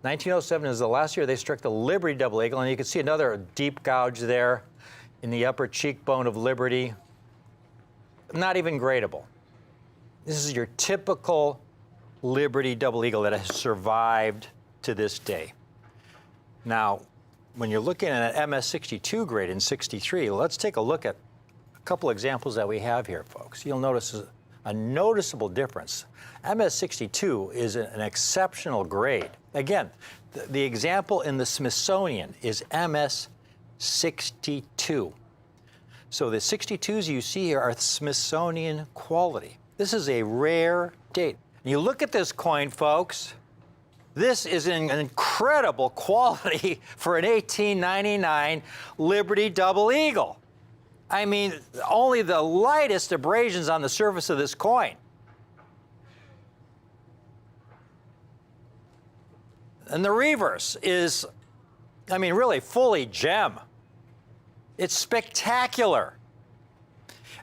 1907 is the last year they struck the Liberty double eagle, and you can see another deep gouge there in the upper cheekbone of Liberty. Not even gradable. This is your typical Liberty double eagle that has survived to this day. Now, when you're looking at an MS62 grade in 63, let's take a look at a couple examples that we have here, folks. You'll notice a noticeable difference. MS62 is an exceptional grade. Again, the example in the Smithsonian is MS62. So the 62s you see here are Smithsonian quality. This is a rare date. You look at this coin, folks. This is an incredible quality for an 1899 Liberty double eagle. I mean, only the lightest abrasions on the surface of this coin. And the reverse is, I mean, really fully gem. It's spectacular.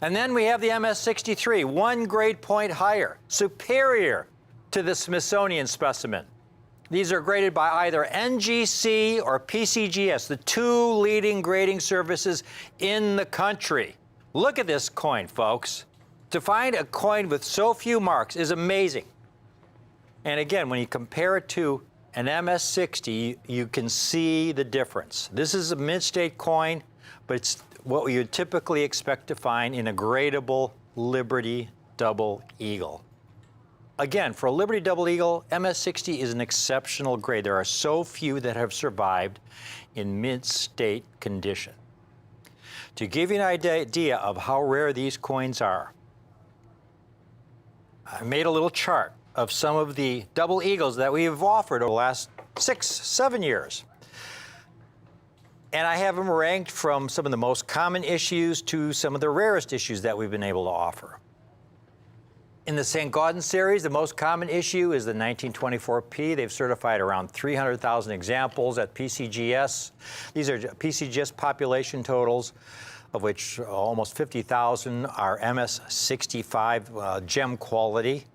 And then we have the MS63, 1 grade point higher, superior to the Smithsonian specimen. These are graded by either NGC or PCGS, the two leading grading services in the country. Look at this coin, folks. To find a coin with so few marks is amazing. And again, when you compare it to an MS60, you can see the difference. This is a mid-state coin, but it's what you would typically expect to find in a gradable Liberty double eagle. Again, for a Liberty double eagle, MS60 is an exceptional grade. There are so few that have survived in mid-state condition. To give you an idea of how rare these coins are, I made a little chart of some of the double eagles that we have offered over the last 6-7 years. And I have them ranked from some of the most common issues to some of the rarest issues that we've been able to offer. In the St. Gaudens series, the most common issue is the 1924P. They've certified around 300,000 examples at PCGS. These are PCGS population totals, of which almost 50,000 are MS65 gem quality.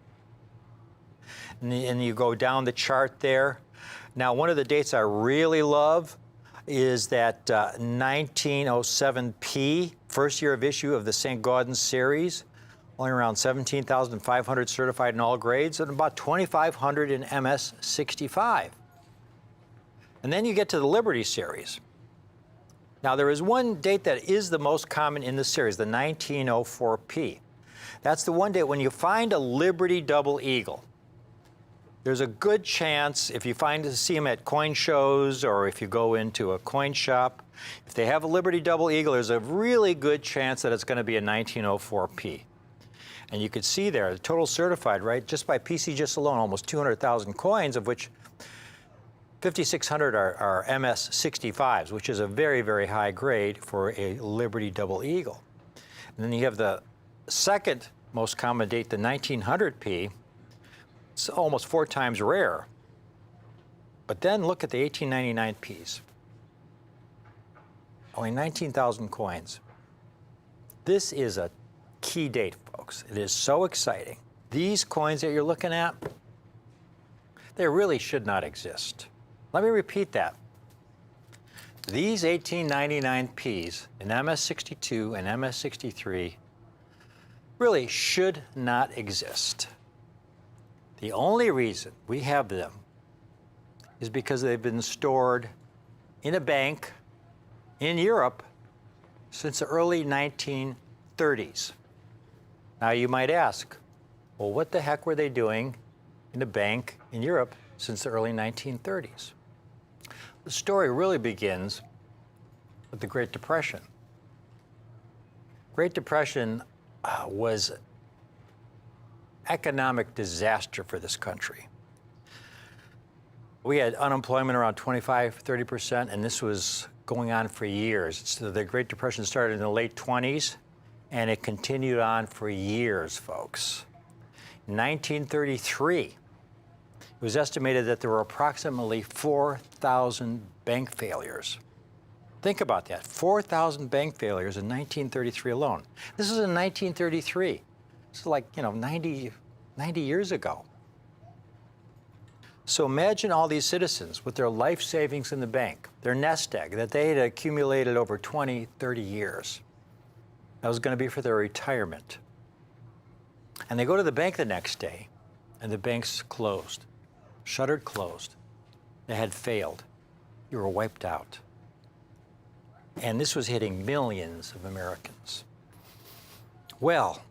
And you go down the chart there. Now, one of the dates I really love is that 1907P, first year of issue of the St. Gaudens series. Only around 17,500 certified in all grades and about 2,500 in MS65. And then you get to the Liberty series. Now, there is one date that is the most common in the series, the 1904P. That's the one date when you find a Liberty double eagle. There's a good chance, if you see them at coin shows or if you go into a coin shop, if they have a Liberty double eagle, there's a really good chance that it's going to be a 1904P. And you could see there, the total certified, right, just by PCGS alone, almost 200,000 coins, of which 5,600 are MS65s, which is a very, very high grade for a Liberty double eagle. And then you have the second most common date, the 1900P. It's almost 4 times rare. But then look at the 1899Ps. Only 19,000 coins. This is a key date, folks. It is so exciting. These coins that you're looking at, they really should not exist. Let me repeat that. These 1899Ps in MS62 and MS63 really should not exist. The only reason we have them is because they've been stored in a bank in Europe since the early 1930s. Now you might ask, well, what the heck were they doing in a bank in Europe since the early 1930s? The story really begins with the Great Depression. Great Depression was economic disaster for this country. We had unemployment around 25–30%, and this was going on for years. So the Great Depression started in the late 20s, and it continued on for years, folks. In 1933, it was estimated that there were approximately 4,000 bank failures. Think about that, 4,000 bank failures in 1933 alone. This is in 1933. This is like, 90 years ago. So imagine all these citizens with their life savings in the bank, their nest egg that they had accumulated over 20, 30 years. That was going to be for their retirement. And they go to the bank the next day, and the bank's closed, shuttered closed. They had failed. You were wiped out. And this was hitting millions of Americans. Well,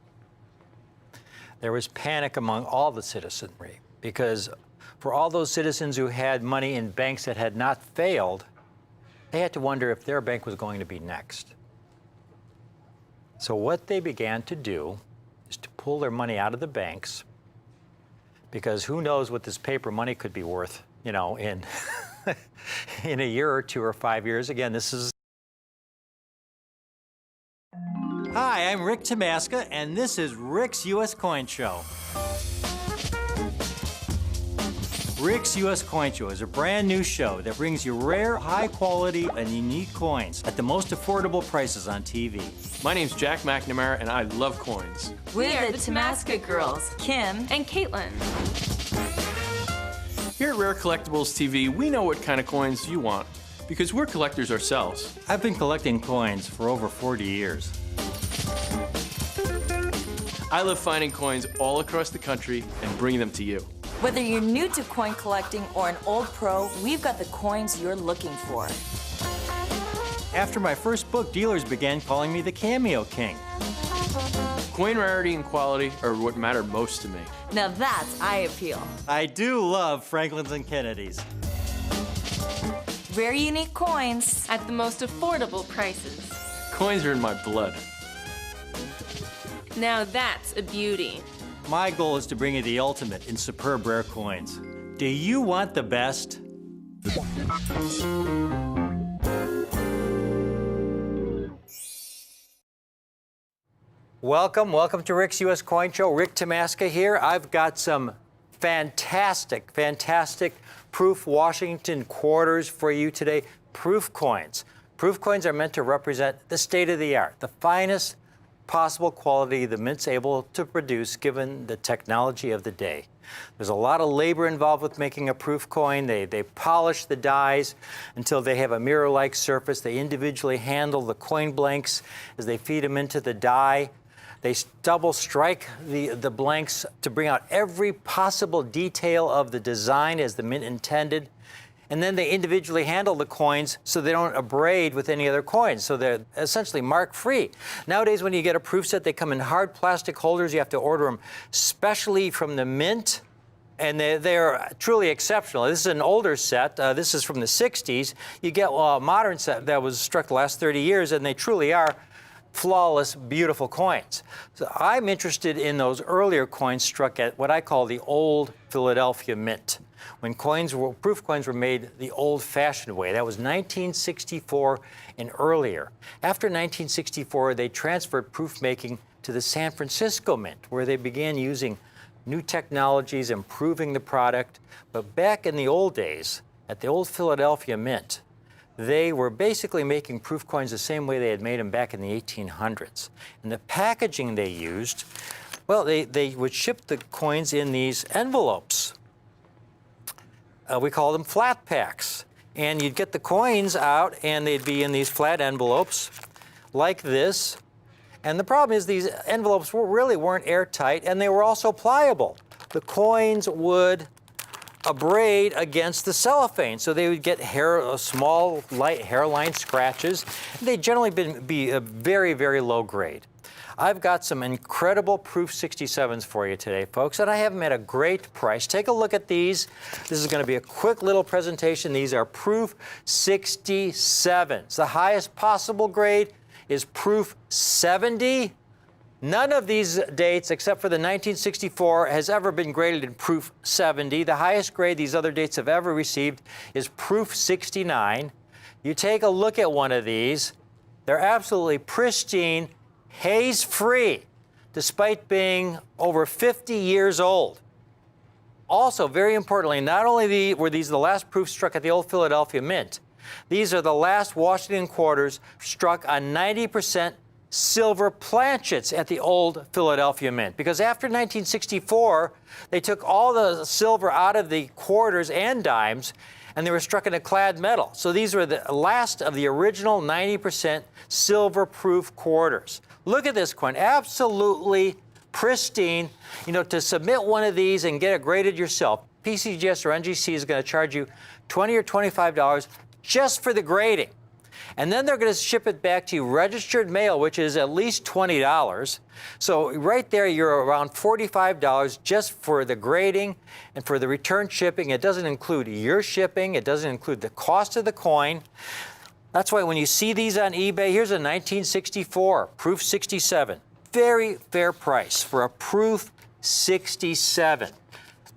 there was panic among all the citizenry because for all those citizens who had money in banks that had not failed, they had to wonder if their bank was going to be next. So what they began to do is to pull their money out of the banks, because who knows what this paper money could be worth, in in a year or 2 or 5 years. Again, this is... Hi, I'm Rick Tamaska, and this is Rick's U.S. Coin Show. Rick's U.S. Coin Show is a brand new show that brings you rare, high quality, and unique coins at the most affordable prices on TV. My name's Jack McNamara, and I love coins. We're the Tamaska girls, Kim and Caitlin. Here at Rare Collectibles TV, we know what kind of coins you want, because we're collectors ourselves. I've been collecting coins for over 40 years. I love finding coins all across the country and bringing them to you. Whether you're new to coin collecting or an old pro, we've got the coins you're looking for. After my first book, dealers began calling me the Cameo King. Coin rarity and quality are what matter most to me. Now that's eye appeal. I do love Franklin's and Kennedy's. Rare unique coins At the most affordable prices. Coins are in my blood. Now that's a beauty. My goal is to bring you the ultimate in superb rare coins. Do you want the best? Welcome to Rick's U.S. Coin Show. Rick Tamaska here. I've got some fantastic proof Washington quarters for you today. Proof coins. Proof coins are meant to represent the state of the art, the finest possible quality the Mint's able to produce given the technology of the day. There's a lot of labor involved with making a proof coin. They polish the dies until they have a mirror-like surface. They individually handle the coin blanks as they feed them into the die. They double strike the blanks to bring out every possible detail of the design as the Mint intended. And then they individually handle the coins so they don't abrade with any other coins. So they're essentially mark-free. Nowadays, when you get a proof set, they come in hard plastic holders. You have to order them specially from the Mint. And they're truly exceptional. This is an older set. This is from the 60s. You get a modern set that was struck the last 30 years, and they truly are flawless, beautiful coins. So I'm interested in those earlier coins struck at what I call the old Philadelphia Mint, when proof coins were made the old-fashioned way. That was 1964 and earlier. After 1964, they transferred proof making to the San Francisco Mint, where they began using new technologies, improving the product. But back in the old days, at the old Philadelphia Mint, they were basically making proof coins the same way they had made them back in the 1800s. And the packaging they used, well, they would ship the coins in these envelopes. We call them flat packs. And you'd get the coins out, and they'd be in these flat envelopes like this. And the problem is these envelopes really weren't airtight, and they were also pliable. The coins would abrade against the cellophane, so they would get small, light hairline scratches. They'd generally be a very, very low grade. I've got some incredible Proof 67s for you today, folks, and I have them at a great price. Take a look at these. This is going to be a quick little presentation. These are Proof 67s. The highest possible grade is Proof 70. None of these dates, except for the 1964, has ever been graded in Proof 70. The highest grade these other dates have ever received is Proof 69. You take a look at one of these. They're absolutely pristine, haze-free, despite being over 50 years old. Also, very importantly, not only were these the last proofs struck at the old Philadelphia Mint, these are the last Washington quarters struck on 90% silver planchets at the old Philadelphia Mint, because after 1964, they took all the silver out of the quarters and dimes, and they were struck in a clad metal. So these were the last of the original 90% silver-proof quarters. Look at this coin, absolutely pristine. You know, to submit one of these and get it graded yourself, PCGS or NGC is going to charge you $20 or $25 just for the grading. And then they're going to ship it back to you registered mail, which is at least $20. So right there, you're around $45 just for the grading and for the return shipping. It doesn't include your shipping. It doesn't include the cost of the coin. That's why when you see these on eBay, here's a 1964, Proof 67. Very fair price for a Proof 67.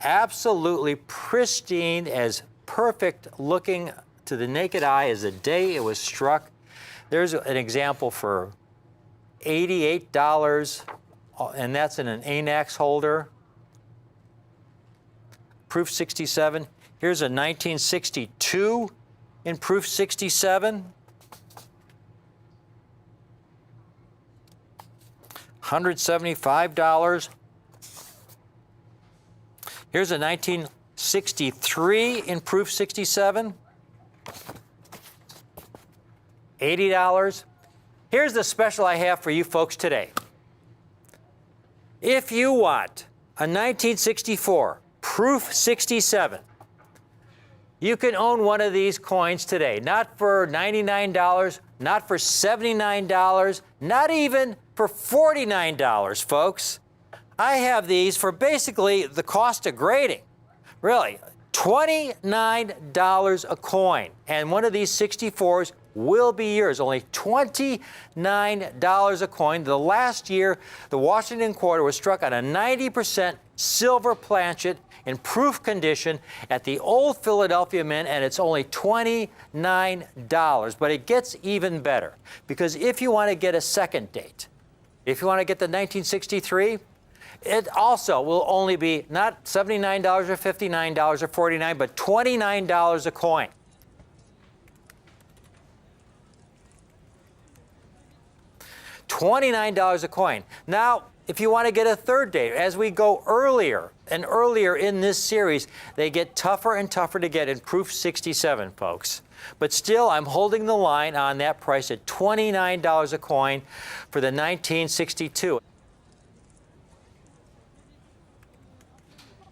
Absolutely pristine, as perfect looking to the naked eye as the day it was struck. There's an example for $88, and that's in an ANAX holder. Proof 67. Here's a 1962 in Proof 67. $175. Here's a 1963 in Proof 67. $80. Here's the special I have for you folks today. If you want a 1964 Proof 67, you can own one of these coins today. Not for $99, not for $79, not even for $49, folks. I have these for basically the cost of grading. Really, $29 a coin. And one of these 64s will be yours. Only $29 a coin. The last year, the Washington Quarter was struck on a 90% silver planchet in proof condition at the old Philadelphia Mint, and it's only $29. But it gets even better, because if you want to get a second date, if you want to get the 1963, it also will only be not $79 or $59 or $49, but $29 a coin. $29 a coin. Now, if you want to get a third date, as we go earlier and earlier in this series, they get tougher and tougher to get in Proof 67, folks. But still, I'm holding the line on that price at $29 a coin for the 1962.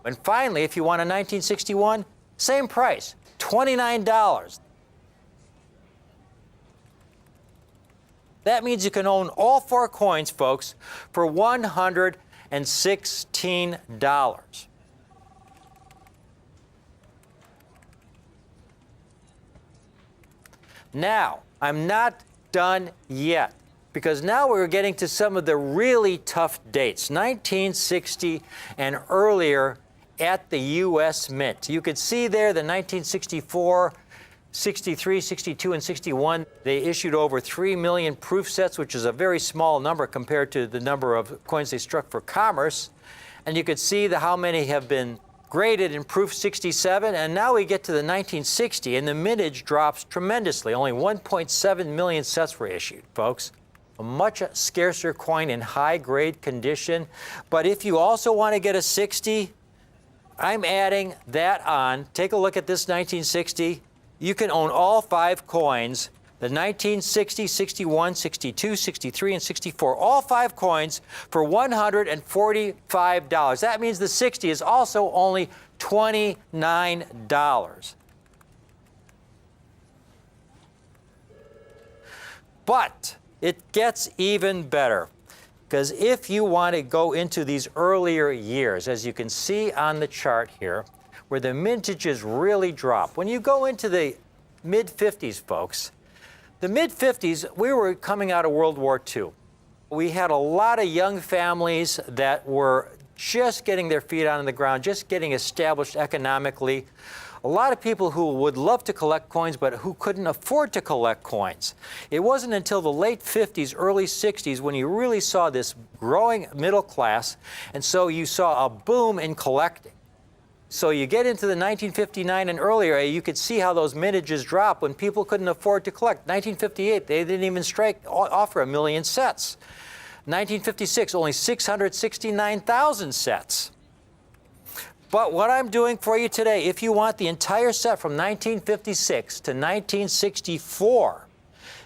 And finally, if you want a 1961, same price, $29. That means you can own all four coins, folks, for $116. Now, I'm not done yet, because now we're getting to some of the really tough dates, 1960 and earlier at the U.S. Mint. You could see there the 1964, 63, 62, and 61. They issued over 3 million proof sets, which is a very small number compared to the number of coins they struck for commerce. And you could see how many have been graded in Proof 67. And now we get to the 1960, and the mintage drops tremendously. Only 1.7 million sets were issued, folks. A much scarcer coin in high-grade condition. But if you also want to get a 60, I'm adding that on. Take a look at this 1960. You can own all five coins, the 1960, 61, 62, 63, and 64, all five coins for $145. That means the 60 is also only $29. But it gets even better, because if you want to go into these earlier years, as you can see on the chart here, where the mintages really drop. When you go into the mid-50s, folks, the mid-50s, we were coming out of World War II. We had a lot of young families that were just getting their feet on the ground, just getting established economically. A lot of people who would love to collect coins, but who couldn't afford to collect coins. It wasn't until the late 50s, early 60s, when you really saw this growing middle class, and so you saw a boom in collecting. So you get into the 1959 and earlier, you could see how those mintages drop when people couldn't afford to collect. 1958, they didn't even offer 1 million sets. 1956, only 669,000 sets. But what I'm doing for you today, if you want the entire set from 1956 to 1964,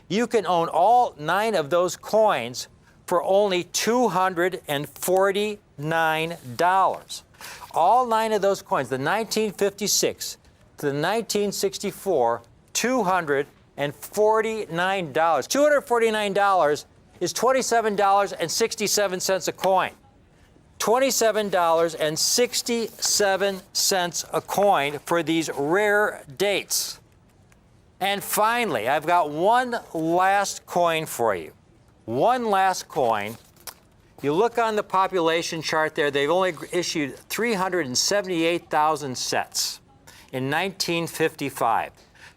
you can own all 9 of those coins for only $249. All 9 of those coins, the 1956 to the 1964, $249. $249 is $27.67 a coin. $27.67 a coin for these rare dates. And finally, I've got one last coin for you. One last coin. You look on the population chart there, they've only issued 378,000 sets in 1955.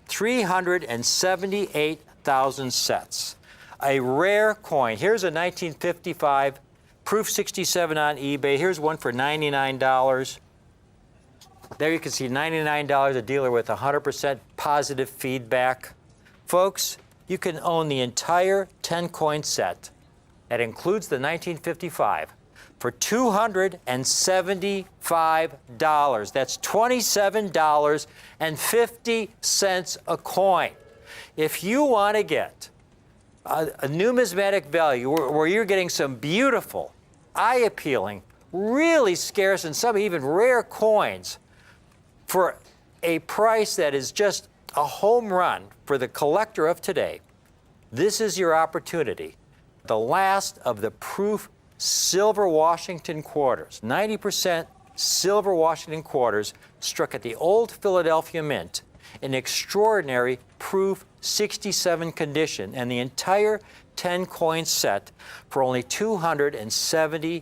378,000 sets. A rare coin. Here's a 1955 Proof 67 on eBay. Here's one for $99. There you can see $99, a dealer with 100% positive feedback. Folks, you can own the entire 10-coin set that includes the 1955 for $275. That's $27.50 a coin. If you want to get a numismatic value where you're getting some beautiful, eye-appealing, really scarce, and some even rare coins for a price that is just a home run for the collector of today, this is your opportunity. The last of the Proof Silver Washington quarters, 90% silver Washington quarters struck at the Old Philadelphia Mint in extraordinary Proof 67 condition, and the entire 10-coin set for only $275.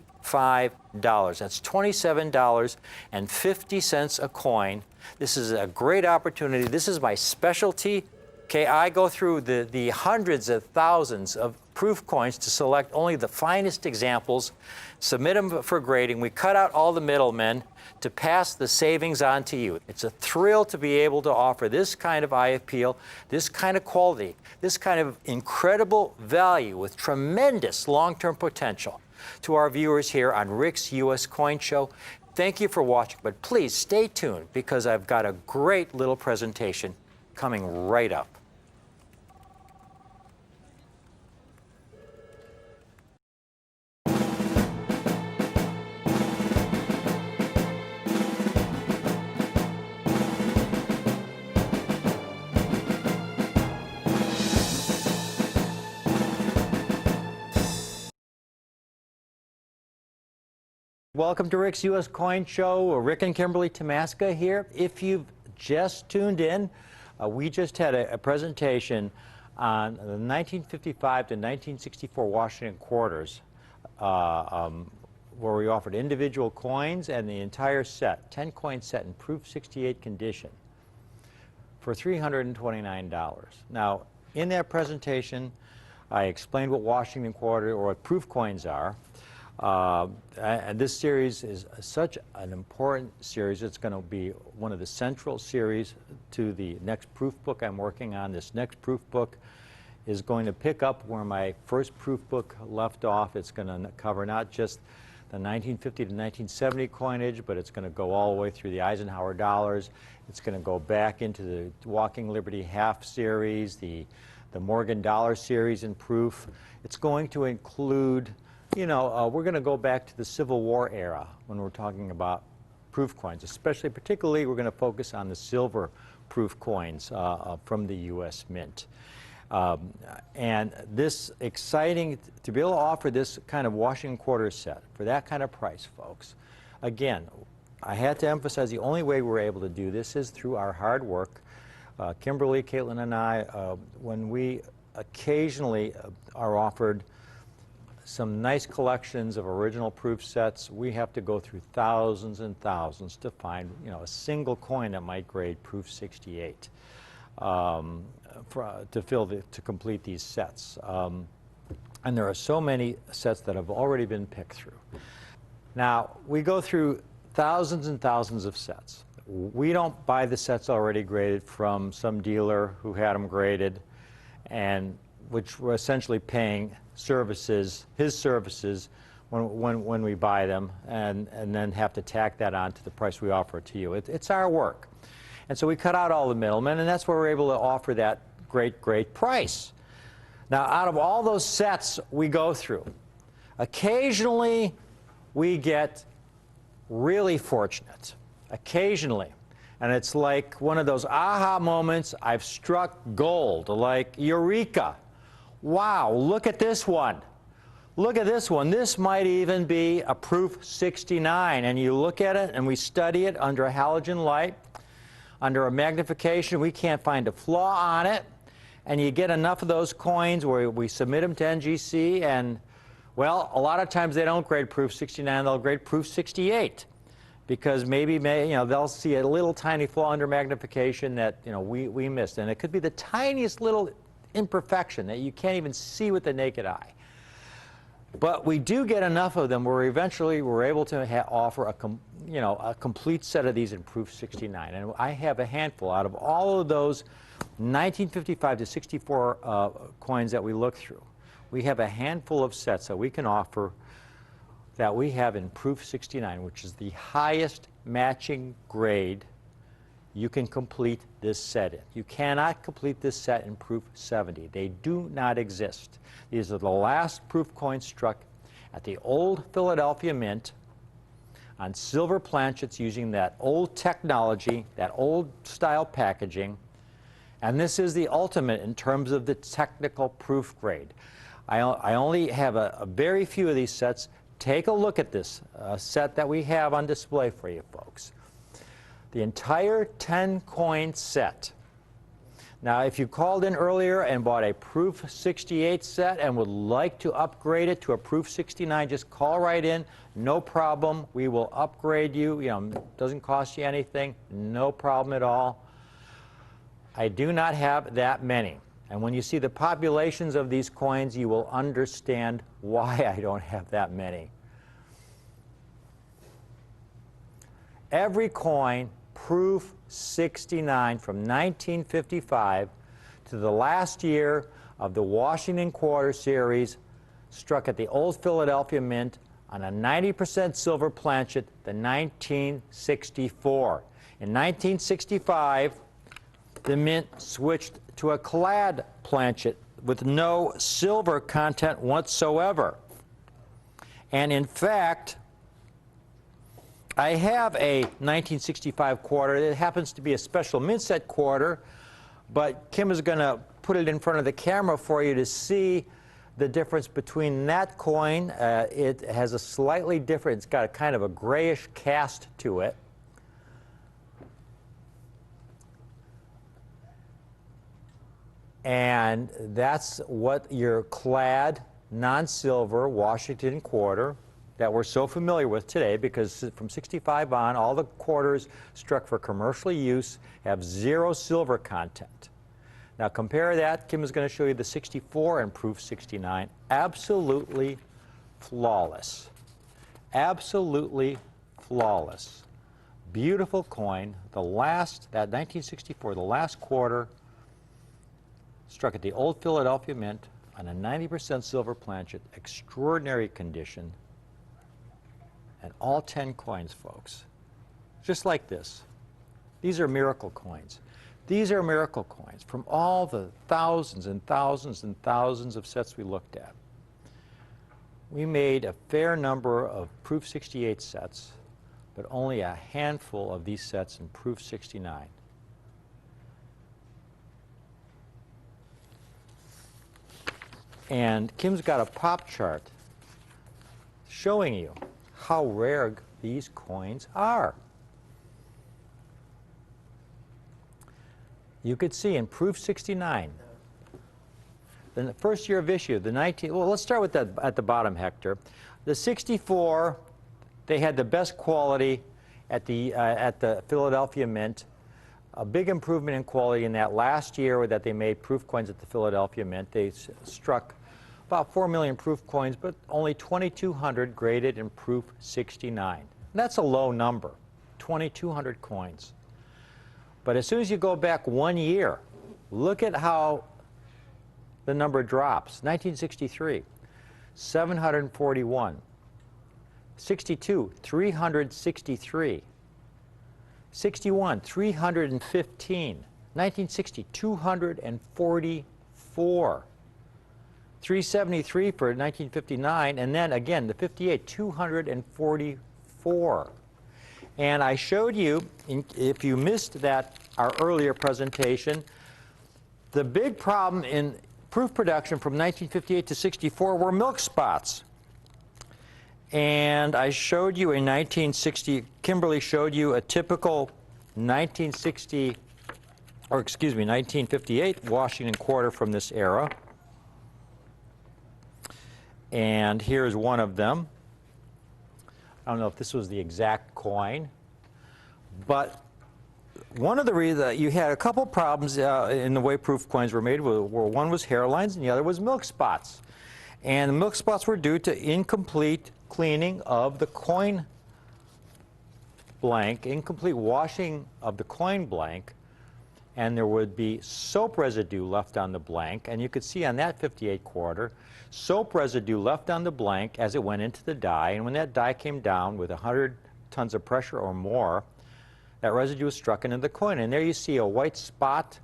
That's $27.50 a coin. This is a great opportunity. This is my specialty. Okay, I go through the hundreds of thousands of proof coins to select only the finest examples, submit them for grading. We cut out all the middlemen to pass the savings on to you. It's a thrill to be able to offer this kind of eye appeal, this kind of quality, this kind of incredible value with tremendous long-term potential to our viewers here on Rick's U.S. Coin Show. Thank you for watching, but please stay tuned because I've got a great little presentation coming right up. Welcome to Rick's U.S. Coin Show. Rick and Kimberly Tomaska here. If you've just tuned in, we just had a presentation on the 1955 to 1964 Washington quarters, where we offered individual coins and the entire set, 10-coin set in Proof 68 condition for $329. Now, in that presentation, I explained what Washington quarter or what proof coins are. And this series is such an important series. It's going to be one of the central series to the next proof book I'm working on. This next proof book is going to pick up where my first proof book left off. It's going to cover not just the 1950 to 1970 coinage, but it's going to go all the way through the Eisenhower dollars. It's going to go back into the Walking Liberty half series, the Morgan dollar series in proof. It's going to include, you know, we're going to go back to the Civil War era when we're talking about proof coins, particularly we're going to focus on the silver proof coins from the U.S. Mint. And this exciting, to be able to offer this kind of Washington quarter set for that kind of price, folks. Again, I had to emphasize the only way we're able to do this is through our hard work. Kimberly, Caitlin, and I, when we occasionally are offered some nice collections of original proof sets, we have to go through thousands and thousands to find, you know, a single coin that might grade Proof 68 to complete these sets. And there are so many sets that have already been picked through. Now, we go through thousands and thousands of sets. We don't buy the sets already graded from some dealer who had them graded, and which we're essentially paying services, his services, when we buy them, and then have to tack that on to the price we offer to you. It's our work. And so we cut out all the middlemen, and that's where we're able to offer that great, great price. Now, out of all those sets we go through, occasionally we get really fortunate. Occasionally. And it's like one of those aha moments, I've struck gold, like eureka. Wow, look at this one. Look at this one. This might even be a proof 69. And you look at it and we study it under a halogen light, under a magnification. We can't find a flaw on it. And you get enough of those coins where we submit them to NGC, and, well, a lot of times they don't grade proof 69, they'll grade proof 68. Because maybe they'll see a little tiny flaw under magnification that we missed. And it could be the tiniest little imperfection that you can't even see with the naked eye. But we do get enough of them where eventually we're able to offer a complete set of these in proof 69. And I have a handful out of all of those 1955 to 64 coins that we look through. We have a handful of sets that we can offer that we have in proof 69, which is the highest matching grade you can complete this set in. You cannot complete this set in proof 70. They do not exist. These are the last proof coins struck at the old Philadelphia Mint on silver planchets using that old technology, that old style packaging. And this is the ultimate in terms of the technical proof grade. I only have a very few of these sets. Take a look at this set that we have on display for you folks. The entire 10-coin set. Now, if you called in earlier and bought a proof 68 set and would like to upgrade it to a proof 69, just call right in. No problem. We will upgrade you. It doesn't cost you anything. No problem at all. I do not have that many. And when you see the populations of these coins, you will understand why I don't have that many. Every coin, proof 69 from 1955 to the last year of the Washington Quarter Series, struck at the old Philadelphia Mint on a 90% silver planchet, the 1964. In 1965, the Mint switched to a clad planchet with no silver content whatsoever. And in fact, I have a 1965 quarter. It happens to be a special mint set quarter, but Kim is going to put it in front of the camera for you to see the difference between that coin. It has a slightly different, it's got a kind of a grayish cast to it. And that's what your clad, non-silver Washington quarter that we're so familiar with today, because from 65 on, all the quarters struck for commercial use have 0 silver content. Now compare that. Kim is going to show you the 64 and proof 69. Absolutely flawless. Absolutely flawless. Beautiful coin. The last, that 1964, the last quarter, struck at the old Philadelphia Mint on a 90% silver planchet, extraordinary condition. And all 10 coins, folks, just like this. These are miracle coins. These are miracle coins from all the thousands and thousands and thousands of sets we looked at. We made a fair number of proof 68 sets, but only a handful of these sets in proof 69. And Kim's got a pop chart showing you how rare these coins are. You could see in proof 69, the first year of issue, the 19, well, let's start with that at the bottom, Hector. The 64, they had the best quality at the Philadelphia Mint. A big improvement in quality in that last year that they made proof coins at the Philadelphia Mint. They struck about 4 million proof coins, but only 2,200 graded in proof 69. That's a low number, 2,200 coins. But as soon as you go back 1 year, look at how the number drops. 1963, 741. 62, 363. 61, 315. 1960, 244. 373 for 1959, and then again, the 58, 244. And I showed you, if you missed that, our earlier presentation, the big problem in proof production from 1958 to 64 were milk spots. And I showed you in 1960, Kimberly showed you a typical 1958 Washington quarter from this era. And here's one of them. I don't know if this was the exact coin, but one of the reasons you had a couple problems in the way proof coins were made, where one was hairlines and the other was milk spots. And the milk spots were due to incomplete cleaning of the coin blank, incomplete washing of the coin blank, and there would be soap residue left on the blank. And you could see on that 58 quarter, soap residue left on the blank as it went into the die. And when that die came down with 100 tons of pressure or more, that residue was struck into the coin. And there you see a white spot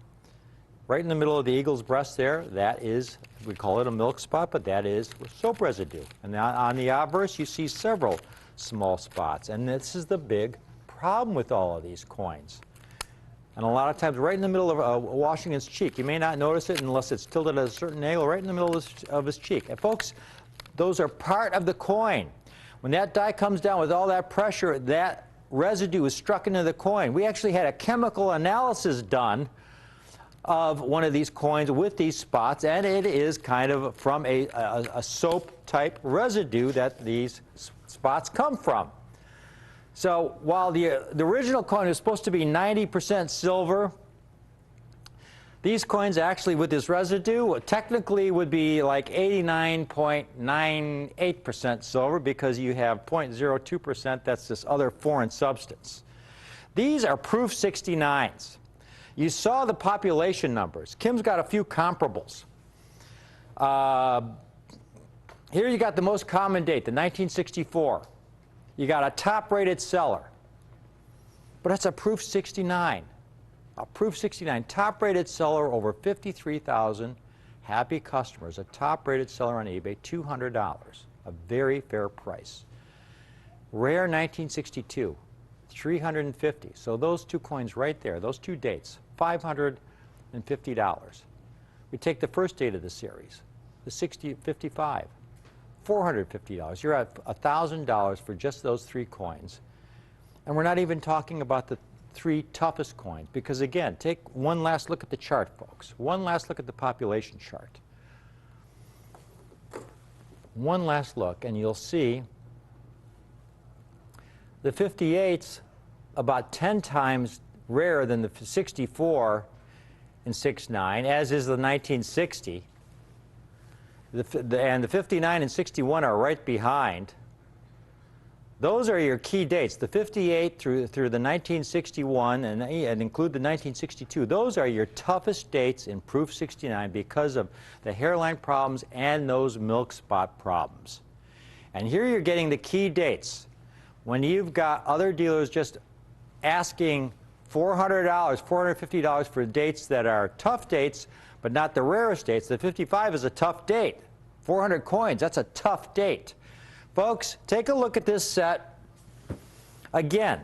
right in the middle of the eagle's breast there. That is, we call it a milk spot, but that is soap residue. And on the obverse, you see several small spots. And this is the big problem with all of these coins. And a lot of times right in the middle of Washington's cheek. You may not notice it unless it's tilted at a certain angle, right in the middle of his cheek. And folks, those are part of the coin. When that die comes down with all that pressure, that residue is struck into the coin. We actually had a chemical analysis done of one of these coins with these spots, and it is kind of from a soap-type residue that these spots come from. So while the original coin is supposed to be 90% silver, these coins actually with this residue technically would be like 89.98% silver, because you have 0.02%, that's this other foreign substance. These are proof 69s. You saw the population numbers. Kim's got a few comparables. Here you got the most common date, the 1964. You got a top-rated seller, but it's a proof 69. A proof 69, top-rated seller, over 53,000 happy customers. A top-rated seller on eBay, $200, a very fair price. Rare 1962, 350. So those two coins right there, those two dates, $550. We take the first date of the series, the 55. $450. You're at $1,000 for just those three coins. And we're not even talking about the three toughest coins, because again, take one last look at the chart, folks. One last look at the population chart. One last look, and you'll see the 58's about 10 times rarer than the 64 and 69, as is the 1960. And the 59 and 61 are right behind. Those are your key dates. The 58 through the 1961 and include the 1962. Those are your toughest dates in proof 69 because of the hairline problems and those milk spot problems. And here you're getting the key dates. When you've got other dealers just asking $400, $450 for dates that are tough dates, but not the rarest dates. The 55 is a tough date. 400 coins, that's a tough date. Folks, take a look at this set. Again,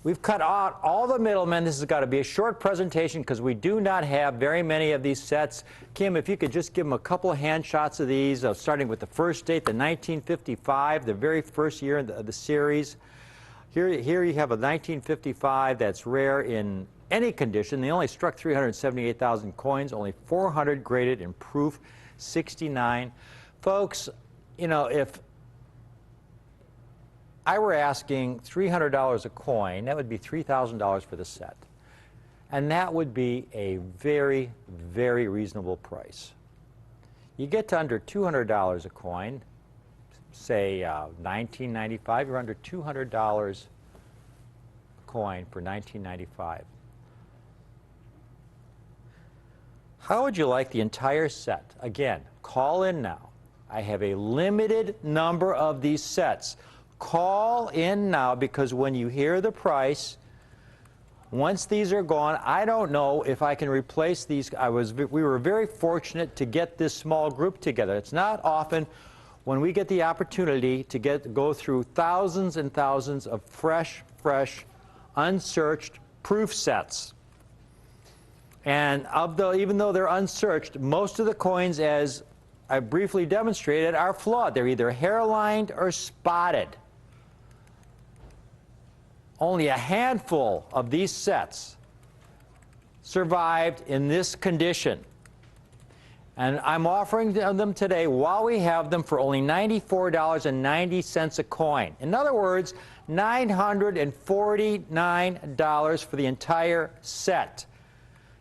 we've cut out all the middlemen. This has got to be a short presentation because we do not have very many of these sets. Kim, if you could just give them a couple of hand shots of these, starting with the first date, the 1955, the very first year of the series. Here you have a 1955 that's rare in any condition. They only struck 378,000 coins, only 400 graded in proof 69. Folks, you know, if I were asking $300 a coin, that would be $3,000 for the set. And that would be a very, very reasonable price. You get to under $200 a coin, say $19.95. You're under $200 coin for $19.95. How would you like the entire set? Again, call in now. I have a limited number of these sets. Call in now, because when you hear the price, once these are gone, I don't know if I can replace these. We were very fortunate to get this small group together. It's not often when we get the opportunity to go through thousands and thousands of fresh, unsearched proof sets. And even though they're unsearched, most of the coins, as I briefly demonstrated, are flawed. They're either hairlined or spotted. Only a handful of these sets survived in this condition. And I'm offering them today while we have them for only $94.90 a coin. In other words, $949 for the entire set.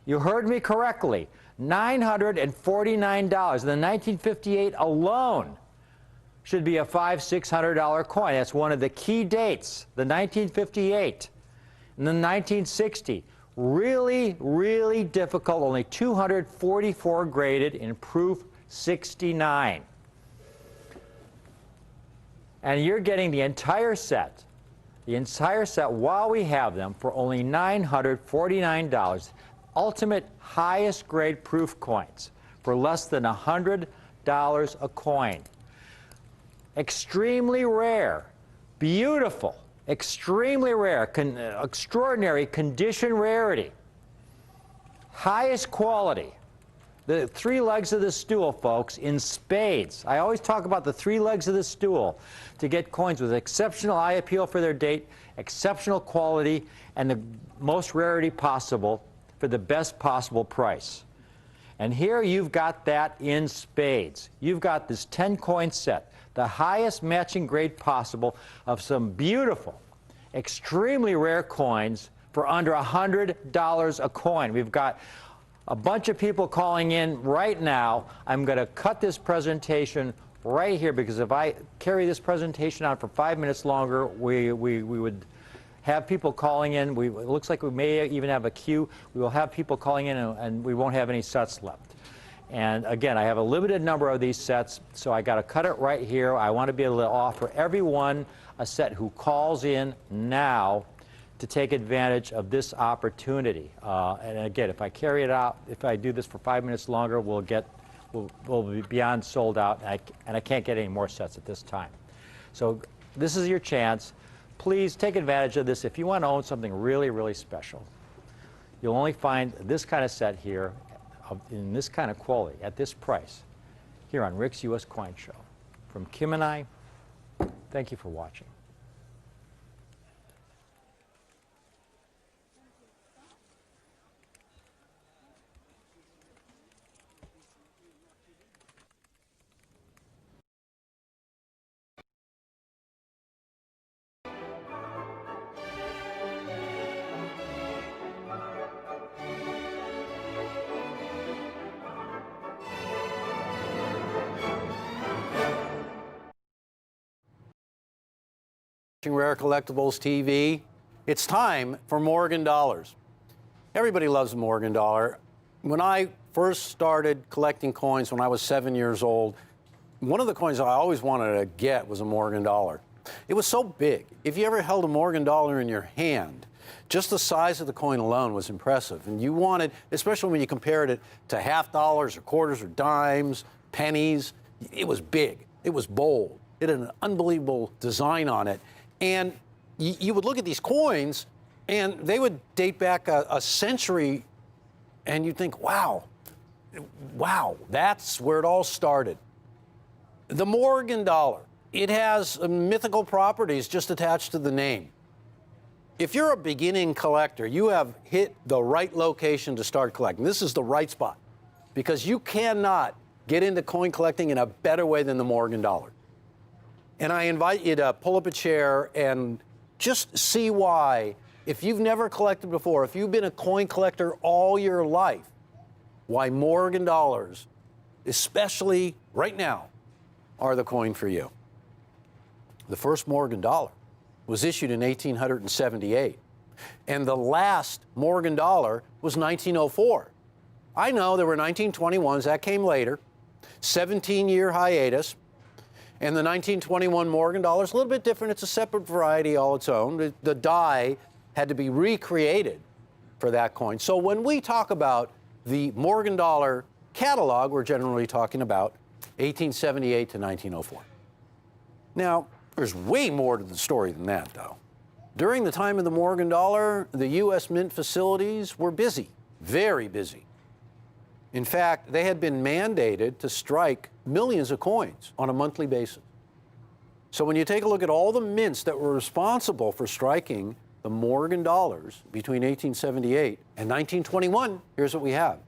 You heard me correctly. $949. The 1958 alone should be a $500–600 coin. That's one of the key dates, the 1958. And then 1960, really difficult, only 244 graded in proof 69. And you're getting the entire set while we have them for only $949. Ultimate highest grade proof coins for less than $100 a coin. Extremely rare, beautiful, extremely rare, extraordinary condition rarity, highest quality. The three legs of the stool, folks, in spades. I always talk about the three legs of the stool to get coins with exceptional eye appeal for their date, exceptional quality, and the most rarity possible for the best possible price. And here you've got that in spades. You've got this 10-coin set, the highest matching grade possible of some beautiful, extremely rare coins for under $100 a coin. We've got a bunch of people calling in right now. I'm going to cut this presentation right here, because if I carry this presentation on for 5 minutes longer, we would have people calling in. It looks like we may even have a queue. We will have people calling in, and we won't have any sets left. And again, I have a limited number of these sets, so I got to cut it right here. I want to be able to offer everyone a set who calls in now to take advantage of this opportunity. And again, if I carry it out, if I do this for 5 minutes longer, we'll be beyond sold out, and I can't get any more sets at this time. So this is your chance. Please take advantage of this. If you want to own something really special, you'll only find this kind of set here in this kind of quality at this price here on Rick's U.S. Coin Show. From Kim and I, thank you for watching. Rare Collectibles TV. It's time for Morgan Dollars. Everybody loves the Morgan Dollar. When I first started collecting coins when I was 7 years old, one of the coins I always wanted to get was a Morgan Dollar. It was so big. If you ever held a Morgan Dollar in your hand, just the size of the coin alone was impressive. And you wanted, especially when you compared it to half dollars or quarters or dimes, pennies, it was big. It was bold. It had an unbelievable design on it. And you would look at these coins, and they would date back a century, and you'd think, wow, that's where it all started. The Morgan Dollar, it has mythical properties just attached to the name. If you're a beginning collector, you have hit the right location to start collecting. This is the right spot, because you cannot get into coin collecting in a better way than the Morgan Dollar. And I invite you to pull up a chair and just see why, if you've never collected before, if you've been a coin collector all your life, why Morgan Dollars, especially right now, are the coin for you. the first Morgan dollar, was issued in 1878. And the last Morgan dollar was 1904. I know there were 1921s, that came later, 17-year hiatus. And the 1921 Morgan dollar is a little bit different. It's a separate variety all its own. The die had to be recreated for that coin. So when we talk about the Morgan dollar catalog, we're generally talking about 1878 to 1904. Now, there's way more to the story than that, though. During the time of the Morgan dollar, the U.S. Mint facilities were busy, very busy. In fact, they had been mandated to strike millions of coins on a monthly basis. So when you take a look at all the mints that were responsible for striking the Morgan dollars between 1878 and 1921, here's what we have.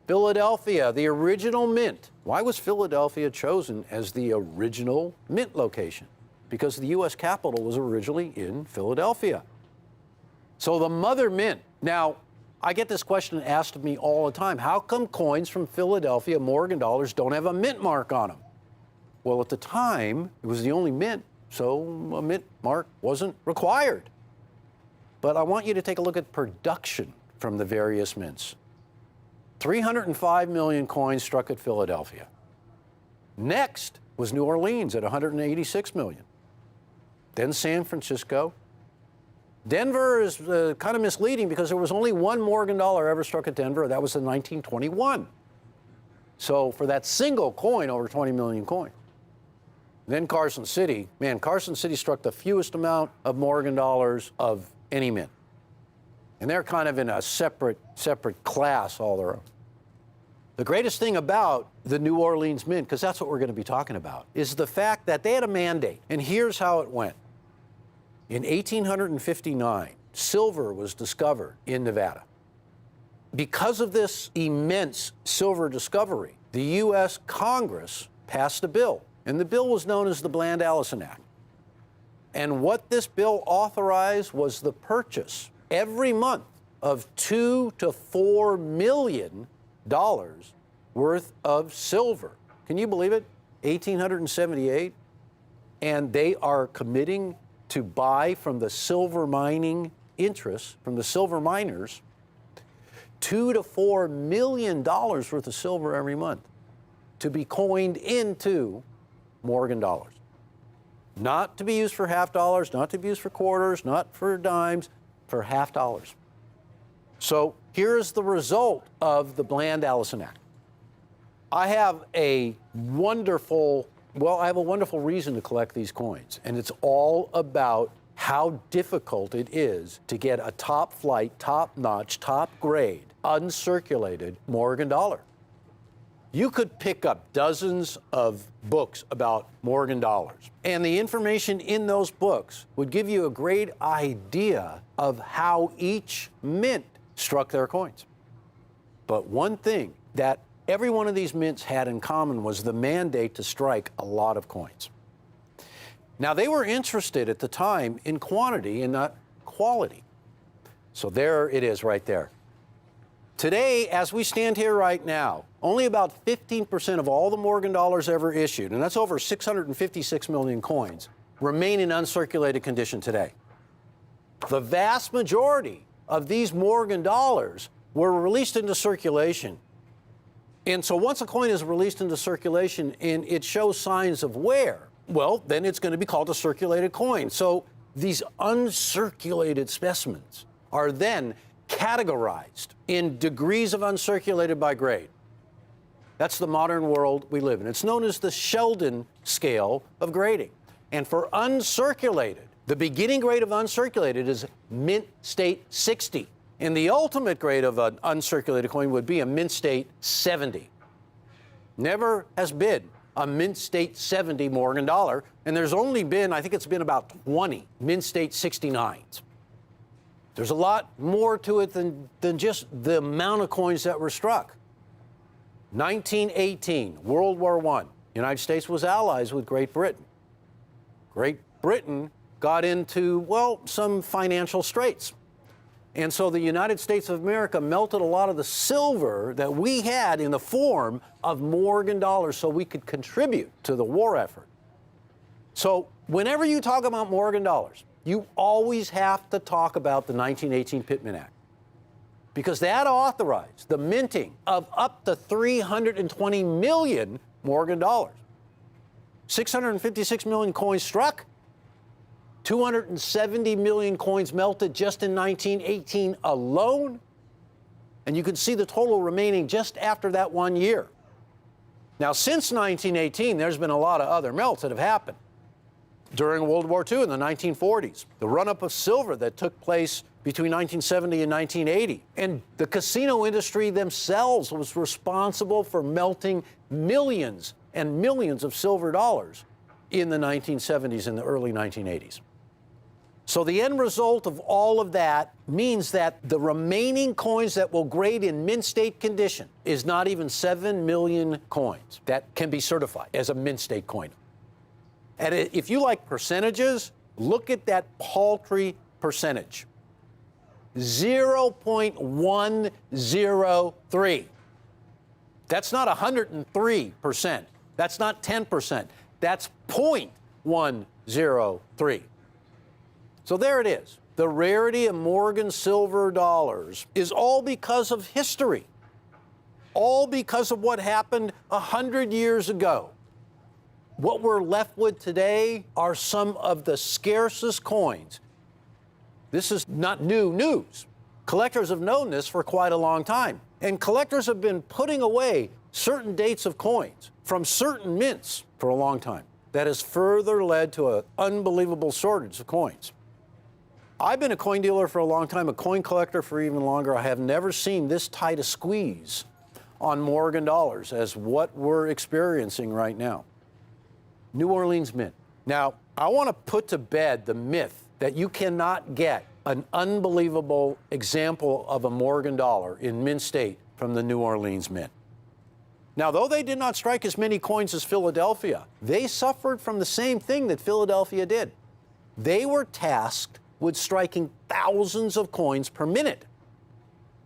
Philadelphia, the original mint. Why was Philadelphia chosen as the original mint location? Because the U.S. Capitol was originally in Philadelphia. So the mother mint. Now, I get this question asked of me all the time. How come coins from Philadelphia, Morgan dollars, don't have a mint mark on them? Well, at the time, it was the only mint, so a mint mark wasn't required. But I want you to take a look at production from the various mints. 305 million coins struck at Philadelphia. Next was New Orleans at 186 million. Then San Francisco. Denver is kind of misleading because there was only one Morgan dollar ever struck at Denver. That was in 1921. So for that single coin, over 20 million coins. Then Carson City. Man, Carson City struck the fewest amount of Morgan dollars of any mint. And they're kind of in a separate class all their own. The greatest thing about the New Orleans Mint, because that's what we're going to be talking about, is the fact that they had a mandate. And here's how it went. In 1859, silver was discovered in Nevada. Because of this immense silver discovery, the U.S. Congress passed a bill, and the bill was known as the Bland-Allison Act. And what this bill authorized was the purchase every month of $2 to $4 million worth of silver. Can you believe it? 1878, and they are committing to buy from the silver mining interests, from the silver miners, $2 to $4 million worth of silver every month to be coined into Morgan dollars. Not to be used for half dollars, not to be used for quarters, not for dimes, for half dollars. So here's the result of the Bland-Allison Act. I have a wonderful reason to collect these coins, and it's all about how difficult it is to get a top flight, top notch, top grade, uncirculated Morgan dollar. You could pick up dozens of books about Morgan dollars, and the information in those books would give you a great idea of how each mint struck their coins. But one thing that every one of these mints had in common was the mandate to strike a lot of coins. Now, they were interested at the time in quantity and not quality. So there it is right there. Today, as we stand here right now, only about 15% of all the Morgan dollars ever issued, and that's over 656 million coins, remain in uncirculated condition today. The vast majority of these Morgan dollars were released into circulation. And so once a coin is released into circulation and it shows signs of wear, well, then it's going to be called a circulated coin. So these uncirculated specimens are then categorized in degrees of uncirculated by grade. That's the modern world we live in. It's known as the Sheldon scale of grading. And for uncirculated, the beginning grade of uncirculated is mint state 60. And the ultimate grade of an uncirculated coin would be a mint state 70. Never has been a mint state 70 Morgan dollar, and there's only been, I think it's been about 20 mint state 69s. There's a lot more to it than just the amount of coins that were struck. 1918, World War I. United States was allies with Great Britain. Great Britain got into, well, some financial straits. And so the United States of America melted a lot of the silver that we had in the form of Morgan dollars so we could contribute to the war effort. So Whenever you talk about Morgan dollars, you always have to talk about the 1918 Pittman Act, because that authorized the minting of up to 320 million Morgan dollars. 656 million coins struck, 270 million coins melted just in 1918 alone, and you can see the total remaining just after that 1 year. Now, since 1918, there's been a lot of other melts that have happened. During World War II in the 1940s, the run-up of silver that took place between 1970 and 1980, and the casino industry themselves was responsible for melting millions and millions of silver dollars in the 1970s and the early 1980s. So the end result of all of that means that the remaining coins that will grade in mint state condition is not even 7 million coins that can be certified as a mint state coin. And if you like percentages, look at that paltry percentage. 0.103. That's not 103%. That's not 10%. That's 0.103. So there it is. The rarity of Morgan silver dollars is all because of history, all because of what happened 100 years ago. What we're left with today are some of the scarcest coins. This is not new news. Collectors have known this for quite a long time. And collectors have been putting away certain dates of coins from certain mints for a long time. That has further led to an unbelievable shortage of coins. I've been a coin dealer for a long time, a coin collector for even longer. I have never seen this tight a squeeze on Morgan dollars as what we're experiencing right now. New Orleans Mint. Now, I want to put to bed the myth that you cannot get an unbelievable example of a Morgan dollar in mint state from the New Orleans Mint. Now, though they did not strike as many coins as Philadelphia, they suffered from the same thing that Philadelphia did. They were tasked with striking thousands of coins per minute.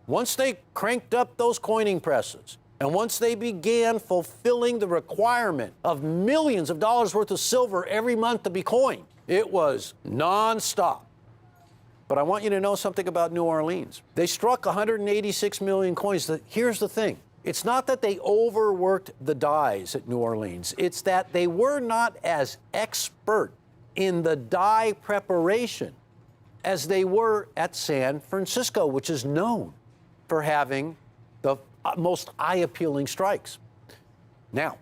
Once they cranked up those coining presses, and once they began fulfilling the requirement of millions of dollars worth of silver every month to be coined, it was nonstop. But I want you to know something about New Orleans. They struck 186 million coins. Here's the thing. It's not that they overworked the dies at New Orleans. It's that they were not as expert in the die preparation as they were at San Francisco, which is known for having the most eye-appealing strikes. Now,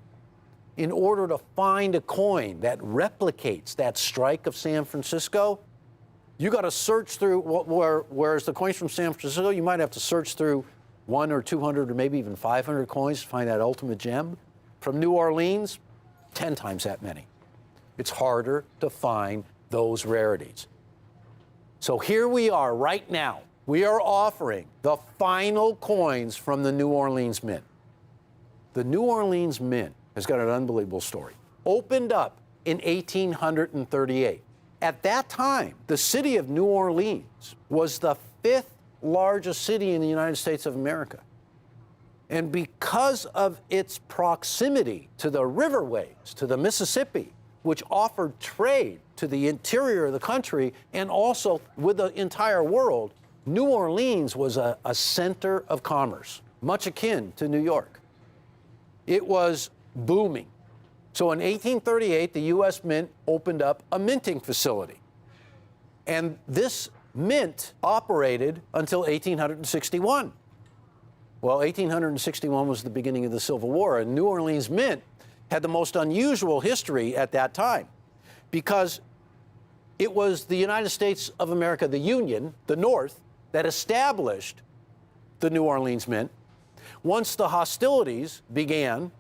in order to find a coin that replicates that strike of San Francisco, you got to search through, whereas the coins from San Francisco, you might have to search through 100 or 200 or maybe even 500 coins to find that ultimate gem. From New Orleans, 10 times that many. It's harder to find those rarities. So here we are right now. We are offering the final coins from the New Orleans Mint. The New Orleans Mint has got an unbelievable story. Opened up in 1838. At that time, the city of New Orleans was the 5th largest city in the United States of America. And because of its proximity to the riverways, to the Mississippi, which offered trade to the interior of the country and also with the entire world, New Orleans was a center of commerce, much akin to New York. It was booming. So in 1838, the U.S. Mint opened up a minting facility. And this mint operated until 1861. Well, 1861 was the beginning of the Civil War, and New Orleans Mint had the most unusual history at that time because it was the United States of America, the Union, the North, that established the New Orleans Mint. Once the hostilities began,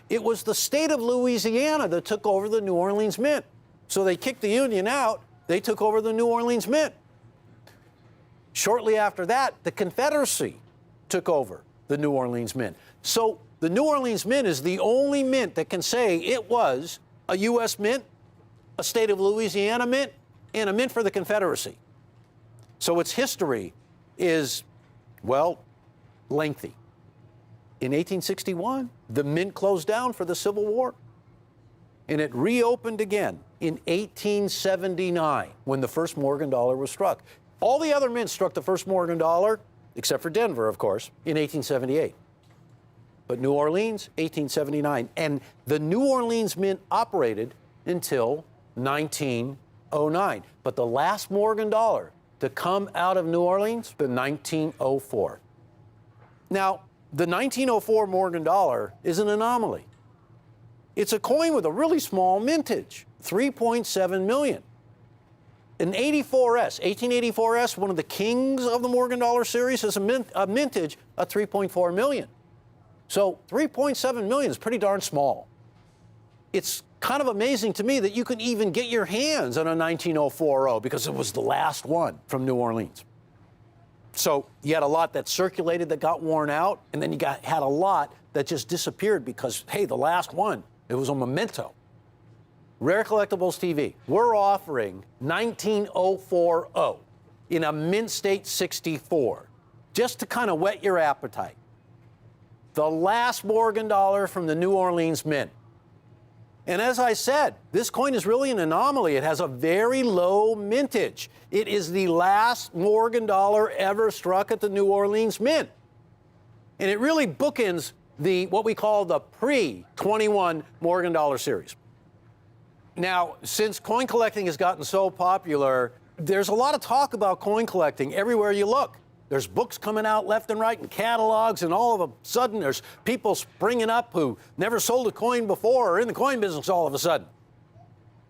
it was the state of Louisiana that took over the New Orleans Mint. So they kicked the Union out, they took over the New Orleans Mint. Shortly after that, the Confederacy took over the New Orleans Mint. So the New Orleans Mint is the only mint that can say it was a U.S. mint, a state of Louisiana mint, and a mint for the Confederacy. So its history is, well, lengthy. In 1861, the mint closed down for the Civil War, and it reopened again in 1879 when the first Morgan dollar was struck. All the other mints struck the first Morgan dollar, except for Denver, of course, in 1878. But New Orleans, 1879. And the New Orleans Mint operated until 1909. But the last Morgan dollar to come out of New Orleans, the 1904. Now, the 1904 Morgan dollar is an anomaly. It's a coin with a really small mintage, 3.7 million. An 84S, 1884S, one of the kings of the Morgan dollar series, has a mintage of 3.4 million. So 3.7 million is pretty darn small. It's kind of amazing to me that you can even get your hands on a 19040 because it was the last one from New Orleans. So you had a lot that circulated that got worn out, and then you had a lot that just disappeared because, hey, the last one, it was a memento. Rare Collectibles TV, we're offering 19040 in a mint state 64, just to kind of whet your appetite. The last Morgan dollar from the New Orleans Mint. And as I said, this coin is really an anomaly. It has a very low mintage. It is the last Morgan dollar ever struck at the New Orleans Mint. And it really bookends what we call the pre-21 Morgan dollar series. Now, since coin collecting has gotten so popular, there's a lot of talk about coin collecting everywhere you look. There's books coming out left and right and catalogs, and all of a sudden there's people springing up who never sold a coin before or in the coin business all of a sudden.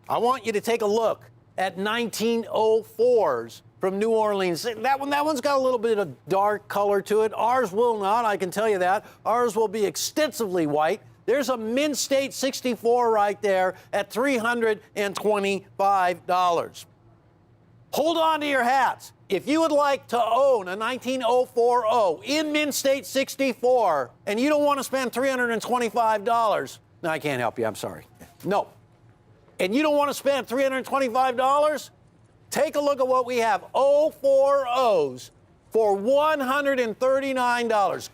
I want you to take a look at 1904s from New Orleans. That one's got a little bit of dark color to it. Ours will not, I can tell you that. Ours will be extensively white. There's a mint state 64 right there at $325. Hold on to your hats. If you would like to own a 19040 in mint state 64 and you don't want to spend $325, no, I can't help you, I'm sorry. No. And you don't want to spend $325? Take a look at what we have. 040s for $139.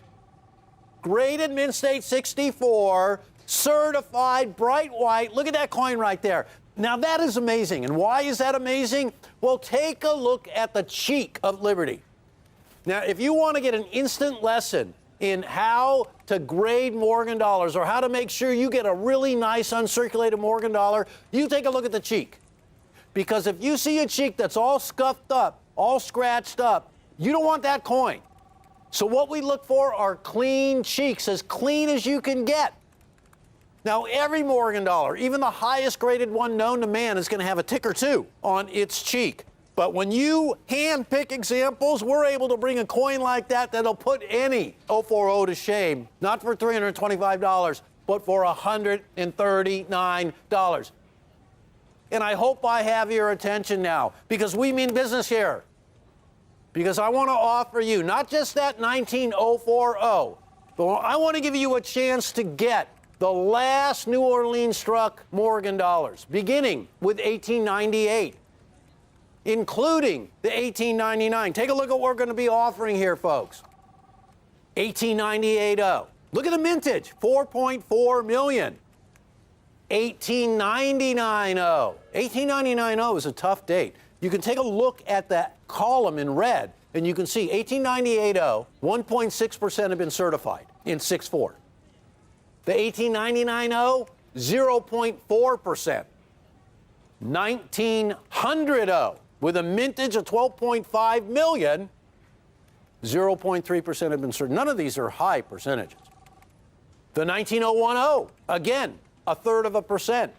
Graded mint state 64, certified bright white. Look at that coin right there. Now that is amazing. And why is that amazing? Well, take a look at the cheek of Liberty. Now, if you want to get an instant lesson in how to grade Morgan dollars or how to make sure you get a really nice uncirculated Morgan dollar, you take a look at the cheek. Because if you see a cheek that's all scuffed up, all scratched up, you don't want that coin. So what we look for are clean cheeks, as clean as you can get. Now, every Morgan dollar, even the highest graded one known to man, is going to have a tick or two on its cheek. But when you hand pick examples, we're able to bring a coin like that that'll put any 040 to shame, not for $325, but for $139. And I hope I have your attention now, because we mean business here. Because I want to offer you not just that 19040, but I want to give you a chance to get the last New Orleans struck Morgan dollars, beginning with 1898, including the 1899. Take a look at what we're going to be offering here, folks. 1898-0. Look at the mintage, 4.4 million. 1899-0. 1899-0 is a tough date. You can take a look at that column in red, and you can see 1898-0, 1.6% have been certified in 6.4. The 1899-0, 0.4%. 1900-0, with a mintage of 12.5 million, 0.3% have been certified. None of these are high percentages. The 19010, again, 0.33%.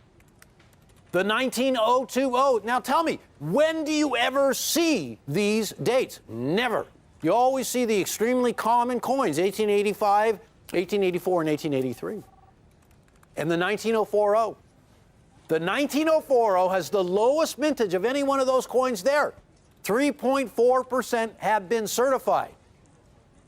The 19020, now tell me, when do you ever see these dates? Never. You always see the extremely common coins, 1885, 1884, and 1883. And the 19040. The 19040 has the lowest mintage of any one of those coins there. 3.4% have been certified.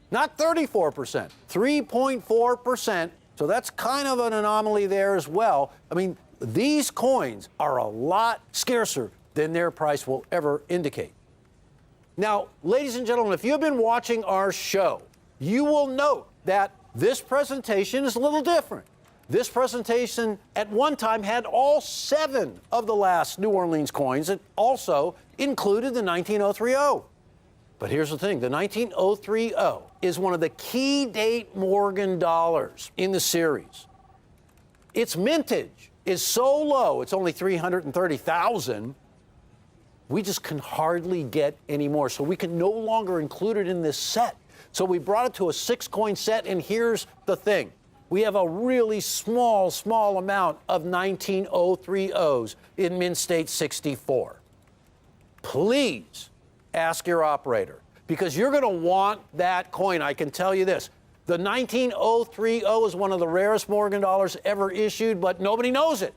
Not 34%, 3.4%. So that's kind of an anomaly there as well. I mean, these coins are a lot scarcer than their price will ever indicate. Now, ladies and gentlemen, if you've been watching our show, you will note that this presentation is a little different. This presentation at one time had all 7 of the last New Orleans coins. It also included the 19030. But here's the thing, the 19030 is one of the key date Morgan dollars in the series. Its mintage is so low, it's only 330,000, we just can hardly get any more. So we can no longer include it in this set. So we brought it to a 6-coin set, and here's the thing. We have a really small amount of 19030s in Mint State 64. Please ask your operator, because you're going to want that coin. I can tell you this. The 19030 is one of the rarest Morgan dollars ever issued, but nobody knows it.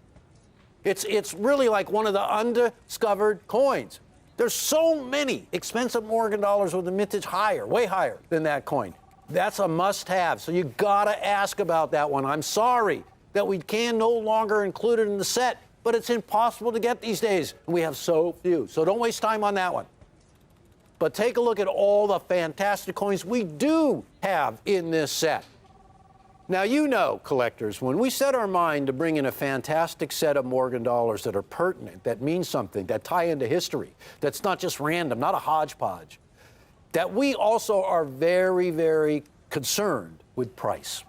It's really like one of the undiscovered coins. There's so many expensive Morgan dollars with a mintage higher, way higher than that coin. That's a must-have, so you gotta ask about that one. I'm sorry that we can no longer include it in the set, but it's impossible to get these days. We have so few, so don't waste time on that one. But take a look at all the fantastic coins we do have in this set. Now, you know, collectors, when we set our mind to bring in a fantastic set of Morgan dollars that are pertinent, that mean something, that tie into history, that's not just random, not a hodgepodge, that we also are very, very concerned with price.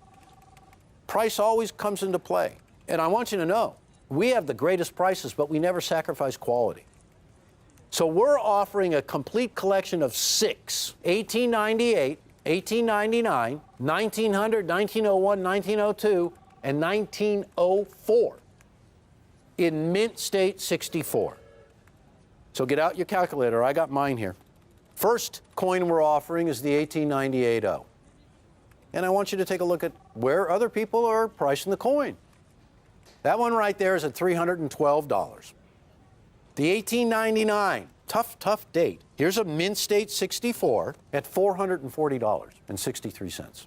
Price always comes into play. And I want you to know, we have the greatest prices, but we never sacrifice quality. So we're offering a complete collection of 6, 1898, 1899, 1900, 1901, 1902, and 1904 in Mint State 64. So get out your calculator. I got mine here. First coin we're offering is the 18980. And I want you to take a look at where other people are pricing the coin. That one right there is at $312. The 1899, tough date. Here's a Mint State 64 at $440.63.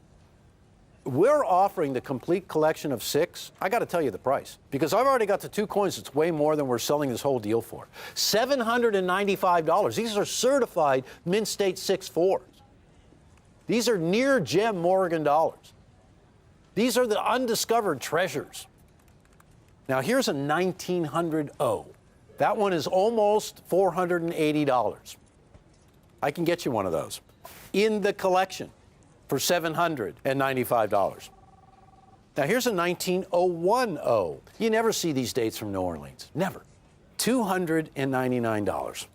We're offering the complete collection of 6. I got to tell you the price, because I've already got the 2 coins. It's way more than we're selling this whole deal for. $795. These are certified Mint State 6.4s. These are near gem Morgan dollars. These are the undiscovered treasures. Now here's a 1900 That one is almost $480. I can get you one of those in the collection for $795. Now here's a 19010. You never see these dates from New Orleans. Never. $299.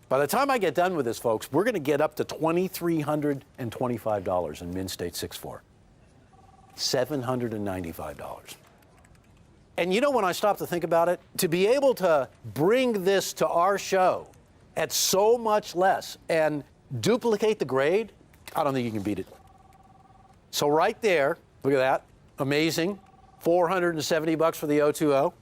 By the time I get done with this, folks, we're going to get up to $2,325 in Mint State 6.4. $795. And you know, when I stop to think about it, to be able to bring this to our show at so much less and duplicate the grade, I don't think you can beat it. So right there, look at that, amazing, $470 for the 020.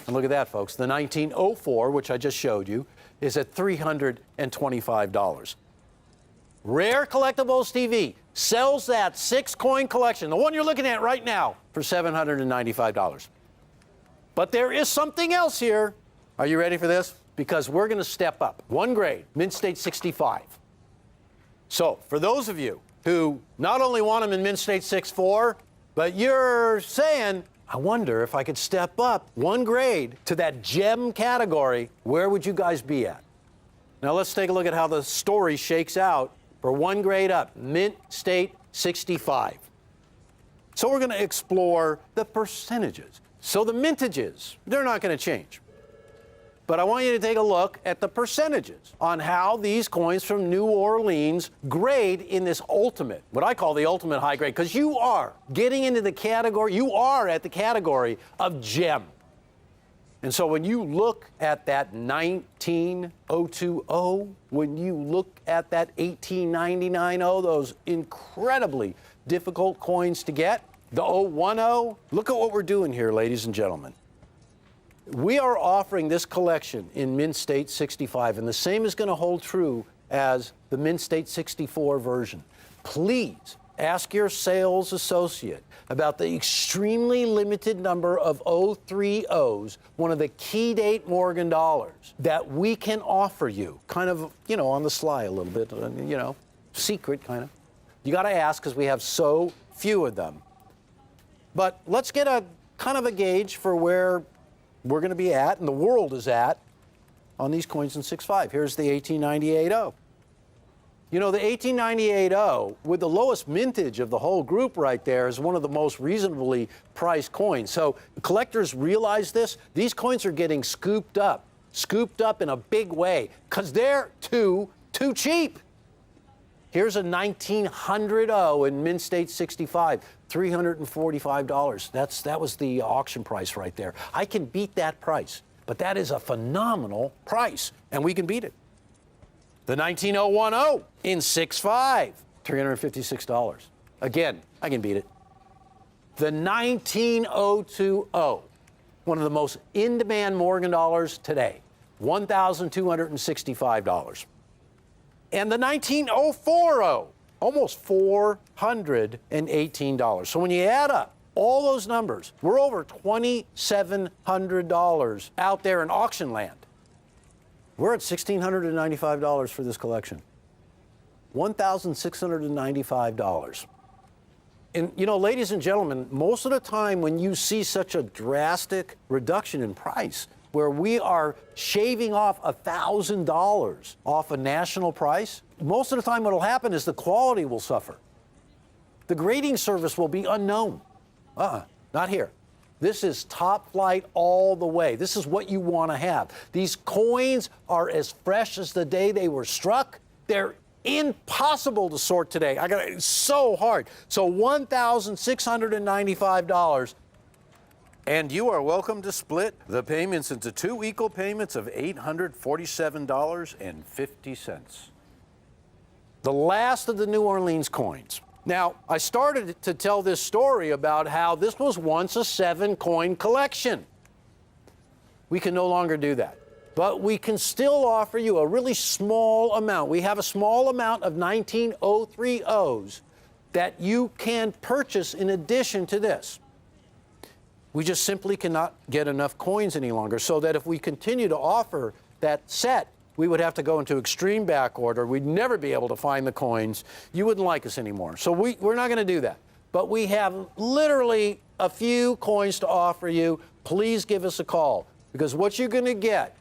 And look at that, folks, the 1904, which I just showed you, is at $325. Rare Collectibles TV sells that 6-coin collection, the one you're looking at right now, for $795. But there is something else here. Are you ready for this? Because we're going to step up. 1 grade, Mint State 65. So for those of you who not only want them in Mint State 6.4, but you're saying, I wonder if I could step up 1 grade to that gem category, where would you guys be at? Now let's take a look at how the story shakes out for 1 grade up, Mint State 65. So we're going to explore the percentages. So the mintages, they're not going to change. But I want you to take a look at the percentages on how these coins from New Orleans grade in this ultimate, what I call the ultimate high grade, because you are getting into the category, you are at the category of gem. And so when you look at that 19020, when you look at that 18990, those incredibly difficult coins to get, the 010, look at what we're doing here, ladies and gentlemen. We are offering this collection in Mint State 65, and the same is going to hold true as the Mint State 64 version. Please ask your sales associate about the extremely limited number of 030s, one of the key date Morgan dollars, that we can offer you, kind of, you know, on the sly a little bit, you know, secret kind of. You got to ask because we have so few of them. But let's get a kind of a gauge for where we're going to be at and the world is at on these coins in 6.5. Here's the 1898.0. You know, the 1898.0, with the lowest mintage of the whole group right there, is one of the most reasonably priced coins. So collectors realize this. These coins are getting scooped up in a big way because they're too cheap. Here's a 1900.0 in Mint State 65, $345. That was the auction price right there. I can beat that price, but that is a phenomenal price, and we can beat it. The 1901.0 in 6.5, $356. Again, I can beat it. The 1902.0, one of the most in-demand Morgan dollars today, $1,265. And the 1904.0, almost $418. So when you add up all those numbers, we're over $2,700 out there in auction land. We're at $1,695 for this collection. $1,695. And, you know, ladies and gentlemen, most of the time when you see such a drastic reduction in price, where we are shaving off $1,000 off a national price, most of the time what will happen is the quality will suffer. The grading service will be unknown. Not here. This is top flight all the way. This is what you want to have. These coins are as fresh as the day they were struck. They're impossible to sort today. It's so hard. So $1,695. And you are welcome to split the payments into 2 equal payments of $847.50. The last of the New Orleans coins. Now, I started to tell this story about how this was once a 7-coin collection. We can no longer do that. But we can still offer you a really small amount. We have a small amount of 1903.0s that you can purchase in addition to this. We just simply cannot get enough coins any longer, so that if we continue to offer that set, we would have to go into extreme back order. We'd never be able to find the coins. You wouldn't like us anymore. So we're not going to do that. But we have literally a few coins to offer you. Please give us a call, because what you're going to get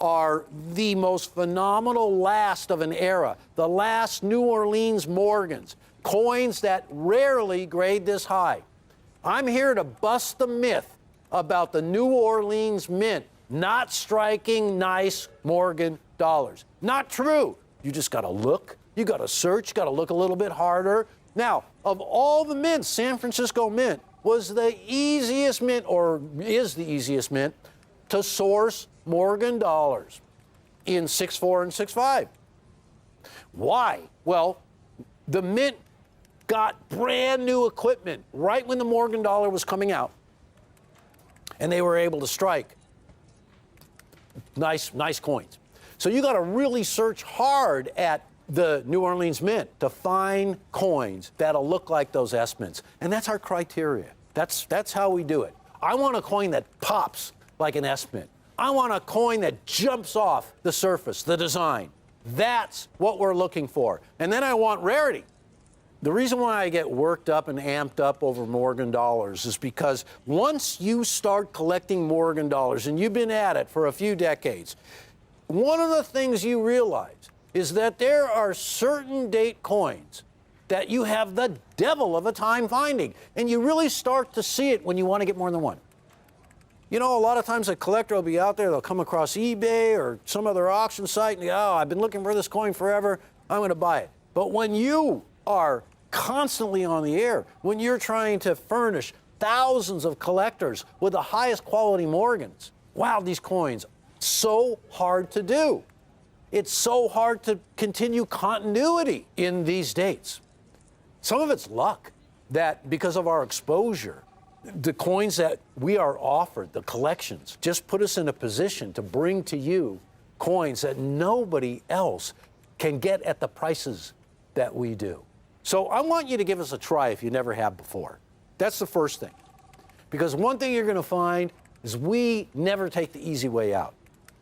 are the most phenomenal last of an era, the last New Orleans Morgans, coins that rarely grade this high. I'm here to bust the myth about the New Orleans Mint not striking nice Morgan dollars. Not true. You just got to look. You got to search. You got to look a little bit harder. Now, of all the mints, San Francisco Mint was the easiest mint, or is the easiest mint, to source Morgan dollars in 6.4 and 6.5. Why? Well, the Mint got brand new equipment right when the Morgan dollar was coming out, and they were able to strike nice coins. So you got to really search hard at the New Orleans Mint to find coins that'll look like those S mints, and that's our criteria. That's how we do it. I want a coin that pops like an S mint. I want a coin that jumps off the surface, the design. That's what we're looking for. And then I want rarity. The reason why I get worked up and amped up over Morgan dollars is because once you start collecting Morgan dollars, and you've been at it for a few decades, one of the things you realize is that there are certain date coins that you have the devil of a time finding. And you really start to see it when you want to get more than one. You know, a lot of times a collector will be out there, they'll come across eBay or some other auction site, and oh, I've been looking for this coin forever, I'm going to buy it. But when you are constantly on the air, when you're trying to furnish thousands of collectors with the highest quality Morgans, wow, these coins, so hard to do. It's so hard to continue continuity in these dates. Some of it's luck that because of our exposure, the coins that we are offered, the collections, just put us in a position to bring to you coins that nobody else can get at the prices that we do. So I want you to give us a try if you never have before. That's the first thing. Because one thing you're going to find is we never take the easy way out.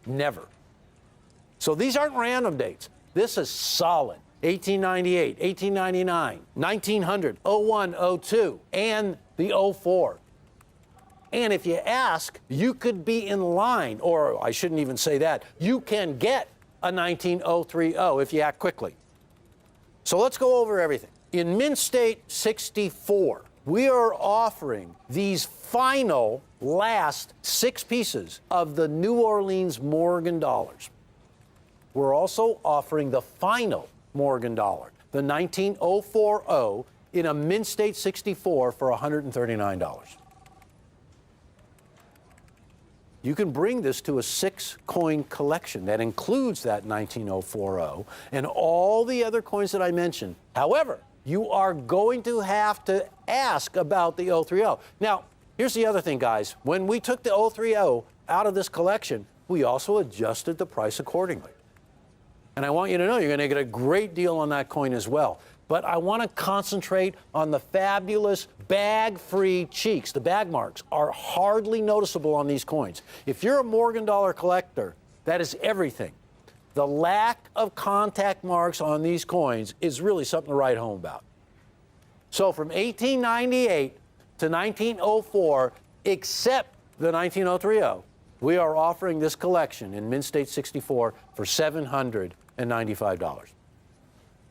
Never. So these aren't random dates. This is solid. 1898, 1899, 1900, 01, 02, and the 04. And if you ask, you could be in line, or I shouldn't even say that, you can get a 19030 if you act quickly. So let's go over everything. In Mint State 64, we are offering these final last 6 pieces of the New Orleans Morgan dollars. We're also offering the final Morgan dollar, the 19040, in a Mint State 64 for $139. You can bring this to a 6-coin collection that includes that 19040 and all the other coins that I mentioned. However, you are going to have to ask about the 030. Now, here's the other thing, guys. When we took the 030 out of this collection, we also adjusted the price accordingly. And I want you to know you're going to get a great deal on that coin as well. But I want to concentrate on the fabulous bag-free cheeks. The bag marks are hardly noticeable on these coins. If you're a Morgan dollar collector, that is everything. The lack of contact marks on these coins is really something to write home about. So from 1898 to 1904, except the 19030, we are offering this collection in Mint State 64 for $795.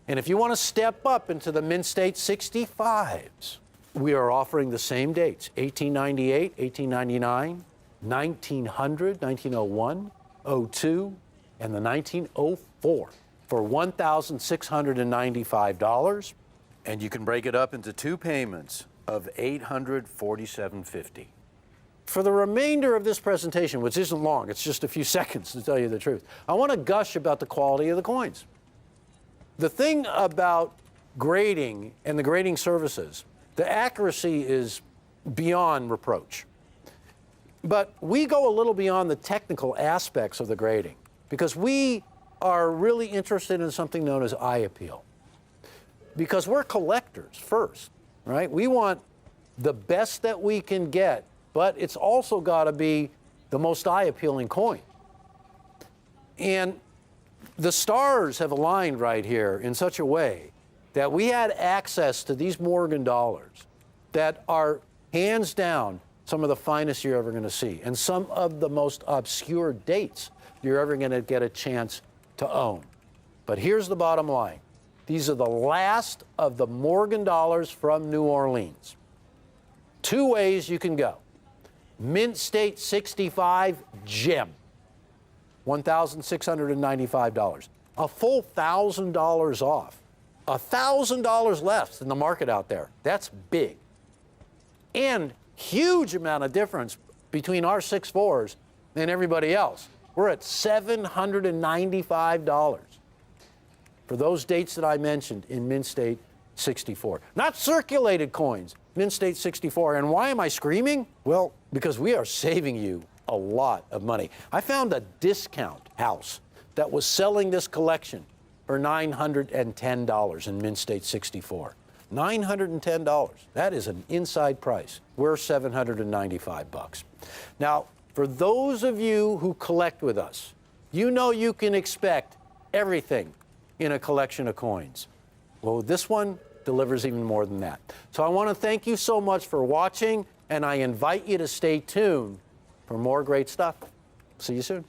And if you want to step up into the Mint State 65s, we are offering the same dates, 1898, 1899, 1900, 1901, 02, and the 1904 for $1,695. And you can break it up into 2 payments of $847.50. For the remainder of this presentation, which isn't long, it's just a few seconds to tell you the truth, I want to gush about the quality of the coins. The thing about grading and the grading services, the accuracy is beyond reproach. But we go a little beyond the technical aspects of the grading because we are really interested in something known as eye appeal. Because we're collectors first, right? We want the best that we can get, but it's also got to be the most eye-appealing coin. And the stars have aligned right here in such a way that we had access to these Morgan dollars that are hands down some of the finest you're ever going to see and some of the most obscure dates you're ever going to get a chance to own. But here's the bottom line. These are the last of the Morgan dollars from New Orleans. 2 ways you can go. Mint State 65 gem, $1,695. A full $1,000 off. $1,000 less than the market out there. That's big. And huge amount of difference between our 6.4s and everybody else. We're at $795 for those dates that I mentioned in Mint State 64. Not circulated coins, Mint State 64. And why am I screaming? Well, because we are saving you a lot of money. I found a discount house that was selling this collection for $910 in Mint State 64. $910. That is an inside price. We're $795. Now, for those of you who collect with us, you know you can expect everything in a collection of coins. Well, this one delivers even more than that. So I want to thank you so much for watching, and I invite you to stay tuned for more great stuff. See you soon.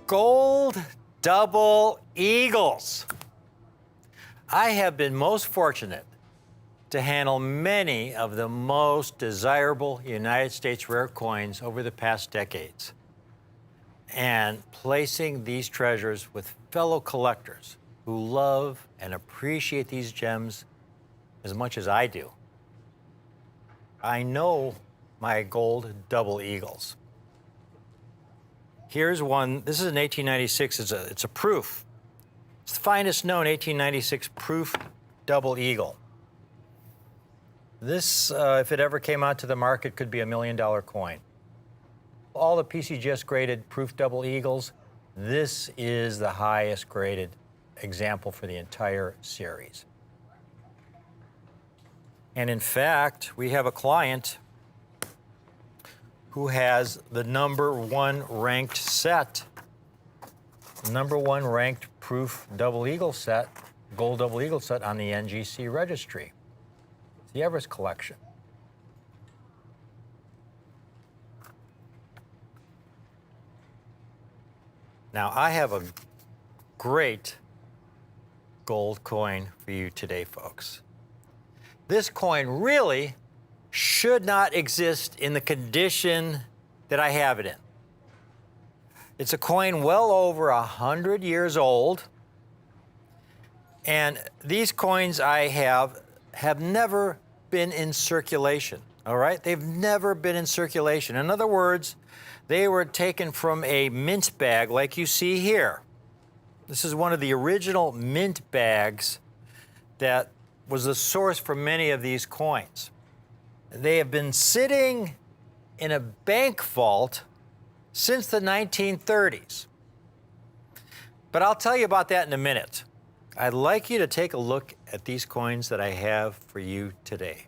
Gold double eagles. I have been most fortunate to handle many of the most desirable United States rare coins over the past decades. and placing these treasures with fellow collectors who love and appreciate these gems as much as I do. I know my gold double eagles. Here's one. This is an 1896. It's a proof. It's the finest known 1896 proof double eagle. This, if it ever came out to the market, could be $1 million coin. All the PCGS graded proof double eagles, this is the highest graded example for the entire series. And in fact, we have a client who has the #1 ranked set, #1 ranked proof double eagle set, gold double eagle set on the NGC registry. It's the Everest collection. Now, I have a great gold coin for you today, folks. This coin really should not exist in the condition that I have it in. It's a coin well over 100 years old, and these coins I have never been in circulation, all right? They've never been in circulation. In other words, they were taken from a mint bag like you see here. This is one of the original mint bags that was the source for many of these coins. They have been sitting in a bank vault since the 1930s. But I'll tell you about that in a minute. I'd like you to take a look at these coins that I have for you today.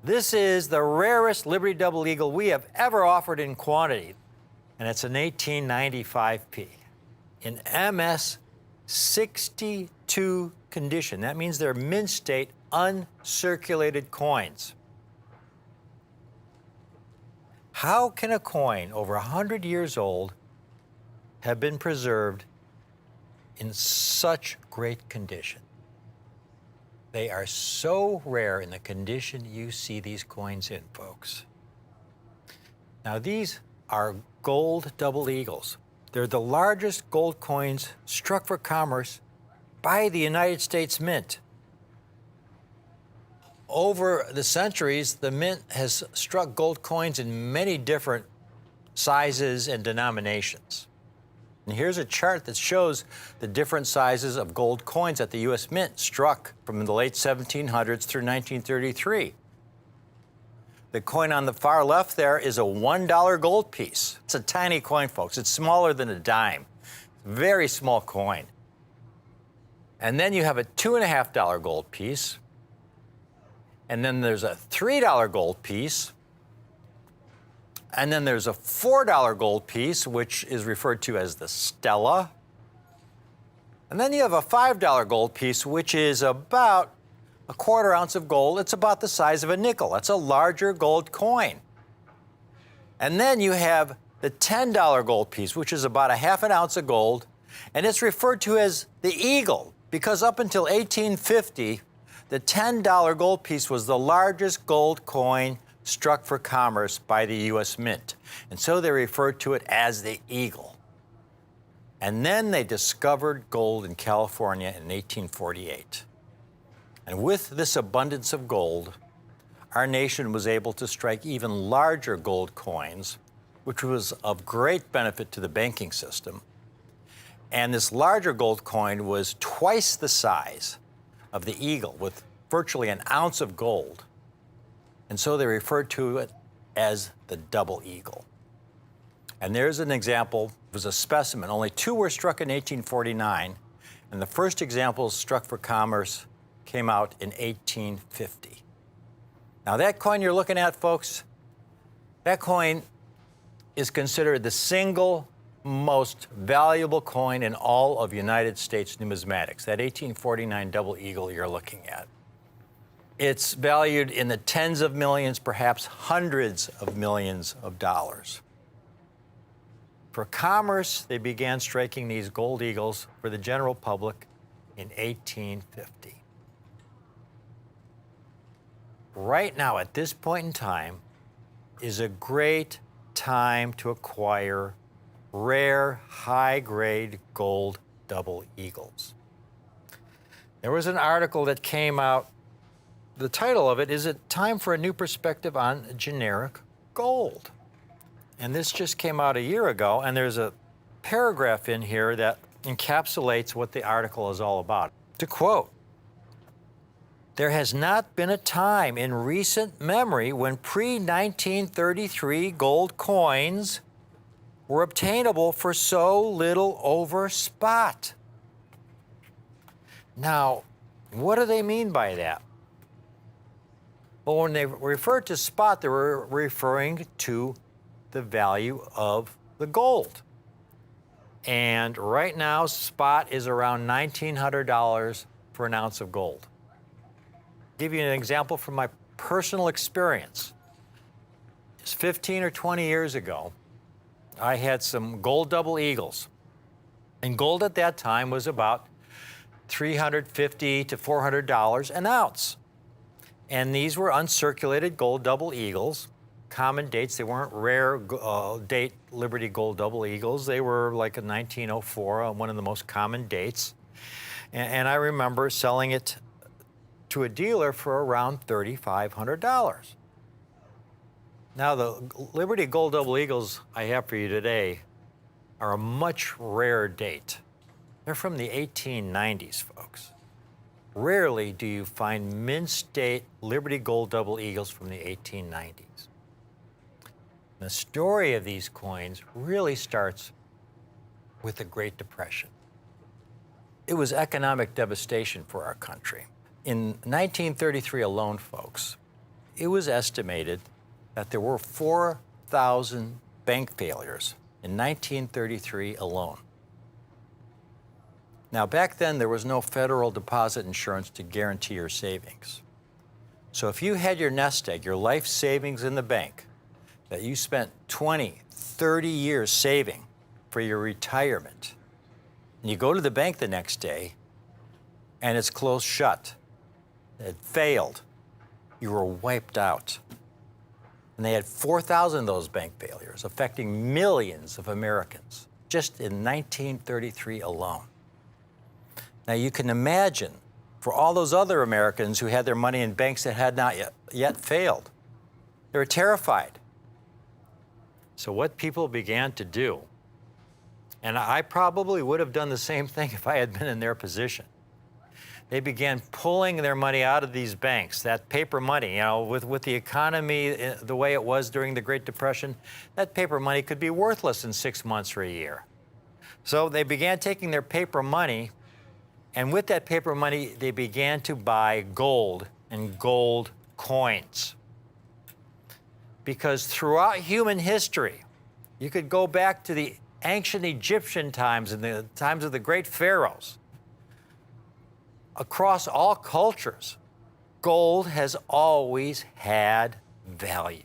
This is the rarest Liberty Double Eagle we have ever offered in quantity, and it's an 1895P in MS 62 condition. That means they're mint state, uncirculated coins. How can a coin over 100 years old have been preserved in such great condition? They are so rare in the condition you see these coins in, folks. Now, these are gold double eagles. They're the largest gold coins struck for commerce by the United States Mint. Over the centuries, the Mint has struck gold coins in many different sizes and denominations. And here's a chart that shows the different sizes of gold coins that the U.S. Mint struck from the late 1700s through 1933. The coin on the far left there is a $1 gold piece. It's a tiny coin, folks. It's smaller than a dime. Very small coin. And then you have a $2.50 gold piece. And then there's a $3 gold piece. And then there's a $4 gold piece, which is referred to as the Stella. And then you have a $5 gold piece, which is about a 1/4 ounce of gold. It's about the size of a nickel. That's a larger gold coin. And then you have the $10 gold piece, which is about a 1/2 ounce of gold. And it's referred to as the Eagle, because up until 1850, the $10 gold piece was the largest gold coin struck for commerce by the U.S. Mint. And so they referred to it as the Eagle. And then they discovered gold in California in 1848. And with this abundance of gold, our nation was able to strike even larger gold coins, which was of great benefit to the banking system. And this larger gold coin was twice the size of the Eagle, with virtually an ounce of gold. And so they referred to it as the Double Eagle. And there's an example. It was a specimen. Only 2 were struck in 1849, and the first examples struck for commerce came out in 1850. Now, that coin you're looking at, folks, that coin is considered the single most valuable coin in all of United States numismatics, that 1849 Double Eagle you're looking at. It's valued in the tens of millions, perhaps hundreds of millions of dollars. For commerce, they began striking these gold eagles for the general public in 1850. Right now, at this point in time, is a great time to acquire rare, high-grade gold double eagles. There was an article that came out. The title of it is "It Time for a New Perspective on Generic Gold?" And this just came out a year ago, and there's a paragraph in here that encapsulates what the article is all about. To quote, "There has not been a time in recent memory when pre-1933 gold coins were obtainable for so little over spot." Now, what do they mean by that? Well, when they refer to spot, they were referring to the value of the gold. And right now, spot is around $1,900 for an ounce of gold. I'll give you an example from my personal experience. It's 15 or 20 years ago, I had some gold double eagles. And gold at that time was about $350 to $400 an ounce. And these were uncirculated gold double eagles, common dates. They weren't rare date Liberty Gold double eagles. They were like a 1904, one of the most common dates. And I remember selling it to a dealer for around $3,500. Now, the Liberty Gold double eagles I have for you today are a much rarer date. They're from the 1890s, folks. Rarely do you find mint date Liberty Gold double eagles from the 1890s. The story of these coins really starts with the Great Depression. It was economic devastation for our country. In 1933 alone, folks, it was estimated that there were 4,000 bank failures in 1933 alone. Now, back then, there was no federal deposit insurance to guarantee your savings. So if you had your nest egg, your life savings in the bank, that you spent 20, 30 years saving for your retirement, and you go to the bank the next day, and it's closed shut, it failed, you were wiped out. And they had 4,000 of those bank failures, affecting millions of Americans, just in 1933 alone. Now, you can imagine for all those other Americans who had their money in banks that had not yet failed. They were terrified. So what people began to do, and I probably would have done the same thing if I had been in their position. They began pulling their money out of these banks, that paper money. You know, with the economy the way it was during the Great Depression, that paper money could be worthless in 6 months or a year. So they began taking their paper money, and with that paper money, they began to buy gold and gold coins. Because throughout human history, you could go back to the ancient Egyptian times and the times of the great pharaohs. Across all cultures, gold has always had value.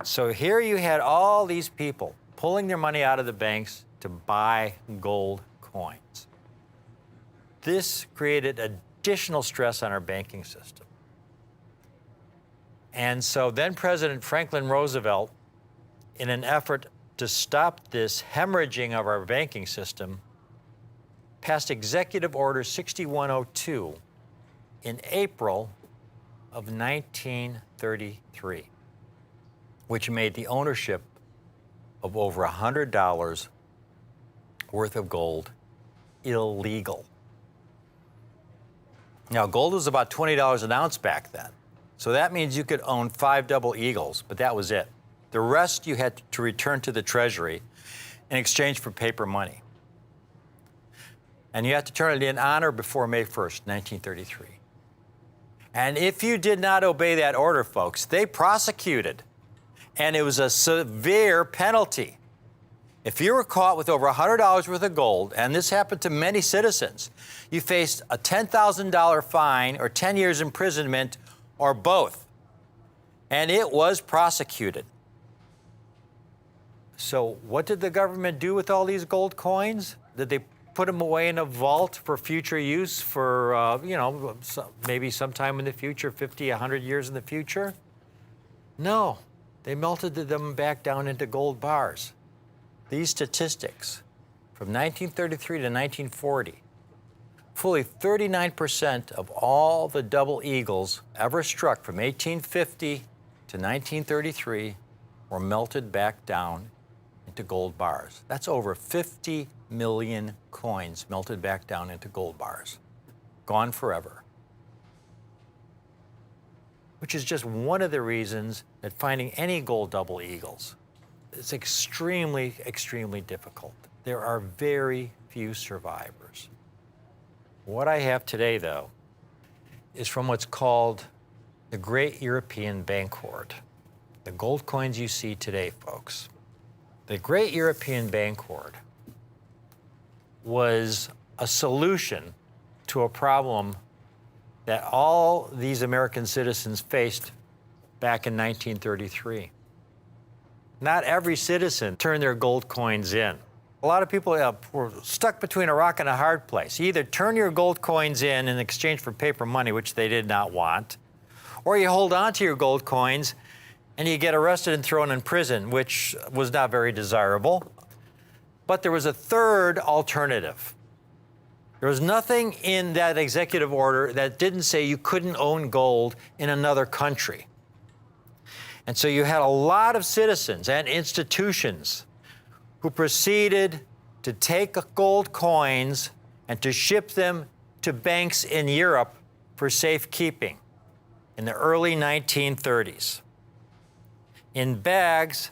So here you had all these people pulling their money out of the banks to buy gold coins. This created additional stress on our banking system. And so then President Franklin Roosevelt, in an effort to stop this hemorrhaging of our banking system, passed Executive Order 6102 in April of 1933, which made the ownership of over $100 worth of gold illegal. Now, gold was about $20 an ounce back then. So that means you could own 5 double eagles, but that was it. The rest you had to return to the Treasury in exchange for paper money. And you had to turn it in on or before May 1st, 1933. And if you did not obey that order, folks, they prosecuted. And it was a severe penalty. If you were caught with over $100 worth of gold, and this happened to many citizens, you faced a $10,000 fine or 10 years imprisonment or both. And it was prosecuted. So what did the government do with all these gold coins? Did they put them away in a vault for future use for, maybe sometime in the future, 50, 100 years in the future? No. they melted them back down into gold bars. These statistics from 1933 to 1940, fully 39% of all the double eagles ever struck from 1850 to 1933 were melted back down into gold bars. That's over 50 million coins melted back down into gold bars, gone forever. Which is just one of the reasons that finding any gold double eagles is extremely, extremely difficult. There are very few survivors. What I have today, though, is from what's called the Great European Bank Hoard. The gold coins you see today, folks. The Great European Bank Hoard was a solution to a problem that all these American citizens faced back in 1933. Not every citizen turned their gold coins in. A lot of people were stuck between a rock and a hard place. You either turn your gold coins in exchange for paper money, which they did not want, or you hold on to your gold coins and you get arrested and thrown in prison, which was not very desirable. But there was a third alternative. There was nothing in that executive order that didn't say you couldn't own gold in another country. And so you had a lot of citizens and institutions who proceeded to take gold coins and to ship them to banks in Europe for safekeeping in the early 1930s. In bags,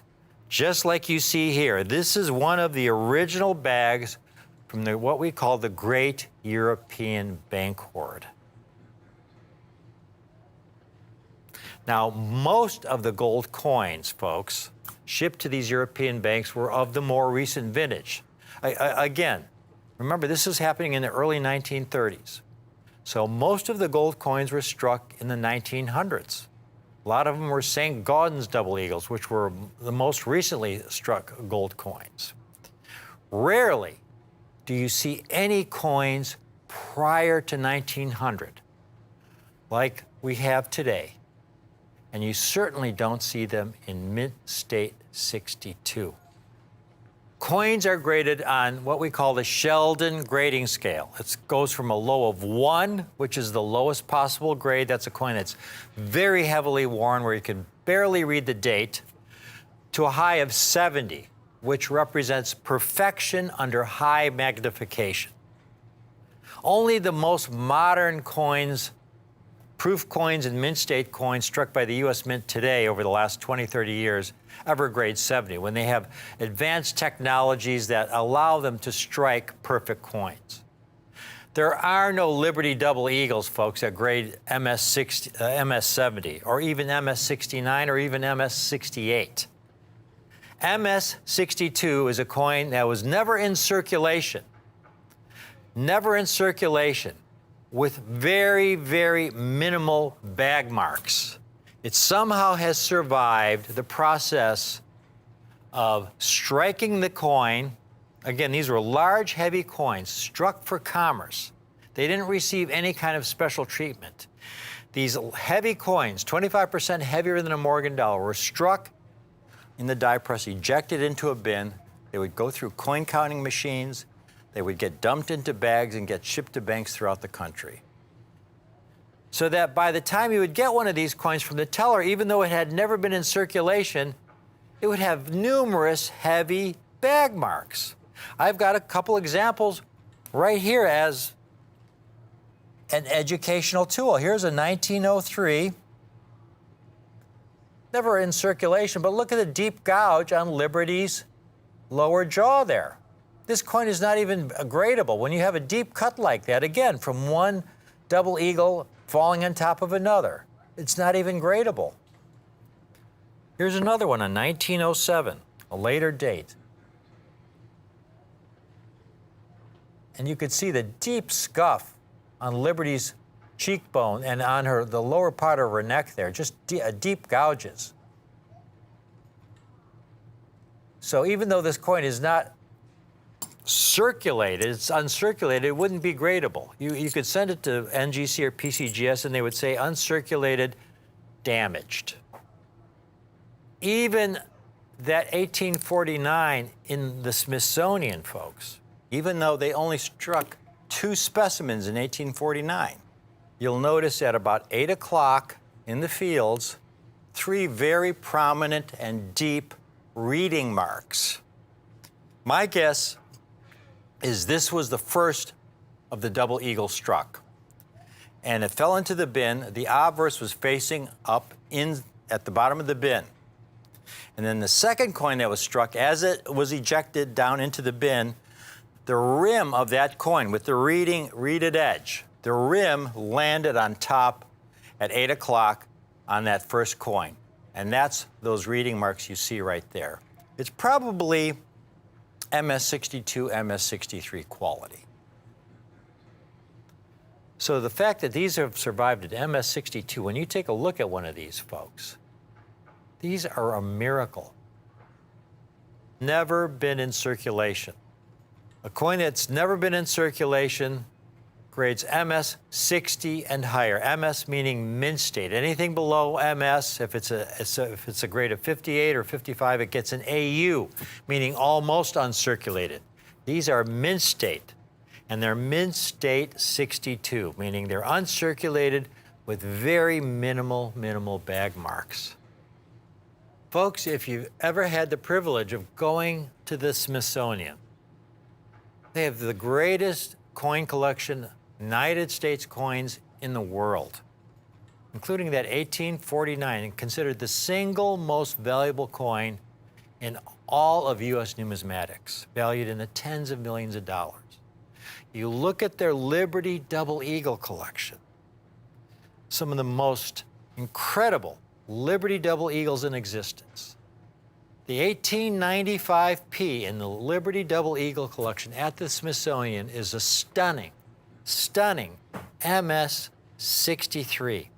just like you see here. This is one of the original bags from what we call the Great European Bank Hoard. Now, most of the gold coins, folks, shipped to these European banks were of the more recent vintage. Again, remember, this is happening in the early 1930s. So most of the gold coins were struck in the 1900s. A lot of them were St. Gaudens double eagles, which were the most recently struck gold coins. Rarely do you see any coins prior to 1900, like we have today. And you certainly don't see them in Mint State 62. Coins are graded on what we call the Sheldon grading scale. It goes from a low of 1, which is the lowest possible grade. That's a coin that's very heavily worn, where you can barely read the date, to a high of 70, which represents perfection under high magnification. Only the most modern coins, proof coins and mint state coins struck by the U.S. Mint today over the last 20, 30 years ever grade 70, when they have advanced technologies that allow them to strike perfect coins. There are no Liberty double eagles, folks, that grade MS-70 or even MS-69 or even MS-68. MS-62 is a coin that was never in circulation, with very, very minimal bag marks. It somehow has survived the process of striking the coin. Again, these were large, heavy coins struck for commerce. They didn't receive any kind of special treatment. These heavy coins, 25% heavier than a Morgan dollar, were struck in the die press, ejected into a bin. They would go through coin counting machines. They would get dumped into bags and get shipped to banks throughout the country. So that by the time you would get one of these coins from the teller, even though it had never been in circulation, it would have numerous heavy bag marks. I've got a couple examples right here as an educational tool. Here's a 1903, never in circulation, but look at the deep gouge on Liberty's lower jaw there. This coin is not even gradable. When you have a deep cut like that, again, from one double eagle falling on top of another, it's not even gradable. Here's another one, a 1907, a later date. And you could see the deep scuff on Liberty's cheekbone and on the lower part of her neck there, just deep gouges. So even though this coin is not circulated, it's uncirculated, it wouldn't be gradable. You could send it to NGC or PCGS and they would say uncirculated, damaged. even that 1849 in the Smithsonian, folks, even though they only struck 2 specimens in 1849, you'll notice at about 8 o'clock in the fields, 3 very prominent and deep reading marks. My guess is this was the first of the double eagle struck. And it fell into the bin. The obverse was facing up in at the bottom of the bin. And then the second coin that was struck, as it was ejected down into the bin, the rim of that coin with the reeded edge, the rim landed on top at 8 o'clock on that first coin. And that's those reading marks you see right there. It's probably MS62, MS63 quality. So the fact that these have survived at MS62, when you take a look at one of these, folks, these are a miracle. Never been in circulation. A coin that's never been in circulation grades MS60 and higher. MS meaning mint state. Anything below MS, if it's a grade of 58 or 55, it gets an AU, meaning almost uncirculated. These are mint state, and they're mint state 62, meaning they're uncirculated with very minimal bag marks. Folks, if you've ever had the privilege of going to the Smithsonian, they have the greatest coin collection, United States coins in the world, including that 1849, considered the single most valuable coin in all of U.S. numismatics, valued in the tens of millions of dollars. You look at their Liberty Double Eagle collection, some of the most incredible Liberty Double Eagles in existence. The 1895P in the Liberty Double Eagle collection at the Smithsonian is a stunning MS63.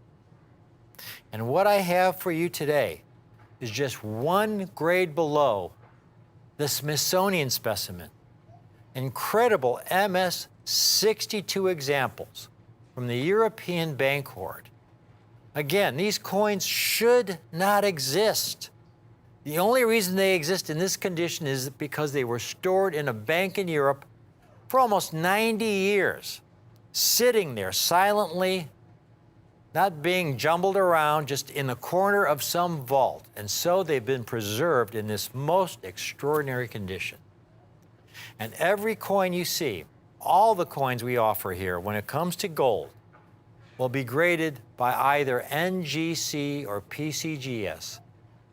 And what I have for you today is just one grade below the Smithsonian specimen. Incredible MS62 examples from the European bank hoard. Again, these coins should not exist. The only reason they exist in this condition is because they were stored in a bank in Europe for almost 90 years, sitting there silently, not being jumbled around, just in the corner of some vault. And so they've been preserved in this most extraordinary condition. And every coin you see, all the coins we offer here, when it comes to gold, will be graded by either NGC or PCGS,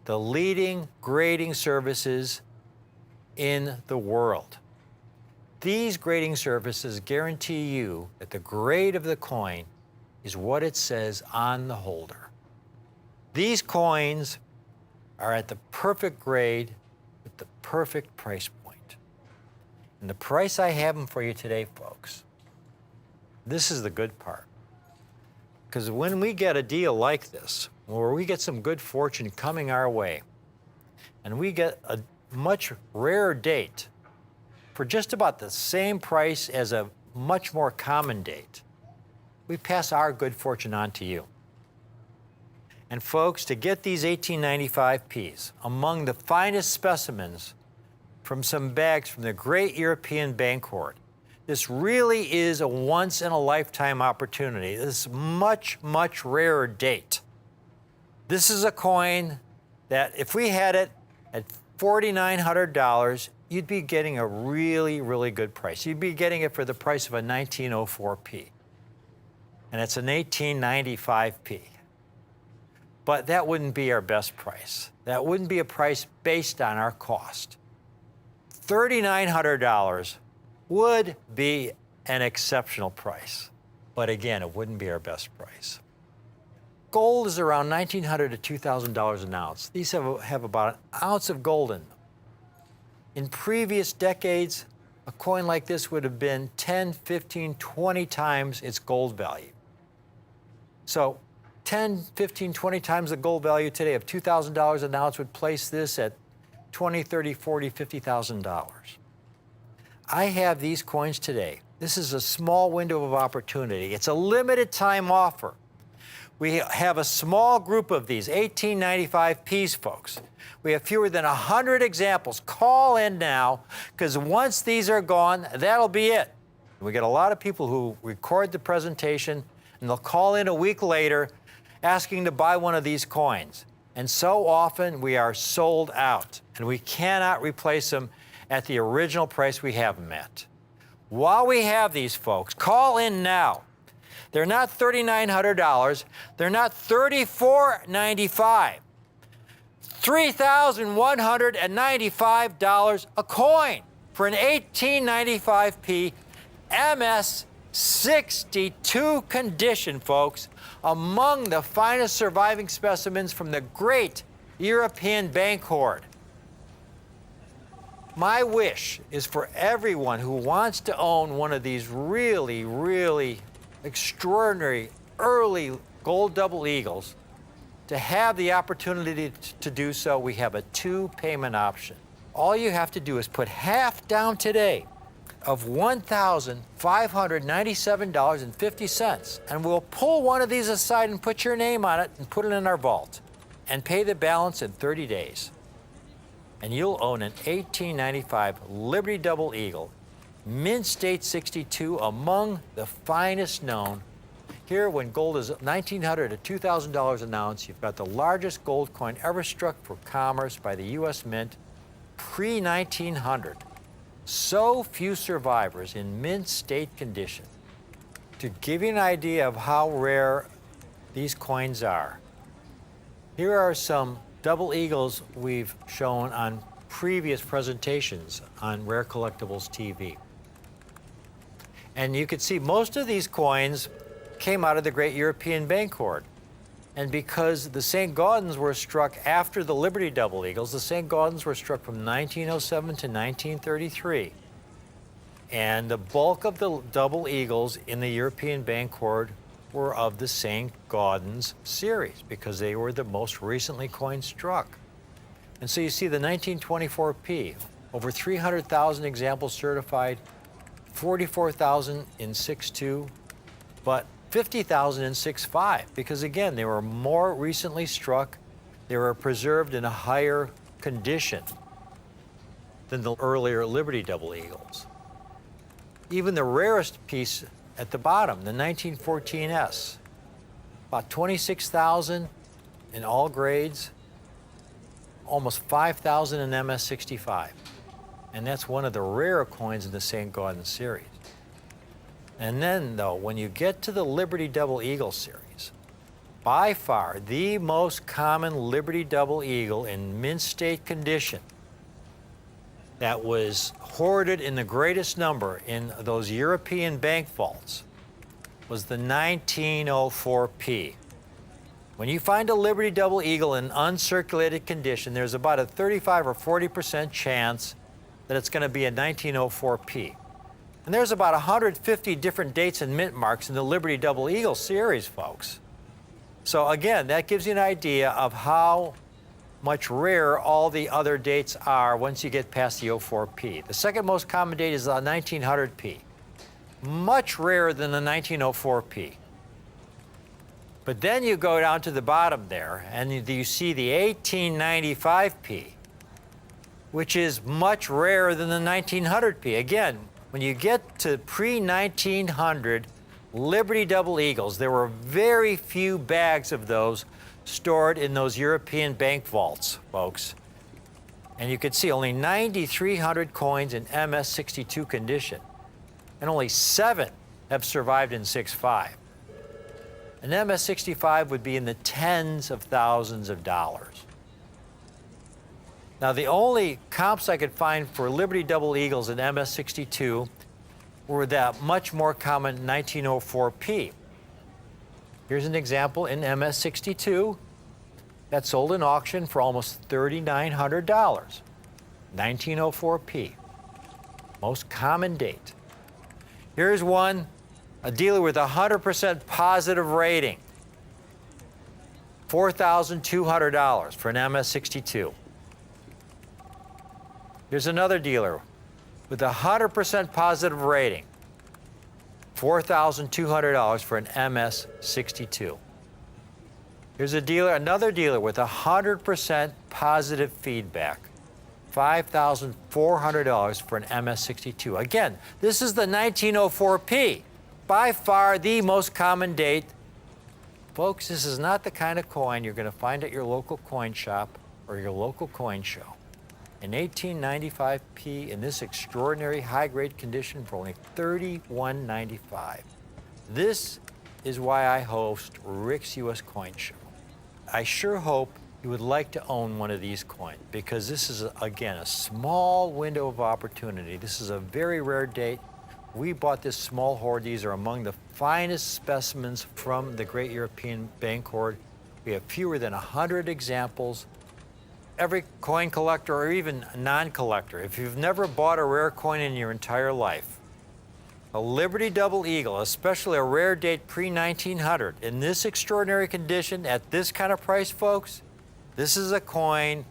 the leading grading services in the world. These grading services guarantee you that the grade of the coin is what it says on the holder. These coins are at the perfect grade with the perfect price point. And the price I have them for you today, folks, this is the good part. Because when we get a deal like this, where we get some good fortune coming our way, and we get a much rarer date for just about the same price as a much more common date, we pass our good fortune on to you. And folks, to get these 1895Ps, among the finest specimens from some bags from the great European bank hoard, this really is a once-in-a-lifetime opportunity. This is much rarer date. This is a coin that if we had it at $4,900, you'd be getting a really good price. You'd be getting it for the price of a 1904P. And it's an 1895P. But that wouldn't be our best price. That wouldn't be a price based on our cost. $3,900 would be an exceptional price. But again, it wouldn't be our best price. Gold is around $1,900 to $2,000 an ounce. These have about an ounce of gold in them. In previous decades, a coin like this would have been 10, 15, 20 times its gold value. So 10, 15, 20 times the gold value today of $2,000 an ounce would place this at $20, $30, $40, $50,000. I have these coins today. This is a small window of opportunity. It's a limited time offer. We have a small group of these 1895Ps, folks. We have fewer than 100 examples. Call in now, because once these are gone, that'll be it. We get a lot of people who record the presentation, and they'll call in a week later asking to buy one of these coins. And so often we are sold out, and we cannot replace them at the original price we have them at. While we have these, folks, call in now. They're not $3,900. They're not $34.95. $3,195 a coin for an 1895P MS62 condition, folks, among the finest surviving specimens from the great European bank hoard. My wish is for everyone who wants to own one of these really, really extraordinary early gold double eagles to have the opportunity to do so. We have a 2-payment option. All you have to do is put half down today of $1,597.50, and we'll pull one of these aside and put your name on it and put it in our vault and pay the balance in 30 days. And you'll own an 1895 Liberty Double Eagle, Mint State 62, among the finest known. Here, when gold is $1,900 to $2,000 an ounce, you've got the largest gold coin ever struck for commerce by the U.S. Mint pre-1900. So few survivors in mint state condition. To give you an idea of how rare these coins are, here are some double eagles we've shown on previous presentations on Rare Collectibles TV. And you can see most of these coins came out of the great European bank hoard. And because the St. Gaudens were struck after the Liberty Double Eagles, the St. Gaudens were struck from 1907 to 1933. And the bulk of the double eagles in the European bank hoard were of the St. Gaudens series because they were the most recently coin struck. And so you see the 1924P, over 300,000 examples certified, 44,000 in 6.2, but 50,000 in 6.5, because again, they were more recently struck, they were preserved in a higher condition than the earlier Liberty Double Eagles. Even the rarest piece at the bottom, the 1914S, about 26,000 in all grades, almost 5,000 in MS65. And that's one of the rarer coins in the St. Gaudens series. And then, though, when you get to the Liberty Double Eagle series, by far the most common Liberty Double Eagle in mint state condition that was hoarded in the greatest number in those European bank vaults was the 1904P. When you find a Liberty Double Eagle in uncirculated condition, there's about a 35 or 40% chance that it's going to be a 1904P. And there's about 150 different dates and mint marks in the Liberty Double Eagle series, folks. So again, that gives you an idea of how much rarer all the other dates are once you get past the 04P. The second most common date is the 1900P, much rarer than the 1904P. But then you go down to the bottom there, and you see the 1895P, which is much rarer than the 1900P. Again, when you get to pre-1900 Liberty Double Eagles, there were very few bags of those stored in those European bank vaults, folks. And you can see only 9,300 coins in MS62 condition, and only 7 have survived in 6.5. An MS65 would be in the tens of thousands of dollars. Now, the only comps I could find for Liberty Double Eagles in MS62 were that much more common 1904P. Here's an example in MS62 that sold in auction for almost $3,900. 1904P, most common date. Here's one, a dealer with 100% positive rating, $4,200 for an MS62. Here's another dealer with 100% positive rating, $4,200 for an MS62. Here's a dealer, another dealer with 100% positive feedback. $5,400 for an MS62. Again, this is the 1904P, by far the most common date. Folks, this is not the kind of coin you're going to find at your local coin shop or your local coin show. An 1895P in this extraordinary high-grade condition for only $31.95. This is why I host Rick's U.S. Coin Show. I sure hope you would like to own one of these coins because this is, again, a small window of opportunity. This is a very rare date. We bought this small hoard. These are among the finest specimens from the Great European Bank Hoard. We have fewer than 100 examples. Every coin collector or even non-collector, if you've never bought a rare coin in your entire life, a Liberty Double Eagle, especially a rare date pre-1900, in this extraordinary condition, at this kind of price, folks, this is a coin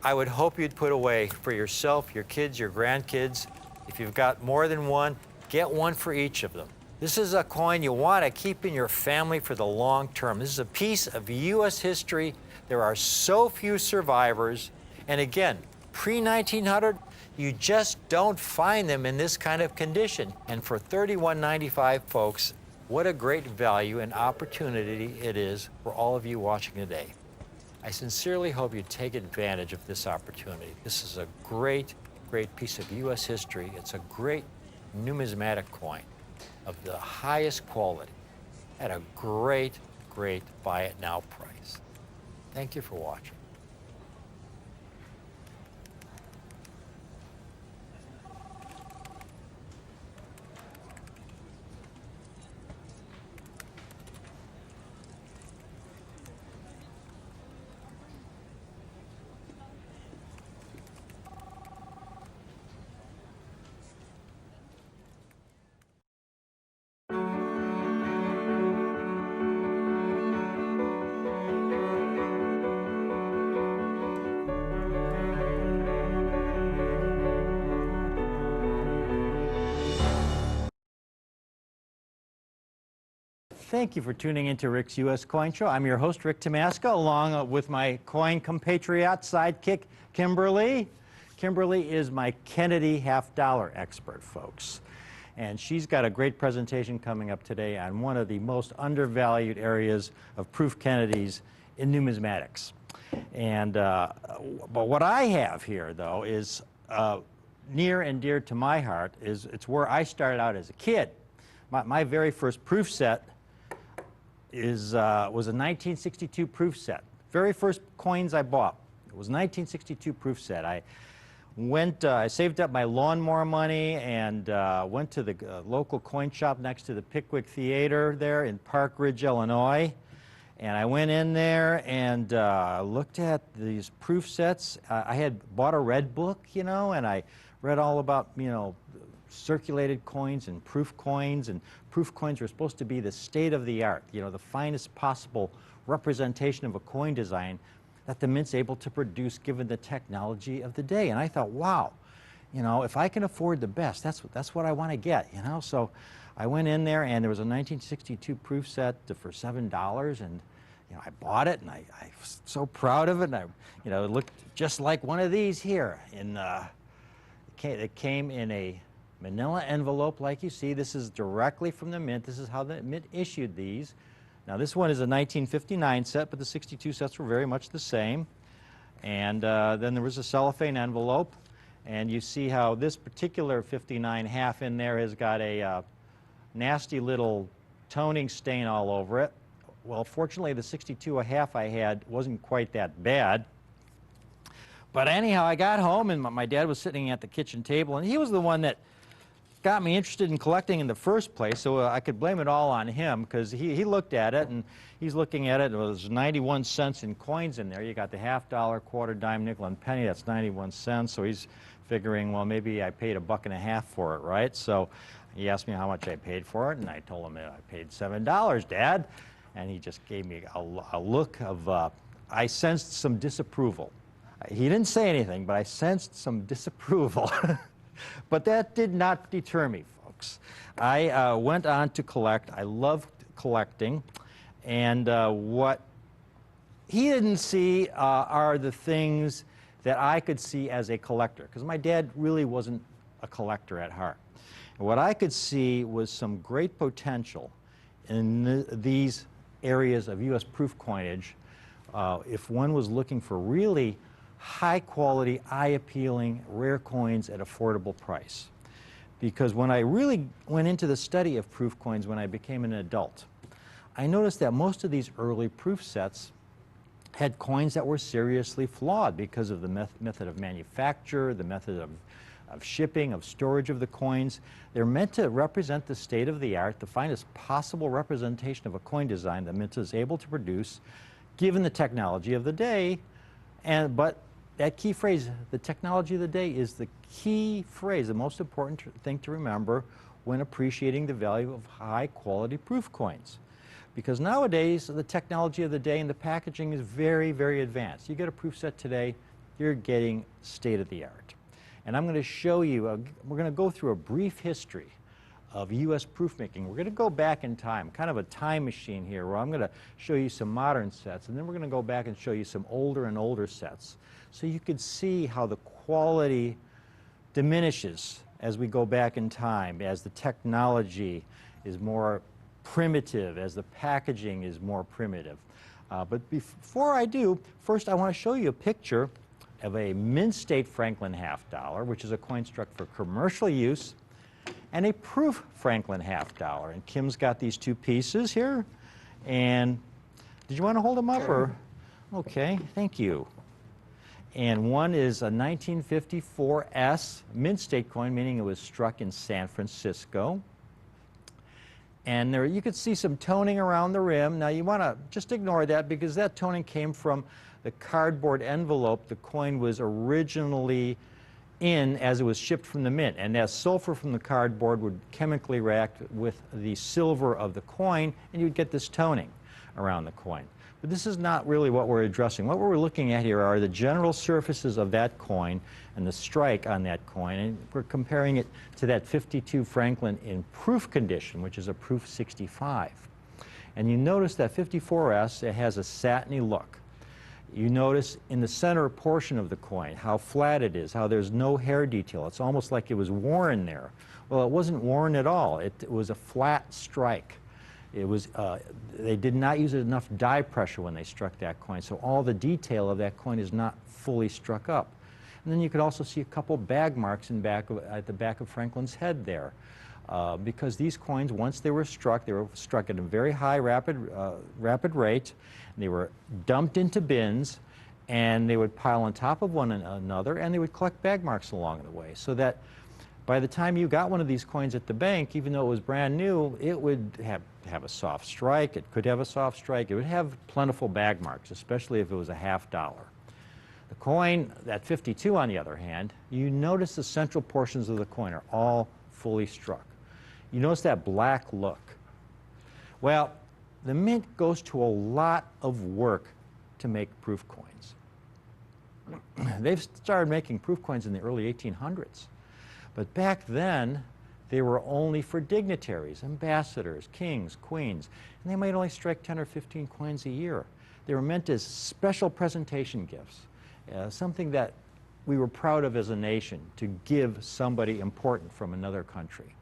I would hope you'd put away for yourself, your kids, your grandkids. If you've got more than one, get one for each of them. This is a coin you want to keep in your family for the long term. This is a piece of U.S. history. There are so few survivors. And again, pre-1900, you just don't find them in this kind of condition. And for $31.95, folks, what a great value and opportunity it is for all of you watching today. I sincerely hope you take advantage of this opportunity. This is a great, great piece of U.S. history. It's a great numismatic coin of the highest quality at a great, great buy it now price. Thank you for watching. Thank you for tuning into Rick's U.S. Coin Show. I'm your host, Rick Tamaska, along with my coin compatriot sidekick, Kimberly. Kimberly is my Kennedy half-dollar expert, folks. And she's got a great presentation coming up today on one of the most undervalued areas of proof Kennedys in numismatics. And but what I have here, though, is near and dear to my heart. It's where I started out as a kid. My very first proof set was a 1962 proof set. Very first coins I bought. It was a 1962 proof set. I saved up my lawnmower money and went to the local coin shop next to the Pickwick Theater there in Park Ridge, Illinois. And I went in there and looked at these proof sets. I had bought a red book, you know, and I read all about, you know, circulated coins and proof coins. And proof coins were supposed to be the state of the art, you know, the finest possible representation of a coin design that the mint's able to produce given the technology of the day. And I thought, wow, you know, if I can afford the best, that's what I want to get, you know. So I went in there and there was a 1962 proof set for $7, and you know, I bought it and I was so proud of it. And you know, it looked just like one of these here. It came in a manila envelope like you see. This is directly from the mint. This is how the mint issued these. Now this one is a 1959 set, but the 62 sets were very much the same. And then there was a cellophane envelope, and you see how this particular 59 half in there has got a nasty little toning stain all over it. Well, fortunately the 62 a half I had wasn't quite that bad. But anyhow, I got home and my dad was sitting at the kitchen table, and he was the one that got me interested in collecting in the first place, so I could blame it all on him, because he looked at it, and he's looking at it, and it was 91 cents in coins in there. You got the $half-dollar, quarter, dime, nickel, and penny, that's 91 cents, so he's figuring, well, maybe I paid $1.50 for it, right? So he asked me how much I paid for it, and I told him I paid $7, Dad, and he just gave me a look of, I sensed some disapproval. He didn't say anything, but I sensed some disapproval. But that did not deter me, folks. I went on to collect. I loved collecting. And what he didn't see are the things that I could see as a collector, because my dad really wasn't a collector at heart. And what I could see was some great potential in these areas of U.S. proof coinage if one was looking for really high-quality, eye-appealing, rare coins at affordable price. Because when I really went into the study of proof coins when I became an adult, I noticed that most of these early proof sets had coins that were seriously flawed because of the method of manufacture, the method of shipping, of storage of the coins. They're meant to represent the state of the art, the finest possible representation of a coin design that Mint is able to produce, given the technology of the day. But that key phrase, the technology of the day, is the key phrase, the most important thing to remember when appreciating the value of high-quality proof coins. Because nowadays, the technology of the day and the packaging is very, very advanced. You get a proof set today, you're getting state-of-the-art. And I'm going to show you, we're going to go through a brief history of U.S. proof making. We're going to go back in time, kind of a time machine here, where I'm going to show you some modern sets, and then we're going to go back and show you some older and older sets, so you could see how the quality diminishes as we go back in time, as the technology is more primitive, as the packaging is more primitive. But before I do, first I want to show you a picture of a Mint State Franklin half dollar, which is a coin struck for commercial use, and a proof Franklin half dollar. And Kim's got these two pieces here. And did you want to hold them up? Or? Okay, thank you. And one is a 1954 Mint State coin, meaning it was struck in San Francisco. And there you could see some toning around the rim. Now you want to just ignore that, because that toning came from the cardboard envelope the coin was originally in as it was shipped from the mint. And that sulfur from the cardboard would chemically react with the silver of the coin, and you would get this toning around the coin. But this is not really what we're addressing. What we're looking at here are the general surfaces of that coin and the strike on that coin, and we're comparing it to that 52 Franklin in proof condition, which is a proof 65. And you notice that 54S, it has a satiny look. You notice in the center portion of the coin how flat it is, how there's no hair detail. It's almost like it was worn there. Well, it wasn't worn at all. It was a flat strike. It was, they did not use enough die pressure when they struck that coin, so all the detail of that coin is not fully struck up. And then you could also see a couple bag marks at the back of Franklin's head there. Because these coins, once they were struck at a very high rapid rate. They were dumped into bins, and they would pile on top of one another, and they would collect bag marks along the way, so that by the time you got one of these coins at the bank, even though it was brand new, it would have a soft strike. It could have a soft strike. It would have plentiful bag marks, especially if it was a half dollar. The coin, that 52 on the other hand, you notice the central portions of the coin are all fully struck. You notice that black look. Well, the Mint goes to a lot of work to make proof coins. They've started making proof coins in the early 1800s. But back then, they were only for dignitaries, ambassadors, kings, queens, and they might only strike 10 or 15 coins a year. They were meant as special presentation gifts, something that we were proud of as a nation, to give somebody important from another country.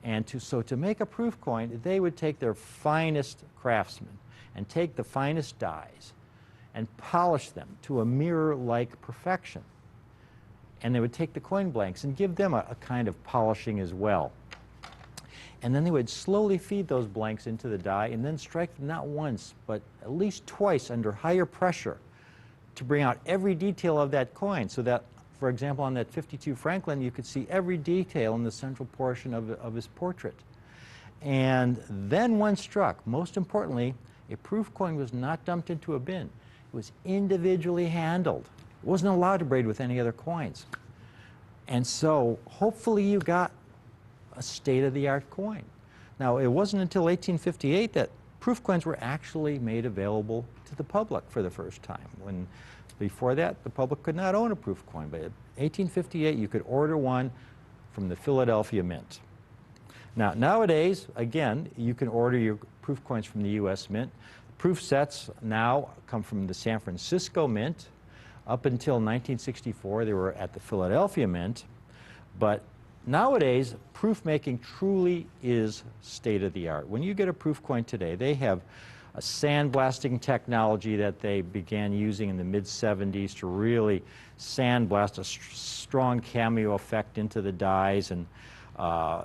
And so to make a proof coin, they would take their finest craftsmen and take the finest dies and polish them to a mirror-like perfection. And they would take the coin blanks and give them a kind of polishing as well. And then they would slowly feed those blanks into the die and then strike them not once, but at least twice under higher pressure to bring out every detail of that coin, so that, for example, on that 52 Franklin, you could see every detail in the central portion of his portrait. And then when struck, most importantly, a proof coin was not dumped into a bin. It was individually handled. It wasn't allowed to braid with any other coins. And so hopefully you got a state-of-the-art coin. Now, it wasn't until 1858 that proof coins were actually made available to the public for the first time. When before that, the public could not own a proof coin, but in 1858 you could order one from the Philadelphia Mint. Now, nowadays, again, you can order your proof coins from the U.S. Mint. Proof sets now come from the San Francisco Mint. Up until 1964, they were at the Philadelphia Mint. But nowadays, proof making truly is state of the art. When you get a proof coin today, they have a sandblasting technology that they began using in the mid-70s to really sandblast a strong cameo effect into the dies, and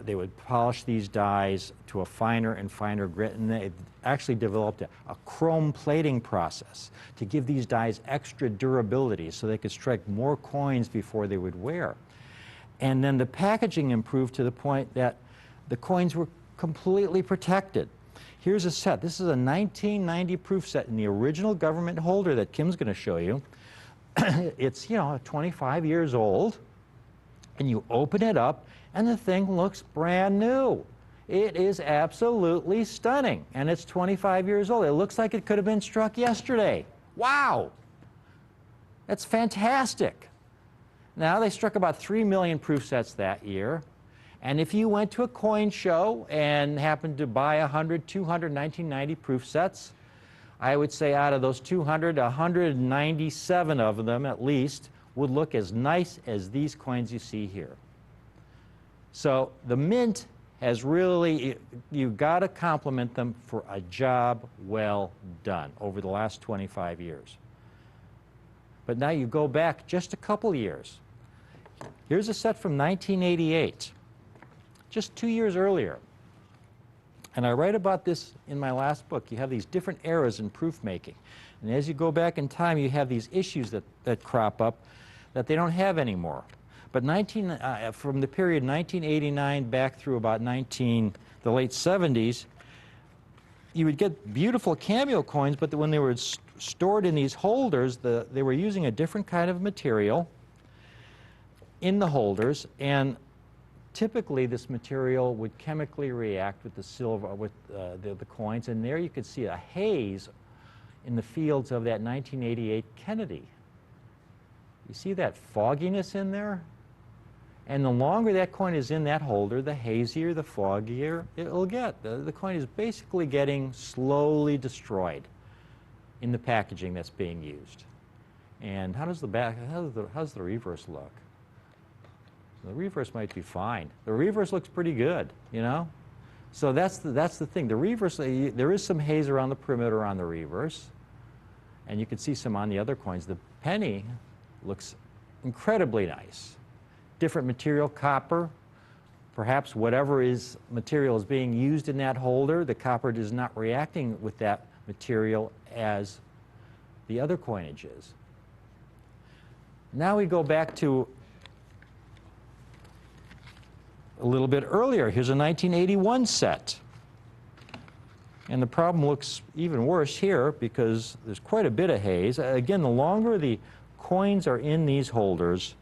they would polish these dies to a finer and finer grit, and they actually developed a chrome plating process to give these dies extra durability so they could strike more coins before they would wear. And then the packaging improved to the point that the coins were completely protected. Here's a set. This is a 1990 proof set in the original government holder that Kim's going to show you. It's, 25 years old, and you open it up, and the thing looks brand new. It is absolutely stunning, and it's 25 years old. It looks like it could have been struck yesterday. Wow! That's fantastic. Now, they struck about 3 million proof sets that year. And if you went to a coin show and happened to buy 100, 200 1990 proof sets, I would say out of those 200, 197 of them at least would look as nice as these coins you see here. So the Mint has really, you've got to compliment them for a job well done over the last 25 years. But now you go back just a couple years. Here's a set from 1988. Just 2 years earlier. And I write about this in my last book. You have these different eras in proof making. And as you go back in time, you have these issues that crop up that they don't have anymore. But from the period 1989 back through about the late 70s, you would get beautiful cameo coins, but when they were stored in these holders, they were using a different kind of material in the holders, and typically, this material would chemically react with the silver, with the coins, and there you could see a haze in the fields of that 1988 Kennedy. You see that fogginess in there? And the longer that coin is in that holder, the hazier, the foggier it'll get. The coin is basically getting slowly destroyed in the packaging that's being used. And how does how's the reverse look? The reverse might be fine. The reverse looks pretty good, So that's the thing. The reverse, there is some haze around the perimeter on the reverse, and you can see some on the other coins. The penny looks incredibly nice. Different material, copper, perhaps whatever material is being used in that holder, the copper is not reacting with that material as the other coinage is. Now we go back to a little bit earlier. Here's a 1981 set. And the problem looks even worse here because there's quite a bit of haze. Again, the longer the coins are in these holders,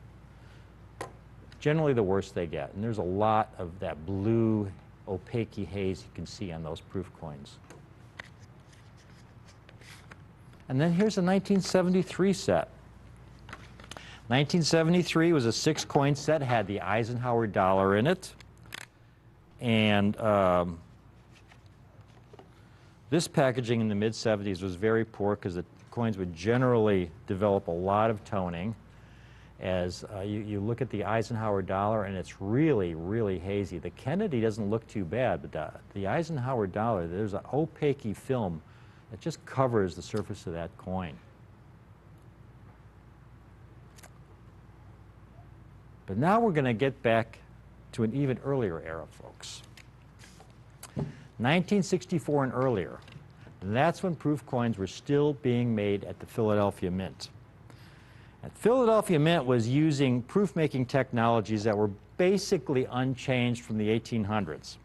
generally the worse they get. And there's a lot of that blue opaque haze you can see on those proof coins. And then here's a 1973 set. 1973 was a 6-coin set, had the Eisenhower dollar in it. And this packaging in the mid-70s was very poor because the coins would generally develop a lot of toning. As you look at the Eisenhower dollar, and it's really, really hazy. The Kennedy doesn't look too bad, but the Eisenhower dollar, there's an opaque film that just covers the surface of that coin. But now we're going to get back to an even earlier era, folks. 1964 and earlier. That's when proof coins were still being made at the Philadelphia Mint. And Philadelphia Mint was using proof-making technologies that were basically unchanged from the 1800s.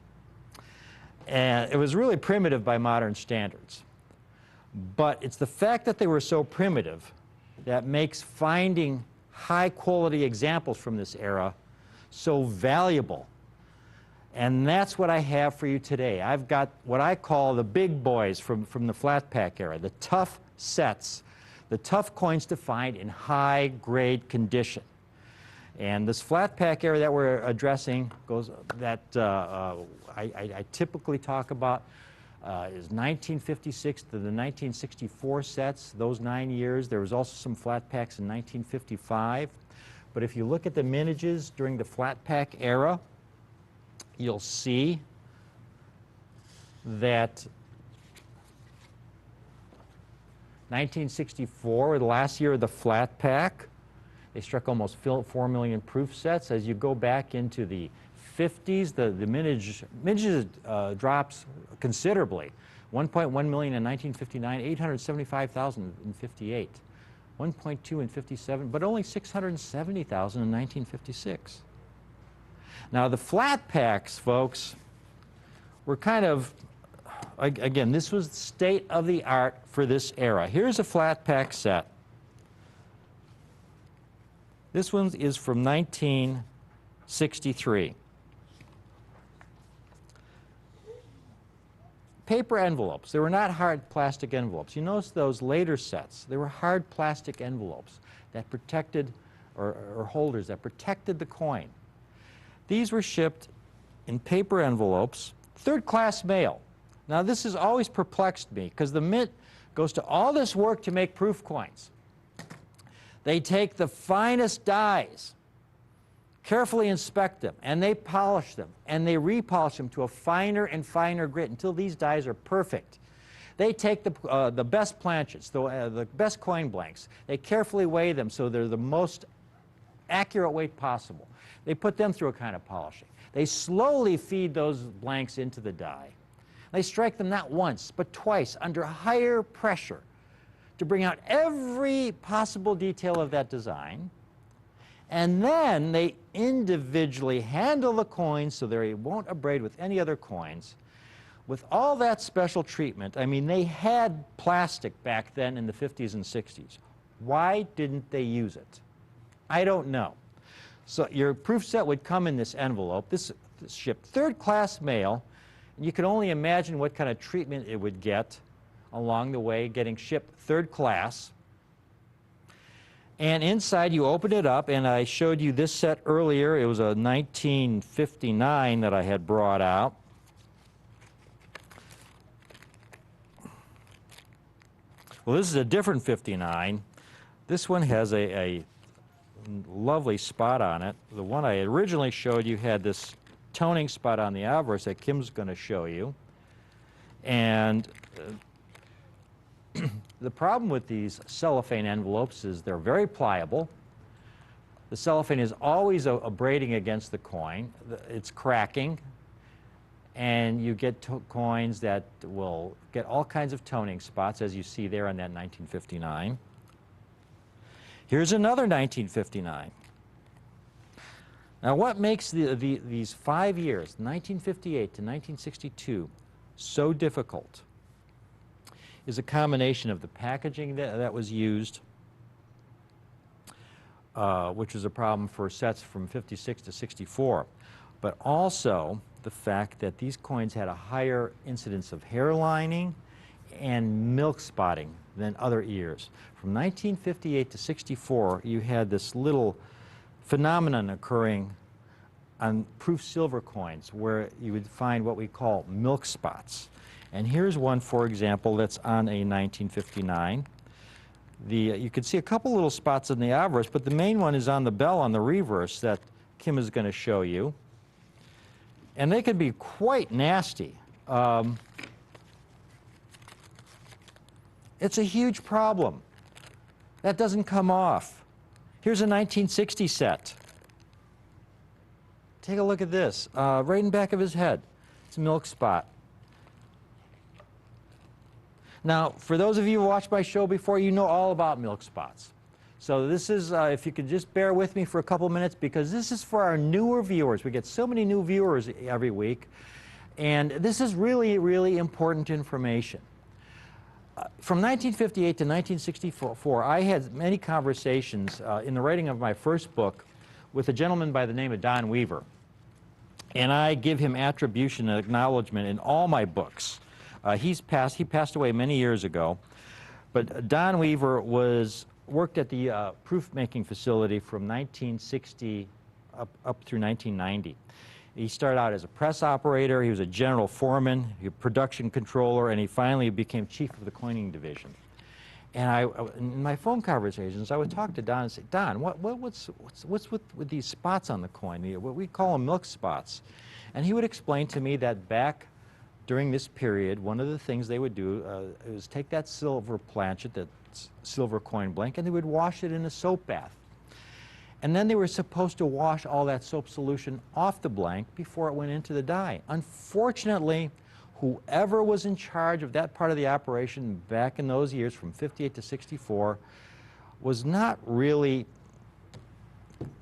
And it was really primitive by modern standards. But it's the fact that they were so primitive that makes finding high-quality examples from this era so valuable. And that's what I have for you today. I've got what I call the big boys from the flat pack era, the tough sets, the tough coins to find in high-grade condition. And this flat pack era that we're addressing goes that I typically talk about is 1956 to the 1964 sets, those 9 years. There was also some flat packs in 1955. But if you look at the minages during the flat pack era, you'll see that 1964, the last year of the flat pack, they struck almost 4 million proof sets. As you go back into the 50s, the minages drops considerably. 1.1 million in 1959, 875,000 in 58, 1.2 in 57, but only 670,000 in 1956. Now the flat packs, folks, were kind of, again, this was state of the art for this era. Here's a flat pack set. This one is from 1963. Paper envelopes. They were not hard plastic envelopes. You notice those later sets, they were hard plastic envelopes that protected, or holders that protected the coin. These were shipped in paper envelopes, third-class mail. Now this has always perplexed me because the Mint goes to all this work to make proof coins. They take the finest dies, carefully inspect them, and they polish them, and they repolish them to a finer and finer grit until these dies are perfect. They take the best planchets, the best coin blanks. They carefully weigh them so they're the most accurate weight possible. They put them through a kind of polishing. They slowly feed those blanks into the die. They strike them not once, but twice under higher pressure to bring out every possible detail of that design. And then they individually handle the coins so they won't abrade with any other coins. With all that special treatment, I mean, they had plastic back then in the 50s and 60s. Why didn't they use it? I don't know. So your proof set would come in this envelope. This shipped third-class mail. And you can only imagine what kind of treatment it would get along the way, getting shipped third class. And inside you open it up, and I showed you this set earlier. It was a 1959 that I had brought out. Well, this is a different 59. This one has a lovely spot on it. The one I originally showed you had this toning spot on the obverse that Kim's going to show you. And the problem with these cellophane envelopes is they're very pliable. The cellophane is always abrading against the coin. It's cracking. And you get coins that will get all kinds of toning spots, as you see there on that 1959. Here's another 1959. Now, what makes these 5 years, 1958 to 1962, so difficult is a combination of the packaging that was used, which was a problem for sets from 56 to 64, but also the fact that these coins had a higher incidence of hair lining and milk spotting than other years. From 1958 to 64, you had this little phenomenon occurring on proof silver coins where you would find what we call milk spots. And here's one, for example, that's on a 1959. You can see a couple little spots in the obverse, but the main one is on the bell on the reverse that Kim is going to show you. And they can be quite nasty. It's a huge problem. That doesn't come off. Here's a 1960 set. Take a look at this, right in the back of his head. It's a milk spot. Now, for those of you who watched my show before, you know all about milk spots. So this is, if you could just bear with me for a couple minutes, because this is for our newer viewers. We get so many new viewers every week, and this is really, really important information. From 1958 to 1964, I had many conversations in the writing of my first book with a gentleman by the name of Don Weaver. And I give him attribution and acknowledgement in all my books. He passed away many years ago. But Don Weaver worked at the proof-making facility from 1960 up through 1990. He started out as a press operator, he was a general foreman, a production controller, and he finally became chief of the coining division. And in my phone conversations, I would talk to Don and say, Don, what's with these spots on the coin? What we call them milk spots. And he would explain to me that back during this period, one of the things they would do was take that silver planchet, that silver coin blank, and they would wash it in a soap bath. And then they were supposed to wash all that soap solution off the blank before it went into the die. Unfortunately, whoever was in charge of that part of the operation back in those years, from 58 to 64, was not really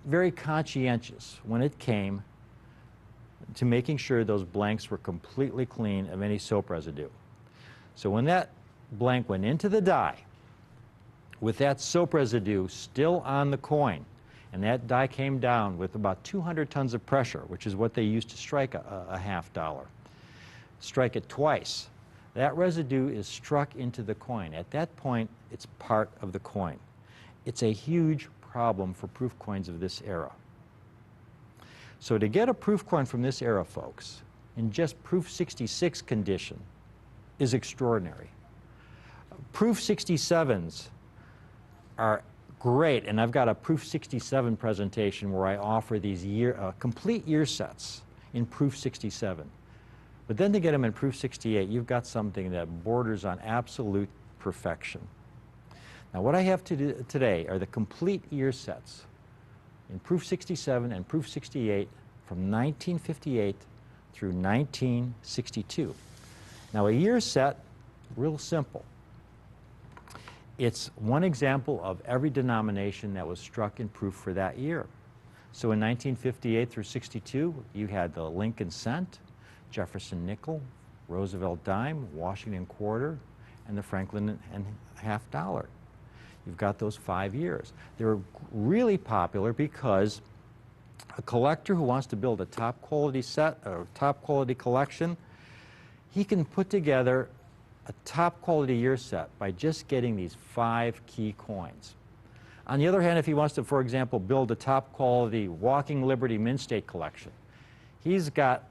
very conscientious when it came to making sure those blanks were completely clean of any soap residue. So when that blank went into the die, with that soap residue still on the coin, and that die came down with about 200 tons of pressure, which is what they used to strike a half dollar. Strike it twice. That residue is struck into the coin. At that point, it's part of the coin. It's a huge problem for proof coins of this era. So to get a proof coin from this era, folks, in just proof 66 condition is extraordinary. Proof 67s are great, and I've got a proof 67 presentation where I offer these complete year sets in proof 67. But then to get them in proof 68, you've got something that borders on absolute perfection. Now what I have to do today are the complete year sets in proof 67 and proof 68 from 1958 through 1962. Now a year set, real simple. It's one example of every denomination that was struck in proof for that year. So in 1958 through 62, you had the Lincoln cent, Jefferson nickel, Roosevelt dime, Washington quarter, and the Franklin and half dollar. You've got those 5 years. They're really popular because a collector who wants to build a top quality set or top quality collection, he can put together a top quality year set by just getting these 5 key coins. On the other hand, if he wants to, for example, build a top quality Walking Liberty Mint State collection, he's got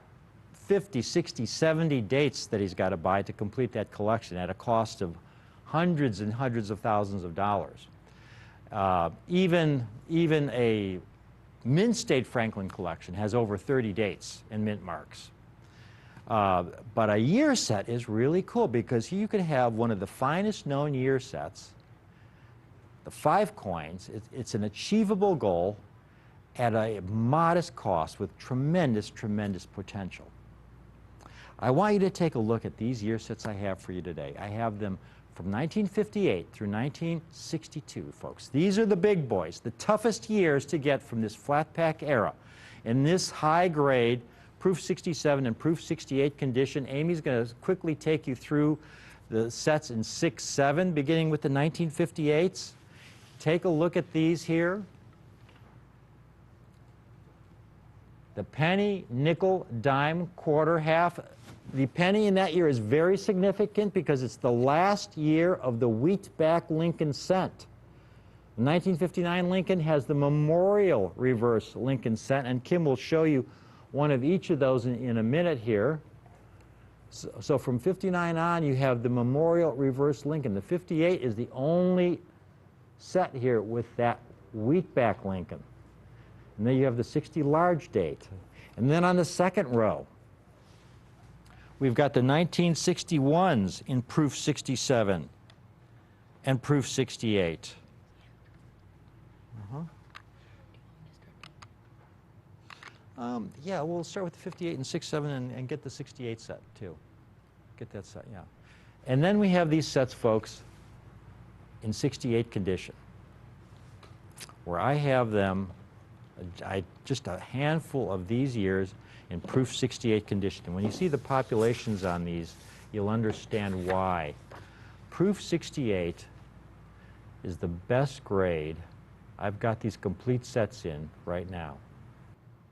50, 60, 70 dates that he's got to buy to complete that collection at a cost of hundreds and hundreds of thousands of dollars. Even a Mint State Franklin collection has over 30 dates and mint marks. But a year set is really cool because you can have one of the finest known year sets, the 5 coins. It's an achievable goal at a modest cost with tremendous, tremendous potential. I want you to take a look at these year sets I have for you today. I have them from 1958 through 1962, folks. These are the big boys, the toughest years to get from this flat pack era. In this high grade, proof 67 and proof 68 condition, Amy's going to quickly take you through the sets in 6-7, beginning with the 1958s. Take a look at these here. The penny, nickel, dime, quarter, half. The penny in that year is very significant because it's the last year of the wheatback Lincoln cent. The 1959 Lincoln has the memorial reverse Lincoln cent, and Kim will show you one of each of those in a minute here. So from 59 on, you have the memorial reverse Lincoln. The 58 is the only set here with that wheatback Lincoln. And then you have the 60 large date. And then on the second row, we've got the 1961s in proof 67 and proof 68. Yeah, we'll start with the 58 and 67 and get the 68 set too. Get that set, yeah. And then we have these sets, folks, in 68 condition, where I have them, just a handful of these years in proof 68 condition. And when you see the populations on these, you'll understand why. Proof 68 is the best grade. I've got these complete sets in right now.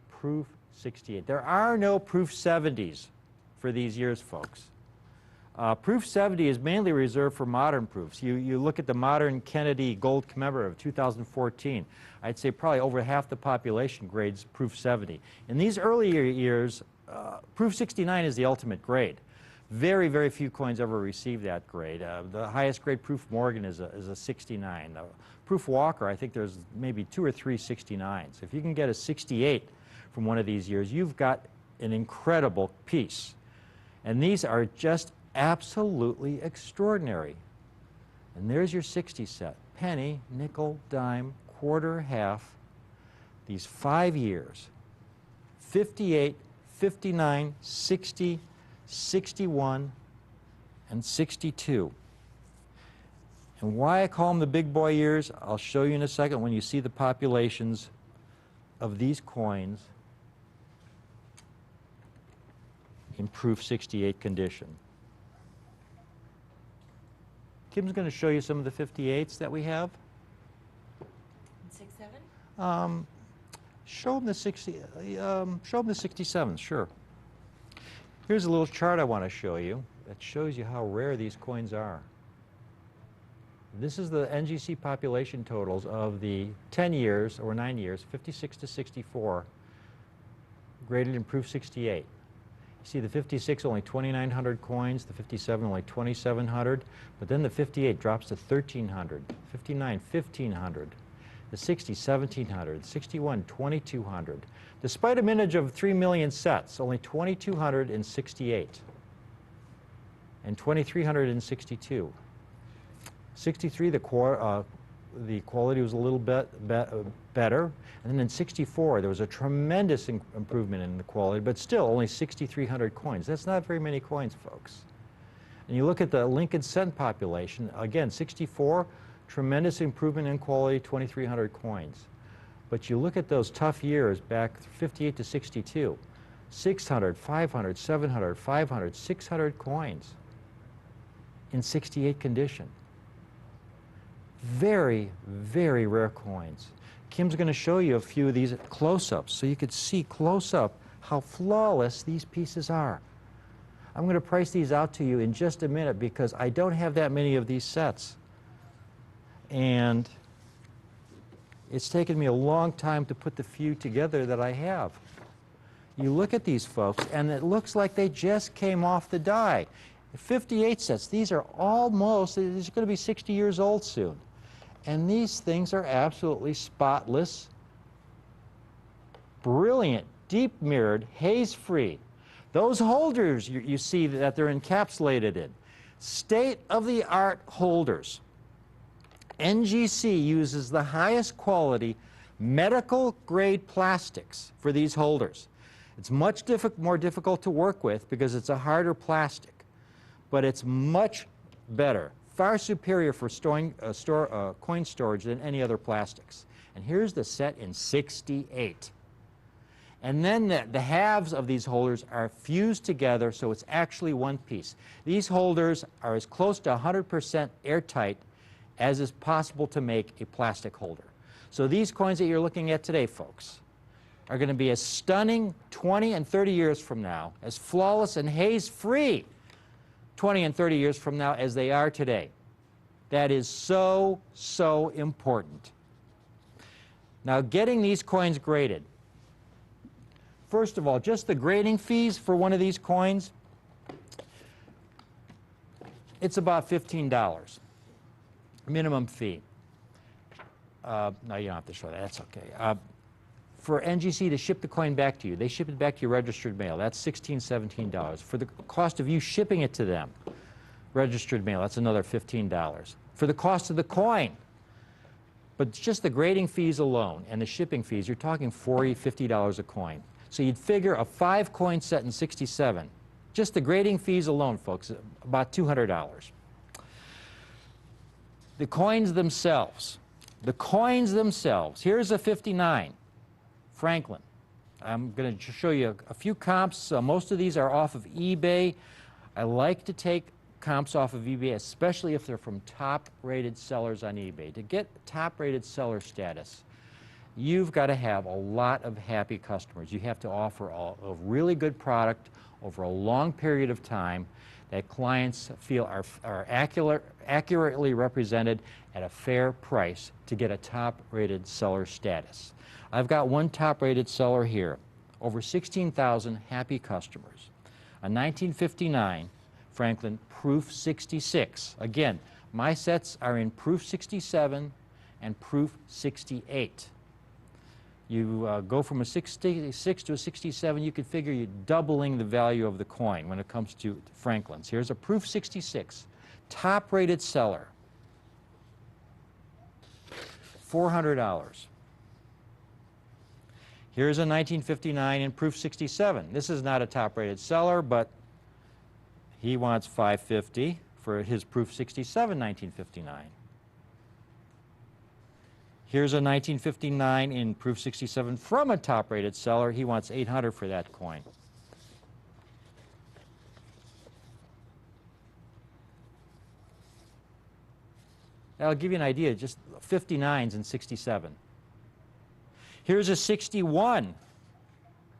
Proof 68. There are no proof 70s for these years, folks. Proof 70 is mainly reserved for modern proofs. You look at the modern Kennedy Gold Commemorative of 2014, I'd say probably over half the population grades Proof 70. In these earlier years, Proof 69 is the ultimate grade. Very, very few coins ever receive that grade. The highest grade Proof Morgan is a 69. Proof Walker, I think there's maybe 2 or 3 69s. If you can get a 68 from one of these years, you've got an incredible piece. And these are just absolutely extraordinary. And there's your 60 set. Penny, nickel, dime, quarter, half. These 5 years. 58, 59, 60, 61, and 62. And why I call them the big boy years, I'll show you in a second when you see the populations of these coins in Proof 68 condition. Kim's going to show you some of the 58s that we have. 6, 7? Show them the 67s, sure. Here's a little chart I want to show you that shows you how rare these coins are. This is the NGC population totals of the 10 years or 9 years, 56 to 64, graded in Proof 68. You see the 56 only 2,900 coins, the 57 only 2,700, but then the 58 drops to 1,300, 59, 1,500, the 60, 1,700, 61, 2,200. Despite a mintage of 3 million sets, only 2,268 and 2,362. 63, the quality was a little bit better. And then in 64, there was a tremendous improvement in the quality, but still only 6,300 coins. That's not very many coins, folks. And you look at the Lincoln cent population, again, 64, tremendous improvement in quality, 2,300 coins. But you look at those tough years back 58 to 62, 600, 500, 700, 500, 600 coins in 68 condition. Very, very rare coins. Kim's going to show you a few of these close-ups so you could see close-up how flawless these pieces are. I'm going to price these out to you in just a minute because I don't have that many of these sets. And it's taken me a long time to put the few together that I have. You look at these folks, and it looks like they just came off the die. 58 sets, these are almost, these are going to be 60 years old soon. And these things are absolutely spotless, brilliant, deep mirrored, haze-free. Those holders you see that they're encapsulated in, state-of-the-art holders. NGC uses the highest quality medical-grade plastics for these holders. It's much more difficult to work with because it's a harder plastic, but it's much better, far superior for storing coin storage than any other plastics. And here's the set in 68. And then the halves of these holders are fused together so it's actually one piece. These holders are as close to 100% airtight as is possible to make a plastic holder. So these coins that you're looking at today, folks, are going to be as stunning 20 and 30 years from now, as flawless and haze-free 20 and 30 years from now as they are today. That is so, so important. Now, getting these coins graded. First of all, just the grading fees for one of these coins, it's about $15. Minimum fee. No, you don't have to show that. That's okay. For NGC to ship the coin back to you, they ship it back to your registered mail. That's $16, $17. For the cost of you shipping it to them, registered mail, that's another $15. For the cost of the coin, but just the grading fees alone and the shipping fees, you're talking $40, $50 a coin. So you'd figure a 5-coin set in 67, just the grading fees alone, folks, about $200. The coins themselves. Here's a 59, Franklin. I'm going to show you a few comps. Most of these are off of eBay. I like to take comps off of eBay, especially if they're from top-rated sellers on eBay. To get top-rated seller status, you've got to have a lot of happy customers. You have to offer a really good product over a long period of time. that clients feel are accurately represented at a fair price to get a top-rated seller status. I've got one top-rated seller here, over 16,000 happy customers. A 1959 Franklin Proof 66. Again, my sets are in Proof 67 and Proof 68. You go from a 66 to a 67, you could figure you're doubling the value of the coin when it comes to Franklins. Here's a Proof 66, top-rated seller, $400. Here's a 1959 in Proof 67. This is not a top-rated seller, but he wants $550 for his Proof 67 1959. Here's a 1959 in Proof 67 from a top-rated seller. He wants $800 for that coin. That'll give you an idea, just 59s and 67. Here's a 61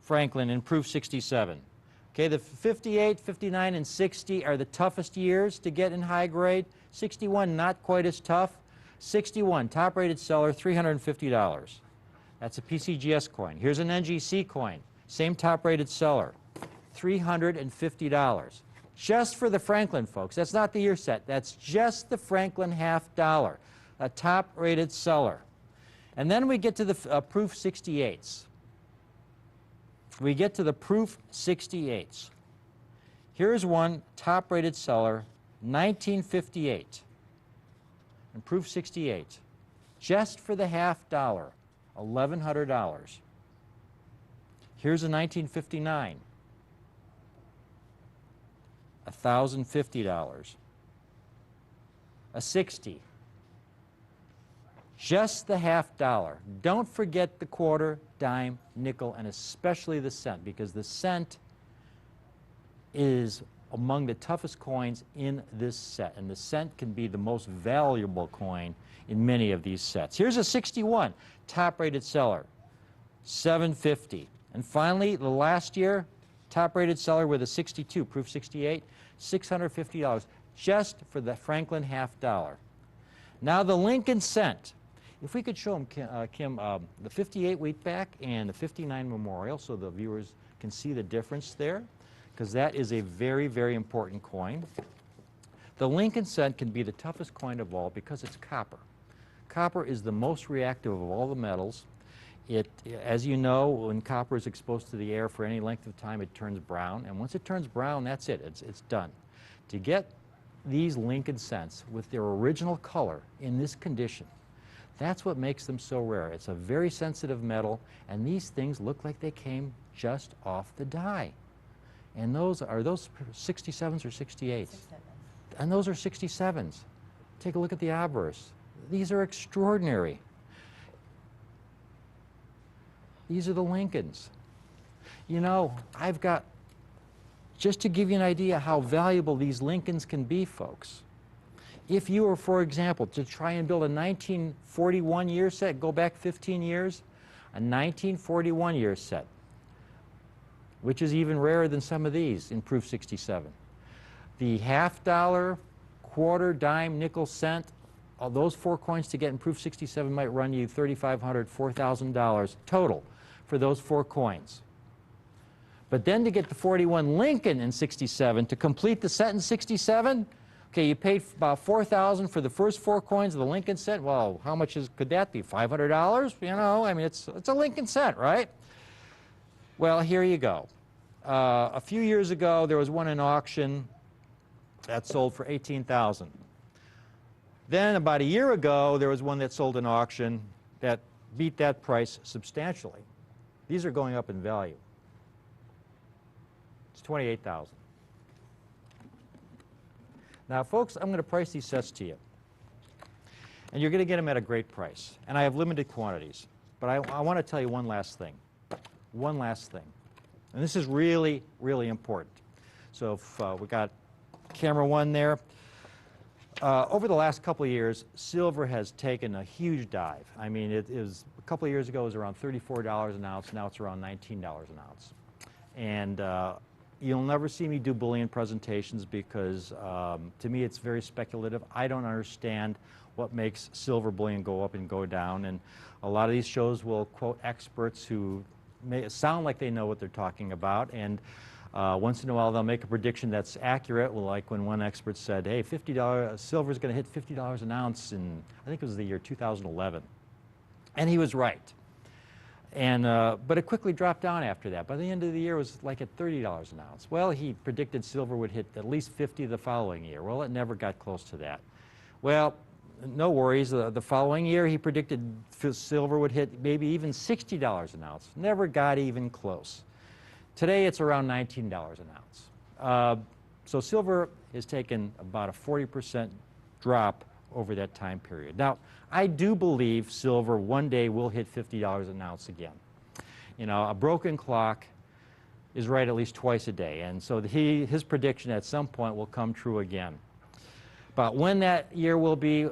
Franklin in Proof 67. Okay, the 58, 59, and 60 are the toughest years to get in high grade. 61, not quite as tough. 61, top-rated seller, $350. That's a PCGS coin. Here's an NGC coin, same top-rated seller, $350. Just for the Franklin, folks. That's not the year set. That's just the Franklin half dollar, a top-rated seller. And then we get to the Proof 68s. We get to the Proof 68s. Here's one top-rated seller, 1958. And Proof 68, just for the half dollar, $1,100. Here's a 1959, $1,050. A 60, just the half dollar. Don't forget the quarter, dime, nickel, and especially the cent, because the cent is among the toughest coins in this set, and the cent can be the most valuable coin in many of these sets. Here's a 61, top-rated seller, $750. And finally, the last year, top-rated seller with a 62, Proof 68, $650, just for the Franklin half dollar. Now the Lincoln cent. If we could show them, Kim, the 58 Wheatback and the 59 Memorial so the viewers can see the difference there, because that is a very, very important coin. The Lincoln cent can be the toughest coin of all because it's copper. Copper is the most reactive of all the metals. It, as you know, when copper is exposed to the air for any length of time, it turns brown. And once it turns brown, that's it. It's done. To get these Lincoln cents with their original color in this condition, that's what makes them so rare. It's a very sensitive metal, and these things look like they came just off the die. And those 67s or 68s? 67s. And those are 67s. Take a look at the obverse. These are extraordinary. These are the Lincolns. You know, I've got, just to give you an idea how valuable these Lincolns can be, folks. If you were, for example, to try and build a 1941 year set, go back 15 years, a 1941 year set, which is even rarer than some of these in Proof 67. The half dollar, quarter, dime, nickel, cent, all those four coins to get in Proof 67 might run you $3,500, $4,000 total for those four coins. But then to get the 41 Lincoln in 67, to complete the set in 67, okay, you paid about $4,000 for the first four coins of the Lincoln set. Well, how much could that be? $500? You know, I mean, it's a Lincoln set, right? Well, here you go. A few years ago, there was one in auction that sold for $18,000. Then about a year ago, there was one that sold in auction that beat that price substantially. These are going up in value. It's $28,000. Now, folks, I'm going to price these sets to you. And you're going to get them at a great price. And I have limited quantities. But I want to tell you one last thing. One last thing. And this is really, really important. So if we got camera one there. Over the last couple of years, silver has taken a huge dive. I mean, it is, a couple of years ago, it was around $34 an ounce. Now it's around $19 an ounce. And You'll never see me do bullion presentations because to me it's very speculative. I don't understand what makes silver bullion go up and go down, and a lot of these shows will quote experts who may sound like they know what they're talking about, and once in a while they'll make a prediction that's accurate, like when one expert said, hey, silver is going to hit $50 an ounce in, I think it was the year 2011. And he was right. And, but it quickly dropped down after that. By the end of the year, it was like at $30 an ounce. Well, he predicted silver would hit at least 50 the following year. Well, it never got close to that. Well, no worries. The following year, he predicted silver would hit maybe even $60 an ounce. Never got even close. Today, it's around $19 an ounce. So silver has taken about a 40% drop over that time period. Now, I do believe silver one day will hit $50 an ounce again. You know, a broken clock is right at least twice a day, and so his prediction at some point will come true again. But when that year will be,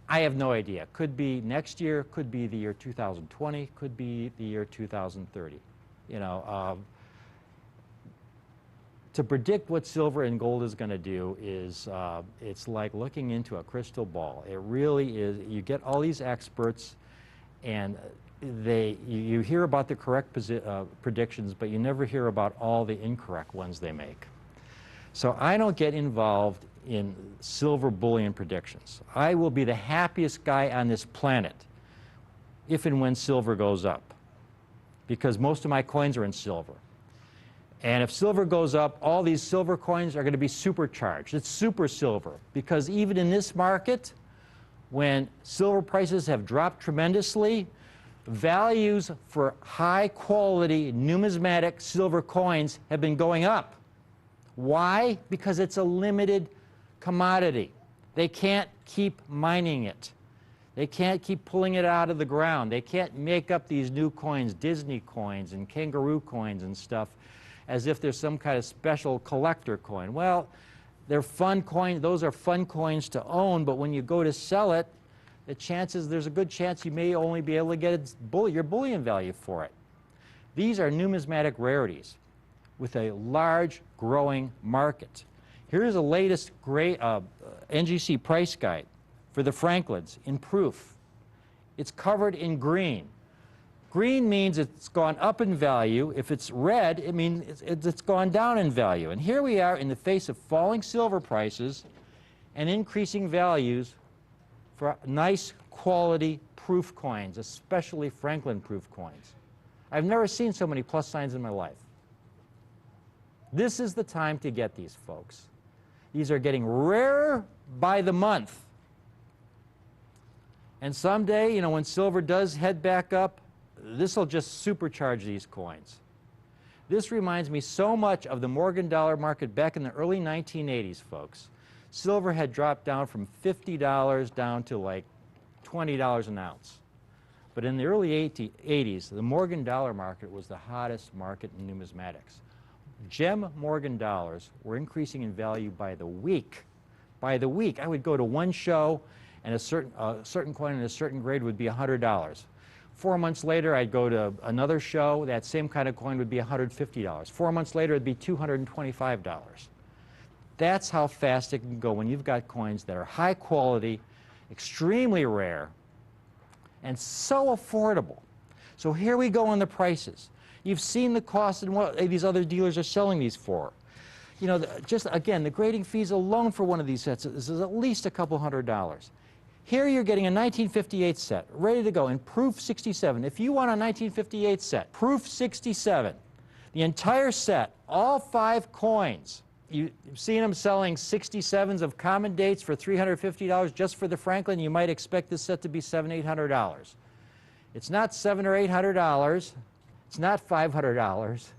I have no idea. Could be next year, could be the year 2020, could be the year 2030. You know, to predict what silver and gold is going to do is, it's like looking into a crystal ball. It really is. You get all these experts, and you hear about the correct predictions, but you never hear about all the incorrect ones they make. So I don't get involved in silver bullion predictions. I will be the happiest guy on this planet if and when silver goes up, because most of my coins are in silver. And if silver goes up, all these silver coins are going to be supercharged. It's super silver, because even in this market, when silver prices have dropped tremendously, values for high quality numismatic silver coins have been going up. Why? Because it's a limited commodity. They can't keep mining it. They can't keep pulling it out of the ground. They can't make up these new coins, Disney coins and kangaroo coins and stuff, as if there's some kind of special collector coin. Well, they're fun coins. Those are fun coins to own, but when you go to sell it, there's a good chance you may only be able to get your bullion value for it. These are numismatic rarities with a large growing market. Here's the latest NGC price guide for the Franklins in proof. It's covered in green. Green means it's gone up in value. If it's red, it means it's gone down in value. And here we are in the face of falling silver prices and increasing values for nice quality proof coins, especially Franklin proof coins. I've never seen so many plus signs in my life. This is the time to get these, folks. These are getting rarer by the month. And someday, you know, when silver does head back up, this will just supercharge these coins. This reminds me so much of the Morgan dollar market back in the early 1980s, folks. Silver had dropped down from $50 down to like $20 an ounce. But in the early 80s, the Morgan dollar market was the hottest market in numismatics. Gem Morgan dollars were increasing in value by the week. By the week, I would go to one show, and a certain coin in a certain grade would be $100. 4 months later, I'd go to another show. That same kind of coin would be $150. 4 months later, it'd be $225. That's how fast it can go when you've got coins that are high quality, extremely rare, and so affordable. So here we go on the prices. You've seen the cost and what these other dealers are selling these for. You know, just again, the grading fees alone for one of these sets is at least a couple $100. Here you're getting a 1958 set, ready to go in proof 67. If you want a 1958 set, proof 67, the entire set, all 5 coins. You've seen them selling 67s of common dates for $350 just for the Franklin. You might expect this set to be $700, $800. It's not $700 or $800. It's not $500.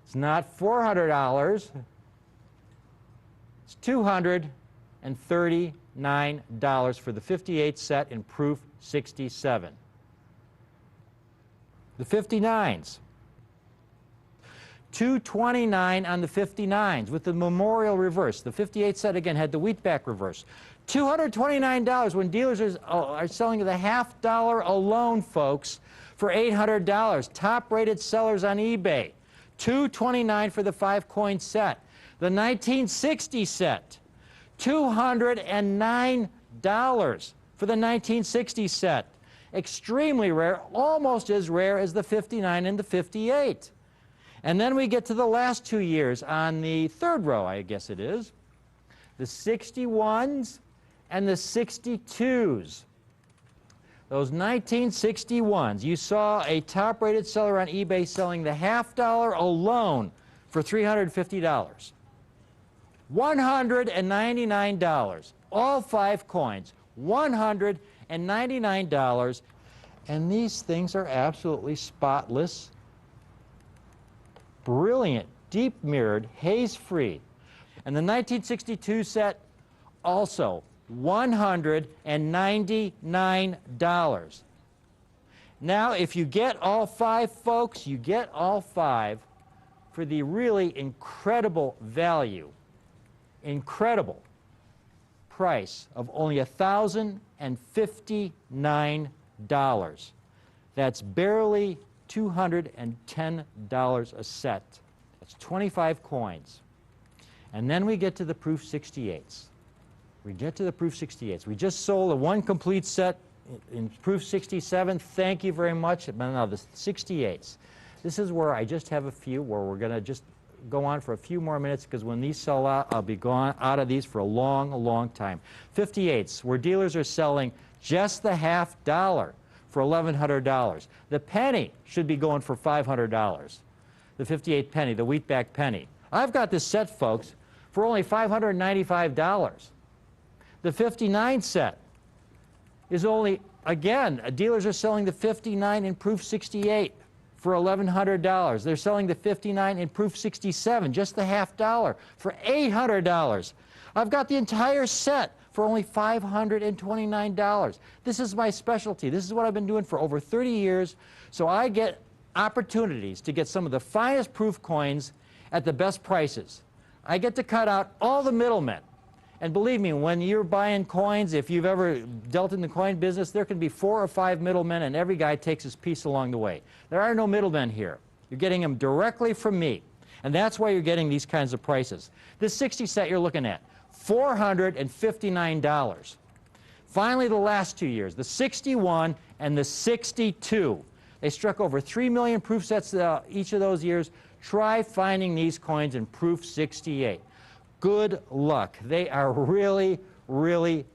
It's not $400. It's $239 for the 58 set in proof 67. The 59s. $229 on the 59s with the memorial reverse. The 58 set, again, had the wheatback reverse. $229 when dealers are selling the $50 alone, folks, for $800. Top-rated sellers on eBay. $229 for the 5-coin set. The 1960 set, $209 for the 1960 set. Extremely rare, almost as rare as the 59 and the 58. And then we get to the last 2 years on the third row, I guess it is. The 61s and the 62s. Those 1961s, you saw a top-rated seller on eBay selling the $half alone for $350. $199, all 5 coins, $199, and these things are absolutely spotless, brilliant, deep mirrored, haze-free. And the 1962 set, also $199. Now, if you get all 5, folks, you get all 5 for the really incredible value, incredible price of only $1,059. That's barely $210 a set. That's 25 coins. And then we get to the Proof 68s. We get to the Proof 68s. We just sold a 1 complete set in Proof 67. Thank you very much. But now the 68s. This is where I just have a few where we're going to just go on for a few more minutes, because when these sell out, I'll be gone out of these for a long time. 58s, where dealers are selling just the $half for $1,100. The penny should be going for $500. The 58 penny, the wheatback penny. I've got this set, folks, for only $595. The 59 set is only, again, dealers are selling the 59 in Proof 68 for $1,100. They're selling the 59 in Proof 67, just the $half, for $800. I've got the entire set for only $529. This is my specialty. This is what I've been doing for over 30 years, so I get opportunities to get some of the finest proof coins at the best prices. I get to cut out all the middlemen. And believe me, when you're buying coins, if you've ever dealt in the coin business, there can be 4 or 5 middlemen, and every guy takes his piece along the way. There are no middlemen here. You're getting them directly from me. And that's why you're getting these kinds of prices. This 60 set you're looking at, $459. Finally, the last 2 years, the 61 and the 62. They struck over 3 million proof sets each of those years. Try finding these coins in Proof 68. Good luck. They are really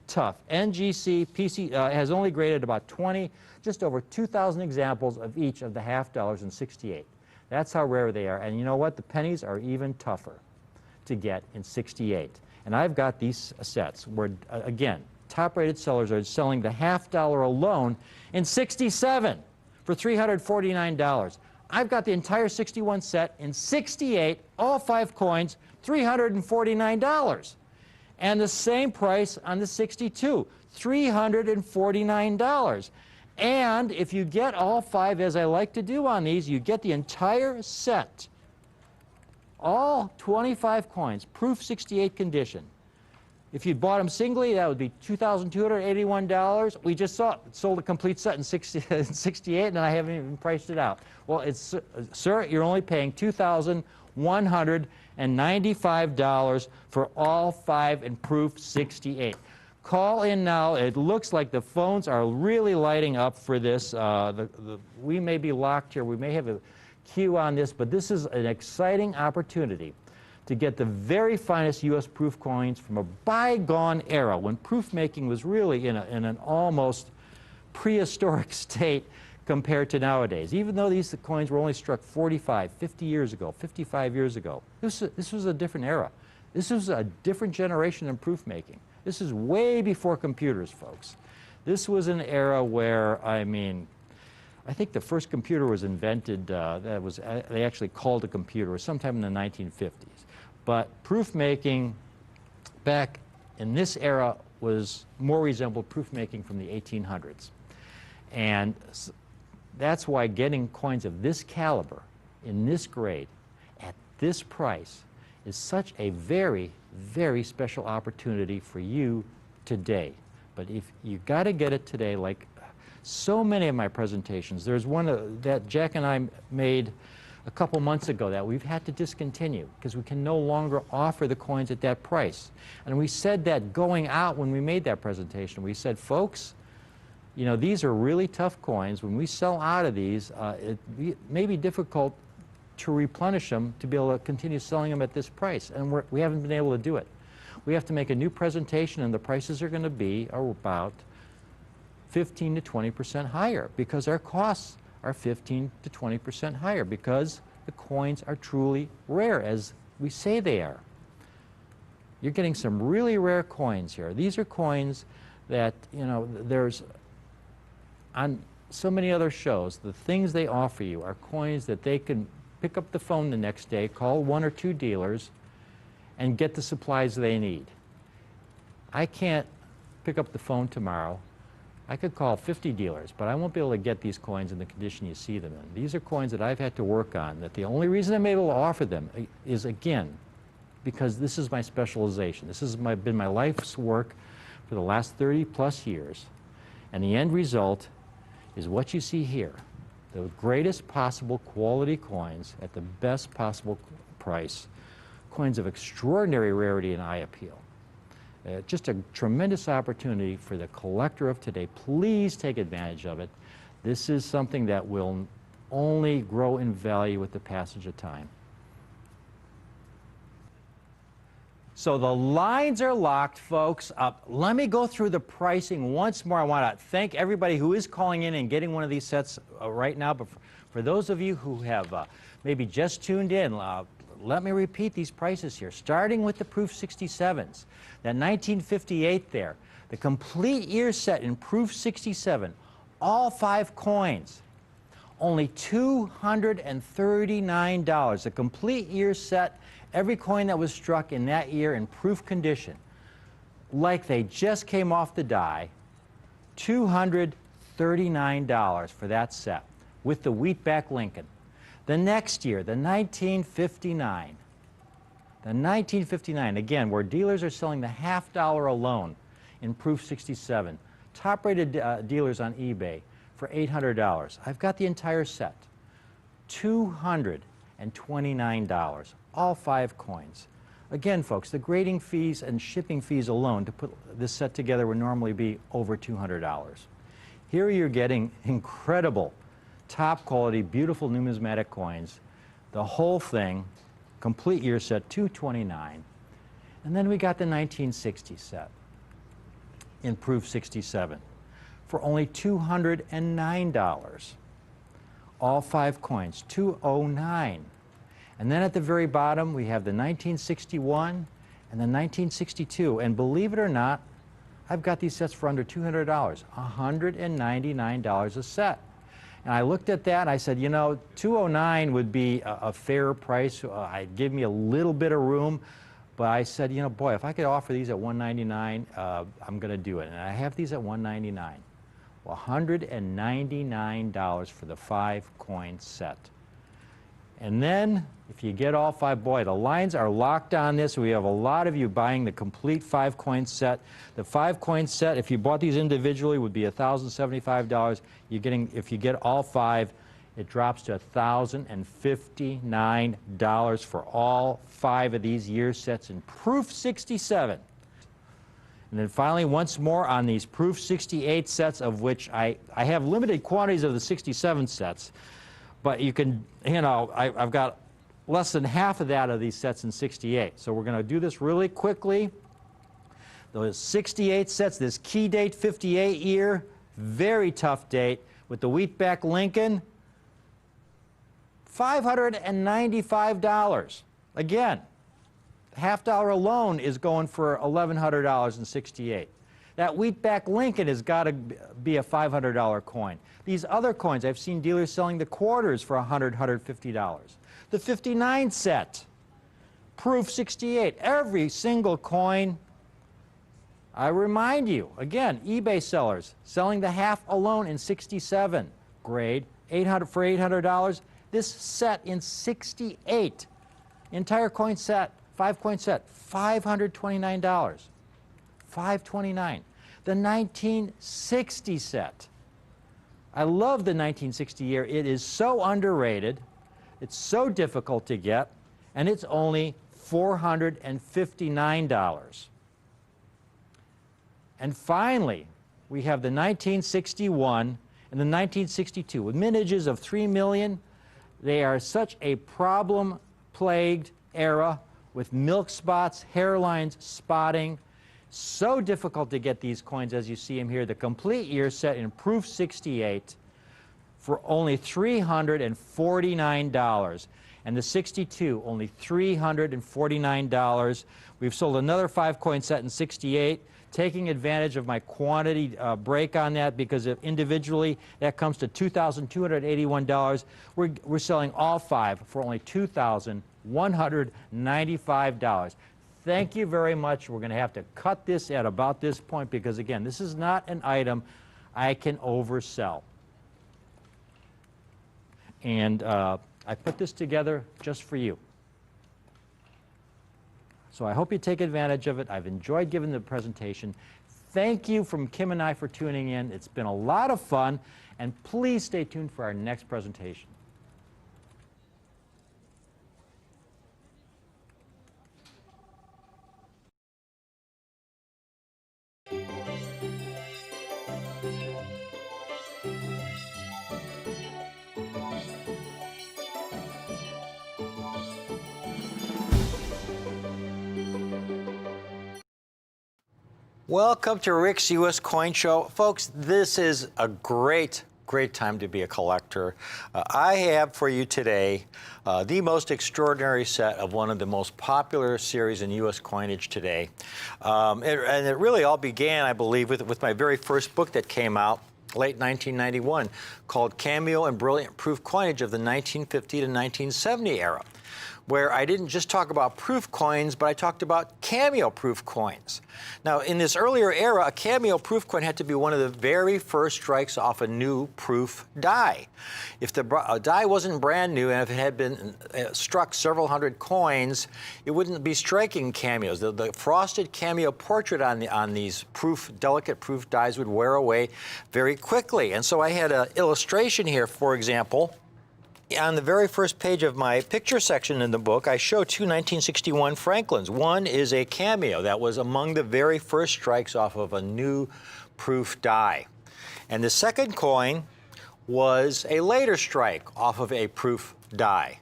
tough. NGC PC has only graded about 20, just over 2,000 examples of each of the $half in 68. That's how rare they are. And you know what? The pennies are even tougher to get in 68. And I've got these sets where, again, top-rated sellers are selling the $half alone in 67 for $349. I've got the entire 61 set in 68, all 5 coins, $349. And the same price on the 62, $349. And if you get all 5, as I like to do on these, you get the entire set, all 25 coins, Proof 68 condition. If you bought them singly, that would be $2,281. We just sold a complete set in 68, and I haven't even priced it out. Well, it's, sir, you're only paying $2,195 for all 5 in Proof 68. Call in now. It looks like the phones are really lighting up for this. We may be locked here. We may have a queue on this, but this is an exciting opportunity to get the very finest U.S. proof coins from a bygone era when proof making was really in an almost prehistoric state compared to nowadays. Even though these coins were only struck 45, 50 years ago, 55 years ago, this was a different era. This was a different generation in proof making. This is way before computers, folks. This was an era where, I mean, I think the first computer was invented, they actually called a computer, sometime in the 1950s. But proof making back in this era was more resembled proof making from the 1800s. And that's why getting coins of this caliber, in this grade, at this price, is such a very special opportunity for you today. But if you got to get it today, like so many of my presentations, there's one that Jack and I made a couple months ago that we've had to discontinue because we can no longer offer the coins at that price. And we said that going out when we made that presentation. We said, folks, you know, these are really tough coins. When we sell out of these, it may be difficult to replenish them to be able to continue selling them at this price. And we haven't been able to do it. We have to make a new presentation, and the prices are going to be about 15 to 20% higher because our costs are 15 to 20% higher because the coins are truly rare, as we say they are. You're getting some really rare coins here. These are coins that, you know, there's on so many other shows, the things they offer you are coins that they can pick up the phone the next day, call 1 or 2 dealers, and get the supplies they need. I can't pick up the phone tomorrow. I could call 50 dealers, but I won't be able to get these coins in the condition you see them in. These are coins that I've had to work on, that the only reason I'm able to offer them is, again, because this is my specialization. This has been my life's work for the last 30-plus years. And the end result is what you see here, the greatest possible quality coins at the best possible price, coins of extraordinary rarity and eye appeal. Just a tremendous opportunity for the collector of today. Please take advantage of it. This is something that will only grow in value with the passage of time. So the lines are locked, folks. Let me go through the pricing once more. I want to thank everybody who is calling in and getting one of these sets right now. But for those of you who have maybe just tuned in, let me repeat these prices here. Starting with the Proof 67s, that 1958 there, the complete year set in Proof 67, all 5 coins, only $239. A complete year set, every coin that was struck in that year in proof condition, like they just came off the die, $239 for that set with the Wheatback Lincoln. The next year, the 1959. The 1959, again, where dealers are selling the $50 alone in Proof 67. Top-rated dealers on eBay for $800. I've got the entire set. $229, all 5 coins. Again, folks, the grading fees and shipping fees alone to put this set together would normally be over $200. Here you're getting incredible, top-quality, beautiful numismatic coins. The whole thing, complete year set, $229. And then we got the 1960 set in Proof 67 for only $209. All 5 coins, $209. And then at the very bottom, we have the 1961 and the 1962. And believe it or not, I've got these sets for under $200, $199 a set. And I looked at that and I said, you know, $209 would be a fair price. I'd give me a little bit of room. But I said, you know, boy, if I could offer these at $199, I'm going to do it. And I have these at $199. Well, $199 for the 5-coin set. And then, if you get all 5, boy, the lines are locked on this. We have a lot of you buying the complete 5-coin set. The 5-coin set, if you bought these individually, would be $1,075. You're getting, if you get all 5, it drops to $1,059 for all 5 of these year sets in Proof 67. And then finally, once more on these Proof 68 sets, of which I have limited quantities of the 67 sets. But you can, you know, I've got less than half of that of these sets in 68. So we're going to do this really quickly. Those 68 sets, this key date 58 year, very tough date, with the Wheatback Lincoln, $595. Again, $50 alone is going for $1,100 in 68. That Wheatback Lincoln has got to be a $500 coin. These other coins, I've seen dealers selling the quarters for $100, $150. The 59 set, Proof 68, every single coin. I remind you, again, eBay sellers selling the half alone in 67 grade, for $800. This set in 68, entire coin set, 5-coin set, $529. $529. The 1960 set. I love the 1960 year. It is so underrated. It's so difficult to get, and it's only $459. And finally, we have the 1961 and the 1962 with mintages of 3 million. They are such a problem-plagued era with milk spots, hairlines, spotting. So difficult to get these coins as you see them here. The complete year set in proof 68 for only $349. And the 62, only $349. We've sold another 5-coin set in 68, taking advantage of my quantity break on that, because if individually that comes to $2,281. We're selling all 5 for only $2,195. Thank you very much. We're going to have to cut this at about this point because, again, this is not an item I can oversell. And I put this together just for you. So I hope you take advantage of it. I've enjoyed giving the presentation. Thank you from Kim and I for tuning in. It's been a lot of fun. And please stay tuned for our next presentation. Welcome to Rick's U.S. Coin Show. Folks, this is a great time to be a collector. I have for you today the most extraordinary set of one of the most popular series in U.S. coinage today. And it really all began, I believe, with my very first book that came out late 1991 called Cameo and Brilliant Proof Coinage of the 1950 to 1970 era, where I didn't just talk about proof coins, but I talked about cameo proof coins. Now, in this earlier era, a cameo proof coin had to be one of the very first strikes off a new proof die. If the die wasn't brand new and if it had been struck several hundred coins, it wouldn't be striking cameos. The frosted cameo portrait on these delicate proof dies would wear away very quickly. And so I had an illustration here, for example. On the very first page of my picture section in the book, I show 2 1961 Franklins. One is a cameo that was among the very first strikes off of a new proof die. And the second coin was a later strike off of a proof die.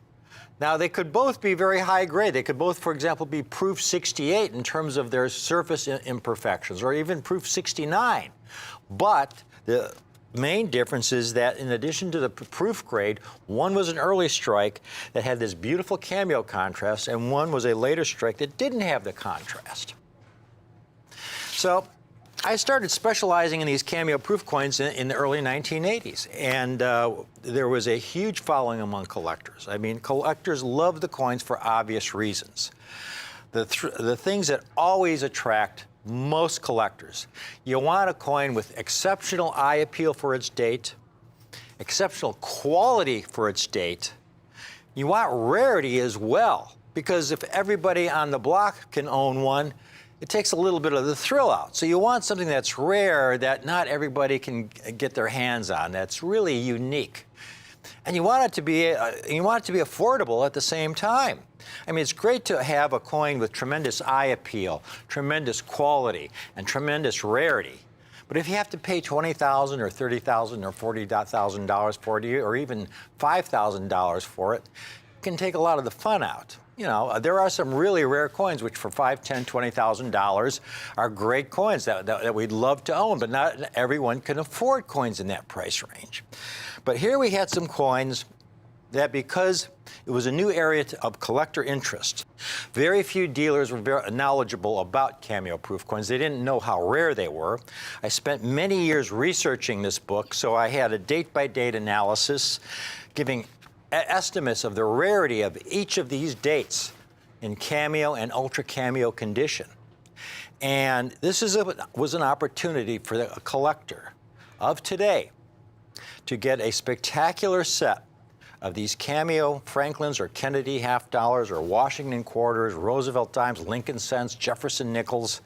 Now, they could both be very high grade. They could both, for example, be proof 68 in terms of their surface imperfections, or even proof 69. But the main difference is that in addition to the proof grade, one was an early strike that had this beautiful cameo contrast, and one was a later strike that didn't have the contrast. So I started specializing in these cameo proof coins in the early 1980s, and there was a huge following among collectors. I mean, collectors love the coins for obvious reasons. The things that always attract most collectors. You want a coin with exceptional eye appeal for its date, exceptional quality for its date. You want rarity as well, because if everybody on the block can own one, it takes a little bit of the thrill out. So you want something that's rare that not everybody can get their hands on, that's really unique. And you want it to be affordable at the same time. I mean, it's great to have a coin with tremendous eye appeal, tremendous quality, and tremendous rarity. But if you have to pay $20,000 or $30,000 or $40,000 for it, or even $5,000 for it, it can take a lot of the fun out. You know, there are some really rare coins which for $5,000, $10,000, $20,000 are great coins that we'd love to own, but not everyone can afford coins in that price range. But here we had some coins that, because it was a new area of collector interest, very few dealers were very knowledgeable about cameo proof coins. They didn't know how rare they were. I spent many years researching this book, so I had a date-by-date analysis giving estimates of the rarity of each of these dates in cameo and ultra cameo condition. And this was an opportunity for a collector of today to get a spectacular set of these cameo Franklins or Kennedy half dollars or Washington quarters, Roosevelt dimes, Lincoln cents, Jefferson nickels,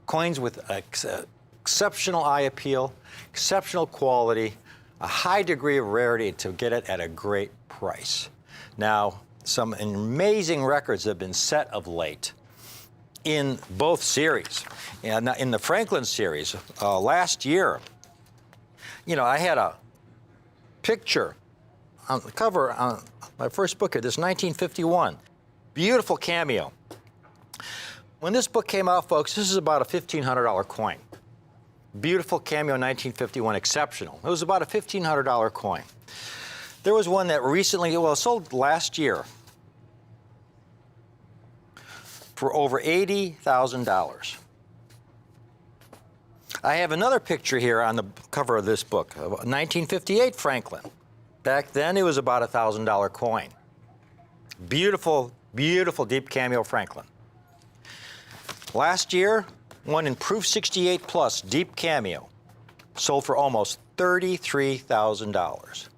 coins with exceptional eye appeal, exceptional quality, a high degree of rarity to get it at a great price. Now, some amazing records have been set of late in both series. And in the Franklin series, last year, you know, I had a picture on the cover on my first book here, this 1951. Beautiful cameo. When this book came out, folks, this is about a $1,500 coin. Beautiful cameo 1951, exceptional. It was about a $1,500 coin. There was one that recently, well, sold last year for over $80,000. I have another picture here on the cover of this book, 1958 Franklin. Back then, it was about a $1,000 coin. Beautiful, beautiful deep cameo Franklin. Last year, one in Proof 68 Plus deep cameo sold for almost $33,000.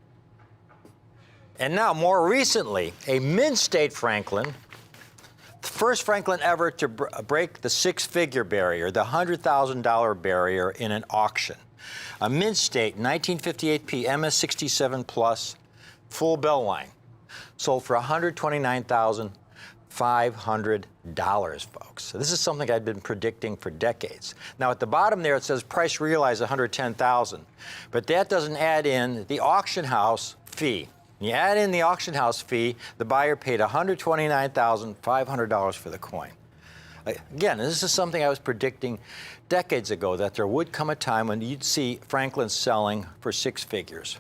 And now, more recently, a Mint State Franklin, the first Franklin ever to break the six-figure barrier, the $100,000 barrier in an auction. A Mint State 1958P MS67 Plus full bell line sold for $129,500, folks. So this is something I've been predicting for decades. Now at the bottom there it says price realized $110,000, but that doesn't add in the auction house fee. When you add in the auction house fee, the buyer paid $129,500 for the coin. Again, this is something I was predicting decades ago, that there would come a time when you'd see Franklin selling for six figures.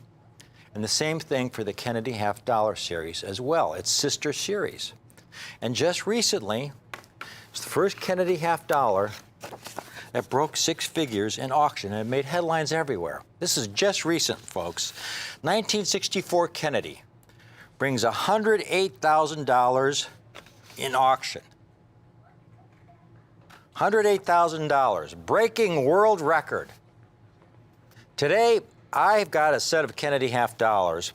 And the same thing for the Kennedy Half Dollar series as well, its sister series. And just recently, it's the first Kennedy Half Dollar that broke six figures in auction, and it made headlines everywhere. This is just recent, folks. 1964 Kennedy brings $108,000 in auction. $108,000, breaking world record. Today, I've got a set of Kennedy Half Dollars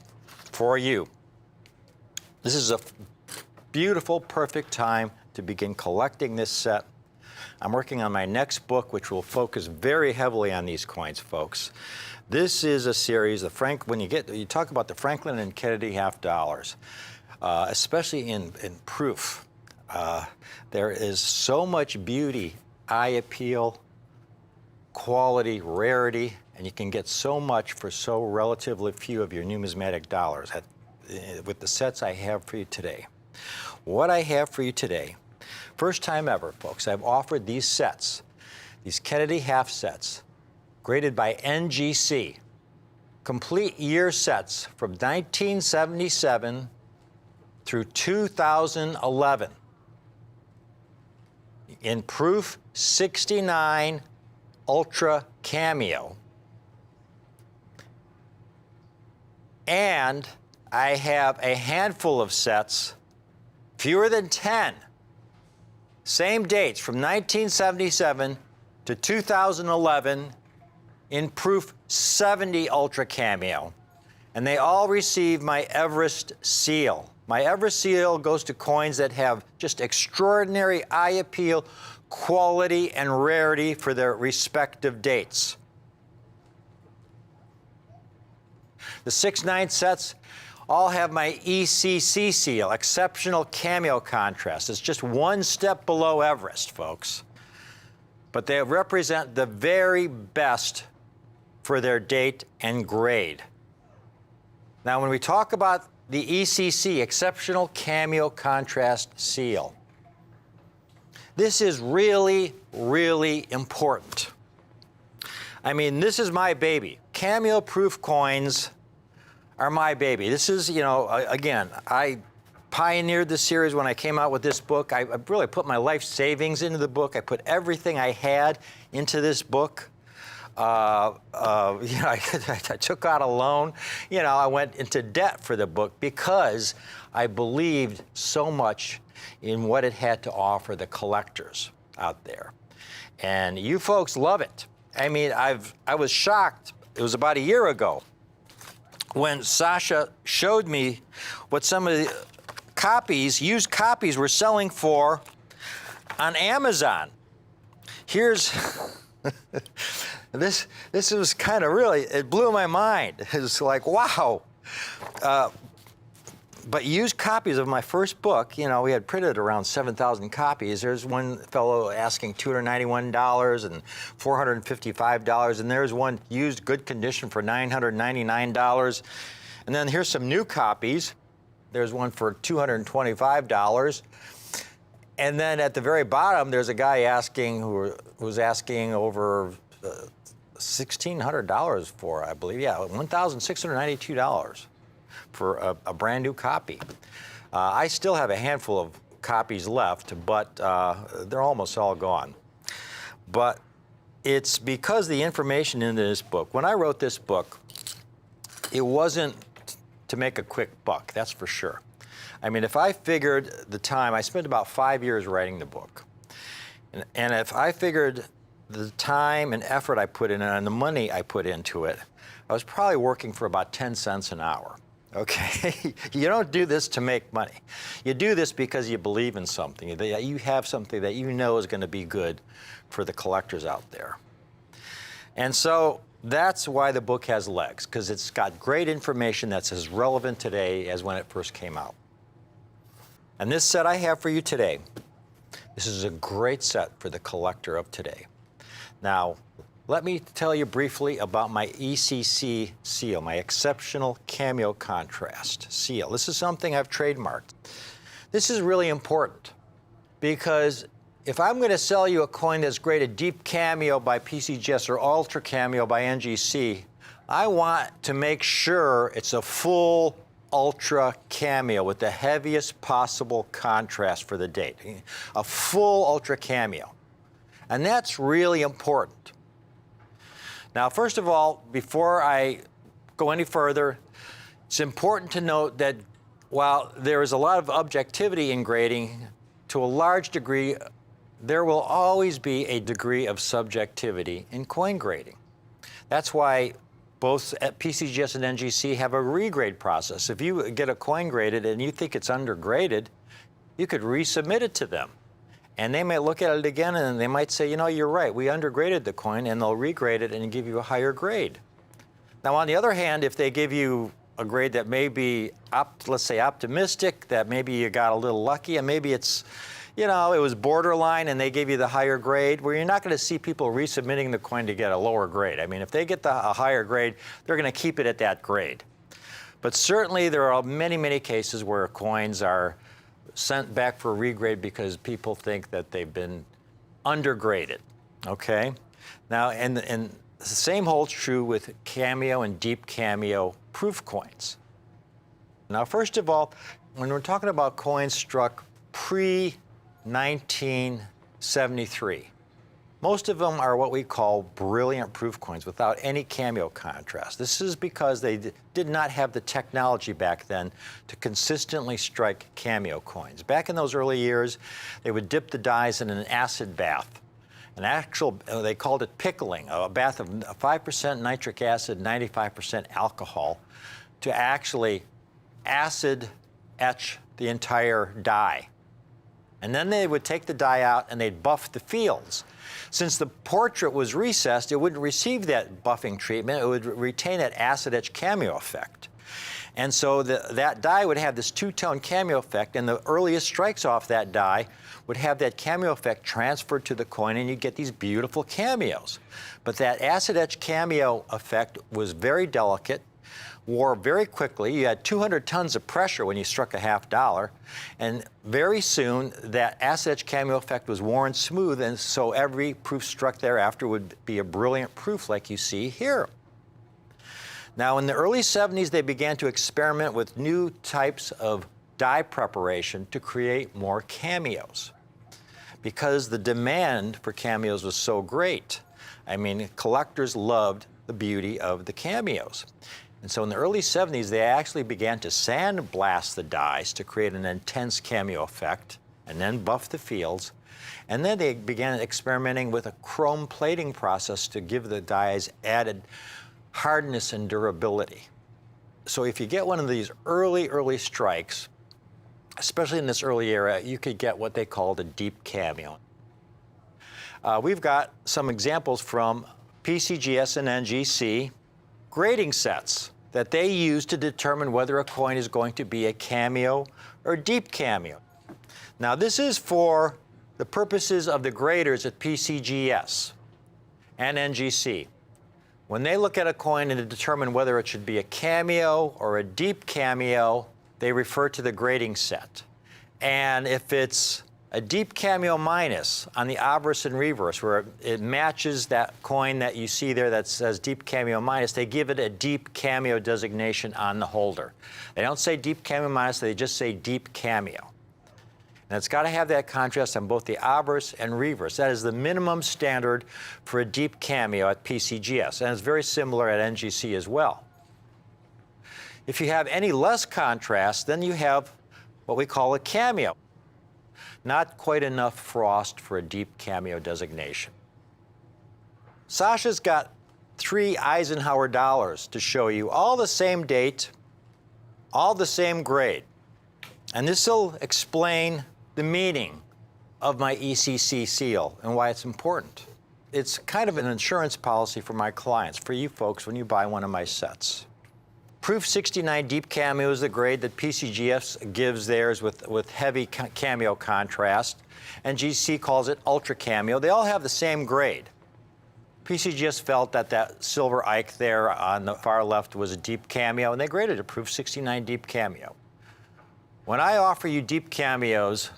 for you. This is a beautiful, perfect time to begin collecting this set. I'm working on my next book, which will focus very heavily on these coins, folks. This is a series, when you talk about the Franklin and Kennedy Half Dollars, especially in proof. There is so much beauty, eye appeal, quality, rarity, and you can get so much for so relatively few of your numismatic dollars with the sets I have for you today. What I have for you today, first time ever, folks, I've offered these sets, these Kennedy half sets, graded by NGC, complete year sets from 1977 through 2011. In Proof 69 Ultra Cameo. And I have a handful of sets, fewer than 10, same dates from 1977 to 2011 in Proof 70 Ultra Cameo. And they all receive my Everest seal. My Everest seal goes to coins that have just extraordinary eye appeal, quality, and rarity for their respective dates. The 6/9 sets all have my ECC seal, Exceptional Cameo Contrast. It's just one step below Everest, folks. But they represent the very best for their date and grade. Now, when we talk about the ECC, Exceptional Cameo Contrast Seal, this is really, really important. I mean, this is my baby. Cameo-proof coins are my baby. This is, you know, again, I pioneered this series when I came out with this book. I really put my life savings into the book. I put everything I had into this book. You know, I took out a loan. You know, I went into debt for the book because I believed so much in what it had to offer the collectors out there. And you folks love it. I mean, I was shocked. It was about a year ago when Sasha showed me what some of the copies, used copies, were selling for on Amazon. Here's this was kind of really, it blew my mind. It was like, wow. But used copies of my first book, you know, we had printed around 7,000 copies. There's one fellow asking $291 and $455, and there's one used good condition for $999. And then here's some new copies. There's one for $225. And then at the very bottom, there's a guy asking who's asking over $1,600 for, I believe, yeah, $1,692 for a brand new copy. I still have a handful of copies left, but they're almost all gone. But it's because the information in this book, when I wrote this book, it wasn't to make a quick buck, that's for sure. I mean, if I figured the time, I spent about 5 years writing the book. And if I figured the time and effort I put in and the money I put into it, I was probably working for about 10 cents an hour. Okay? You don't do this to make money. You do this because you believe in something. That you have something that you know is going to be good for the collectors out there. And so that's why the book has legs, because it's got great information that's as relevant today as when it first came out. And this set I have for you today, this is a great set for the collector of today. Now, let me tell you briefly about my ECC seal, my Exceptional Cameo Contrast seal. This is something I've trademarked. This is really important because if I'm going to sell you a coin that's graded Deep Cameo by PCGS or Ultra Cameo by NGC, I want to make sure it's a full Ultra Cameo with the heaviest possible contrast for the date. A full Ultra Cameo. And that's really important. Now, first of all, before I go any further, it's important to note that while there is a lot of objectivity in grading, to a large degree, there will always be a degree of subjectivity in coin grading. That's why both at PCGS and NGC have a regrade process. If you get a coin graded and you think it's undergraded, you could resubmit it to them. And they might look at it again and they might say, you know, you're right, we undergraded the coin, and they'll regrade it and give you a higher grade. Now, on the other hand, if they give you a grade that may be, let's say, optimistic, that maybe you got a little lucky, and maybe it's, you know, it was borderline and they gave you the higher grade, where you're not going to see people resubmitting the coin to get a lower grade. I mean, if they get a higher grade, they're going to keep it at that grade. But certainly there are many, many cases where coins are sent back for regrade because people think that they've been undergraded, okay? Now, and the same holds true with Cameo and Deep Cameo proof coins. Now, first of all, when we're talking about coins struck pre-1973, most of them are what we call brilliant proof coins without any cameo contrast. This is because they did not have the technology back then to consistently strike cameo coins. Back in those early years, they would dip the dies in an acid bath. They called it pickling, a bath of 5% nitric acid, 95% alcohol, to actually acid etch the entire die. And then they would take the die out and they'd buff the fields. Since the portrait was recessed, it wouldn't receive that buffing treatment. It would retain that acid etch cameo effect. And so that die would have this two-tone cameo effect, and the earliest strikes off that die would have that cameo effect transferred to the coin, and you'd get these beautiful cameos. But that acid etch cameo effect was very delicate, wore very quickly. You had 200 tons of pressure when you struck a $50, and very soon that acid etch cameo effect was worn smooth, and so every proof struck thereafter would be a brilliant proof like you see here. Now, in the early 70s, they began to experiment with new types of die preparation to create more cameos because the demand for cameos was so great. I mean, collectors loved the beauty of the cameos. And so in the early 70s, they actually began to sandblast the dies to create an intense cameo effect and then buff the fields. And then they began experimenting with a chrome plating process to give the dies added hardness and durability. So if you get one of these early strikes, especially in this early era, you could get what they called a deep cameo. We've got some examples from PCGS and NGC grading sets. that they use to determine whether a coin is going to be a cameo or deep cameo. Now, this is for the purposes of the graders at PCGS and NGC. When they look at a coin and to determine whether it should be a cameo or a deep cameo, they refer to the grading set. And if it's a deep cameo minus on the obverse and reverse, where it matches that coin that you see there that says deep cameo minus, they give it a deep cameo designation on the holder. They don't say deep cameo minus, they just say deep cameo. And it's got to have that contrast on both the obverse and reverse. That is the minimum standard for a deep cameo at PCGS, and it's very similar at NGC as well. If you have any less contrast, then you have what we call a cameo. Not quite enough frost for a deep cameo designation. Sasha's got 3 Eisenhower dollars to show you, all the same date, all the same grade. And this will explain the meaning of my ECC seal and why it's important. It's kind of an insurance policy for my clients, for you folks, when you buy one of my sets. Proof 69 Deep Cameo is the grade that PCGS gives theirs with heavy cameo contrast, and GC calls it Ultra Cameo. They all have the same grade. PCGS felt that that silver Ike there on the far left was a deep cameo, and they graded it Proof 69 Deep Cameo. When I offer you deep cameos,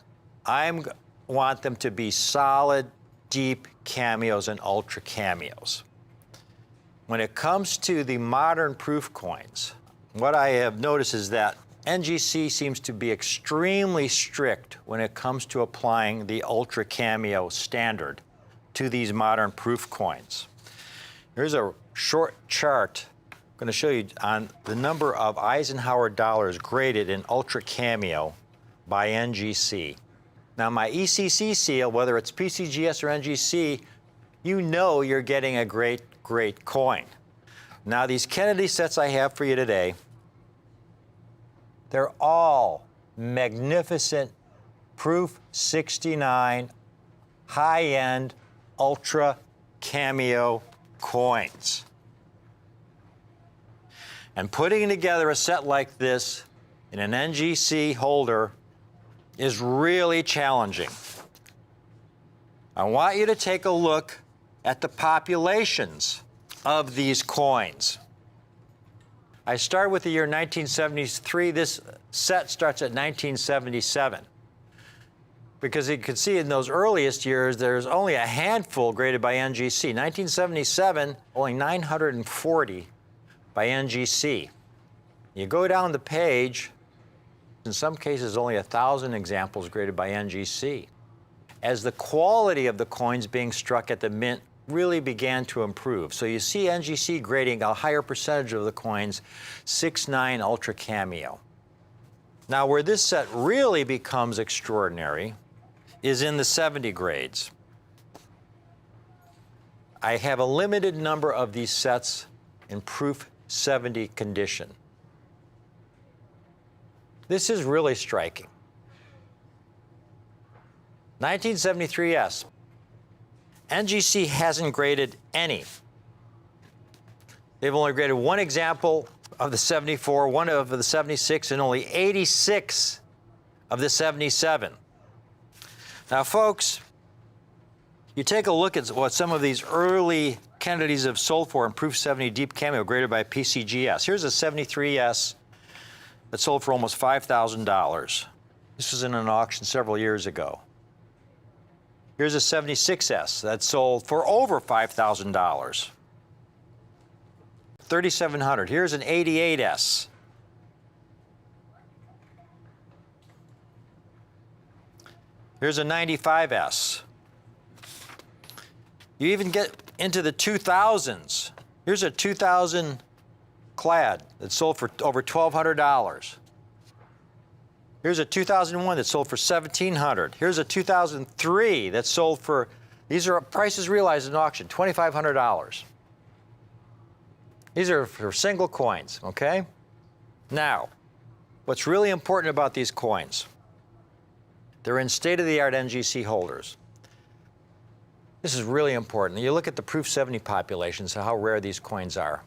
I want them to be solid, deep cameos and ultra cameos. When it comes to the modern proof coins, what I have noticed is that NGC seems to be extremely strict when it comes to applying the ultra cameo standard to these modern proof coins. Here's a short chart I'm going to show you on the number of Eisenhower dollars graded in ultra cameo by NGC. Now, my ECC seal, whether it's PCGS or NGC, you know you're getting a great coin. Now, these Kennedy sets I have for you today, they're all magnificent Proof 69 high-end ultra cameo coins. And putting together a set like this in an NGC holder is really challenging. I want you to take a look at the populations of these coins. I start with the year 1973. This set starts at 1977. Because you can see in those earliest years, there's only a handful graded by NGC. 1977, only 940 by NGC. You go down the page, in some cases only 1,000 examples graded by NGC. As the quality of the coins being struck at the mint really began to improve. So you see NGC grading a higher percentage of the coins, 6.9 Ultra Cameo. Now, where this set really becomes extraordinary is in the 70 grades. I have a limited number of these sets in Proof 70 condition. This is really striking. 1973S. NGC hasn't graded any. They've only graded one example of the 74, one of the 76, and only 86 of the 77. Now, folks, you take a look at what some of these early Kennedys have sold for in Proof 70 Deep Cameo graded by PCGS. Here's a 73S that sold for almost $5,000. This was in an auction several years ago. Here's a 76S that sold for over $5,000. 3,700. Here's an 88S. Here's a 95S. You even get into the 2000s. Here's a 2000 clad that sold for over $1,200. Here's a 2001 that sold for $1,700. Here's a 2003 that sold for, these are prices realized in auction, $2,500. These are for single coins, okay? Now, what's really important about these coins, they're in state-of-the-art NGC holders. This is really important. You look at the Proof 70 populations, how rare these coins are.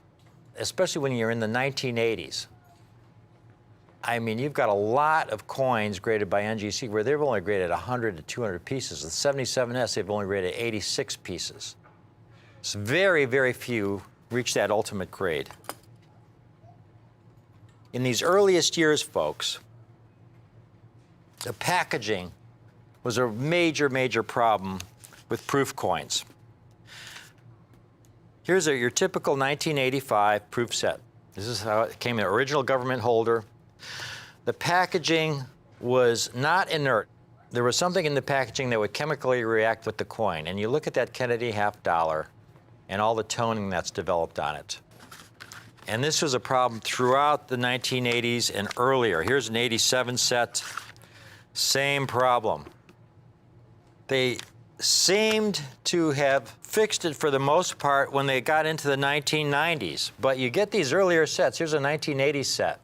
especially when you're in the 1980s. I mean, you've got a lot of coins graded by NGC where they've only graded 100 to 200 pieces. The 77S, they've only graded 86 pieces. So very, very few reach that ultimate grade. In these earliest years, folks, the packaging was a major, major problem with proof coins. Here's your typical 1985 proof set. This is how it came in, original government holder. The packaging was not inert. There was something in the packaging that would chemically react with the coin. And you look at that Kennedy half dollar and all the toning that's developed on it. And this was a problem throughout the 1980s and earlier. Here's an 87 set, same problem. They seemed to have fixed it for the most part when they got into the 1990s. But you get these earlier sets. Here's a 1980 set.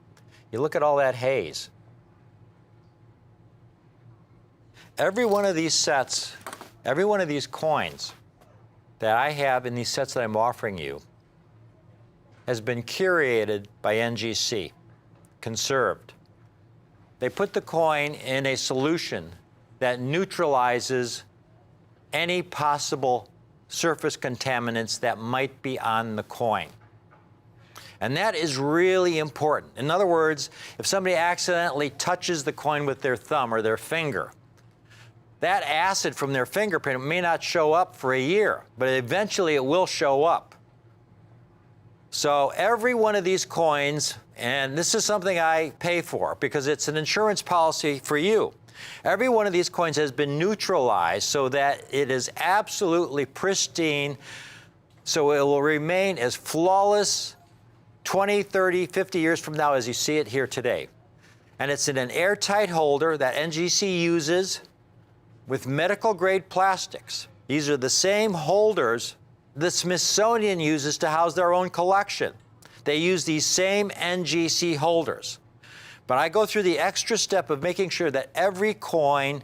You look at all that haze. Every one of these sets, every one of these coins that I have in these sets that I'm offering you has been curated by NGC, conserved. They put the coin in a solution that neutralizes any possible surface contaminants that might be on the coin. And that is really important. In other words, if somebody accidentally touches the coin with their thumb or their finger, that acid from their fingerprint may not show up for a year, but eventually it will show up. So every one of these coins, and this is something I pay for because it's an insurance policy for you. Every one of these coins has been neutralized so that it is absolutely pristine, so it will remain as flawless 20, 30, 50 years from now as you see it here today. And it's in an airtight holder that NGC uses with medical grade plastics. These are the same holders the Smithsonian uses to house their own collection. They use these same NGC holders. But I go through the extra step of making sure that every coin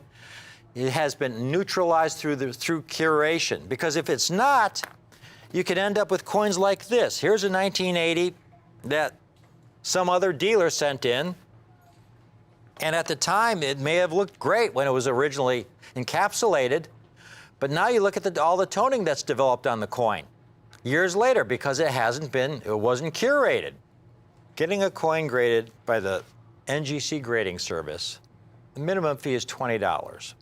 has been neutralized through curation. Because if it's not, you could end up with coins like this. Here's a 1980 that some other dealer sent in. And at the time, it may have looked great when it was originally encapsulated. But now you look at all the toning that's developed on the coin years later because it wasn't curated. Getting a coin graded by the NGC grading service, the minimum fee is $20.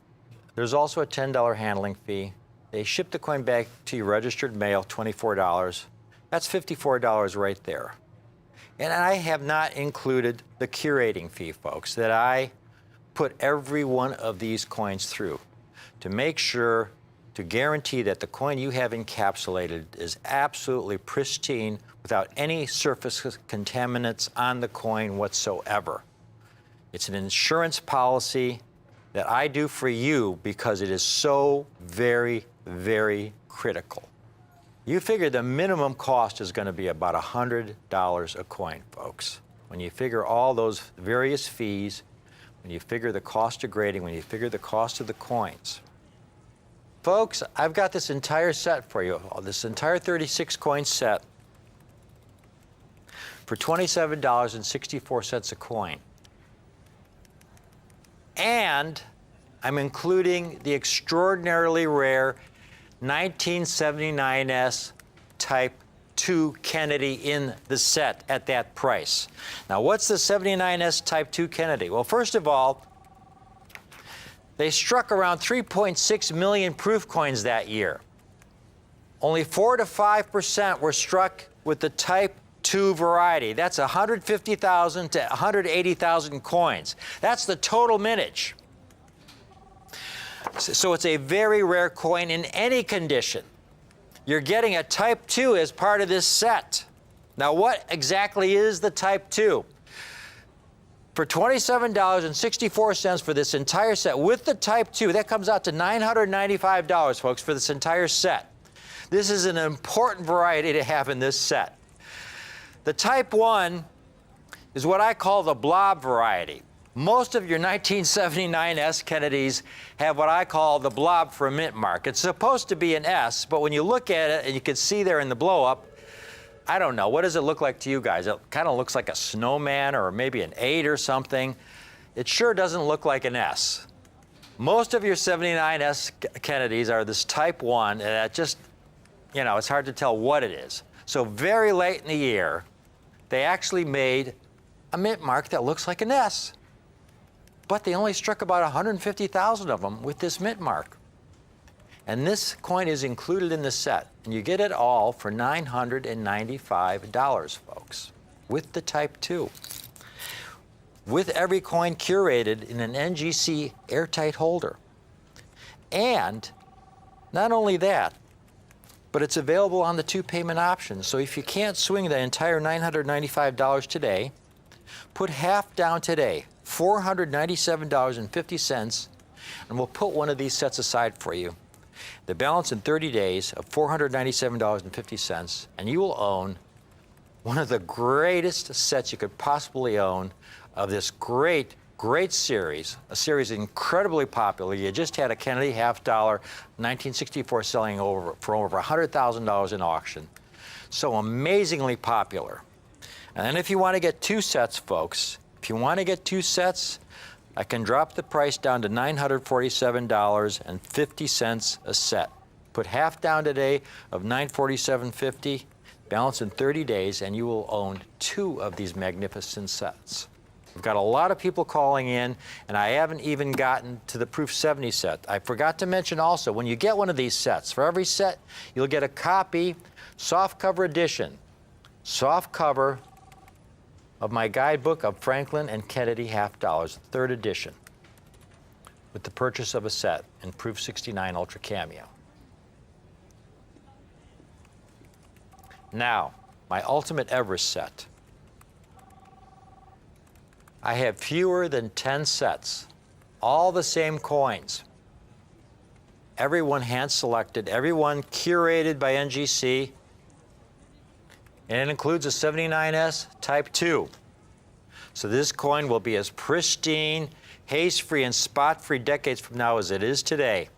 There's also a $10 handling fee. They ship the coin back to your registered mail, $24. That's $54 right there. And I have not included the curating fee, folks, that I put every one of these coins through to make sure, to guarantee that the coin you have encapsulated is absolutely pristine without any surface contaminants on the coin whatsoever. It's an insurance policy that I do for you because it is so very, very critical. You figure the minimum cost is going to be about $100 a coin, folks. When you figure all those various fees, when you figure the cost of grading, when you figure the cost of the coins. Folks, I've got this entire set for you, this entire 36 coin set for $27.64 a coin. And I'm including the extraordinarily rare 1979S Type 2 Kennedy in the set at that price. Now, what's the 79S Type 2 Kennedy? Well, first of all, they struck around 3.6 million proof coins that year. Only 4 to 5% were struck with the Type 2 variety. That's 150,000 to 180,000 coins. That's the total mintage. So it's a very rare coin in any condition. You're getting a Type 2 as part of this set. Now, what exactly is the Type 2? For $27.64 for this entire set with the Type 2, that comes out to $995, folks, for this entire set. This is an important variety to have in this set. The Type 1 is what I call the blob variety. Most of your 1979S Kennedys have what I call the blob for a mint mark. It's supposed to be an S, but when you look at it, and you can see there in the blow-up, I don't know, what does it look like to you guys? It kind of looks like a snowman or maybe an 8 or something. It sure doesn't look like an S. Most of your 79S Kennedys are this Type 1, and that just, you know, it's hard to tell what it is. So very late in the year, they actually made a mint mark that looks like an S. But they only struck about 150,000 of them with this mint mark. And this coin is included in the set. And you get it all for $995, folks, with the Type 2. With every coin curated in an NGC airtight holder. And not only that, but it's available on the 2 payment options. So if you can't swing the entire $995 today, put half down today, $497.50, and we'll put one of these sets aside for you. The balance in 30 days of $497.50, and you will own one of the greatest sets you could possibly own of this great series, a series incredibly popular. You just had a Kennedy half dollar, 1964, selling for over $100,000 in auction. So amazingly popular. And then if you want to get 2 sets, folks, if you want to get 2 sets, I can drop the price down to $947.50 a set. Put half down today of $947.50, balance in 30 days, and you will own 2 of these magnificent sets. We've got a lot of people calling in, and I haven't even gotten to the Proof 70 set. I forgot to mention also, when you get one of these sets, for every set, you'll get a copy, softcover edition, softcover of my guidebook of Franklin and Kennedy half dollars, 3rd edition, with the purchase of a set in Proof 69 Ultra Cameo. Now, my Ultimate Everest set. I have fewer than 10 sets, all the same coins. Everyone hand-selected, everyone curated by NGC, and it includes a 79S Type 2. So this coin will be as pristine, haze-free, and spot-free decades from now as it is today.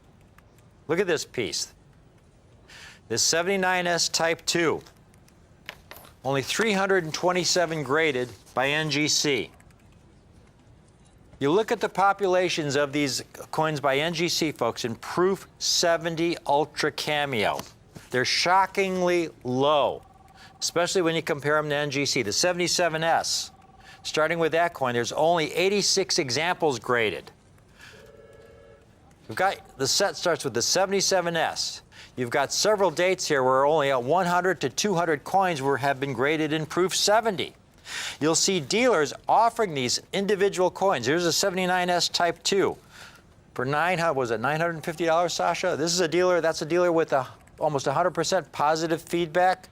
Look at this piece. This 79S Type 2, only 327 graded by NGC. You look at the populations of these coins by NGC, folks, in Proof 70 Ultra Cameo. They're shockingly low, especially when you compare them to NGC. The 77S, starting with that coin, there's only 86 examples graded. We've got, the set starts with the 77S. You've got several dates here where only 100 to 200 coins have been graded in Proof 70. You'll see dealers offering these individual coins. Here's a 79S Type 2 for $950, Sasha? This is a dealer, that's a dealer with almost 100% positive feedback.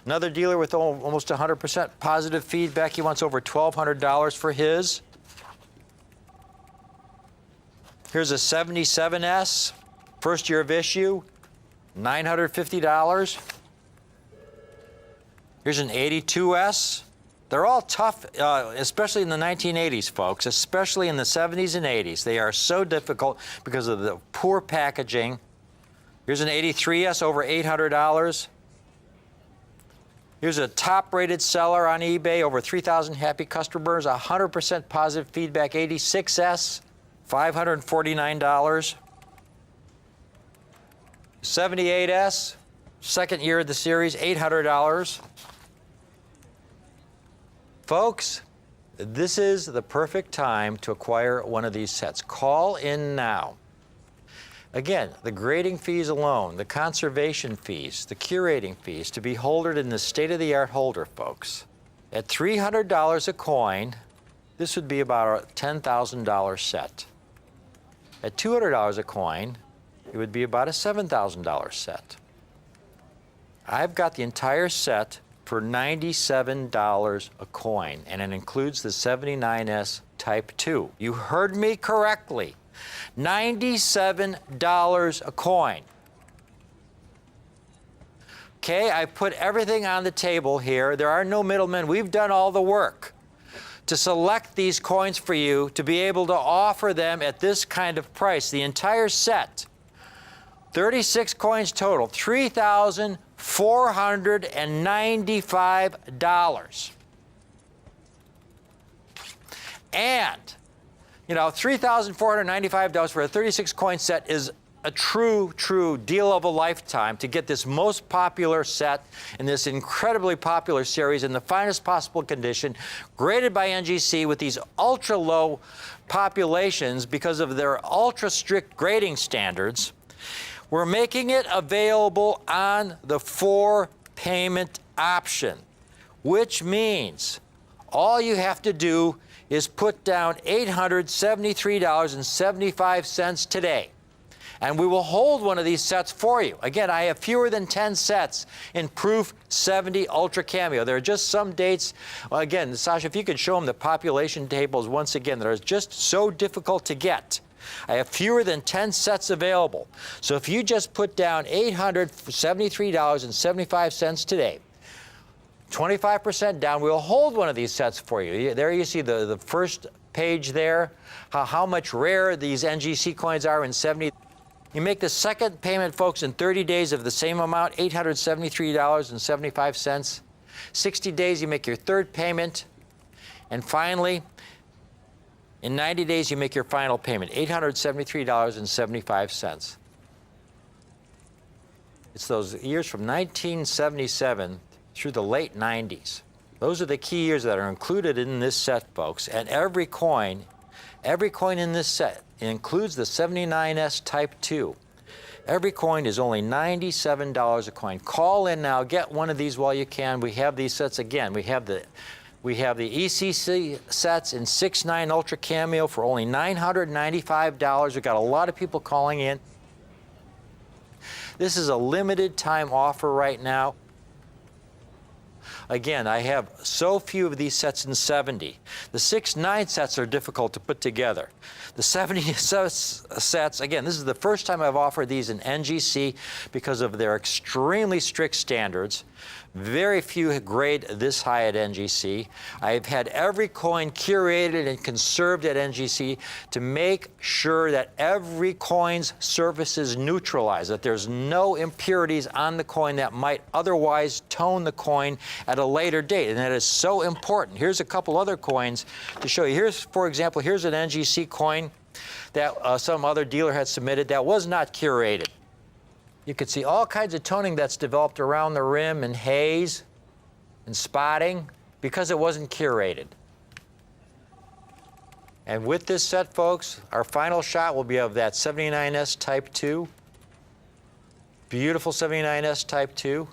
Another dealer with almost 100% positive feedback. He wants over $1,200 for his. Here's a 77S, first year of issue, $950. Here's an 82S. They're all tough, especially in the 1980s, folks, especially in the 70s and 80s. They are so difficult because of the poor packaging. Here's an 83S, over $800. Here's a top-rated seller on eBay, over 3,000 happy customers, 100% positive feedback, 86S, $549. 78S, second year of the series, $800. Folks, this is the perfect time to acquire one of these sets. Call in now. Again, the grading fees alone, the conservation fees, the curating fees to be holdered in the state-of-the-art holder, folks. At $300 a coin, this would be about a $10,000 set. At $200 a coin, it would be about a $7,000 set. I've got the entire set for $97 a coin, and it includes the 79S Type 2. You heard me correctly. $97 a coin. Okay, I put everything on the table here. There are no middlemen. We've done all the work to select these coins for you to be able to offer them at this kind of price. The entire set, 36 coins total, $3,499. $495. And, you know, $3,495 for a 36 coin set is a true deal of a lifetime to get this most popular set in this incredibly popular series in the finest possible condition, graded by NGC with these ultra low populations because of their ultra strict grading standards. We're making it available on the 4-payment option, which means all you have to do is put down $873.75 today. And we will hold one of these sets for you. Again, I have fewer than 10 sets in Proof 70 Ultra Cameo. There are just some dates. Well, again, Sasha, if you could show them the population tables once again that are just so difficult to get. I have fewer than 10 sets available. So if you just put down $873.75 today, 25% down, we'll hold one of these sets for you. There you see the first page there, how much rarer these NGC coins are in 70. You make the second payment, folks, in 30 days of the same amount, $873.75. 60 days, you make your third payment. And finally, in 90 days, you make your final payment, $873.75. It's those years from 1977 through the late 90s. Those are the key years that are included in this set, folks. And every coin in this set includes the 79S Type 2. Every coin is only $97 a coin. Call in now, get one of these while you can. We have these sets again. We have the ECC sets in 6.9 Ultra Cameo for only $995. We've got a lot of people calling in. This is a limited time offer right now. Again, I have so few of these sets in 70. The 6.9 sets are difficult to put together. The 70 sets, again, this is the first time I've offered these in NGC because of their extremely strict standards. Very few grade this high at NGC. I've had every coin curated and conserved at NGC to make sure that every coin's surface is neutralized, that there's no impurities on the coin that might otherwise tone the coin at a later date, and that is so important. Here's a couple other coins to show you. Here's, for example, here's an NGC coin that some other dealer had submitted that was not curated. You can see all kinds of toning that's developed around the rim and haze and spotting because it wasn't curated. And with this set, folks, our final shot will be of that 79S Type 2. Beautiful 79S Type 2.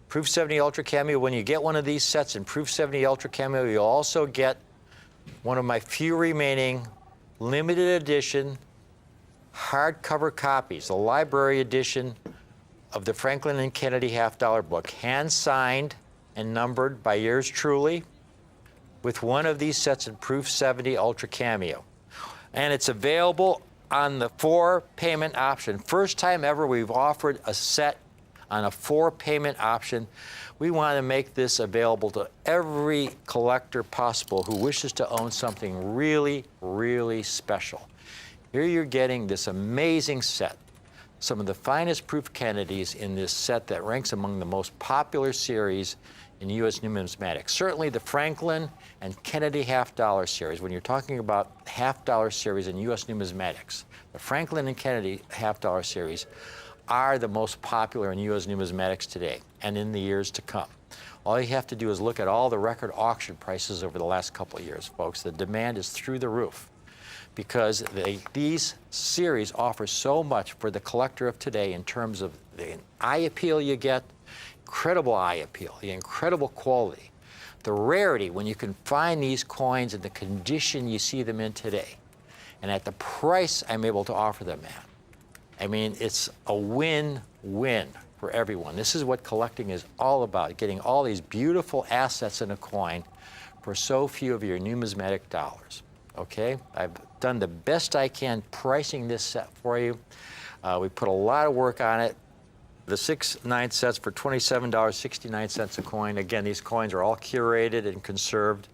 Proof 70 Ultra Cameo. When you get one of these sets in Proof 70 Ultra Cameo, you'll also get one of my few remaining limited edition hardcover copies, the library edition of the Franklin and Kennedy half-dollar book, hand-signed and numbered by yours truly, with one of these sets in Proof 70 Ultra Cameo. And it's available on the 4-payment option. First time ever we've offered a set on a 4-payment option. We want to make this available to every collector possible who wishes to own something really, really special. Here you're getting this amazing set, some of the finest Proof Kennedys in this set that ranks among the most popular series in U.S. numismatics. Certainly the Franklin and Kennedy half-dollar series, when you're talking about half-dollar series in U.S. numismatics, the Franklin and Kennedy half-dollar series are the most popular in U.S. numismatics today and in the years to come. All you have to do is look at all the record auction prices over the last couple of years, folks. The demand is through the roof because these series offer so much for the collector of today in terms of the eye appeal you get, incredible eye appeal, the incredible quality, the rarity when you can find these coins in the condition you see them in today, and at the price I'm able to offer them at. I mean, it's a win-win for everyone. This is what collecting is all about, getting all these beautiful assets in a coin for so few of your numismatic dollars. Okay? I've done the best I can pricing this set for you. We put a lot of work on it. The 6.9 sets for $27.69 a coin. Again, these coins are all curated and conserved.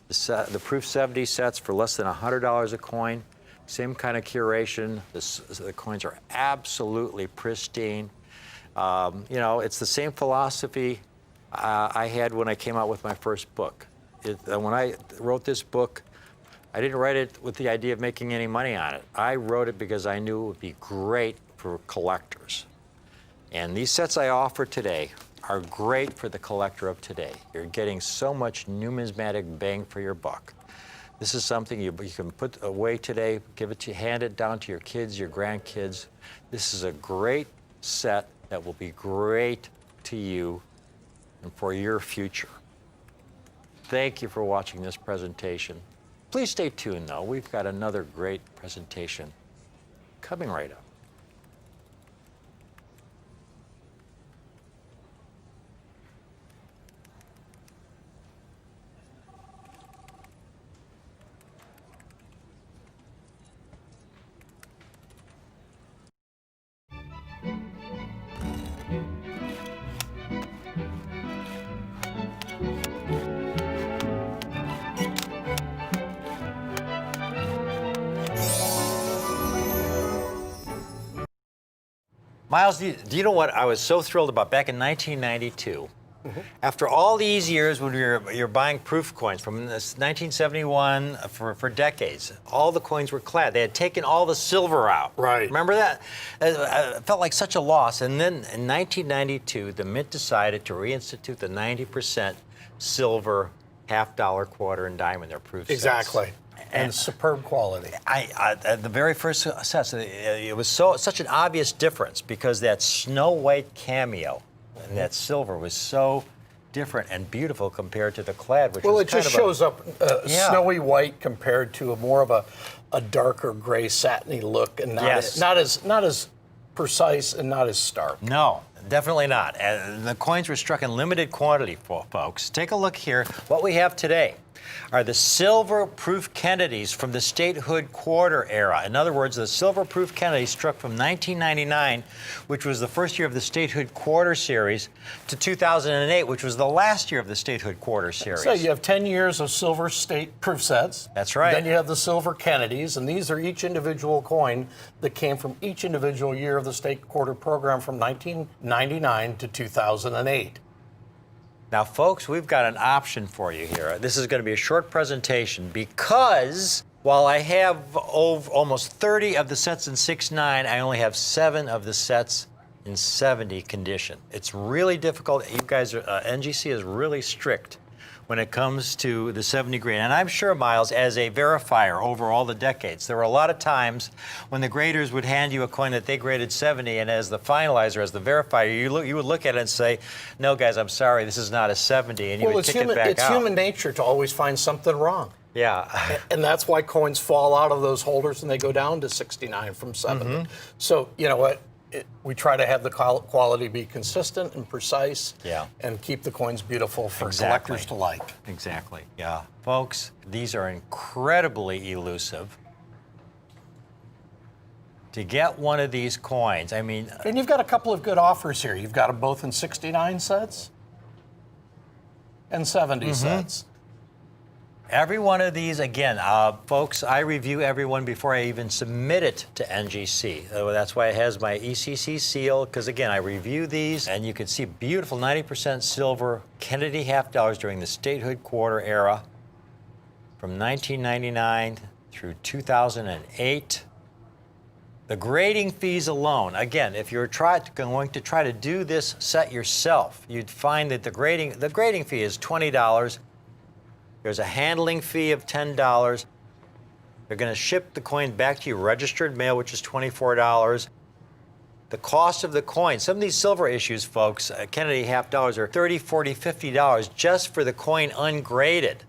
The Proof 70 sets for less than $100 a coin. Same kind of curation. The coins are absolutely pristine. You know, it's the same philosophy I had when I came out with my first book. When I wrote this book, I didn't write it with the idea of making any money on it. I wrote it because I knew it would be great for collectors. And these sets I offer today are great for the collector of today. You're getting so much numismatic bang for your buck. This is something you can put away today, hand it down to your kids, your grandkids. This is a great set that will be great to you and for your future. Thank you for watching this presentation. Please stay tuned, though. We've got another great presentation coming right up. Miles, do you know what I was so thrilled about back in 1992? After all these years when you're buying proof coins from 1971 for decades, all the coins were clad. They had taken all the silver out. Right. Remember that? It felt like such a loss. And then in 1992, the Mint decided to reinstitute the 90% silver half-dollar, quarter, and dime in their proof sets. Exactly. And superb quality. The very first sets, it was such an obvious difference because that Snow White cameo and that silver was so different and beautiful compared to the clad, which Well, was it kind just of shows up snowy white compared to more of a darker gray satiny look, and not as precise and not as stark. No, definitely not. And the coins were struck in limited quantity, folks. Take a look here. What we have today are the silver-proof Kennedys from the statehood quarter era. In other words, the silver-proof Kennedy struck from 1999, which was the first year of the statehood quarter series, to 2008, which was the last year of the statehood quarter series. So you have 10 years of silver state proof sets. That's right. Then you have the silver Kennedys, and these are each individual coin that came from each individual year of the state quarter program from 1999 to 2008. Now, folks, we've got an option for you here. This is going to be a short presentation because while I have almost 30 of the sets in 6.9, I only have 7 of the sets in 70 condition. It's really difficult. You guys, NGC is really strict when it comes to the 70 grade. And I'm sure, Miles, as a verifier over all the decades, there were a lot of times when the graders would hand you a coin that they graded 70, and as the finalizer, as the verifier, you would look at it and say, no, guys, I'm sorry, this is not a 70, and you would kick it back out. It's human nature to always find something wrong. Yeah. And that's why coins fall out of those holders and they go down to 69 from 70. So, you know what? We try to have the quality be consistent and precise, and keep the coins beautiful for collectors to like. Exactly, yeah. Folks, these are incredibly elusive. To get one of these coins, I mean... And you've got a couple of good offers here. You've got them both in 69 sets and 70 sets. Every one of these, again, folks, I review every one before I even submit it to NGC. That's why it has my ECC seal, because again, I review these, and you can see beautiful 90% silver Kennedy half dollars during the statehood quarter era from 1999 through 2008. The grading fees alone, again, if you're going to try to do this set yourself, you'd find that the grading fee is $20. There's a handling fee of $10. They're going to ship the coin back to you registered mail, which is $24. The cost of the coin, some of these silver issues, folks, Kennedy half dollars are $30, $40, $50 just for the coin ungraded.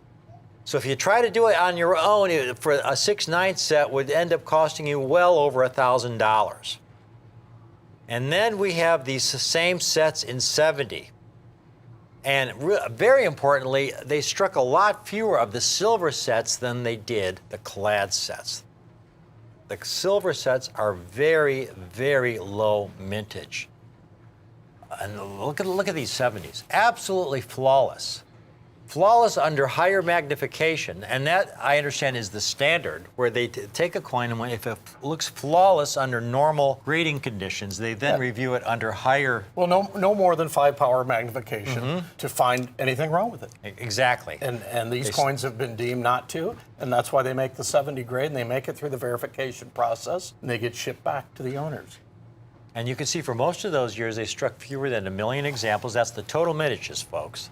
So if you try to do it on your own, for a 6/9 set would end up costing you well over $1,000. And then we have these same sets in 70. And very importantly, they struck a lot fewer of the silver sets than they did the clad sets. The silver sets are very, very low mintage. And look at these 70s, absolutely flawless. Flawless under higher magnification, and that I understand is the standard, where they take a coin and if it looks flawless under normal grading conditions, they then review it under higher. Well, no more than 5-power magnification to find anything wrong with it. Exactly. And these coins have been deemed not to, and that's why they make the 70 grade, and they make it through the verification process, and they get shipped back to the owners. And you can see for most of those years, they struck fewer than 1 million examples. That's the total mintages, folks.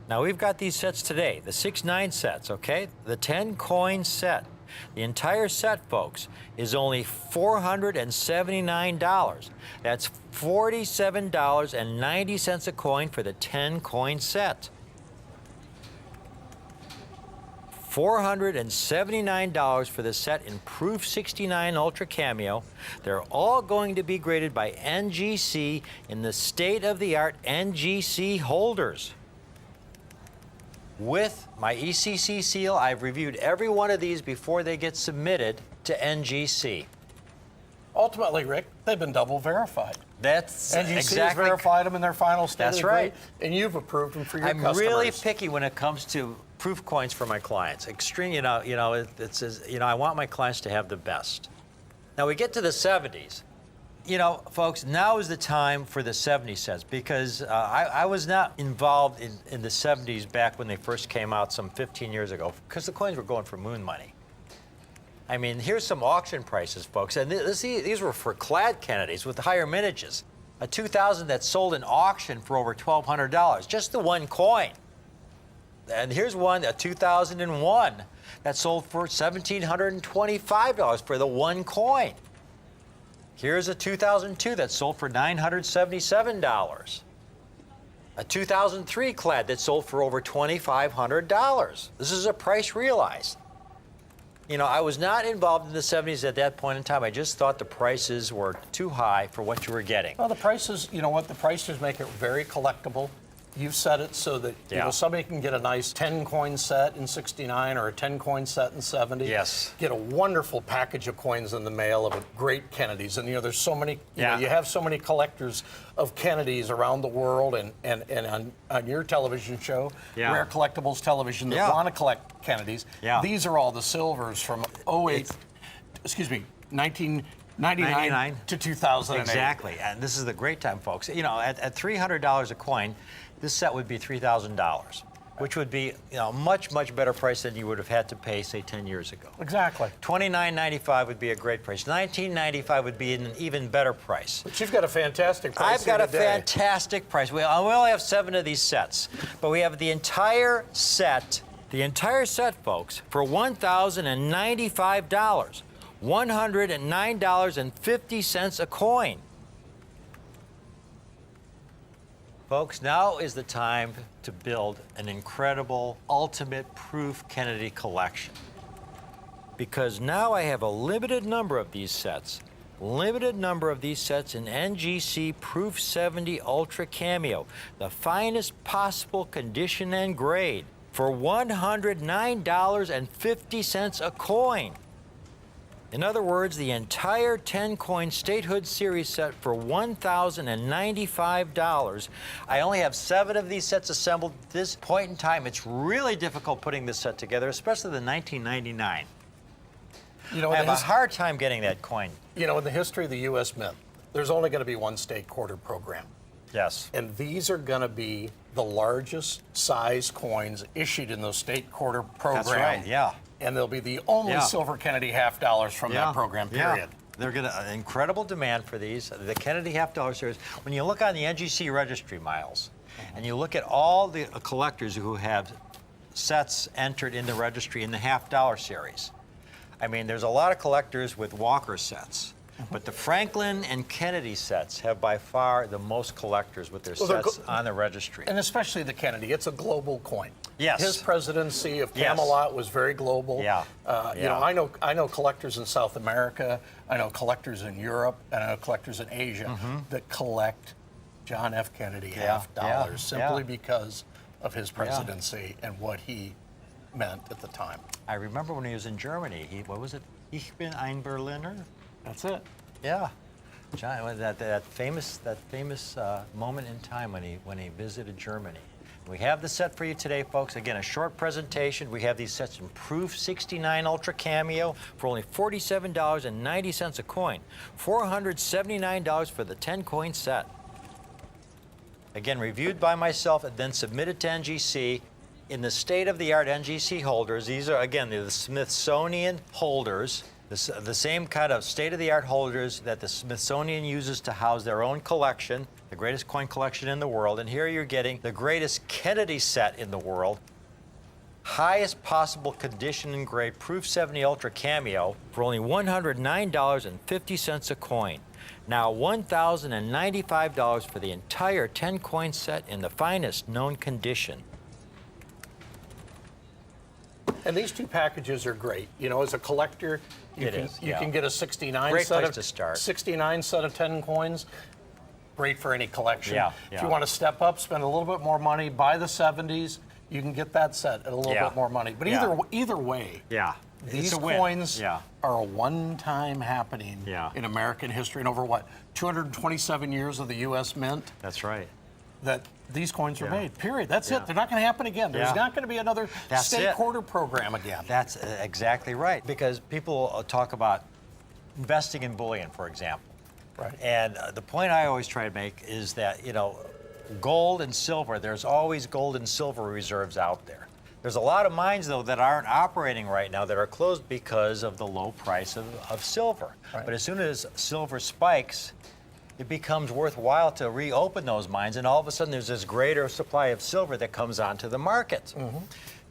Now, we've got these sets today, the 6-9 sets, okay? The 10-coin set. The entire set, folks, is only $479. That's $47.90 a coin for the 10-coin set. $479 for the set in Proof 69 Ultra Cameo. They're all going to be graded by NGC in the state-of-the-art NGC holders. With my ECC seal, I've reviewed every one of these before they get submitted to NGC. Ultimately, Rick, they've been double verified. That's NGC has exactly. verified them in their final state That's of the grade, right. and you've approved them for your I'm customers. really picky when it comes to proof coins for my clients. Extreme, I want my clients to have the best. Now we get to the 70s. Folks, now is the time for the 70 sets because I was not involved in the 70s back when they first came out some 15 years ago because the coins were going for moon money. I mean, here's some auction prices, folks, and these were for clad Kennedys with higher mintages. A 2000 that sold in auction for over $1,200, just the one coin. And here's one, a 2001, that sold for $1,725 for the one coin. Here's a 2002 that sold for $977. A 2003 clad that sold for over $2,500. This is a price realized. I was not involved in the 70s at that point in time. I just thought the prices were too high for what you were getting. Well, the prices, the prices make it very collectible. You've set it so that somebody can get a nice 10-coin set in 69 or a 10-coin set in 70. Yes. Get a wonderful package of coins in the mail of great Kennedys. And, there's so many, you have so many collectors of Kennedys around the world and on your television show, Rare Collectibles Television, that want to collect Kennedys. Yeah. These are all the silvers from 1999 to 2008. Exactly, and this is the great time, folks. At $300 a coin, this set would be $3,000, which would be a much, much better price than you would have had to pay, say, 10 years ago. Exactly. $29.95 would be a great price. $19.95 would be an even better price. But you've got a fantastic price. I've got a today. fantastic price. We only have 7 of these sets, but we have the entire set, folks, for $1,095. $109.50 a coin. Folks, now is the time to build an incredible ultimate proof Kennedy collection. Because now I have a limited number of these sets. Limited number of these sets in NGC Proof 70 Ultra Cameo, the finest possible condition and grade, for $109.50 a coin. In other words, the entire 10-coin statehood series set for $1,095. I only have 7 of these sets assembled at this point in time. It's really difficult putting this set together, especially the 1999. I have a hard time getting that coin. In the history of the U.S. Mint, there's only going to be one state quarter program. Yes. And these are going to be the largest size coins issued in the state quarter program. That's right, yeah. And they'll be the only silver Kennedy half dollars from that program, period. They're going to incredible demand for these. The Kennedy half dollar series. When you look on the NGC registry, Miles, and you look at all the collectors who have sets entered in the registry in the half dollar series, I mean, there's a lot of collectors with Walker sets. But the Franklin and Kennedy sets have by far the most collectors with their sets on the registry. And especially the Kennedy. It's a global coin. Yes. His presidency of Camelot was very global. Yeah. I know collectors in South America. I know collectors in Europe. And I know collectors in Asia that collect John F. Kennedy half dollars simply because of his presidency and what he meant at the time. I remember when he was in Germany. What was it? Ich bin ein Berliner. That's it. Yeah, John, that famous moment in time when he visited Germany. We have the set for you today, folks. Again, a short presentation. We have these sets in Proof 69 Ultra Cameo for only $47.90 a coin. $479 for the 10-coin set. Again, reviewed by myself and then submitted to NGC. In the state-of-the-art NGC holders, these are, again, they're the Smithsonian holders, the same kind of state-of-the-art holders that the Smithsonian uses to house their own collection, the greatest coin collection in the world. And here you're getting the greatest Kennedy set in the world, highest possible condition and grade, Proof 70 Ultra Cameo for only $109.50 a coin. Now $1,095 for the entire 10-coin set in the finest known condition. And these two packages are great. You know, as a collector, you can get a 69 Great set place of to start. 69 set of 10 coins. Great for any collection. Yeah, If yeah. you want to step up, spend a little bit more money, buy the 70s, you can get that set at a little Yeah. bit more money. But Yeah. either way, Yeah. these It's a win. coins Yeah. are a one-time happening Yeah. in American history. And over what, 227 years of the U.S. Mint, That's right. that these coins are Yeah. made. Period. That's Yeah. it. They're not going to happen again. There's Yeah. not going to be another That's state it. quarter program again. That's exactly right. Because people talk about investing in bullion, for example. Right. And the point I always try to make is that, you know, gold and silver, there's always gold and silver reserves out there. There's a lot of mines, though, that aren't operating right now that are closed because of the low price of silver. Right. But as soon as silver spikes, it becomes worthwhile to reopen those mines, and all of a sudden there's this greater supply of silver that comes onto the market.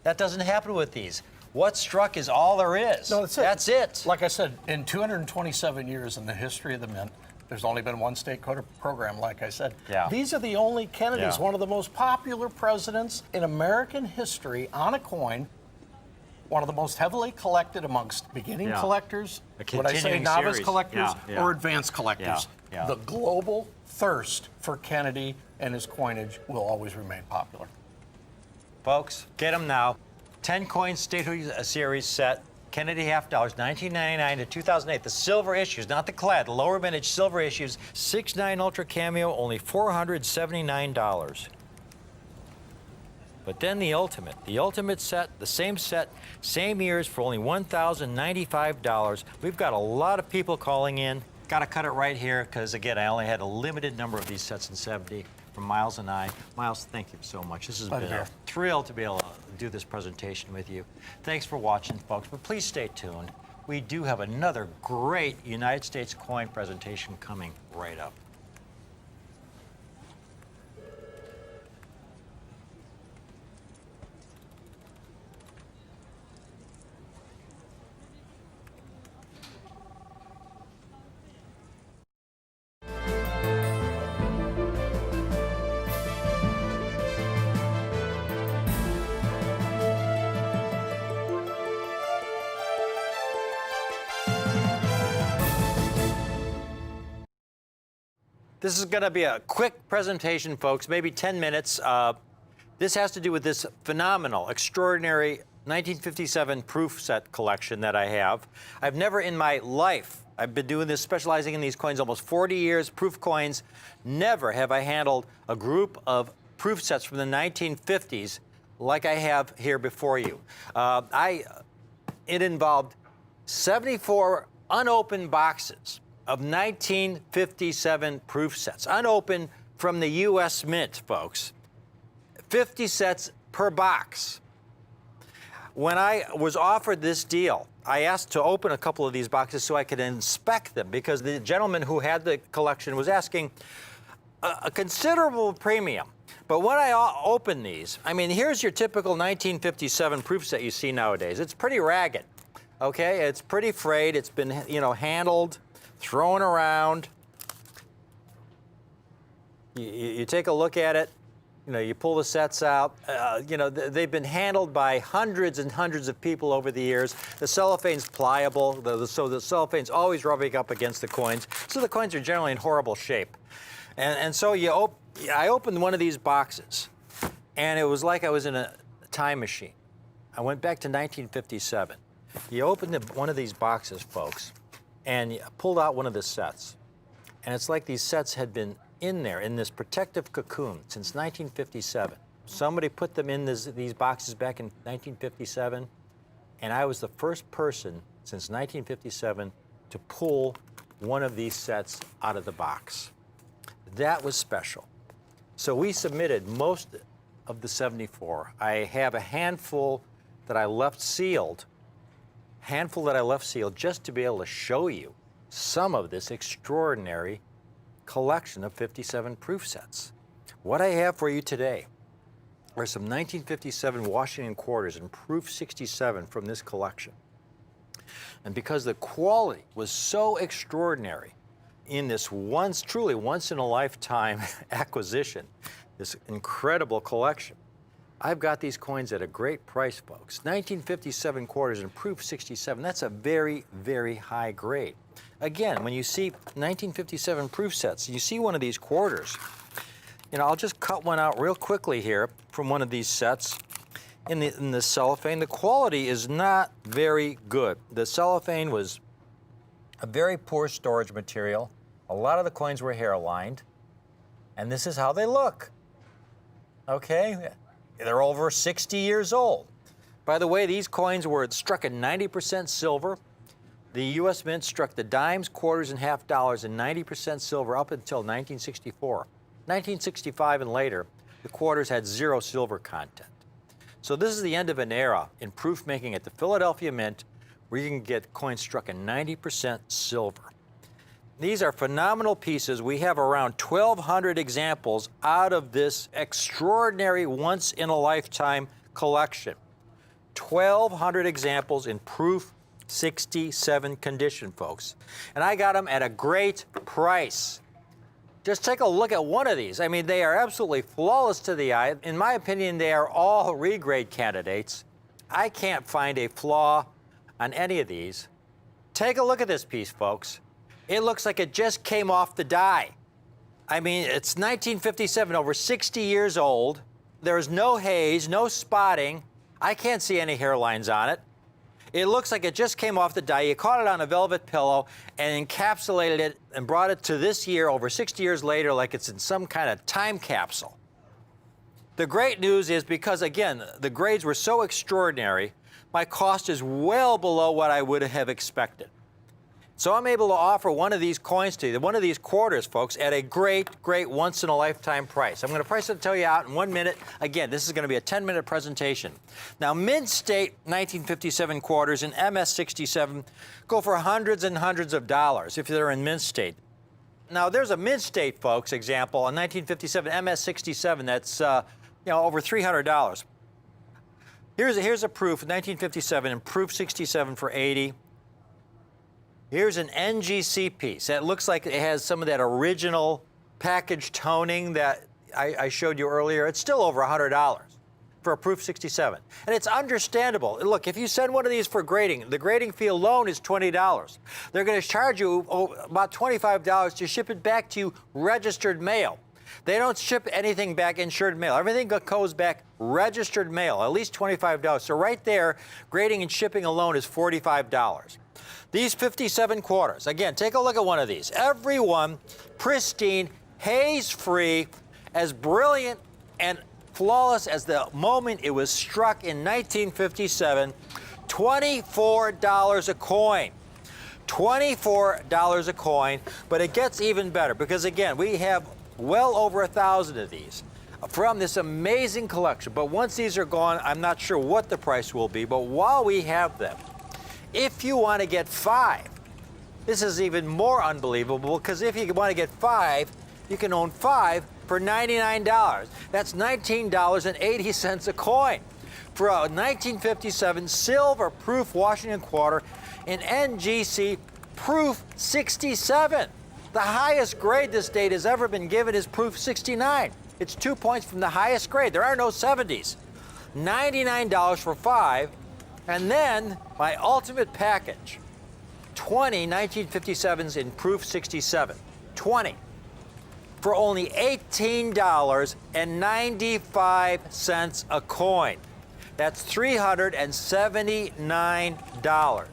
That doesn't happen with these. What struck is all there is. No, that's it. That's it. Like I said, in 227 years in the history of the Mint, there's only been one state quarter program, like I said. Yeah. These are the only Kennedys, Yeah. one of the most popular presidents in American history on a coin, one of the most heavily collected amongst beginning Yeah. collectors, A when I say continuing novice series. collectors Yeah, yeah. or advanced collectors. Yeah, yeah. The global thirst for Kennedy and his coinage will always remain popular. Folks, get them now. 10-coin State Series set, Kennedy half dollars, 1999 to 2008. The silver issues, not the clad, the lower vintage silver issues. 69 Ultra Cameo, only $479. But then the ultimate set, the same years for only $1,095. We've got a lot of people calling in. Got to cut it right here because, again, I only had a limited number of these sets in 70 from Miles and I. Miles, thank you so much. This has been a thrill to be able to do this presentation with you. Thanks for watching, folks, but please stay tuned. We do have another great United States coin presentation coming right up. This is going to be a quick presentation, folks, maybe 10 minutes. This has to do with this phenomenal, extraordinary 1957 proof set collection that I have. I've never in my life, I've been doing this, specializing in these coins almost 40 years, proof coins. Never have I handled a group of proof sets from the 1950s like I have here before you. It involved 74 unopened boxes of 1957 proof sets, unopened from the U.S. Mint, folks. 50 sets per box. When I was offered this deal, I asked to open a couple of these boxes so I could inspect them because the gentleman who had the collection was asking a considerable premium. But when I opened these, I mean, here's your typical 1957 proof set you see nowadays. It's pretty ragged, okay? It's pretty frayed. It's been, you know, handled, thrown around. You take a look at it. You know, you pull the sets out. You know, they've been handled by hundreds and hundreds of people over the years. The cellophane's pliable, so the cellophane's always rubbing up against the coins. So the coins are generally in horrible shape. And so I opened one of these boxes, and it was like I was in a time machine. I went back to 1957. You opened one of these boxes, folks, and you pulled out one of the sets. And it's like these sets had been in there, in this protective cocoon, since 1957. Somebody put them in these boxes back in 1957, and I was the first person since 1957 to pull one of these sets out of the box. That was special. So we submitted most of the 74. I have a handful that I left sealed, just to be able to show you some of this extraordinary collection of 57 proof sets. What I have for you today are some 1957 Washington quarters in proof 67 from this collection. And because the quality was so extraordinary in this truly once in a lifetime acquisition, this incredible collection, I've got these coins at a great price, folks. 1957 quarters in proof 67, that's a very, very high grade. Again, when you see 1957 proof sets, you see one of these quarters, I'll just cut one out real quickly here from one of these sets. In the cellophane, the quality is not very good. The cellophane was a very poor storage material. A lot of the coins were hairlined, and this is how they look. Okay? They're over 60 years old. By the way, these coins were struck at 90% silver. The U.S. Mint struck the dimes, quarters, and half dollars in 90% silver up until 1964. 1965 and later, the quarters had 0 silver content. So this is the end of an era in proof making at the Philadelphia Mint where you can get coins struck in 90% silver. These are phenomenal pieces. We have around 1,200 examples out of this extraordinary once-in-a-lifetime collection. 1,200 examples in proof 67 condition, folks. And I got them at a great price. Just take a look at one of these. I mean, they are absolutely flawless to the eye. In my opinion, they are all regrade candidates. I can't find a flaw on any of these. Take a look at this piece, folks. It looks like it just came off the die. I mean, it's 1957, over 60 years old. There's no haze, no spotting. I can't see any hairlines on it. It looks like it just came off the die. You caught it on a velvet pillow and encapsulated it and brought it to this year, over 60 years later, like it's in some kind of time capsule. The great news is because, again, the grades were so extraordinary, my cost is well below what I would have expected. So I'm able to offer one of these coins to you, one of these quarters, folks, at a great, great once-in-a-lifetime price. I'm going to price it tell you out in 1 minute. Again, this is going to be a 10-minute presentation. Now, Mint State 1957 quarters in MS67 go for hundreds and hundreds of dollars if they're in Mint State. Now, there's a Mint State, folks, example, a 1957 MS67 that's over $300. Here's a proof, 1957, and proof 67 for $80. Here's an NGC piece. That looks like it has some of that original package toning that I showed you earlier. It's still over $100 for a proof 67. And it's understandable. Look, if you send one of these for grading, the grading fee alone is $20. They're going to charge you about $25 to ship it back to you registered mail. They don't ship anything back insured mail. Everything goes back registered mail, at least $25. So right there, grading and shipping alone is $45. These 57 quarters, again, take a look at one of these. Every one pristine, haze-free, as brilliant and flawless as the moment it was struck in 1957. $24 a coin. $24 a coin, but it gets even better because, again, we have well over 1,000 of these from this amazing collection. But once these are gone, I'm not sure what the price will be, but while we have them, if you want to get 5, this is even more unbelievable because if you want to get 5, you can own 5 for $99. That's $19.80 a coin for a 1957 silver proof Washington quarter in NGC proof 67. The highest grade this date has ever been given is proof 69. It's 2 points from the highest grade. There are no 70s. $99 for 5. And then my ultimate package, 20 1957s in proof 67. 20 for only $18.95 a coin. That's $379.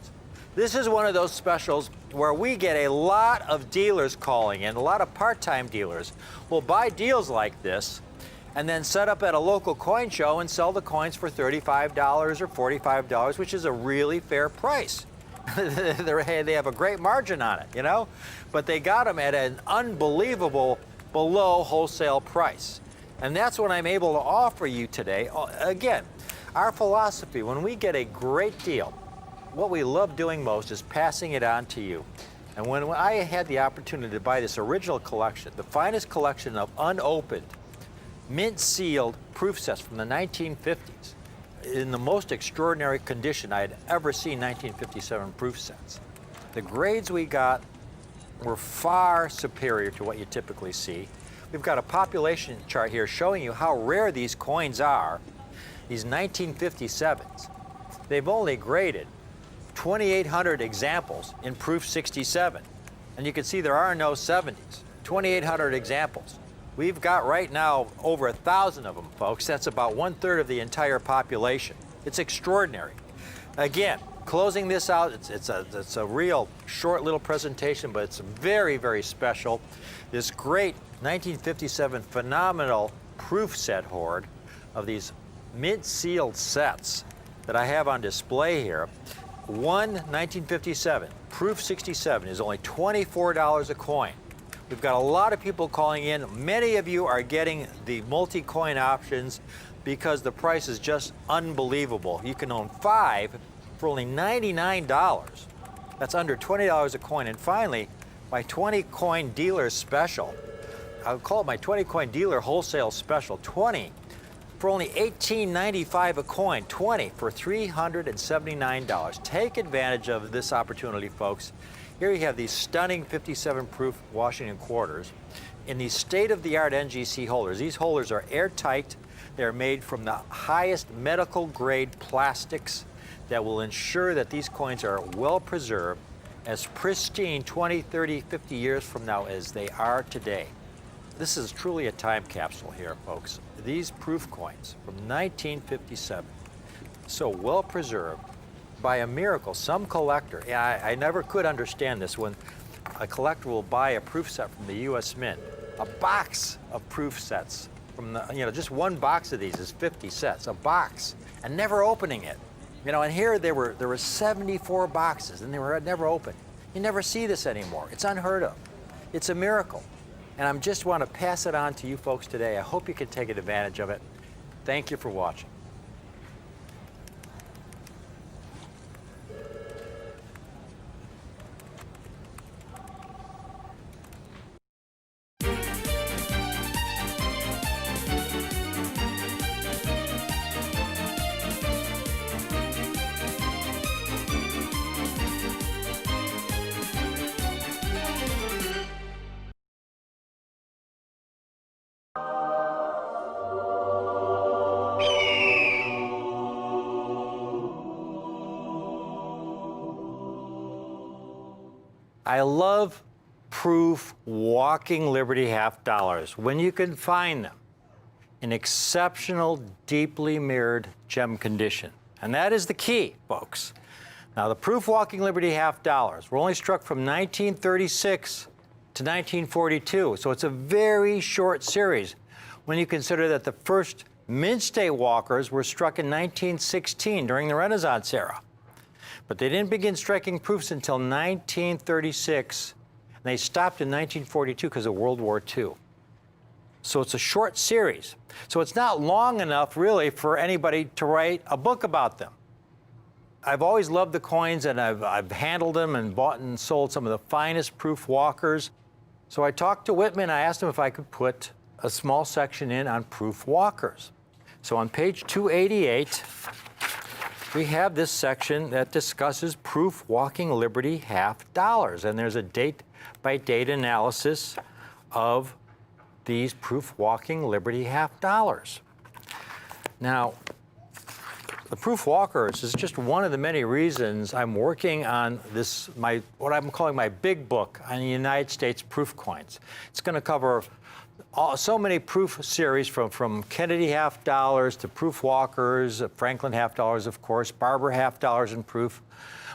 This is one of those specials where we get a lot of dealers calling in, a lot of part-time dealers will buy deals like this, and then set up at a local coin show and sell the coins for $35 or $45, which is a really fair price. They have a great margin on it, you know? But they got them at an unbelievable below wholesale price. And that's what I'm able to offer you today. Again, our philosophy, when we get a great deal, what we love doing most is passing it on to you. And when I had the opportunity to buy this original collection, the finest collection of unopened, mint-sealed proof sets from the 1950s, in the most extraordinary condition I had ever seen 1957 proof sets. The grades we got were far superior to what you typically see. We've got a population chart here showing you how rare these coins are, these 1957s. They've only graded 2,800 examples in proof 67. And you can see there are no 70s, 2,800 examples. We've got right now over 1,000 of them, folks. That's about 1/3 of the entire population. It's extraordinary. Again, closing this out, it's a real short little presentation, but it's very, very special. This great 1957 phenomenal proof set hoard of these mint-sealed sets that I have on display here. One 1957, proof 67, is only $24 a coin. We've got a lot of people calling in. Many of you are getting the multi-coin options because the price is just unbelievable. You can own 5 for only $99. That's under $20 a coin. And finally, my 20-coin dealer special. I'll call it my 20-coin dealer wholesale special. 20 for only $18.95 a coin. 20 for $379. Take advantage of this opportunity, folks. Here you have these stunning 57 proof Washington quarters in these state-of-the-art NGC holders. These holders are airtight. They're made from the highest medical grade plastics that will ensure that these coins are well preserved, as pristine 20, 30, 50 years from now as they are today. This is truly a time capsule here, folks. These proof coins from 1957, so well preserved. By a miracle, some collector, I never could understand this, when a collector will buy a proof set from the U.S. Mint, a box of proof sets from the, just one box of these is 50 sets, a box, and never opening it. And here there were 74 boxes and they were never opened. You never see this anymore. It's unheard of. It's a miracle. And I just want to pass it on to you folks today. I hope you can take advantage of it. Thank you for watching. I love proof walking Liberty half dollars when you can find them in exceptional, deeply mirrored gem condition. And that is the key, folks. Now, the proof walking Liberty half dollars were only struck from 1936 to 1942, so it's a very short series when you consider that the first mint state walkers were struck in 1916 during the Renaissance era. But they didn't begin striking proofs until 1936, and they stopped in 1942 because of World War II. So it's a short series. So it's not long enough, really, for anybody to write a book about them. I've always loved the coins, and I've handled them and bought and sold some of the finest proof walkers. So I talked to Whitman. I asked him if I could put a small section in on proof walkers. So on page 288, we have this section that discusses proof walking Liberty half dollars, and there's a date-by-date analysis of these proof walking Liberty half dollars. Now, the proof walkers is just one of the many reasons I'm working on this, what I'm calling my big book on the United States proof coins. It's going to cover so many proof series from Kennedy half dollars to proof walkers, Franklin half dollars, of course, Barber half dollars in proof,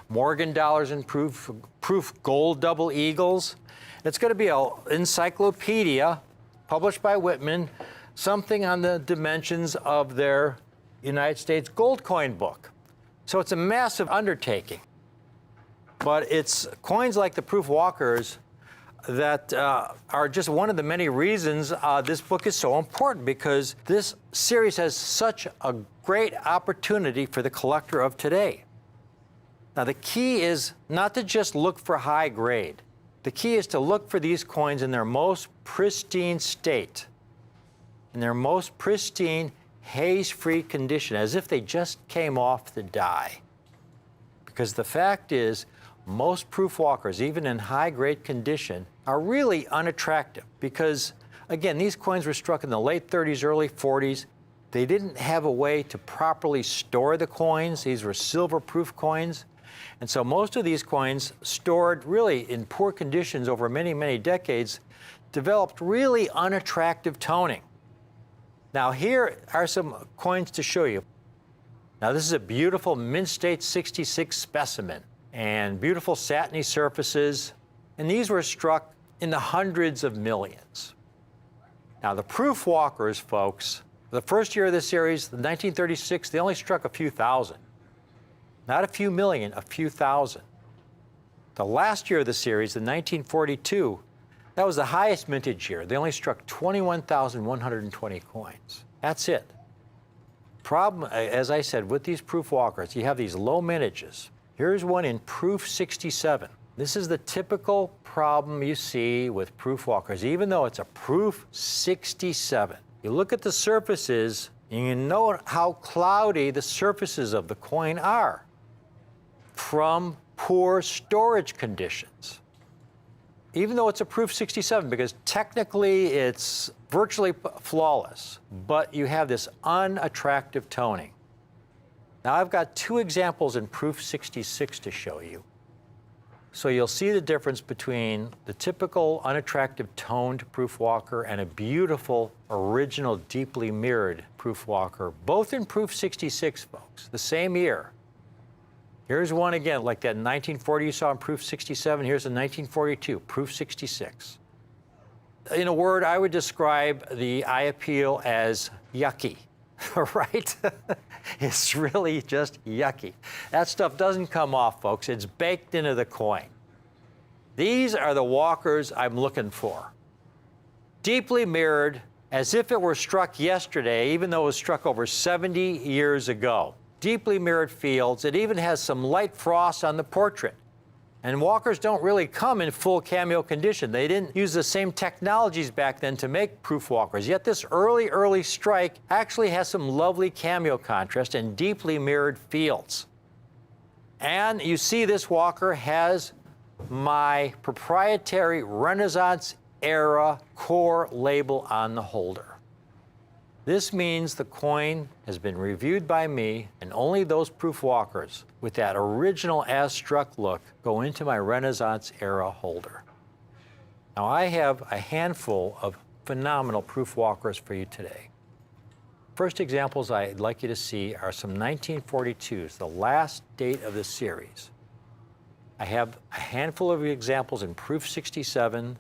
Morgan dollars in proof, proof gold double eagles. It's going to be an encyclopedia published by Whitman something on the dimensions of their United States gold coin book. So it's a massive undertaking. But it's coins like the Proof Walkers that are just one of the many reasons this book is so important, because this series has such a great opportunity for the collector of today. Now, the key is not to just look for high grade. The key is to look for these coins in their most pristine state, in their most pristine, haze-free condition, as if they just came off the die. Because the fact is, most Proof Walkers, even in high-grade condition, are really unattractive because, again, these coins were struck in the late 30s, early 40s. They didn't have a way to properly store the coins. These were silver-proof coins. And so most of these coins, stored really in poor conditions over many, many decades, developed really unattractive toning. Now, here are some coins to show you. Now, this is a beautiful Mint State 66 specimen and beautiful satiny surfaces. And these were struck in the hundreds of millions. Now, the Proof Walkers, folks, the first year of this series, the 1936, they only struck a few thousand. Not a few million, a few thousand. The last year of the series, the 1942, that was the highest mintage year. They only struck 21,120 coins. That's it. Problem, as I said, with these Proof Walkers, you have these low mintages. Here's one in Proof 67. This is the typical problem you see with Proof Walkers, even though it's a Proof 67. You look at the surfaces, and you know how cloudy the surfaces of the coin are from poor storage conditions. Even though it's a Proof 67, because technically it's virtually flawless, but you have this unattractive toning. Now, I've got two examples in Proof 66 to show you. So you'll see the difference between the typical unattractive toned Proof Walker and a beautiful, original, deeply mirrored Proof Walker, both in Proof 66, folks, the same year. Here's one again, like that in 1940 you saw in Proof 67. Here's a 1942, Proof 66. In a word, I would describe the eye appeal as yucky, right? It's really just yucky. That stuff doesn't come off, folks. It's baked into the coin. These are the Walkers I'm looking for. Deeply mirrored, as if it were struck yesterday, even though it was struck over 70 years ago. Deeply mirrored fields. It even has some light frost on the portrait. And Walkers don't really come in full cameo condition. They didn't use the same technologies back then to make Proof Walkers. Yet this early strike actually has some lovely cameo contrast and deeply mirrored fields. And you see this Walker has my proprietary Renaissance era core label on the holder. This means the coin has been reviewed by me, and only those Proof Walkers with that original as-struck look go into my Renaissance era holder. Now, I have a handful of phenomenal Proof Walkers for you today. First examples I'd like you to see are some 1942s, the last date of this series. I have a handful of examples in Proof 67,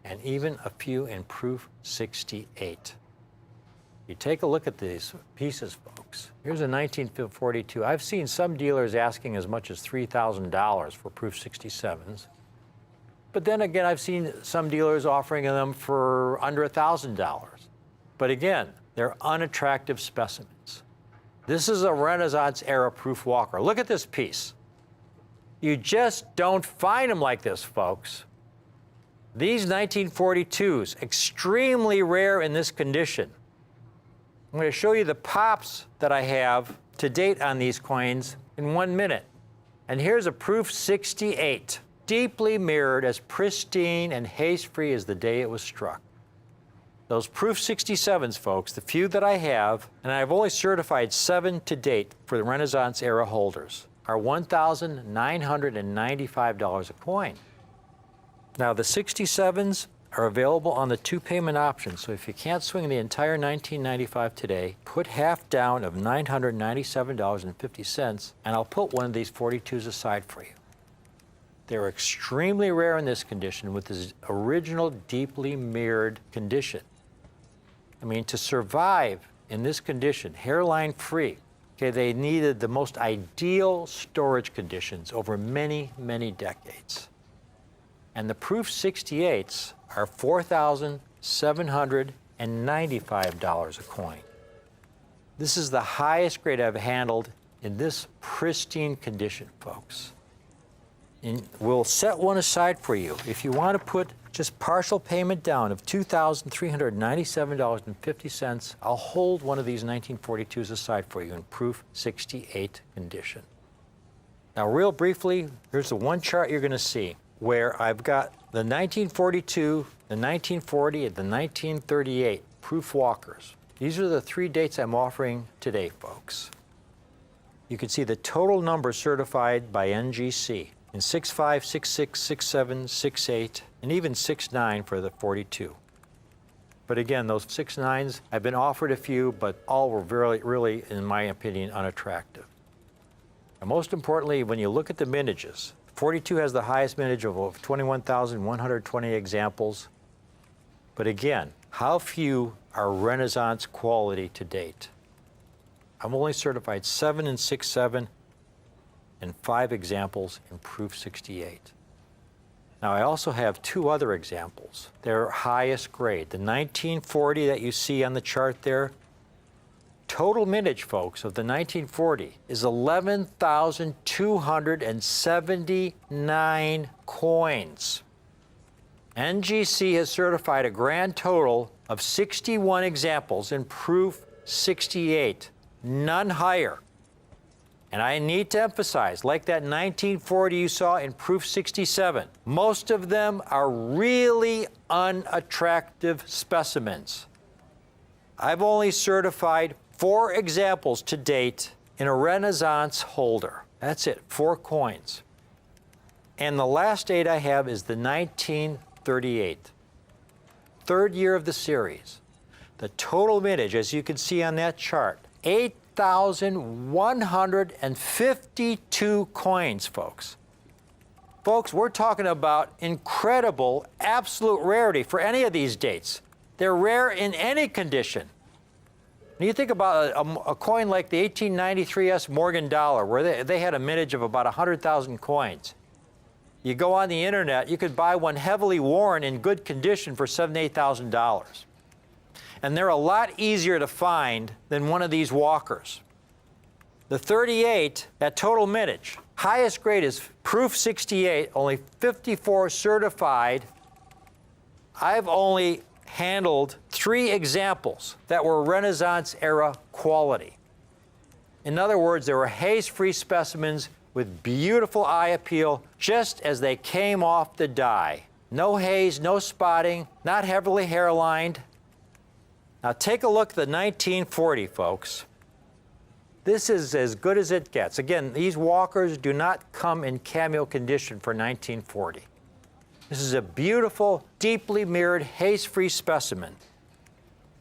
and even a few in Proof 68. You take a look at these pieces, folks. Here's a 1942. I've seen some dealers asking as much as $3,000 for Proof 67s. But then again, I've seen some dealers offering them for under $1,000. But again, they're unattractive specimens. This is a Renaissance era Proof Walker. Look at this piece. You just don't find them like this, folks. These 1942s, extremely rare in this condition. I'm going to show you the pops that I have to date on these coins in 1 minute. And here's a Proof 68, deeply mirrored, as pristine and haze-free as the day it was struck. Those Proof 67s, folks, the few that I have, and I've only certified 7 to date for the Renaissance era holders, are $1,995 a coin. Now, the 67s are available on the 2-payment option, so if you can't swing the entire $1,995 today, put half down of $997.50, and I'll put one of these 42s aside for you. They're extremely rare in this condition with this original deeply mirrored condition. I mean, to survive in this condition, hairline free, okay, they needed the most ideal storage conditions over many, many decades. And the Proof 68s are $4,795 a coin. This is the highest grade I've handled in this pristine condition, folks. And we'll set one aside for you. If you want to put just partial payment down of $2,397.50, I'll hold one of these 1942s aside for you in Proof 68 condition. Now, real briefly, here's the one chart you're going to see where I've got the 1942, the 1940, and the 1938 Proof Walkers. These are the 3 dates I'm offering today, folks. You can see the total number certified by NGC in 65, 66, 67, 68, and even 69 for the 42. But again, those 69s, I've been offered a few, but all were really, in my opinion, unattractive. And most importantly, when you look at the mintages, 42 has the highest mintage of 21,120 examples. But again, how few are Renaissance quality to date? I've only certified 7 in 6.7 and 5 examples in Proof 68. Now, I also have 2 other examples. They're highest grade. The 1940 that you see on the chart there, total mintage, folks, of the 1940 is 11,279 coins. NGC has certified a grand total of 61 examples in Proof 68, none higher. And I need to emphasize, like that 1940 you saw in Proof 67, most of them are really unattractive specimens. I've only certified 4 examples to date in a Renaissance holder. That's it, 4 coins. And the last date I have is the 1938, 3rd year of the series. The total mintage, as you can see on that chart, 8,152 coins, folks. Folks, we're talking about incredible, absolute rarity for any of these dates. They're rare in any condition. When you think about a coin like the 1893 Morgan dollar, where they had a mintage of about 100,000 coins. You go on the internet, you could buy one heavily worn in good condition for $7,000 to $8,000. And they're a lot easier to find than one of these walkers. The 38 at total mintage, highest grade is Proof 68, only 54 certified. I've only handled 3 examples that were Renaissance era quality. In other words, they were haze-free specimens with beautiful eye appeal, just as they came off the die. No haze, no spotting, not heavily hairlined. Now take a look at the 1940, folks. This is as good as it gets. Again, these walkers do not come in cameo condition for 1940. This is a beautiful, deeply mirrored, haze-free specimen.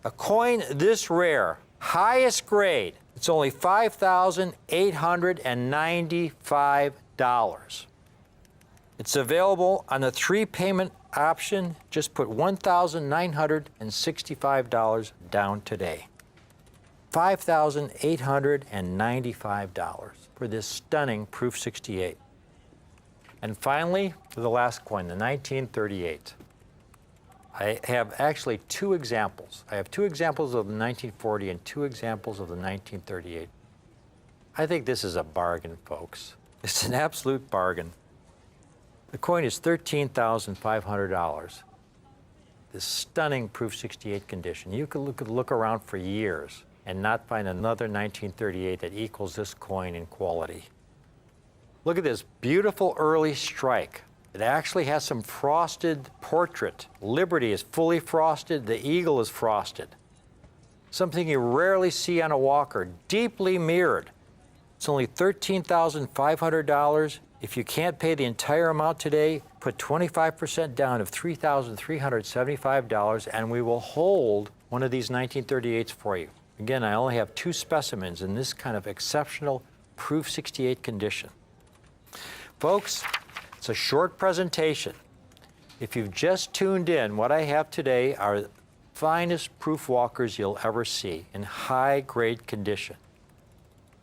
A coin this rare, highest grade, it's only $5,895. It's available on the 3-payment option. Just put $1,965 down today. $5,895 for this stunning Proof 68. And finally, for the last coin, the 1938. I have actually 2 examples. I have 2 examples of the 1940 and 2 examples of the 1938. I think this is a bargain, folks. It's an absolute bargain. The coin is $13,500. This stunning Proof 68 condition. You could look around for years and not find another 1938 that equals this coin in quality. Look at this beautiful early strike. It actually has some frosted portrait. Liberty is fully frosted. The eagle is frosted. Something you rarely see on a walker, deeply mirrored. It's only $13,500. If you can't pay the entire amount today, put 25% down of $3,375, and we will hold one of these 1938s for you. Again, I only have 2 specimens in this kind of exceptional Proof 68 condition. Folks, it's a short presentation. If you've just tuned in, what I have today are finest proof walkers you'll ever see in high-grade condition.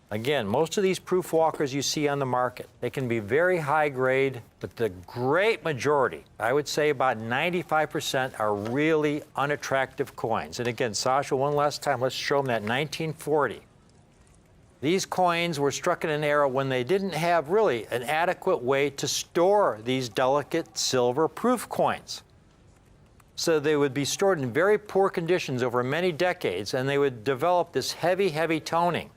Again, most of these proof walkers you see on the market, they can be very high grade, but the great majority, I would say about 95%, are really unattractive coins. And again, Sasha, one last time, let's show them that 1940. These coins were struck in an era when they didn't have really an adequate way to store these delicate silver proof coins. So they would be stored in very poor conditions over many decades, and they would develop this heavy, heavy toning.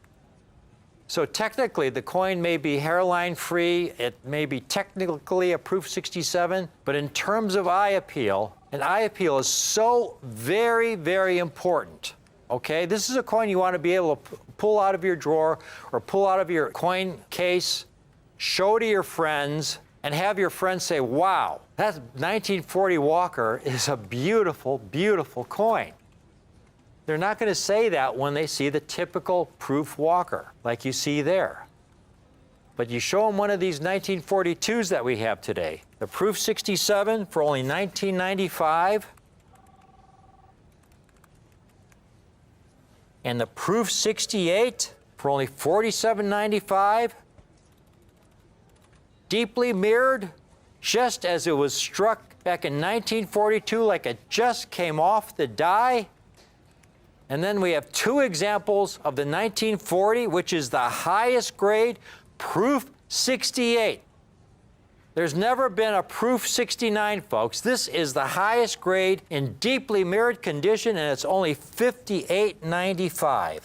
So technically, the coin may be hairline free, it may be technically a proof 67, but in terms of eye appeal, and eye appeal is so very, very important, okay? This is a coin you want to be able to pull out of your drawer or pull out of your coin case, show to your friends, and have your friends say, wow, that 1940 Walker is a beautiful, beautiful coin. They're not going to say that when they see the typical proof walker like you see there. But you show them one of these 1942s that we have today, the proof 67 for only $19.95, and the proof 68 for only $47.95, deeply mirrored, just as it was struck back in 1942, like it just came off the die. And then we have two examples of the 1940, which is the highest grade, proof 68. There's never been a proof 69, folks. This is the highest grade in deeply mirrored condition, and it's only $58.95.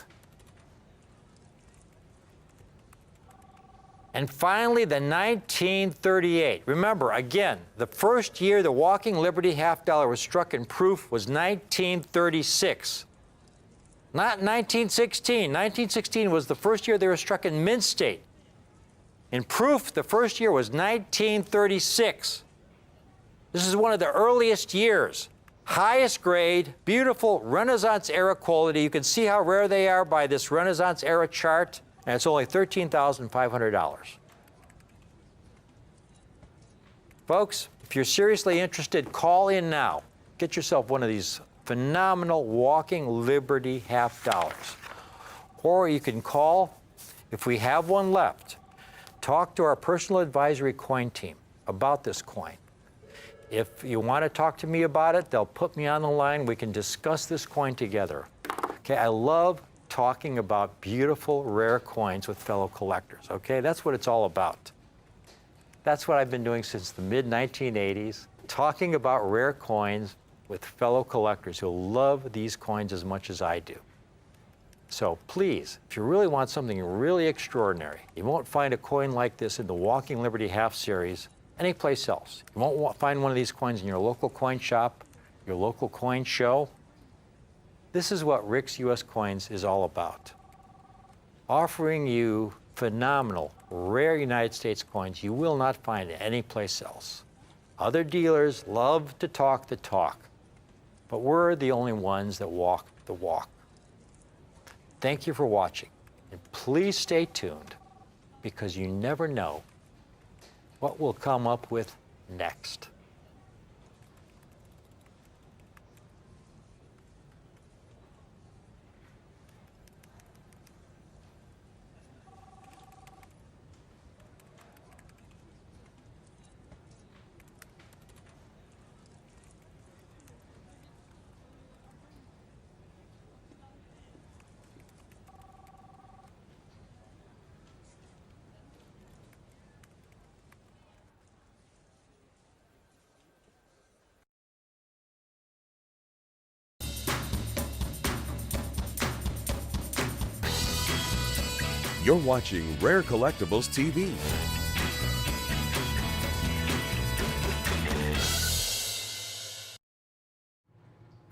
And finally, the 1938. Remember, again, the first year the Walking Liberty half dollar was struck in proof was 1936. Not 1916. 1916 was the first year they were struck in mint state. In proof, the first year was 1936. This is one of the earliest years. Highest grade, beautiful Renaissance era quality. You can see how rare they are by this Renaissance era chart, and it's only $13,500. Folks, if you're seriously interested, call in now. Get yourself one of these phenomenal Walking Liberty half dollars. Or you can call, if we have one left, talk to our personal advisory coin team about this coin. If you want to talk to me about it, they'll put me on the line. We can discuss this coin together. Okay, I love talking about beautiful, rare coins with fellow collectors, okay? That's what it's all about. That's what I've been doing since the mid-1980s, talking about rare coins with fellow collectors who love these coins as much as I do. So please, if you really want something really extraordinary, you won't find a coin like this in the Walking Liberty half series anyplace else. You won't find one of these coins in your local coin shop, your local coin show. This is what Rick's U.S. Coins is all about. Offering you phenomenal, rare United States coins you will not find anyplace else. Other dealers love to talk the talk, but we're the only ones that walk the walk. Thank you for watching, and please stay tuned, because you never know what we'll come up with next. You're watching Rare Collectibles TV.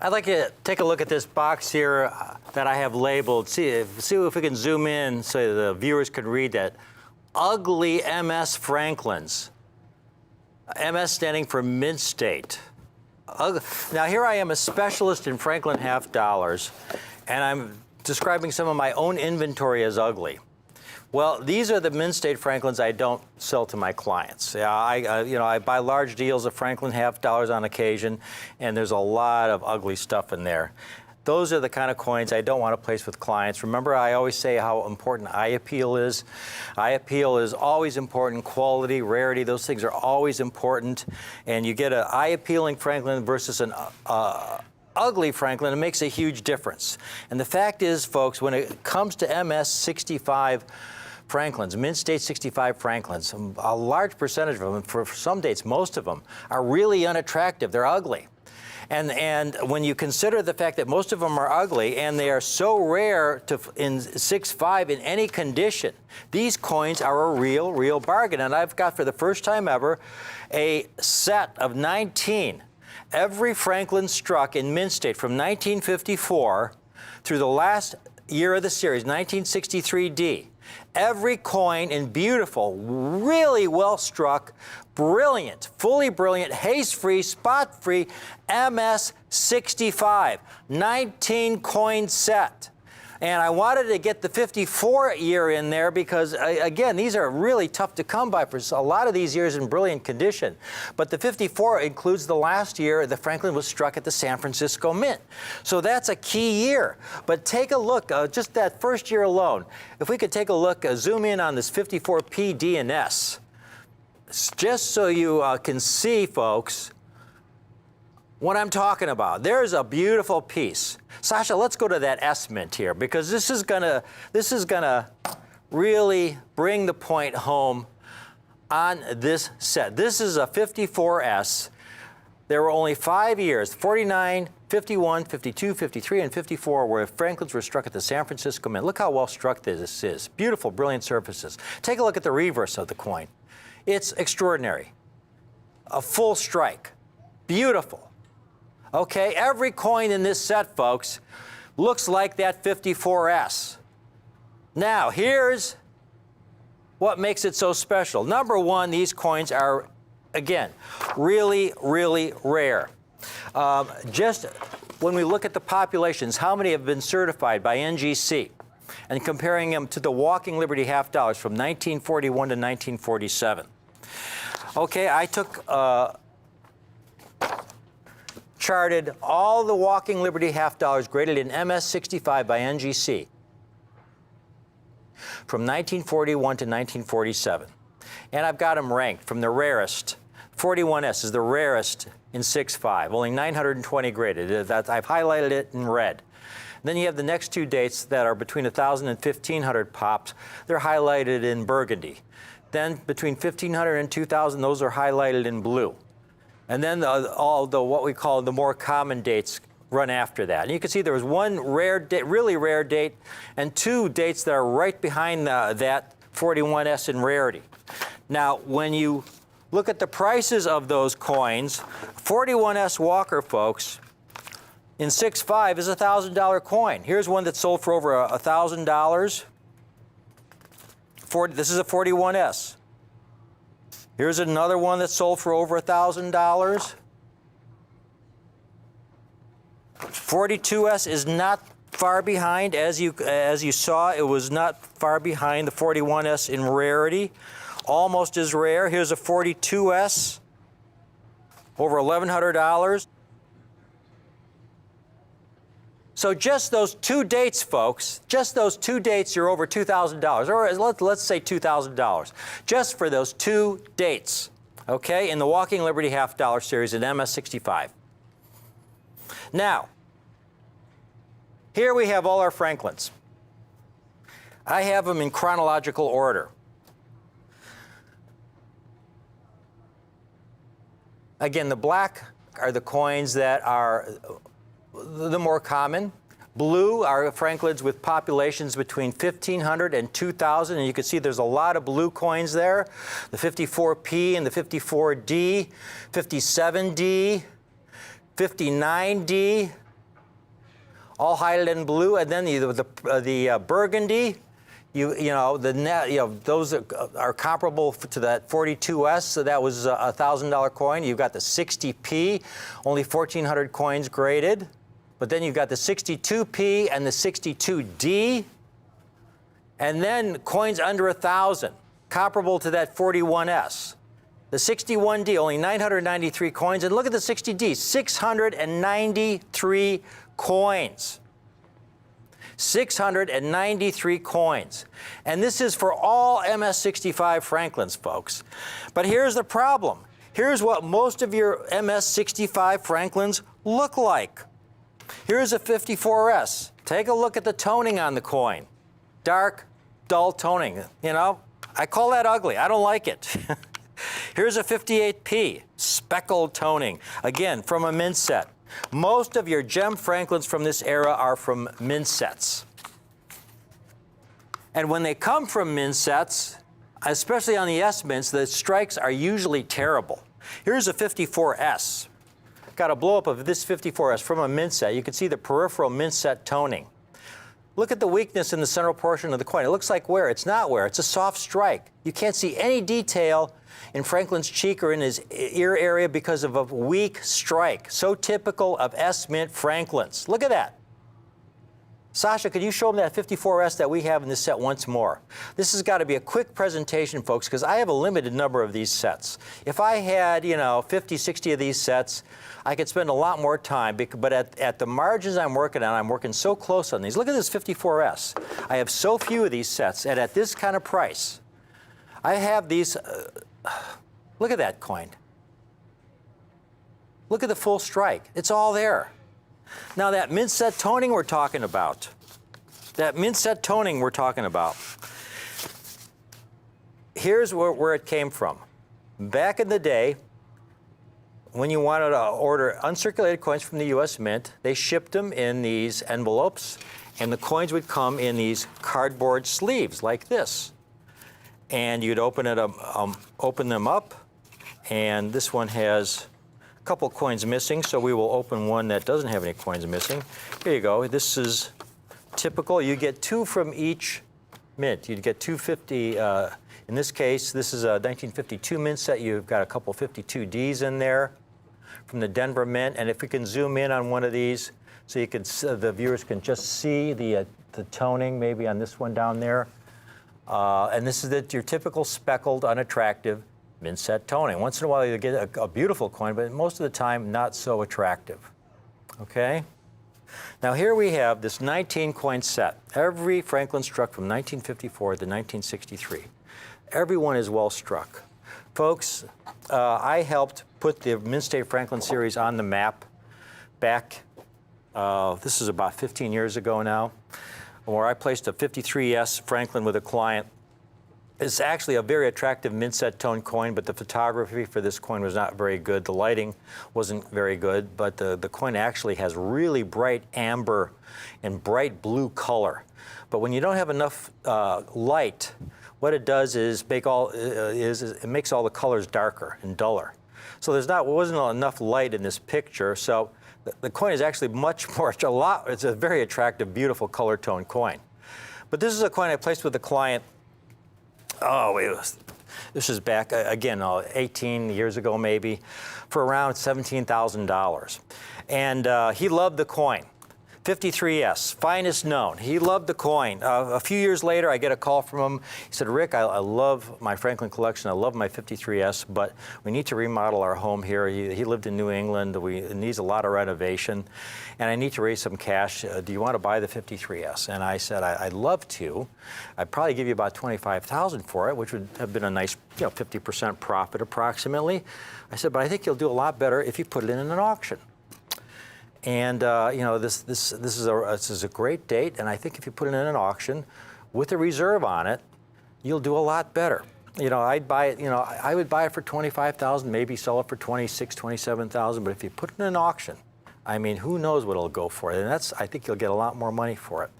I'd like to take a look at this box here that I have labeled. See if we can zoom in so the viewers can read that. Ugly MS Franklins. MS standing for Mint State. Now here I am, a specialist in Franklin half dollars, and I'm describing some of my own inventory as ugly. Well, these are the Mint State Franklins I don't sell to my clients. Yeah, I buy large deals of Franklin half dollars on occasion, and there's a lot of ugly stuff in there. Those are the kind of coins I don't want to place with clients. Remember, I always say how important eye appeal is. Eye appeal is always important. Quality, rarity, those things are always important. And you get an eye-appealing Franklin versus an ugly Franklin, it makes a huge difference. And the fact is, folks, when it comes to MS 65 Franklins, Mint State 65 Franklins, a large percentage of them, for some dates, most of them, are really unattractive. They're ugly. And when you consider the fact that most of them are ugly and they are so rare in 6.5 in any condition, these coins are a real bargain. And I've got, for the first time ever, a set of 19. Every Franklin struck in Mint State from 1954 through the last year of the series, 1963D. Every coin in beautiful, really well struck, brilliant, fully brilliant, haze-free, spot-free MS 65, 19 coin set. And I wanted to get the 54 year in there because, again, these are really tough to come by for a lot of these years in brilliant condition. But the 54 includes the last year the Franklin was struck at the San Francisco Mint. So that's a key year. But take a look, just that first year alone. If we could take a look, zoom in on this 54P D&S, just so you can see, folks, what I'm talking about. There's a beautiful piece. Sasha, let's go to that S Mint here, because this is gonna really bring the point home on this set. This is a 54S. There were only 5 years, 49, 51, 52, 53, and 54, where Franklins were struck at the San Francisco Mint. Look how well struck this is. Beautiful, brilliant surfaces. Take a look at the reverse of the coin. It's extraordinary. A full strike. Beautiful. Okay, every coin in this set, folks, looks like that 54S. Now, here's what makes it so special. Number one, these coins are, again, really rare. Just when we look at the populations, how many have been certified by NGC, and comparing them to the Walking Liberty half dollars from 1941 to 1947. Okay, I took charted all the Walking Liberty half dollars graded in MS 65 by NGC from 1941 to 1947. And I've got them ranked from the rarest. 41S is the rarest in 6.5, only 920 graded. I've highlighted it in red. Then you have the next two dates that are between 1,000 and 1,500 pops. They're highlighted in burgundy. Then between 1,500 and 2,000, those are highlighted in blue. And then all the what we call the more common dates run after that. And you can see there was one rare date, really rare date, and two dates that are right behind that 41S in rarity. Now, when you look at the prices of those coins, 41S Walker, folks, in 6.5 is a $1,000 coin. Here's one that sold for over $1,000. This is a 41S. Here's another one that sold for over $1,000. 42S is not far behind. As you saw, it was not far behind the 41S in rarity. Almost as rare. Here's a 42S, over $1,100. So just those two dates, folks, just those two dates, you're over $2,000, or let's say $2,000, just for those two dates, okay, in the Walking Liberty half dollar series in MS 65. Now, here we have all our Franklins. I have them in chronological order. Again, the black are the coins that are the more common. Blue are Franklins with populations between 1,500 and 2,000, and you can see there's a lot of blue coins there. The 54P and the 54D, 57D, 59D, all highlighted in blue, and then the burgundy. Those are comparable to that 42S, so that was a $1,000 coin. You've got the 60P, only 1,400 coins graded. But then you've got the 62P and the 62D. And then coins under 1,000, comparable to that 41S. The 61D, only 993 coins. And look at the 60D, 693 coins. 693 coins. And this is for all MS-65 Franklins, folks. But here's the problem. Here's what most of your MS-65 Franklins look like. Here's a 54S. Take a look at the toning on the coin. Dark, dull toning. You know, I call that ugly. I don't like it. Here's a 58P, speckled toning. Again, from a mint set. Most of your gem Franklins from this era are from mint sets. And when they come from mint sets, especially on the S mints, the strikes are usually terrible. Here's a 54S. Got a blow up of this 54S from a mint set. You can see the peripheral mint set toning. Look at the weakness in the central portion of the coin. It looks like wear. It's not wear. It's a soft strike. You can't see any detail in Franklin's cheek or in his ear area because of a weak strike. So typical of S Mint Franklins. Look at that. Sasha, could you show them that 54S that we have in this set once more? This has got to be a quick presentation, folks, because I have a limited number of these sets. If I had, 50, 60 of these sets, I could spend a lot more time, but at the margins I'm working on, I'm working so close on these. Look at this 54S. I have so few of these sets, and at this kind of price, I have these. Look at that coin. Look at the full strike. It's all there. Now that mint set toning we're talking about. Here's where it came from. Back in the day, when you wanted to order uncirculated coins from the U.S. Mint, they shipped them in these envelopes, and the coins would come in these cardboard sleeves like this. And you'd open them up, and this one has a couple coins missing, so we will open one that doesn't have any coins missing. Here you go. This is typical. You get two from each mint. You'd get 250. In this case, this is a 1952 mint set. You've got a couple 52Ds in there from the Denver Mint. And if we can zoom in on one of these, so you can, the viewers can just see the toning maybe on this one down there. And this is your typical speckled, unattractive mint set toning. Once in a while you get a beautiful coin, but most of the time not so attractive. Okay? Now here we have this 19 coin set. Every Franklin struck from 1954 to 1963. Everyone is well struck. Folks, I helped put the Mint State Franklin series on the map back, this is about 15 years ago now, where I placed a 53S Franklin with a client. It's actually a very attractive mint set tone coin, but the photography for this coin was not very good. The lighting wasn't very good, but the coin actually has really bright amber and bright blue color. But when you don't have enough light, what it does is it makes all the colors darker and duller. So wasn't enough light in this picture, so the coin is actually it's a very attractive, beautiful color tone coin. But this is a coin I placed with a client. This is back, again, 18 years ago maybe, for around $17,000. And he loved the coin. 53S, finest known. He loved the coin. A few years later, I get a call from him. He said, Rick, I love my Franklin collection. I love my 53S, but we need to remodel our home here. He lived in New England. It needs a lot of renovation, and I need to raise some cash. Do you want to buy the 53S? And I said, I'd love to. I'd probably give you about $25,000 for it, which would have been a nice 50% profit approximately. I said, but I think you'll do a lot better if you put it in an auction. And this is a great date, and I think if you put it in an auction with a reserve on it, you'll do a lot better. I'd buy it. I would buy it for $25,000, maybe sell it for $26,000, $27,000. But if you put it in an auction, I mean, who knows what it'll go for? And I think you'll get a lot more money for it.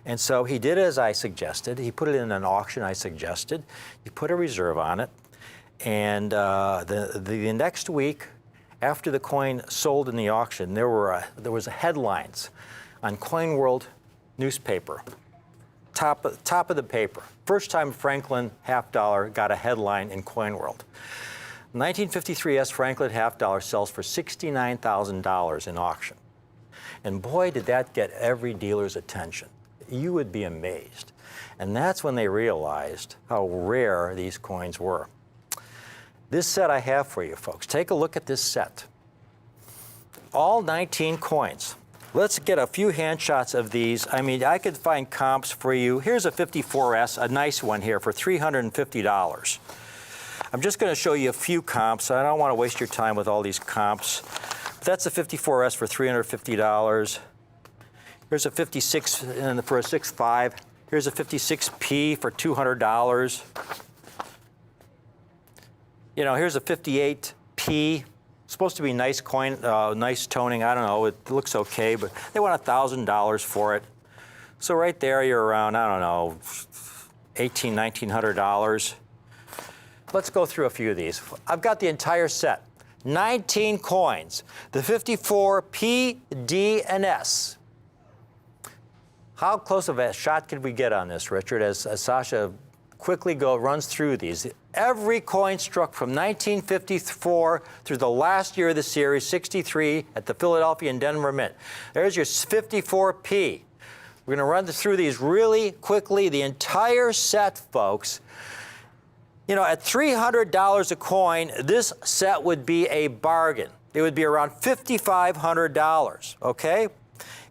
And so he did as I suggested. He put it in an auction I suggested. He put a reserve on it, and the next week, after the coin sold in the auction, there was headlines on Coin World newspaper, top of the paper. First time Franklin half dollar got a headline in Coin World. 1953S Franklin half dollar sells for $69,000 in auction. And boy, did that get every dealer's attention. You would be amazed. And that's when they realized how rare these coins were. This set I have for you, folks. Take a look at this set. All 19 coins. Let's get a few hand shots of these. I mean, I could find comps for you. Here's a 54S, a nice one here for $350. I'm just going to show you a few comps. I don't want to waste your time with all these comps. But that's a 54S for $350. Here's a 56 for a 6.5. Here's a 56P for $200. You know, here's a 58P. Supposed to be nice coin, nice toning. I don't know, it looks okay, but they want $1,000 for it. So right there, you're around, I don't know, $1,800, $1,900. Let's go through a few of these. I've got the entire set, 19 coins, the 54 P, D, and S. How close of a shot could we get on this, Richard, as Sasha quickly runs through these? Every coin struck from 1954 through the last year of the series, 63, at the Philadelphia and Denver Mint. There's your 54P. We're going to run through these really quickly, the entire set, folks. You know, at $300 a coin, this set would be a bargain. It would be around $5,500, okay?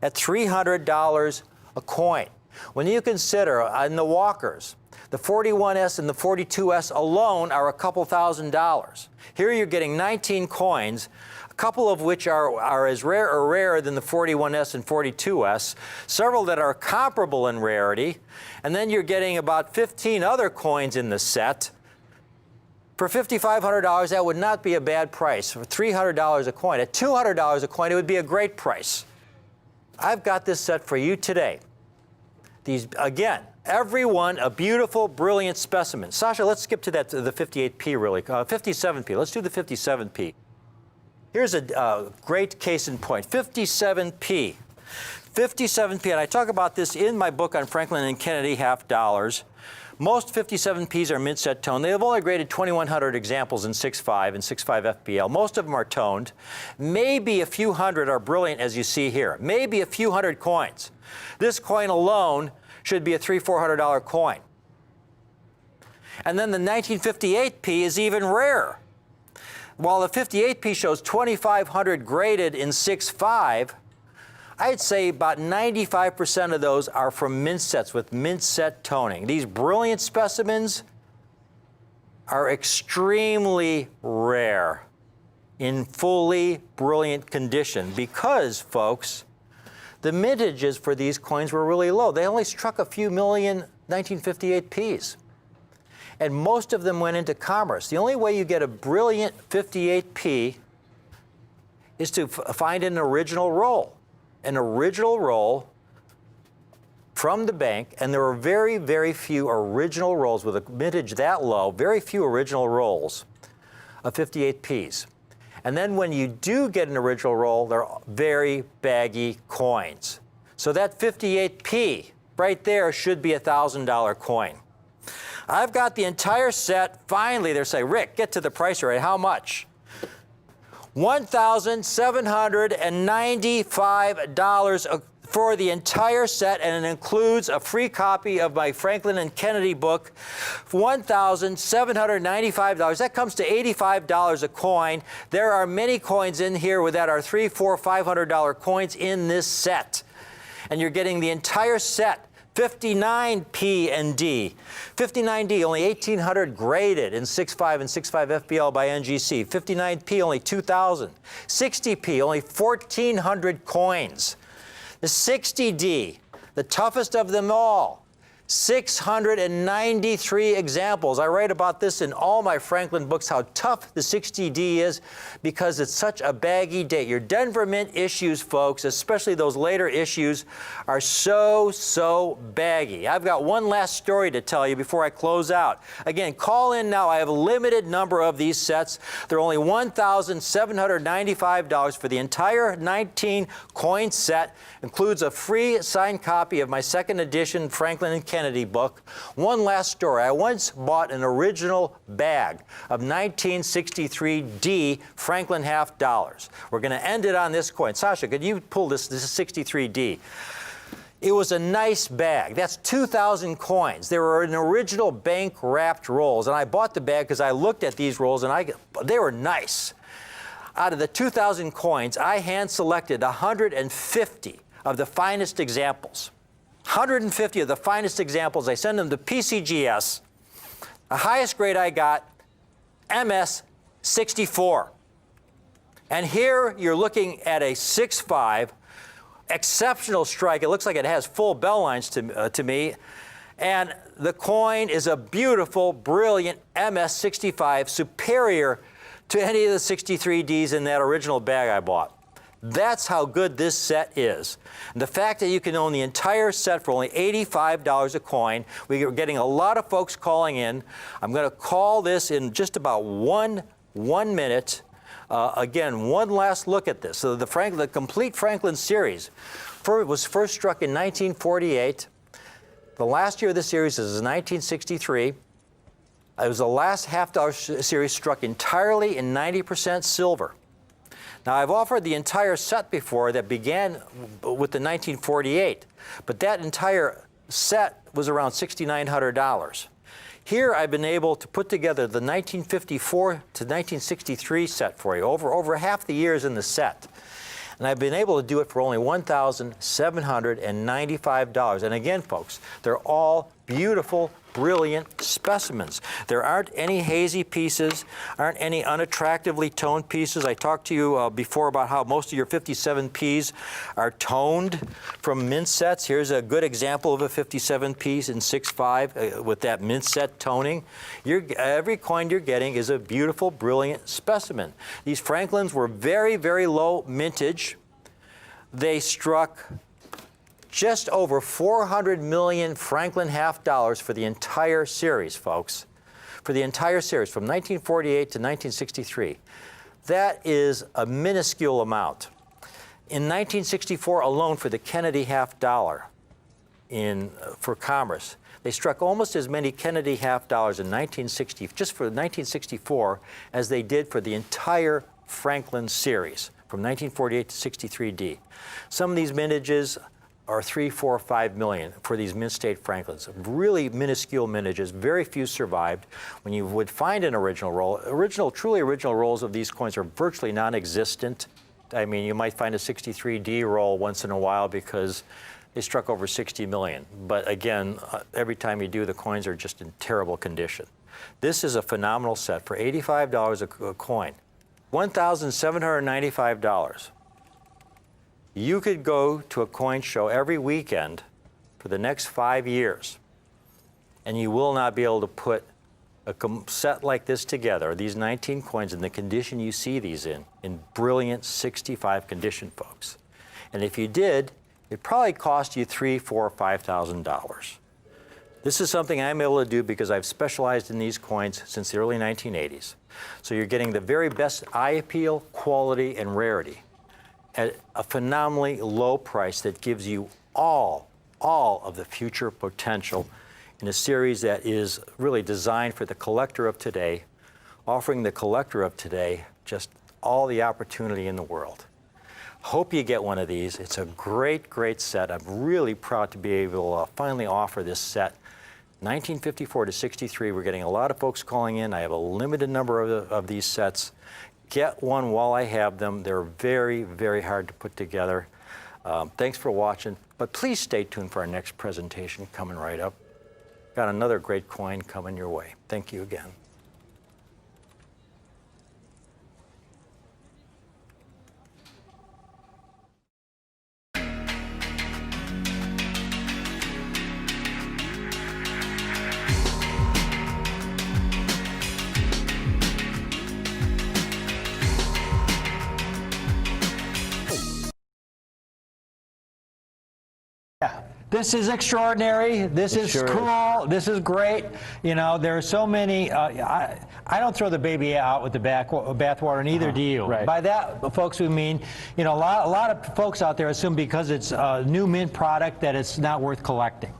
At $300 a coin. When you consider in the walkers, the 41S and the 42S alone are a couple $1,000s. Here you're getting 19 coins, a couple of which are as rare or rarer than the 41S and 42S, several that are comparable in rarity, and then you're getting about 15 other coins in the set. For $5,500, that would not be a bad price. For $300 a coin, at $200 a coin, it would be a great price. I've got this set for you today. These, again, every one a beautiful, brilliant specimen. Sasha, let's skip to that, to the 58P really, 57P. Let's do the 57P. Here's a great case in point, 57P. 57P, and I talk about this in my book on Franklin and Kennedy half dollars. Most 57Ps are mint set tone. They have only graded 2,100 examples in 6.5 and 6.5 FBL. Most of them are toned. Maybe a few hundred are brilliant, as you see here. Maybe a few hundred coins. This coin alone should be a $300-400 coin. And then the 1958P is even rarer. While the 58P shows 2,500 graded in 6.5, I'd say about 95% of those are from mint sets with mint set toning. These brilliant specimens are extremely rare in fully brilliant condition because, folks, the mintages for these coins were really low. They only struck a few million 1958Ps. And most of them went into commerce. The only way you get a brilliant 58P is to find an original roll. An original roll from the bank, and there are very, very few original rolls with a mintage that low, very few original rolls of 58Ps. And then when you do get an original roll, they're very baggy coins. So that 58P right there should be a $1,000 coin. I've got the entire set. Finally, they're saying, Rick, get to the price rate. How much? $1,795 for the entire set, and it includes a free copy of my Franklin and Kennedy book. $1,795. That comes to $85 a coin. There are many coins in here that are $300, $400, $500 coins in this set. And you're getting the entire set. 59P and D. 59D, only 1,800 graded in 6.5 and 6.5 FBL by NGC. 59P, only 2,000. 60P, only 1,400 coins. The 60D, the toughest of them all, 693 examples. I write about this in all my Franklin books, how tough the 60D is because it's such a baggy date. Your Denver Mint issues, folks, especially those later issues, are so baggy. I've got one last story to tell you before I close out. Again, call in now. I have a limited number of these sets. They're only $1,795 for the entire 19 coin set. Includes a free signed copy of my second edition Franklin and Kennedy book. One last story. I once bought an original bag of 1963D Franklin half dollars. We're going to end it on this coin. Sasha, could you pull this? This is 63D. It was a nice bag. That's 2,000 coins. They were in original bank-wrapped rolls, and I bought the bag because I looked at these rolls, and they were nice. Out of the 2,000 coins, I hand-selected 150 of the finest examples. 150 of the finest examples. I send them to PCGS. The highest grade I got, MS 64. And here you're looking at a 6.5, exceptional strike. It looks like it has full bell lines to me. And the coin is a beautiful, brilliant MS65, superior to any of the 63Ds in that original bag I bought. That's how good this set is. And the fact that you can own the entire set for only $85 a coin, we're getting a lot of folks calling in. I'm going to call this in just about one minute. Again, one last look at this. So the complete Franklin series was first struck in 1948. The last year of the series is 1963. It was the last half-dollar series struck entirely in 90% silver. Now, I've offered the entire set before that began with the 1948, but that entire set was around $6,900. Here, I've been able to put together the 1954 to 1963 set for you, over half the years in the set. And I've been able to do it for only $1,795. And again, folks, they're all beautiful, brilliant specimens. There aren't any hazy pieces, aren't any unattractively toned pieces. I talked to you before about how most of your 57Ps are toned from mint sets. Here's a good example of a 57 piece in 6.5 with that mint set toning. Every coin you're getting is a beautiful, brilliant specimen. These Franklins were very, very low mintage. They struck just over 400 million Franklin half dollars for the entire series, folks. For the entire series, from 1948 to 1963. That is a minuscule amount. In 1964 alone, for the Kennedy half dollar for commerce, they struck almost as many Kennedy half dollars in 1960, just for 1964, as they did for the entire Franklin series, from 1948 to 63D. Some of these mintages are 3, 4, 5 million for these mint state Franklins. Really minuscule mintages, very few survived. When you would find an original roll, truly original rolls of these coins are virtually non-existent. I mean, you might find a 63D roll once in a while because they struck over 60 million. But again, every time you do, the coins are just in terrible condition. This is a phenomenal set for $85 a coin, $1,795. You could go to a coin show every weekend for the next 5 years, and you will not be able to put a set like this together, these 19 coins in the condition you see these in brilliant 65 condition, folks. And if you did, it probably cost you $3,000, $4,000, $5,000. This is something I'm able to do because I've specialized in these coins since the early 1980s. So you're getting the very best eye appeal, quality, and rarity at a phenomenally low price that gives you all of the future potential in a series that is really designed for the collector of today, offering the collector of today just all the opportunity in the world. Hope you get one of these. It's a great, great set. I'm really proud to be able to finally offer this set. 1954 to 63, we're getting a lot of folks calling in. I have a limited number of these sets. Get one while I have them. They're very, very hard to put together. Thanks for watching, but please stay tuned for our next presentation coming right up. Got another great coin coming your way. Thank you again. This is extraordinary. This is cool. This is great. You know, there are so many. I don't throw the baby out with the bathwater, neither do you. Right. By that, folks, we mean, you know, a lot of folks out there assume because it's a new mint product that it's not worth collecting.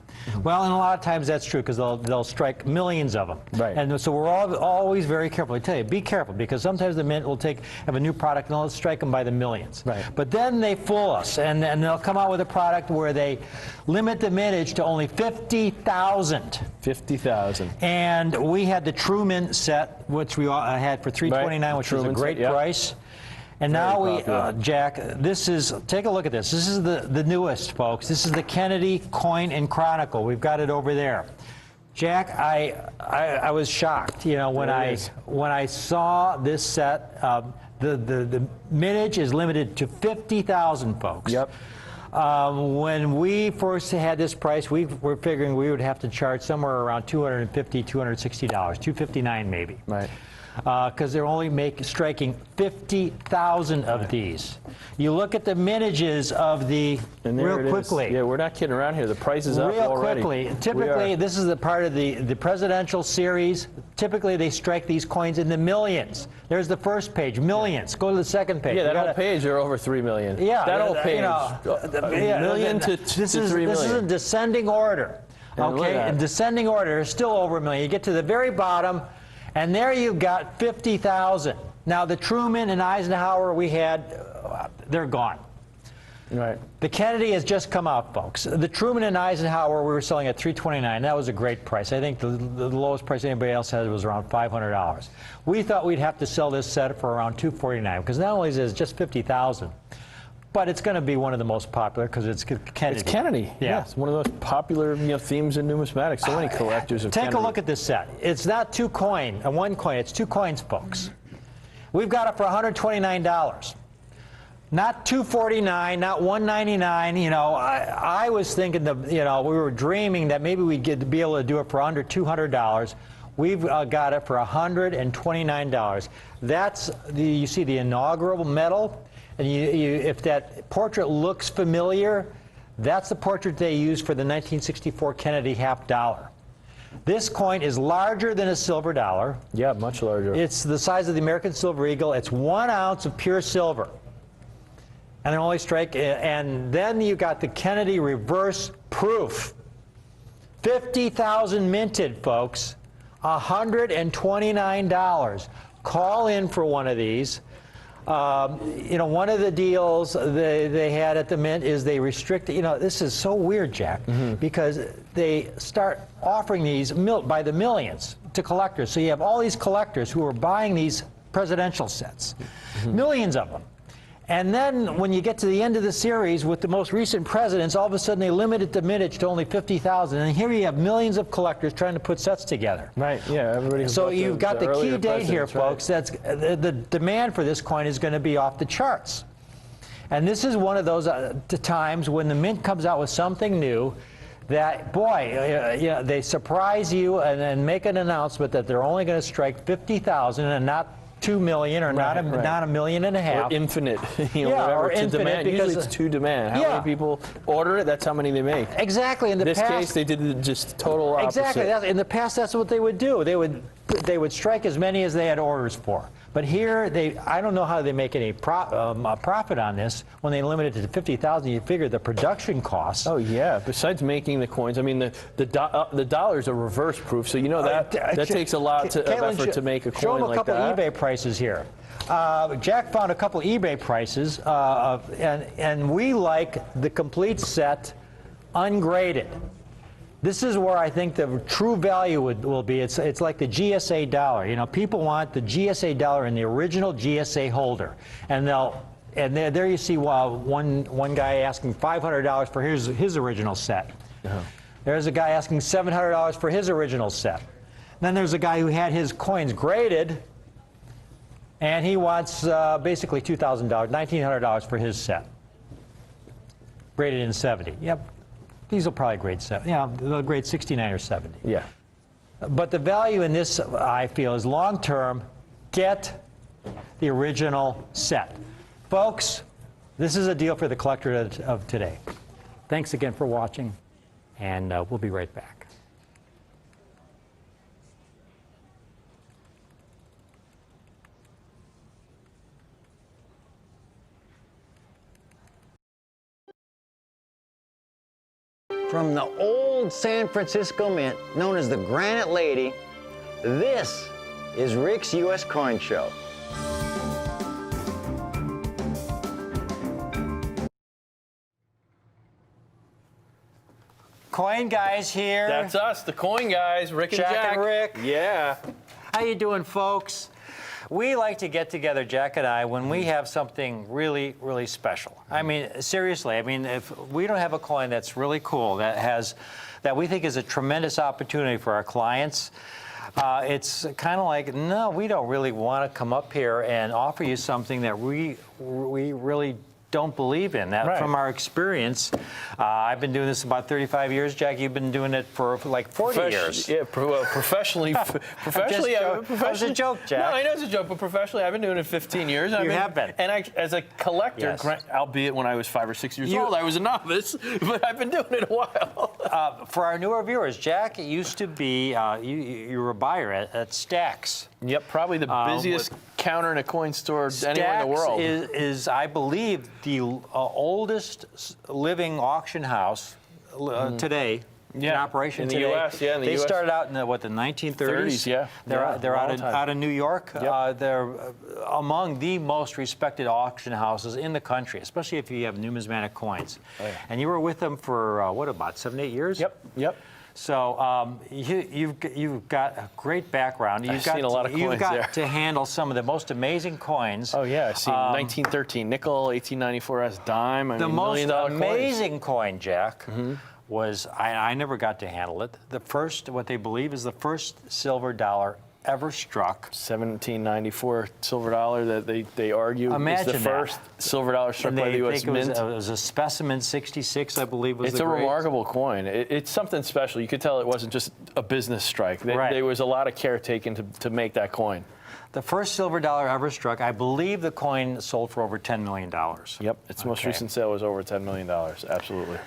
Well, and a lot of times that's true because they'll strike millions of them. Right. And so we're always very careful. I tell you, be careful because sometimes the mint will have a new product and they'll strike them by the millions. Right. But then they fool us and they'll come out with a product where they limit the mintage to only 50,000. 50,000. And we had the True Mint set, which we had for $329, Right. which was a Truman great set, yep. price. And Very now we, popular. Jack, take a look at this. This is the newest, folks. This is the Kennedy Coin and Chronicle. We've got it over there. Jack, I was shocked, you know, when I saw this set. The mintage is limited to 50,000, folks. Yep. When we first had this price, we were figuring we would have to charge somewhere around $250, $260, $259 maybe. Right. Because they're only striking 50,000 of these. You look at the mintages of the And there real it quickly. is. Yeah, we're not kidding around here. The price is up Real already. quickly. Typically, this is the part of the presidential series. Typically, they strike these coins in the millions. There's the first page, millions. Go to the second page. Yeah, that You whole gotta- page are over 3 million. Yeah, that whole page. You know, a million to 3 this is million. in descending order. And look at Okay, that. in descending order, there's still over a million. You get to the very bottom, and there you've got 50,000. Now, the Truman and Eisenhower we had, they're gone. Right. The Kennedy has just come out, folks. The Truman and Eisenhower we were selling at $329. That was a great price. I think the lowest price anybody else had was around $500. We thought we'd have to sell this set for around $249 because not only is it just 50,000, but it's going to be one of the most popular because it's Kennedy. It's Kennedy. Yeah. It's one of the most popular themes in numismatics. So many collectors of Take Kennedy. a look at this set. It's not one coin. It's 2 coins, folks. We've got it for $129. Not $249, not $199. You know, I was thinking we were dreaming that maybe we'd be able to do it for under $200. We've got it for $129. That's you see the inaugural medal, and if that portrait looks familiar, that's the portrait they used for the 1964 Kennedy half dollar. This coin is larger than a silver dollar. Yeah, much larger. It's the size of the American Silver Eagle. It's 1 ounce of pure silver. And an only strike, and then you got the Kennedy reverse proof. 50,000 minted, folks. $129. Call in for one of these. One of the deals they had at the Mint is they restricted, this is so weird, Jack, because they start offering these by the millions to collectors. So you have all these collectors who are buying these presidential sets, millions of them. And then when you get to the end of the series with the most recent presidents, all of a sudden they limited the mintage to only 50,000. And here you have millions of collectors trying to put sets together. Right, yeah, everybody. So you've got the key earlier date here, presidents, right. folks. That's the demand for this coin is going to be off the charts. And this is one of those times when the Mint comes out with something new that, boy, they surprise you and then make an announcement that they're only going to strike 50,000 and not 2 million or not a million and a half. Or infinite, Yeah, or to infinite demand. because Usually it's to demand. How yeah. many people order it? That's how many they make. Exactly. In the this past, case, they did it just total opposite. exactly. In the past, that's what they would do. They would strike as many as they had orders for. But here, I don't know how they make any profit on this when they limit it to 50,000. You figure the production costs. Oh yeah. Besides making the coins, I mean the dollar's a reverse proof, so that takes a lot of effort to make a coin show them a like couple that. eBay prices here. Jack found a couple eBay prices, and we like the complete set ungraded. This is where I think the true value will be. It's like the GSA dollar. People want the GSA dollar in the original GSA holder, and there you see one guy asking $500 for his original set. There's a guy asking $700 for his original set. Then there's a guy who had his coins graded, and he wants basically $2,000, $1,900 for his set, graded in 70. Yep. These will probably grade 70. Yeah, they'll grade 69 or 70. Yeah. But the value in this, I feel, is long-term. Get the original set. Folks, this is a deal for the collector of today. Thanks again for watching, and we'll be right back. From the old San Francisco Mint, known as the Granite Lady, this is Rick's U.S. Coin Show. Coin guys here. That's us, the coin guys, Rick and Jack Jack. and Rick. Yeah. How you doing, folks? We like to get together, Jack and I, when we have something really, really special. I mean, seriously, I mean, if we don't have a coin that's really cool, that we think is a tremendous opportunity for our clients, it's kind of like, no, we don't really want to come up here and offer you something that we really don't believe in. That Right. From our experience, I've been doing this about 35 years. Jack, you've been doing it for like 40 years. Yeah, professionally. Professionally, That was a joke, Jack. No, I know it's a joke, but professionally, I've been doing it 15 years. You have been. And as a collector, Yes. albeit when I was 5 or 6 years old, I was a novice, but I've been doing it a while. For our newer viewers, Jack, it used to be, you were a buyer at Stax. Yep, probably the busiest counter in a coin store anywhere in the world. Stax is, I believe, the oldest living auction house today in operation in the today. US, yeah, in the they US. started out in the 1930s. 30s, yeah. They're long out time. of New York. Yep. They're among the most respected auction houses in the country, especially if you have numismatic coins. Oh, yeah. And you were with them for about 7, 8 years? Yep. So you've got a great background. I've seen a lot of You've coins got there. to handle some of the most amazing coins. Oh yeah, I've seen 1913 nickel, 1894 S dime. The most $1 million amazing coin, Jack, was I never got to handle it. The first, what they believe is the first silver dollar ever struck. 1794 silver dollar that they argue Imagine is the first silver dollar struck by the U.S. think Mint. it was a specimen 66, I believe was It's the a grade. remarkable coin. It's something special. You could tell it wasn't just a business strike. Right. There was a lot of care taken to make that coin. The first silver dollar ever struck, I believe the coin sold for over $10 million. Yep, its most recent sale was over $10 million. Absolutely.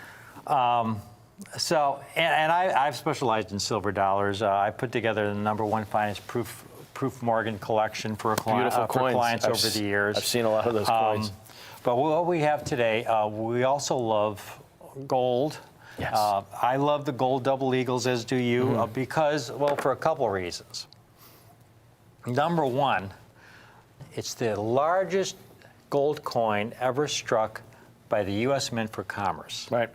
So, and I've specialized in silver dollars. I put together the #1 finest proof Morgan collection for Beautiful for coins. clients over the years. I've seen a lot of those coins. But what we have today, we also love gold. Yes. I love the gold double eagles, as do you, because, well, for a couple of reasons. #1, it's the largest gold coin ever struck by the U.S. Mint for Commerce. Right.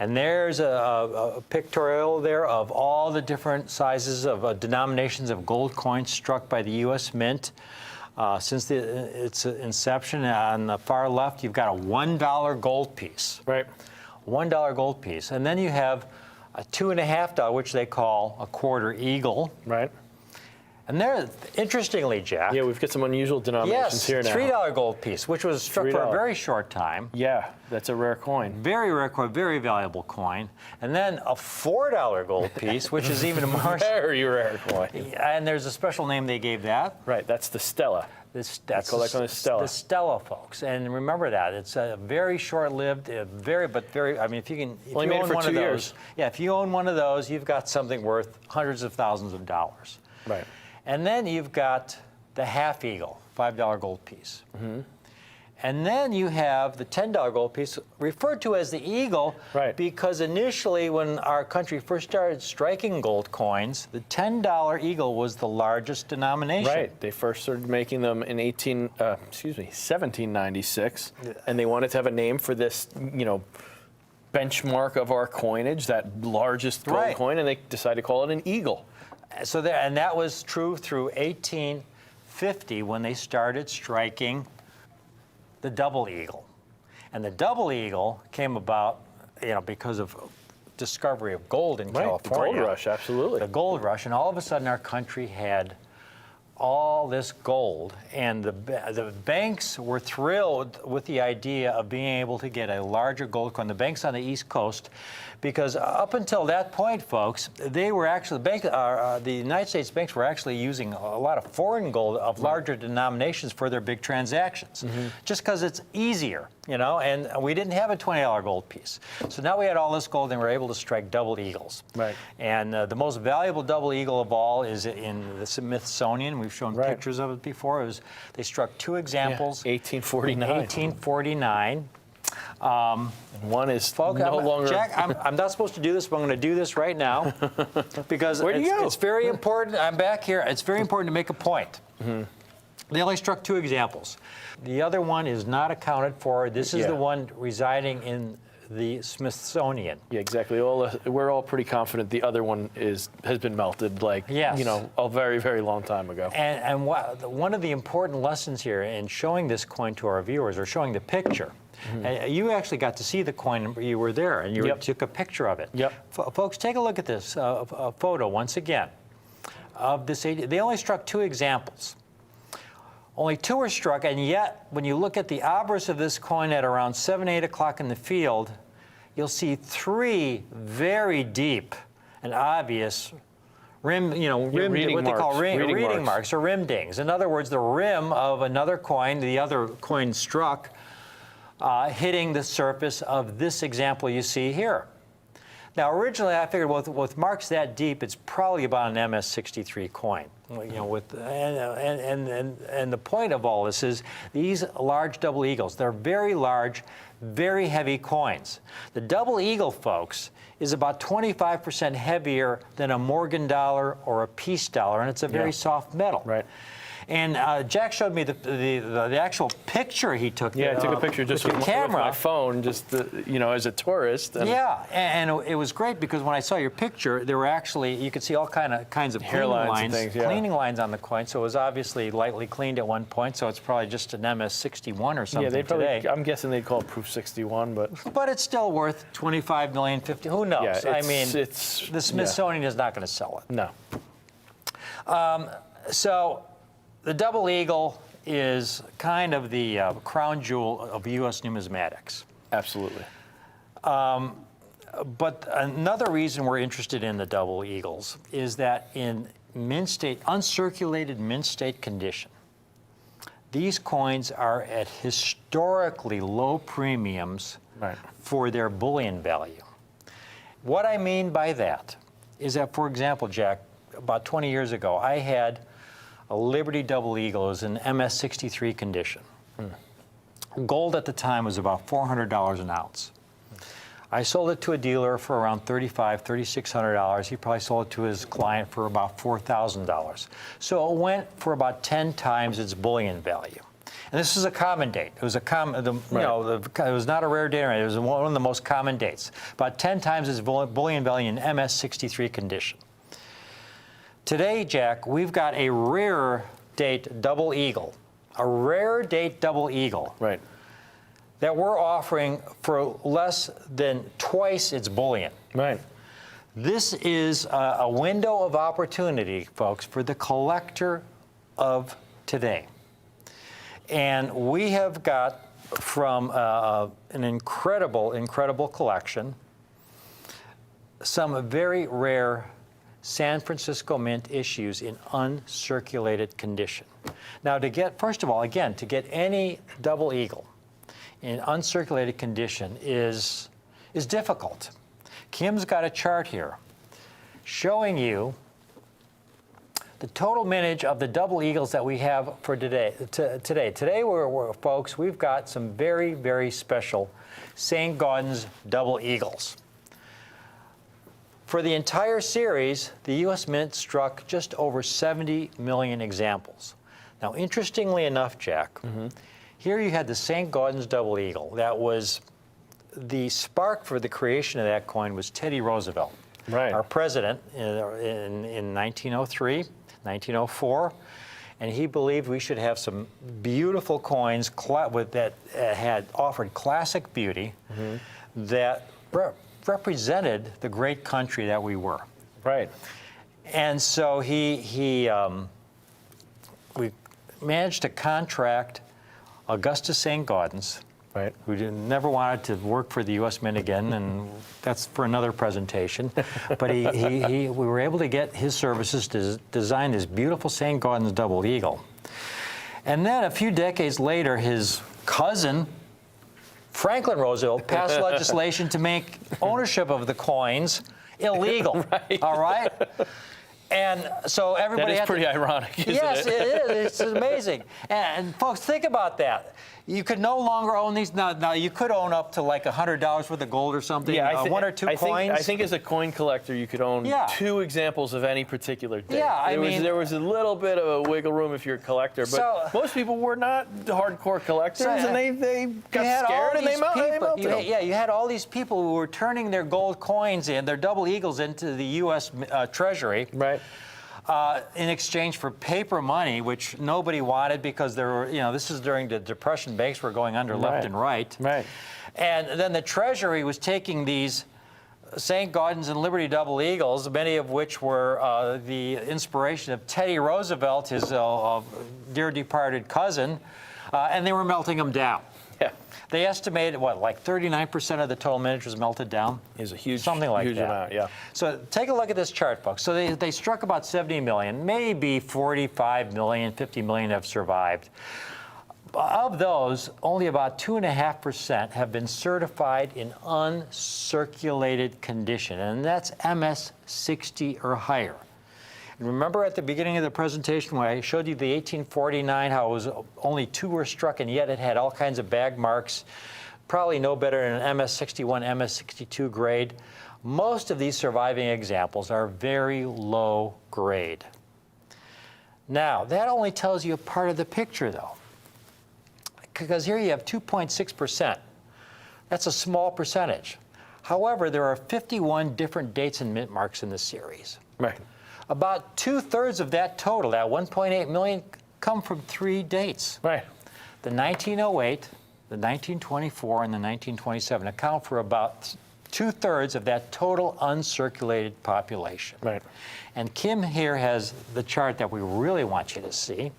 And there's a pictorial there of all the different sizes of denominations of gold coins struck by the U.S. Mint since its inception. On the far left, you've got a $1 gold piece. Right. $1 gold piece. And then you have a $2.50, which they call a quarter eagle. Right. And there, interestingly, Jack. Yeah, we've got some unusual denominations yes, here now. $3 gold piece, which was struck for a $3. very short time. Yeah, that's a rare coin. Very rare coin, very valuable coin. And then a $4 gold piece, which is even more. Very rare coin. And there's a special name they gave that. Right, that's the Stella. That's collect on the Stella. The Stella, folks. And remember that. It's a very short-lived, I mean, if you can, if Only you made it own for one 2 of years. those, yeah, if you own one of those, you've got something worth hundreds of thousands of dollars. Right. And then you've got the half eagle, $5 gold piece. And then you have the $10 gold piece, referred to as the eagle, Right. because initially when our country first started striking gold coins, the $10 eagle was the largest denomination. Right. They first started making them in 1796, and they wanted to have a name for this, benchmark of our coinage, that largest gold Right. coin, and they decided to call it an eagle. So there, and that was true through 1850 when they started striking the double eagle. And the double eagle came about, because of discovery of gold in Right. The California. gold rush, absolutely. The gold rush, and all of a sudden our country had all this gold, and the banks were thrilled with the idea of being able to get a larger gold coin. The banks on the East Coast, because up until that point, folks, they were actually the United States banks were actually using a lot of foreign gold of larger denominations for their big transactions, just because it's easier, And we didn't have a $20 gold piece, so now we had all this gold, and we were able to strike double eagles. Right. And the most valuable double eagle of all is in the Smithsonian. We've shown Right. pictures of it before. They struck 2 examples. 1849. 1849. One is Folks, no longer. Jack, I'm not supposed to do this, but I'm going to do this right now because Where'd you go? it's very important. I'm back here. It's very important to make a point. They only struck 2 examples. The other one is not accounted for. This is the one residing in the Smithsonian. Yeah, exactly. We're all pretty confident the other one has been melted, like, Yes. a very, very long time ago. And one of the important lessons here in showing this coin to our viewers, or showing the picture, you actually got to see the coin. You were there, and you took a picture of it. Yep. Folks, take a look at this photo once again of this. They only struck 2 examples. Only 2 were struck, and yet, when you look at the obverse of this coin at around 7, 8 o'clock in the field, you'll see 3 very deep and obvious rim, reading what they call marks. reading marks or rim dings. In other words, the rim of another coin, the other coin struck, hitting the surface of this example you see here. Now, originally, I figured with marks that deep, it's probably about an MS-63 coin. And the point of all this is these large double eagles. They're very large, very heavy coins. The double eagle, folks, is about 25% heavier than a Morgan dollar or a peace dollar, and it's a very soft metal. Right. And Jack showed me the actual picture he took. Yeah, I took a picture just with camera. my phone, just as a tourist. And and it was great because when I saw your picture, there were actually, you could see all kinds of cleaning Hairlines and lines, things, yeah. cleaning lines on the coin. So it was obviously lightly cleaned at one point. So it's probably just an MS-61 or something yeah, they probably. today. I'm guessing they'd call it Proof 61, but But it's still worth 25 million, 50. Who knows? yeah, I mean, it's the Smithsonian is not going to sell it. No. So the double eagle is kind of the crown jewel of U.S. numismatics. Absolutely. But another reason we're interested in the double eagles is that in mint state, uncirculated mint state condition, these coins are at historically low premiums for their bullion value. What I mean by that is that, for example, Jack, about 20 years ago, I had a Liberty double eagle. It was in MS-63 condition. Gold at the time was about $400 an ounce. I sold it to a dealer for around $3,500, $3,600. He probably sold it to his client for about $4,000. So it went for about 10 times its bullion value. And this is a common date. It was it was not a rare date. It was one of the most common dates. About 10 times its bullion value in MS-63 condition. Today, Jack, we've got a rare date double eagle, Right. that we're offering for less than twice its bullion. Right. This is a window of opportunity, folks, for the collector of today. And we have got from an incredible collection some very rare San Francisco Mint issues in uncirculated condition. Now, first of all, to get any double eagle in uncirculated condition is difficult. Kim's got a chart here showing you the total mintage of the double eagles that we have for today. Today, folks, we've got some very, very special St. Gaudens double eagles. For the entire series, the U.S. Mint struck just over 70 million examples. Now, interestingly enough, Jack, here you had the St. Gaudens double eagle. That was the spark for the creation of that coin was Teddy Roosevelt, our president in 1903, 1904. And he believed we should have some beautiful coins that had offered classic beauty that represented the great country that we were. Right. And so we managed to contract Augustus St. Gaudens, who never wanted to work for the U.S. Mint again, and that's for another presentation. But we were able to get his services to design this beautiful St. Gaudens double eagle. And then a few decades later, his cousin, Franklin Roosevelt, passed legislation to make ownership of the coins illegal. All right? And so everybody That is had pretty ironic, isn't yes, it? it is. It's amazing. And folks, think about that. You could no longer own these. Now you could own up to like $100 worth of gold or something. Yeah, one or two coins. I think as a coin collector, you could own Yeah. 2 examples of any particular date. Yeah, there was a little bit of a wiggle room if you're a collector, but So- most people were not hardcore collectors, and they got You had all scared and they these melted people- them. you had all these people who were turning their gold coins in, their double eagles, into the U.S. Treasury. Right. In exchange for paper money, which nobody wanted because there were, this is during the Depression, banks were going under left and right. Right. And then the Treasury was taking these St. Gaudens and Liberty double eagles, many of which were the inspiration of Teddy Roosevelt, his dear departed cousin, and they were melting them down. Yeah. They estimated, like 39% of the total mintage was melted down? Is a huge, something like huge that. amount, yeah. So take a look at this chart, folks. So they struck about 70 million, maybe 45 million, 50 million have survived. Of those, only about 2.5% have been certified in uncirculated condition, and that's MS60 or higher. And remember at the beginning of the presentation when I showed you the 1849, how it was only 2 were struck, and yet it had all kinds of bag marks, probably no better than an MS61, MS62 grade. Most of these surviving examples are very low grade. Now, that only tells you a part of the picture, though, because here you have 2.6%. That's a small percentage. However, there are 51 different dates and mint marks in the series. Right. About 2/3 of that total, that 1.8 million, come from 3 dates. Right. The 1908, the 1924, and the 1927 account for about 2/3 of that total uncirculated population. Right. And Kim here has the chart that we really want you to see.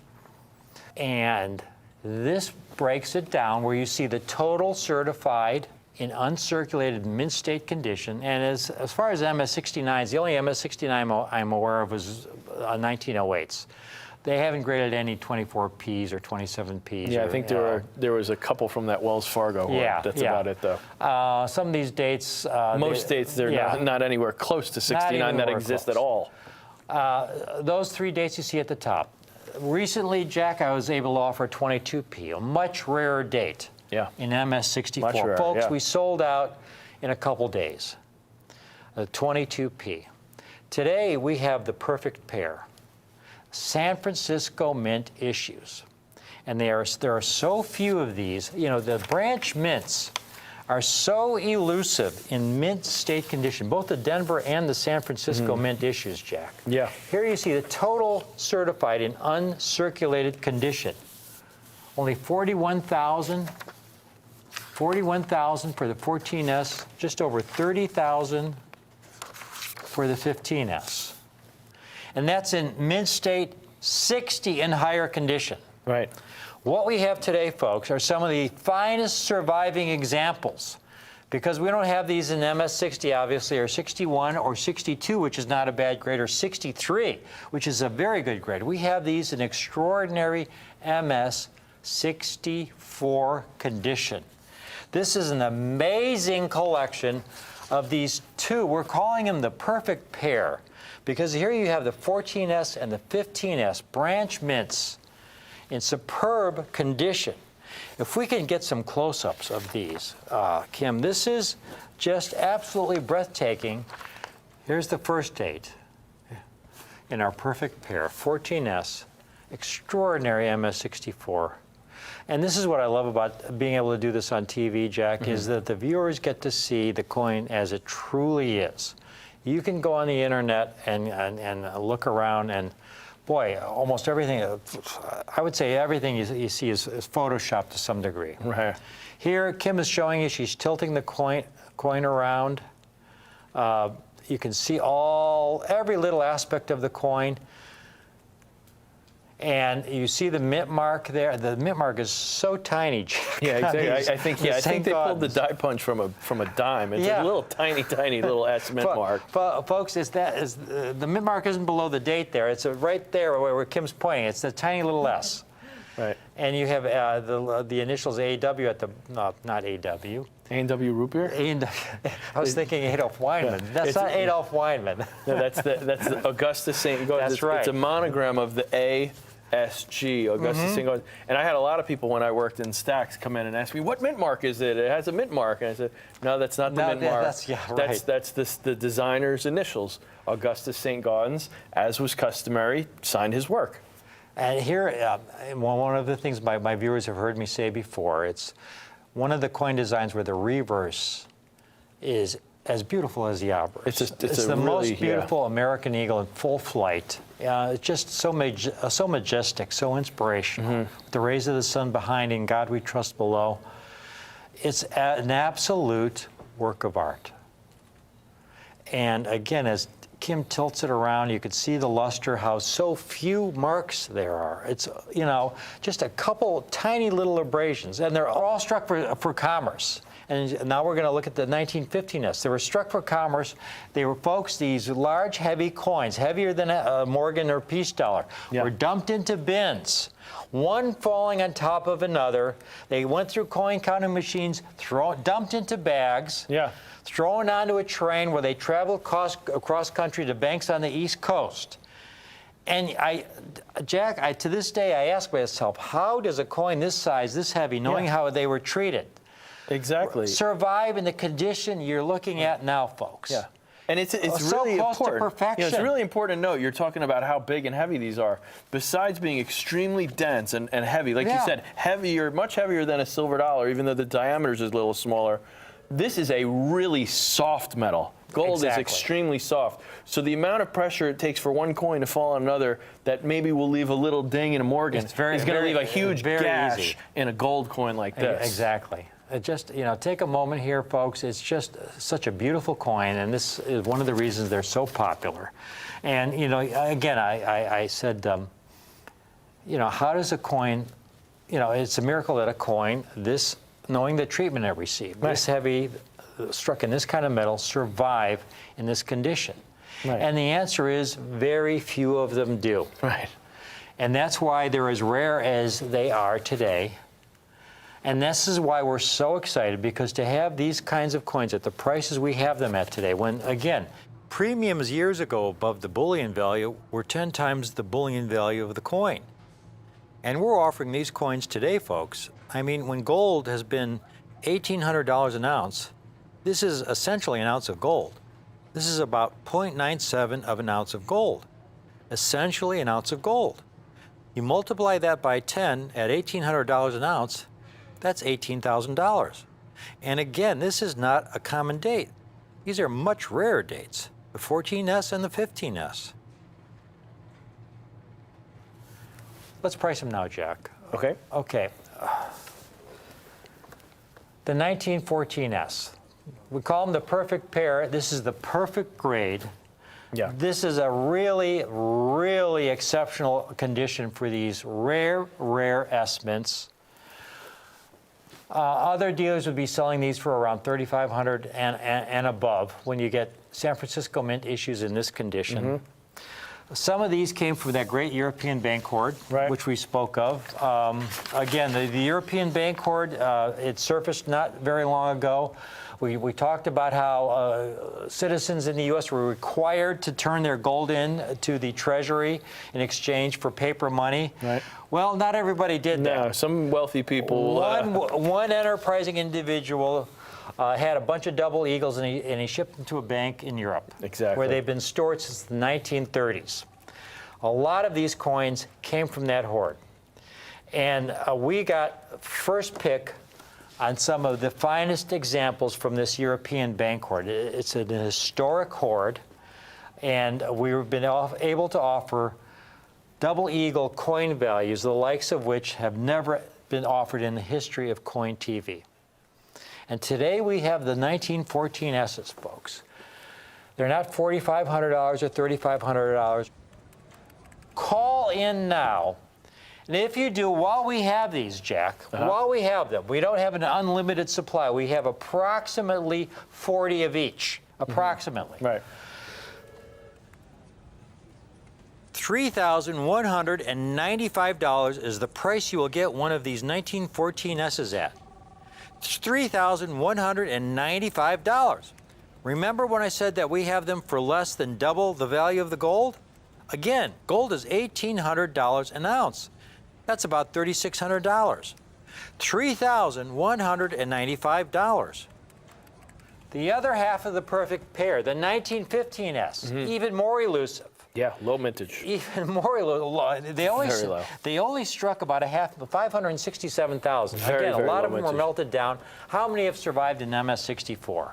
And this breaks it down where you see the total certified in uncirculated mint state condition. And as far as MS69s, the only MS69 I'm aware of was 1908s. They haven't graded any 24Ps or 27Ps. Yeah, I think there was a couple from that Wells Fargo one. Yeah, That's yeah. about it, though. Some of these dates... Most dates, they're not anywhere close to 69 that exist at all. Those 3 dates you see at the top. Recently, Jack, I was able to offer a 22P, a much rarer date. Yeah. In MS64. Much rarer, Folks, yeah. we sold out in a couple days, a 22P. Today, we have the perfect pair, San Francisco Mint issues. And there are so few of these. The branch mints are so elusive in mint state condition, both the Denver and the San Francisco mint issues, Jack. Yeah. Here you see the total certified in uncirculated condition. Only 41,000 for the 14S, just over 30,000 for the 15S. And that's in mint state 60 and higher condition. Right. What we have today, folks, are some of the finest surviving examples, because we don't have these in MS60, obviously, or 61 or 62, which is not a bad grade, or 63, which is a very good grade. We have these in extraordinary MS64 condition. This is an amazing collection of these 2. We're calling them the perfect pair, because here you have the 14S and the 15S branch mints in superb condition. If we can get some close-ups of these, Kim, this is just absolutely breathtaking. Here's the first date in our perfect pair, 14S, extraordinary MS64. And this is what I love about being able to do this on TV, Jack, is that the viewers get to see the coin as it truly is. You can go on the internet and look around, and boy, almost everything, I would say everything you see is Photoshopped to some degree. Right. Here, Kim is showing you, she's tilting the coin around. You can see every little aspect of the coin. And you see the mint mark there. The mint mark is so tiny, Jack. Yeah, exactly. I think they pulled the die punch from a dime. It's a little tiny little S mint mark. Folks, the mint mark isn't below the date there. It's right there where Kim's pointing. It's the tiny little S. Right. And you have the initials AW at the, no, not AW. A&W root beer? I was thinking Adolf Weinman. Yeah. That's It's- not Adolf Weinman. No, that's the Augustus St. Gaudens. That's right. It's a monogram of the ASG, Augustus St. Gaudens. And I had a lot of people when I worked in Stax come in and ask me, what mint mark is it? It has a mint mark. And I said, no, that's not the No, mint mark. right. That's the designer's initials. Augustus St. Gaudens, as was customary, signed his work. And here, one of the things my viewers have heard me say before, it's one of the coin designs where the reverse is as beautiful as the obverse. It's the really, most beautiful American eagle in full flight. It's just so majestic, so inspirational. The rays of the sun behind, in God we trust below. It's an absolute work of art. And again, as Kim tilts it around, you could see the luster, how so few marks there are. It's, just a couple tiny little abrasions, and they're all struck for commerce. And now we're going to look at the 1915s. They were struck for commerce. They were, folks, these large, heavy coins, heavier than a Morgan or Peace dollar, were dumped into bins, one falling on top of another. They went through coin counting machines, dumped into bags. Thrown onto a train where they traveled across country to banks on the East Coast. And Jack, to this day, I ask myself, how does a coin this size, this heavy, knowing how they were treated, survive in the condition you're looking at now, folks? Yeah. And it's so really close important. to perfection. It's really important to note, you're talking about how big and heavy these are. Besides being extremely dense and heavy, like you said, heavier, much heavier than a silver dollar, even though the diameter is a little smaller. This is a really soft metal. Gold is extremely soft. So the amount of pressure it takes for one coin to fall on another that maybe will leave a little ding in a Morgan is going to leave a huge gash in a gold coin like this. Exactly. Just, take a moment here, folks. It's just such a beautiful coin, and this is one of the reasons they're so popular. And, again, I said, how does a coin, it's a miracle that a coin, knowing the treatment it received, this heavy, struck in this kind of metal, survive in this condition? And the answer is very few of them do. And that's why they're as rare as they are today. And this is why we're so excited, because to have these kinds of coins at the prices we have them at today, when, again, premiums years ago above the bullion value were 10 times the bullion value of the coin. And we're offering these coins today, folks. I mean, when gold has been $1,800 an ounce, this is essentially an ounce of gold. This is about 0.97 of an ounce of gold, essentially an ounce of gold. You multiply that by 10 at $1,800 an ounce, that's $18,000. And again, this is not a common date. These are much rarer dates, the 14S and the 15S. Let's price them now, Jack. Okay. The 1914S. We call them the perfect pair. This is the perfect grade. This is a really, really exceptional condition for these rare S mints. Other dealers would be selling these for around $3,500 and above when you get San Francisco Mint issues in this condition. Some of these came from that great European bank hoard, which we spoke of. Again, the European bank hoard, it surfaced not very long ago. We talked about how citizens in the U.S. were required to turn their gold in to the Treasury in exchange for paper money. Well, not everybody did that. No, some wealthy people. One enterprising individual had a bunch of double eagles, and he shipped them to a bank in Europe, where they've been stored since the 1930s. A lot of these coins came from that hoard. And we got first pick on some of the finest examples from this European bank hoard. It's an historic hoard, and we've been able to offer double eagle coin values, the likes of which have never been offered in the history of Coin TV. And today we have the 1914S's, folks. They're not $4,500 or $3,500. Call in now. And if you do, while we have these, Jack, while we have them, we don't have an unlimited supply. We have approximately 40 of each, approximately. $3,195 is the price you will get one of these 1914S's at. It's $3,195. Remember when I said that we have them for less than double the value of the gold? Again, gold is $1,800 an ounce. That's about $3,600. $3,195. The other half of the perfect pair, the 1915S, even more elusive. Yeah, low mintage. Even more elusive. They only, Very low. they only struck about a half, 567,000. Again, a very lot low of them were mintage. melted down. How many have survived an MS-64?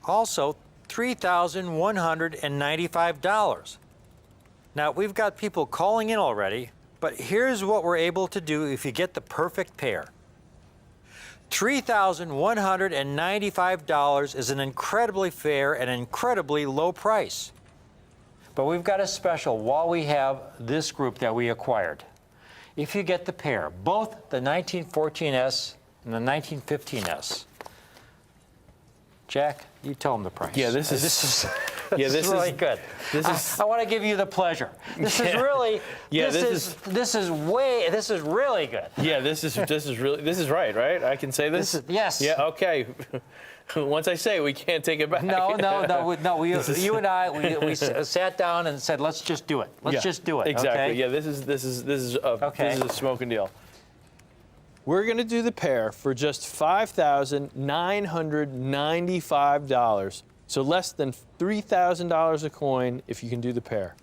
Also, $3,195. Now, we've got people calling in already, but here's what we're able to do if you get the perfect pair. $3,195 is an incredibly fair and incredibly low price. But we've got a special while we have this group that we acquired. If you get the pair, both the 1914S and the 1915S. Jack, you tell them the price. Yeah, this is yeah, this is really good. This is I want to give you the pleasure. This is really Yeah, this is really good. Yeah, this is right, right? I can say this? Yes. Yeah, okay. Once I say it, we can't take it back. No. You and I, we sat down and said, let's just do it. Let's just do it. Exactly. Okay? Yeah, this is a smoking deal. We're going to do the pair for just $5,995. So less than $3,000 a coin if you can do the pair.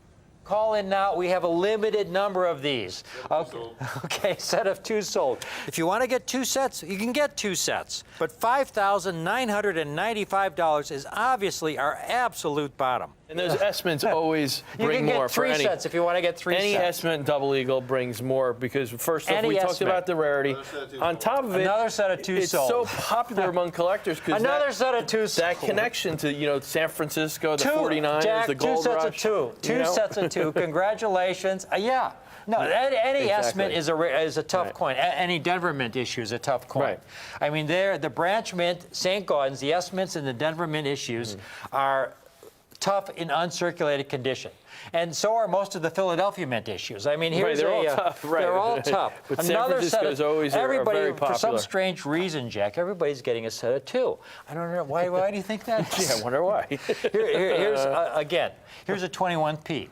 Call in now. We have a limited number of these. Okay, set of 2 sold. If you want to get 2 sets, you can get 2 sets. But $5,995 is obviously our absolute bottom. And those S-mints always bring you can more get for 3 any. sets if you want to get 3 Any sets. S-mint double eagle brings more because first off, Any we talked S-mint. about the rarity. On top of it, Another set of 2 it's sold. so popular among collectors because Another set of 2 sold. that connection to San Francisco, the 2, 49ers, Jack, the gold 2 sets rush. of 2. 2 sets of 2. Congratulations. Yeah. No, any S mint is a tough coin. Any Denver mint issue is a tough coin. Right. I mean, the branch mint, St. Gaudens, the S mints and the Denver mint issues are tough in uncirculated condition. And so are most of the Philadelphia mint issues. I mean, here's they're all tough, right. They're all tough. But San Francisco's always are very for some popular. strange reason, Jack, everybody's getting a set of 2. I don't know why do you think that is? Yeah, I wonder why. Here's a 21p.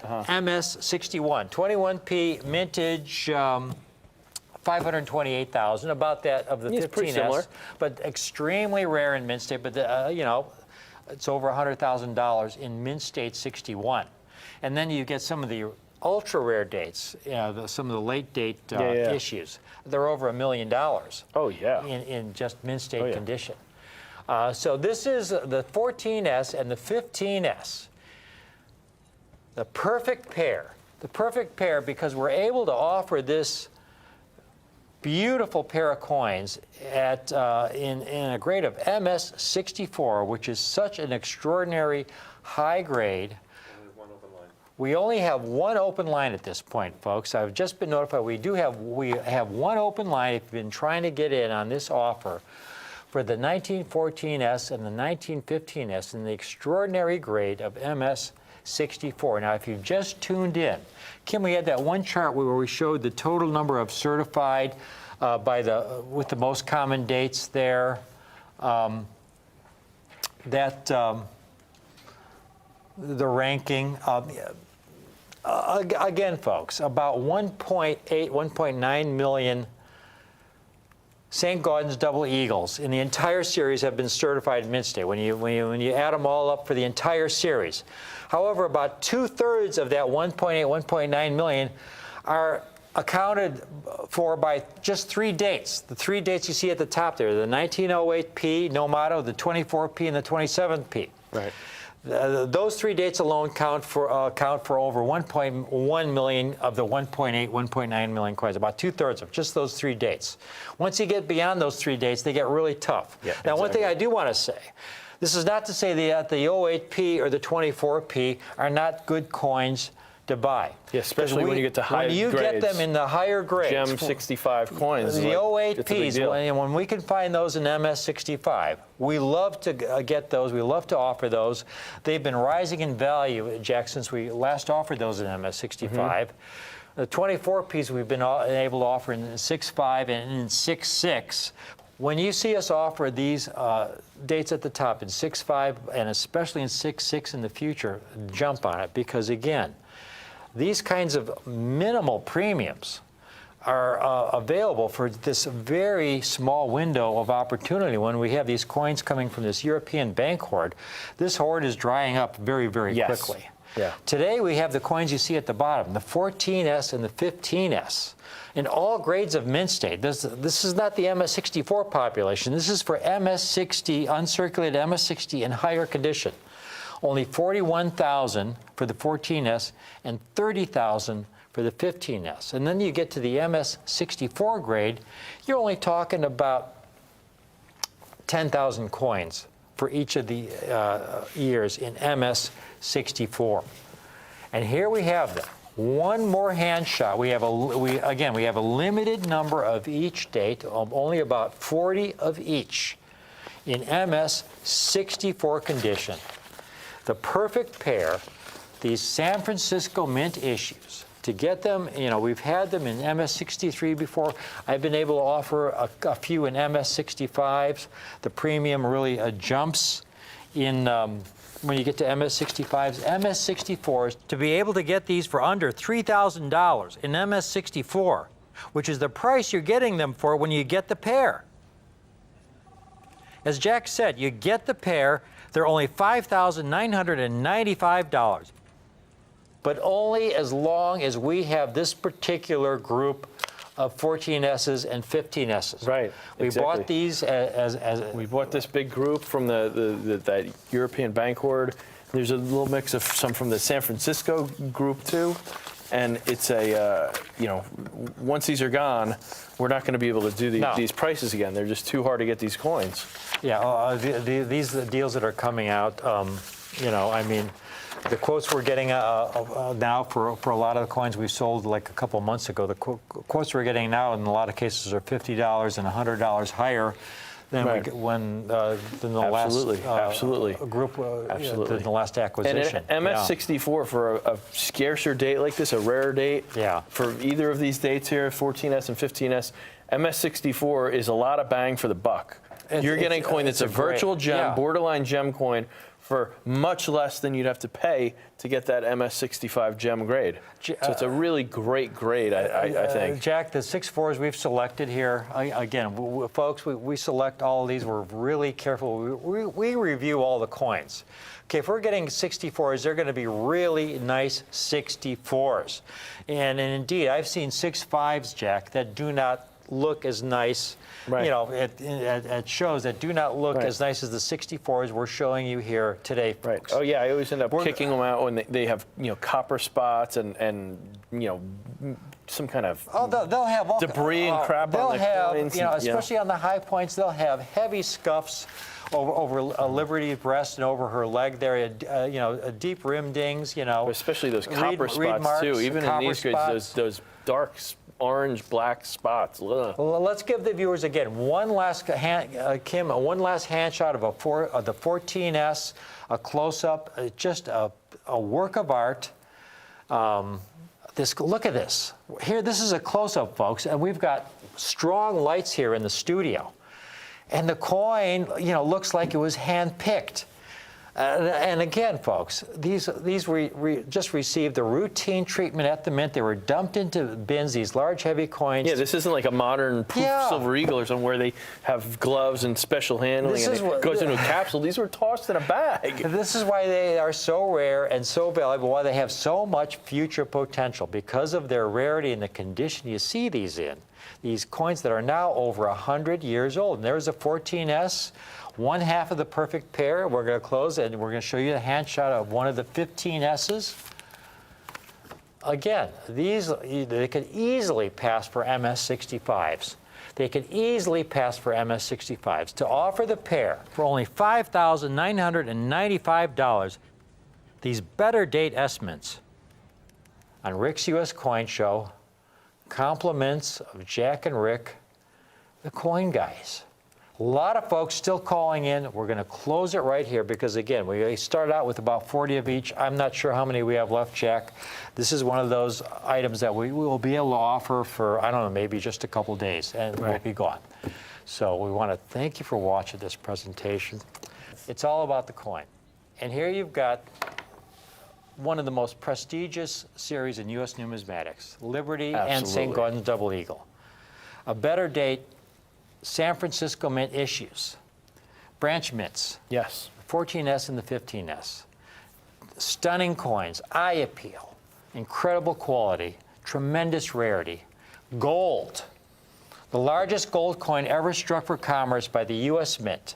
MS-61, 21p mintage, 528,000, about that of the 15S, pretty similar. but extremely rare in mint state. But it's over $100,000 in mint state 61, and then you get some of the ultra rare dates, some of the late date issues. They're over $1 million. Oh yeah. In just mint state condition. So this is the 14S and the 15S. The perfect pair because we're able to offer this beautiful pair of coins at in a grade of MS-64, which is such an extraordinary high grade. We only have 1 open line at this point, folks. I've just been notified we have 1 open line if you've been trying to get in on this offer for the 1914S and the 1915S in the extraordinary grade of MS-64. Now, if you've just tuned in, Kim, we had that one chart where we showed the total number of certified with the most common dates there. The ranking. Again, folks, about 1.8, 1.9 million St. Gaudens double eagles in the entire series have been certified mint state when you add them all up for the entire series. However, about 2/3 of that 1.8, 1.9 million are accounted for by just 3 dates. The 3 dates you see at the top there, the 1908P, no motto, the 24P, and the 27P. Right. Those 3 dates alone count for over 1.1 million of the 1.8, 1.9 million coins, about 2/3 of just those 3 dates. Once you get beyond those 3 dates, they get really tough. Yeah, now, one thing exactly. I do want to say, this is not to say that the 08P or the 24P are not good coins to buy. Yeah, especially when you get to higher When you get grades. them in the higher grades. Gem 65 coins. The like, it's a big 08Ps, deal. when we can find those in MS65, we love to get those. We love to offer those. They've been rising in value, Jack, since we last offered those in MS65. The 24Ps we've been able to offer in 6.5 and in 6.6. When you see us offer these dates at the top in 6.5 and especially in 6.6 in the future, jump on it, because again, these kinds of minimal premiums are available for this very small window of opportunity when we have these coins coming from this European bank hoard. This hoard is drying up very, very quickly. Yeah. Today we have the coins you see at the bottom, the 14S and the 15S, in all grades of mint state. This is not the MS64 population. This is for MS60, uncirculated MS60 in higher condition. Only 41,000 for the 14S and 30,000 for the 15S. And then you get to the MS64 grade, you're only talking about 10,000 coins for each of the years in MS64. And here we have them. One more hand shot. We have a limited number of each date, only about 40 of each in MS64 condition. The perfect pair, these San Francisco Mint issues. To get them, we've had them in MS63 before. I've been able to offer a few in MS65s. The premium really jumps in when you get to MS65s. MS64s, to be able to get these for under $3,000 in MS64, which is the price you're getting them for when you get the pair. As Jack said, you get the pair, they're only $5,995. But only as long as we have this particular group of 14Ss and 15Ss. Right. We exactly. bought these as We bought this big group from that European bank hoard. There's a little mix of some from the San Francisco group too, and it's once these are gone, we're not going to be able to do these prices again. They're just too hard to get these coins. Yeah, these deals that are coming out. The quotes we're getting now for a lot of the coins we sold like a couple months ago, the quotes we're getting now in a lot of cases are $50 and $100 higher than Right. than the Absolutely. last Absolutely. group, Absolutely. than the last acquisition. And MS64 for a scarcer date like this, a rare date, Yeah. for either of these dates here, 14S and 15S, MS64 is a lot of bang for the buck. You're getting a coin that's a virtual gem, borderline gem coin, for much less than you'd have to pay to get that MS65 gem grade. So it's a really great grade, I think. Jack, the 6.4s we've selected here, again, folks, we select all of these. We're really careful. We review all the coins. Okay, if we're getting 64s, they're going to be really nice 64s. And indeed, I've seen 6.5s, Jack, that do not look as nice. Right. At shows that do not look as nice as the 64s we're showing you here today, Right. folks. Oh yeah, I always end up kicking them out when they have copper spots and some kind of They'll have all debris and crap they'll on the have, coins. especially on the high points, they'll have heavy scuffs over Liberty's breast and over her leg there. Deep rim dings. Especially those copper spots marks, too. Even in copper these grades, spots. those dark orange, black spots. Ugh. Well, let's give the viewers again one last hand shot of the 14S, a close-up, just a work of art. Look at this. Here, this is a close-up, folks, and we've got strong lights here in the studio, and the coin, looks like it was hand-picked. And again, folks, these just received the routine treatment at the mint. They were dumped into bins, these large, heavy coins. Yeah, this isn't like a modern proof Silver Eagle or something where they have gloves and special handling and it goes into a capsule. These were tossed in a bag. This is why they are so rare and so valuable, why they have so much future potential, because of their rarity and the condition you see these in. These coins that are now over 100 years old. And there's a 14S. One half of the perfect pair. We're going to close and we're going to show you a hand shot of one of the 15Ss. Again, they could easily pass for MS65s. They could easily pass for MS65s. To offer the pair for only $5,995, these better date S mints, on Rick's U.S. Coin Show. Compliments of Jack and Rick, the coin guys. A lot of folks still calling in. We're going to close it right here because, again, we started out with about 40 of each. I'm not sure how many we have left, Jack. This is one of those items that we will be able to offer for, I don't know, maybe just a couple days, and we'll be gone. So we want to thank you for watching this presentation. It's all about the coin. And here you've got one of the most prestigious series in U.S. numismatics, Liberty and St. Gaudens Double Eagle. A better date, San Francisco Mint issues, branch mints. Yes. 14S and the 15S. Stunning coins, eye appeal, incredible quality, tremendous rarity. Gold, the largest gold coin ever struck for commerce by the U.S. Mint,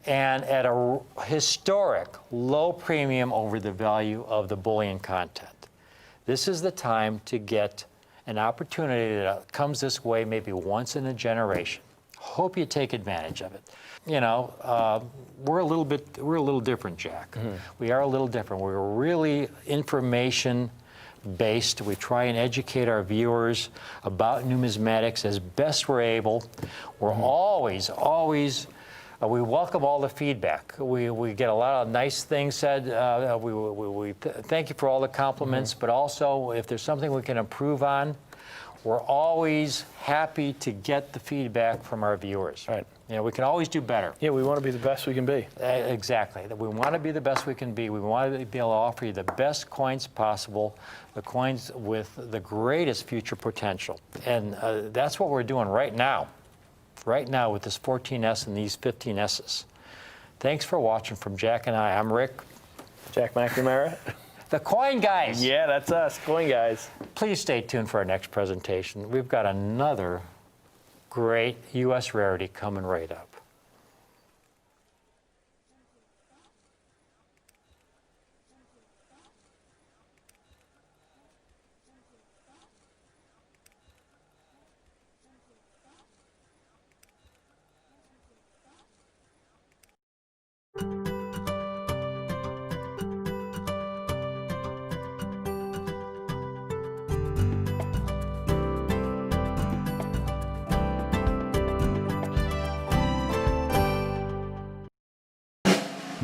and at a historic low premium over the value of the bullion content. This is the time to get an opportunity that comes this way maybe once in a generation. Hope you take advantage of it. You know, we're a little different, Jack. We are a little different. We're really information-based. We try and educate our viewers about numismatics as best we're able. We're always we welcome all the feedback. We get a lot of nice things said. We thank you for all the compliments, but also if there's something we can improve on, we're always happy to get the feedback from our viewers. Right. You know, we can always do better. Yeah, we want to be the best we can be. Exactly. We want to be the best we can be. We want to be able to offer you the best coins possible, the coins with the greatest future potential. And that's what we're doing right now with this 14S and these 15Ss. Thanks for watching from Jack and I. I'm Rick. Jack McNamara. The Coin Guys. Yeah, that's us, Coin Guys. Please stay tuned for our next presentation. We've got another great U.S. rarity coming right up.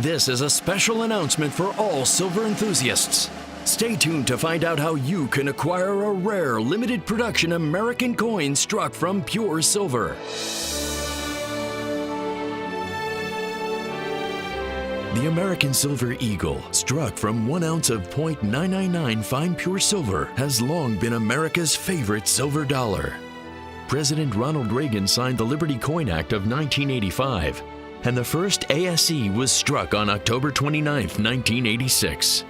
This is a special announcement for all silver enthusiasts. Stay tuned to find out how you can acquire a rare, limited production American coin struck from pure silver. The American Silver Eagle, struck from 1 ounce of .999 fine pure silver, has long been America's favorite silver dollar. President Ronald Reagan signed the Liberty Coin Act of 1985, and the first ASE was struck on October 29, 1986.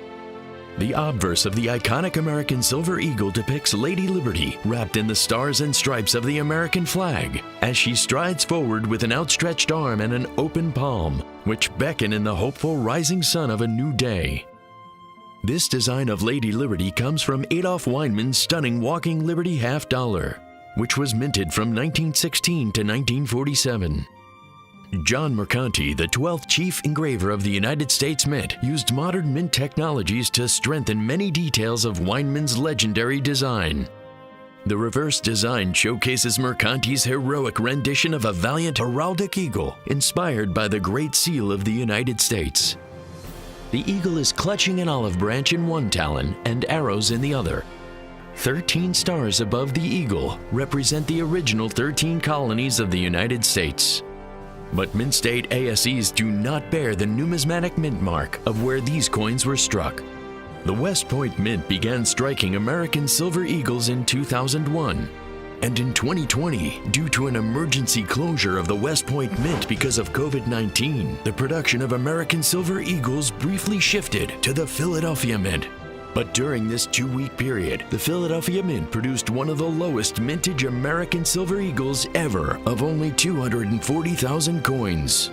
The obverse of the iconic American Silver Eagle depicts Lady Liberty wrapped in the stars and stripes of the American flag as she strides forward with an outstretched arm and an open palm, which beckon in the hopeful rising sun of a new day. This design of Lady Liberty comes from Adolph Weinman's stunning Walking Liberty half dollar, which was minted from 1916 to 1947. John Mercanti, the 12th chief engraver of the United States Mint, used modern mint technologies to strengthen many details of Weinman's legendary design. The reverse design showcases Mercanti's heroic rendition of a valiant heraldic eagle, inspired by the Great Seal of the United States. The eagle is clutching an olive branch in one talon and arrows in the other. 13 stars above the eagle represent the original 13 colonies of the United States. But Mint State ASEs do not bear the numismatic mint mark of where these coins were struck. The West Point Mint began striking American Silver Eagles in 2001. And in 2020, due to an emergency closure of the West Point Mint because of COVID-19, the production of American Silver Eagles briefly shifted to the Philadelphia Mint. But during this 2-week period, the Philadelphia Mint produced one of the lowest mintage American Silver Eagles ever, of only 240,000 coins.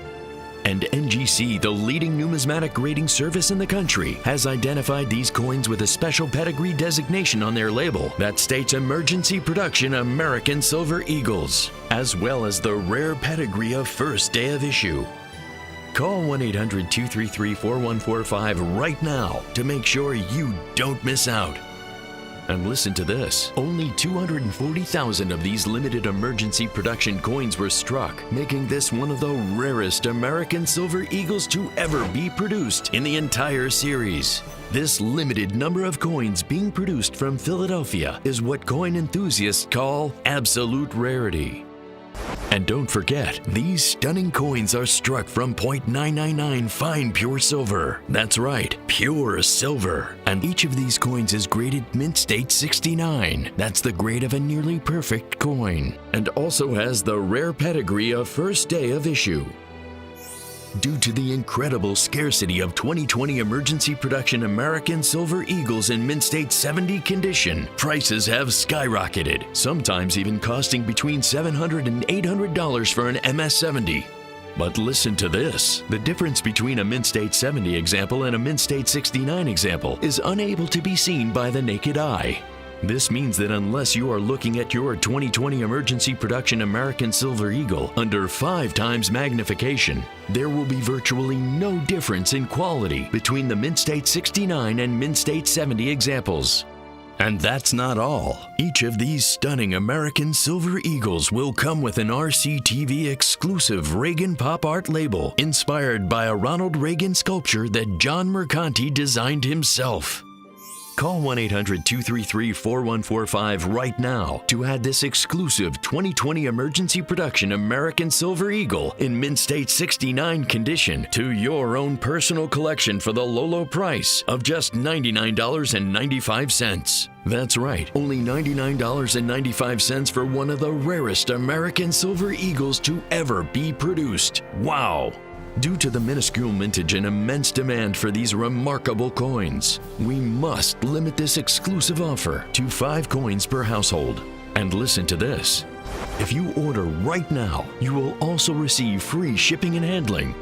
And NGC, the leading numismatic grading service in the country, has identified these coins with a special pedigree designation on their label that states Emergency Production American Silver Eagles, as well as the rare pedigree of first day of issue. Call 1-800-233-4145 right now to make sure you don't miss out. And listen to this, only 240,000 of these limited emergency production coins were struck, making this one of the rarest American Silver Eagles to ever be produced in the entire series. This limited number of coins being produced from Philadelphia is what coin enthusiasts call absolute rarity. And don't forget, these stunning coins are struck from .999 fine pure silver. That's right, pure silver. And each of these coins is graded Mint State 69. That's the grade of a nearly perfect coin. And also has the rare pedigree of first day of issue. Due to the incredible scarcity of 2020 emergency production American Silver Eagles in Mint State 70 condition, prices have skyrocketed, sometimes even costing between $700 and $800 for an MS-70. But listen to this. The difference between a Mint State 70 example and a Mint State 69 example is unable to be seen by the naked eye. This means that unless you are looking at your 2020 emergency production American Silver Eagle under 5 times magnification, there will be virtually no difference in quality between the Mint State 69 and Mint State 70 examples. And that's not all. Each of these stunning American Silver Eagles will come with an RCTV exclusive Reagan Pop Art label inspired by a Ronald Reagan sculpture that John Mercanti designed himself. Call 1-800-233-4145 right now to add this exclusive 2020 emergency production American Silver Eagle in Mint State 69 condition to your own personal collection for the low price of just $99.95. That's right, only $99.95 for one of the rarest American Silver Eagles to ever be produced. Wow! Due to the minuscule mintage and immense demand for these remarkable coins, we must limit this exclusive offer to 5 coins per household. And listen to this. If you order right now, you will also receive free shipping and handling.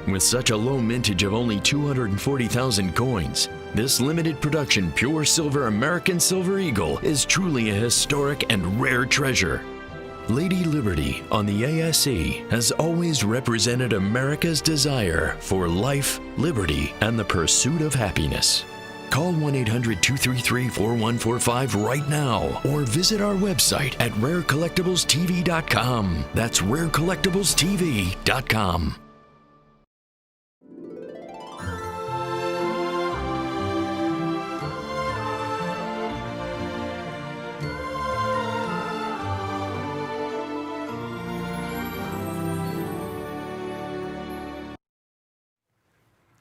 With such a low mintage of only 240,000 coins, this limited production pure silver American Silver Eagle is truly a historic and rare treasure. Lady Liberty on the ASE has always represented America's desire for life, liberty, and the pursuit of happiness. Call 1-800-233-4145 right now or visit our website at rarecollectiblestv.com. That's rarecollectiblestv.com.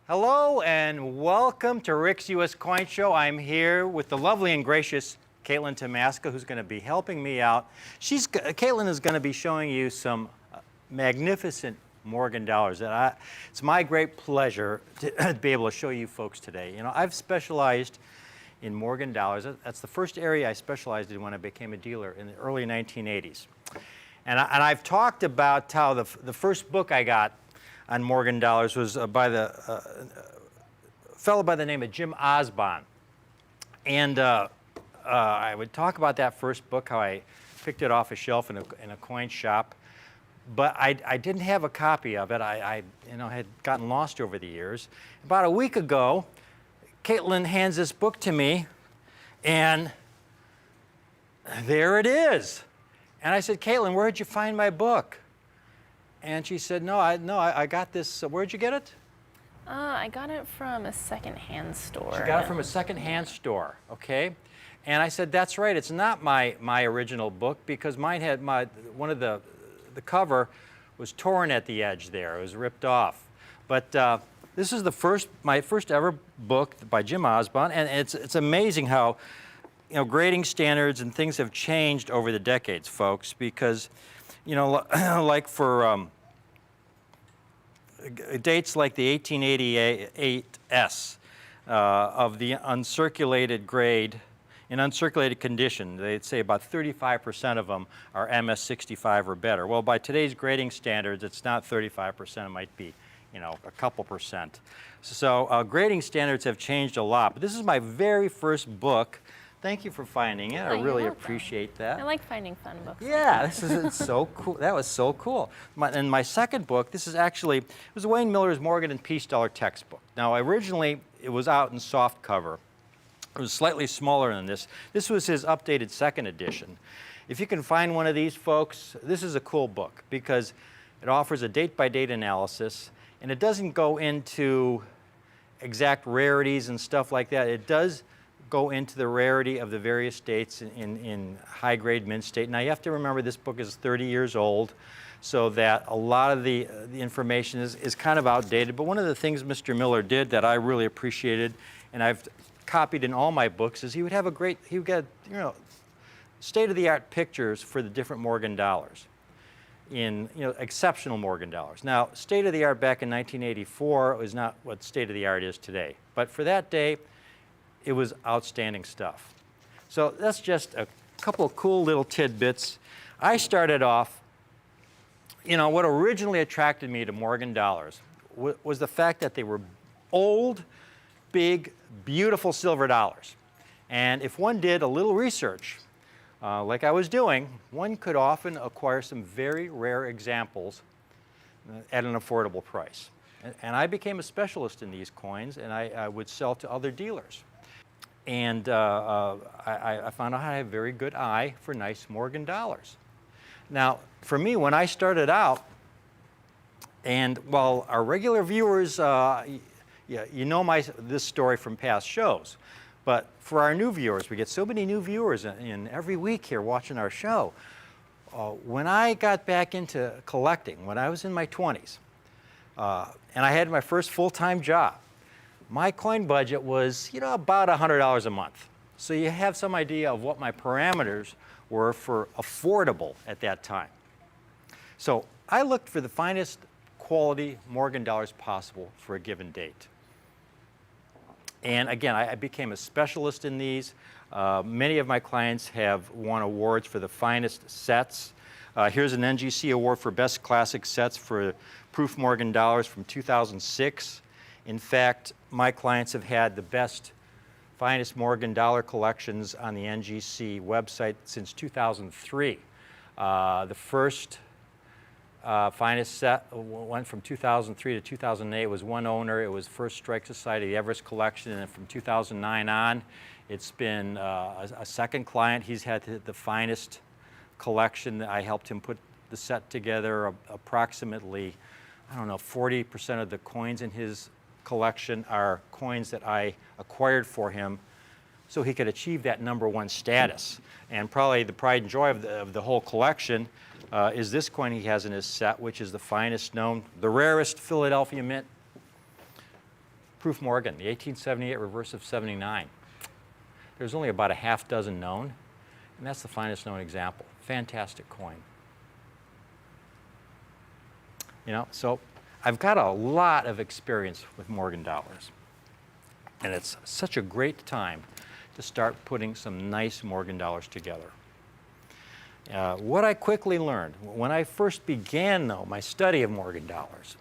Hello and welcome to Rick's U.S. Coin Show. I'm here with the lovely and gracious Caitlin Tomaska, who's going to be helping me out. Caitlin is going to be showing you some magnificent Morgan dollars. It's my great pleasure to be able to show you folks today. You know, I've specialized in Morgan dollars. That's the first area I specialized in when I became a dealer in the early 1980s. And I've talked about how the first book I got on Morgan dollars was by a fellow by the name of Jim Osborne. And I would talk about that first book, how I picked it off a shelf in a coin shop. But I didn't have a copy of it. I had gotten lost over the years. About a week ago, Caitlin hands this book to me, and there it is. And I said, Caitlin, where'd you find my book? And she said, no, I got this. Where'd you get it? I got it from a secondhand store. She got it from a secondhand store, okay? And I said, that's right, it's not my original book because mine had one of the cover was torn at the edge there. It was ripped off. But this is my first ever book by Jim Osborne, and it's amazing how grading standards and things have changed over the decades, folks, because like for dates like the 1888S of the uncirculated grade, in uncirculated condition, they'd say about 35% of them are MS-65 or better. Well, by today's grading standards, it's not 35%, it might be, a couple percent. So grading standards have changed a lot, but this is my very first book. Thank you for finding it. I really appreciate that. I like finding fun books. Yeah, it's so cool. That was so cool. And my second book, it was Wayne Miller's Morgan and Peace Dollar textbook. Now, originally, it was out in soft cover. It was slightly smaller than this. This was his updated second edition. If you can find one of these, folks, this is a cool book because it offers a date-by-date analysis, and it doesn't go into exact rarities and stuff like that. It does go into the rarity of the various dates in high-grade mint state. Now, you have to remember this book is 30 years old, so that a lot of the information is kind of outdated. But one of the things Mr. Miller did that I really appreciated, and I've copied in all my books, is he would get, state-of-the-art pictures for the different Morgan dollars in, exceptional Morgan dollars. Now, state-of-the-art back in 1984 is not what state-of-the-art is today. But for that day, it was outstanding stuff. So that's just a couple of cool little tidbits. I started off, what originally attracted me to Morgan dollars was the fact that they were old, big, beautiful silver dollars. And if one did a little research, like I was doing, one could often acquire some very rare examples at an affordable price. And I became a specialist in these coins, and I would sell to other dealers. And I found out I have a very good eye for nice Morgan dollars. Now, for me, when I started out, and while our regular viewers, this story from past shows, but for our new viewers, we get so many new viewers in every week here watching our show. When I got back into collecting, when I was in my 20s, and I had my first full-time job, my coin budget was, about $100 a month. So you have some idea of what my parameters were for affordable at that time. So I looked for the finest quality Morgan dollars possible for a given date. And again, I became a specialist in these. Many of my clients have won awards for the finest sets. Here's an NGC award for Best Classic Sets for Proof Morgan dollars from 2006. In fact, my clients have had the best, finest Morgan dollar collections on the NGC website since 2003. The first finest set went from 2003 to 2008. It was one owner. It was First Strike Society, the Everest Collection, and from 2009 on, it's been a second client. He's had the finest collection. I helped him put the set together. Approximately, 40% of the coins in his collection are coins that I acquired for him so he could achieve that #1 status. And probably the pride and joy of the whole collection is this coin he has in his set, which is the finest known, the rarest Philadelphia Mint Proof Morgan, the 1878 reverse of 79. There's only about a half dozen known, and that's the finest known example. Fantastic coin. So I've got a lot of experience with Morgan dollars, and it's such a great time to start putting some nice Morgan dollars together. What I quickly learned when I first began, though, my study of Morgan dollars,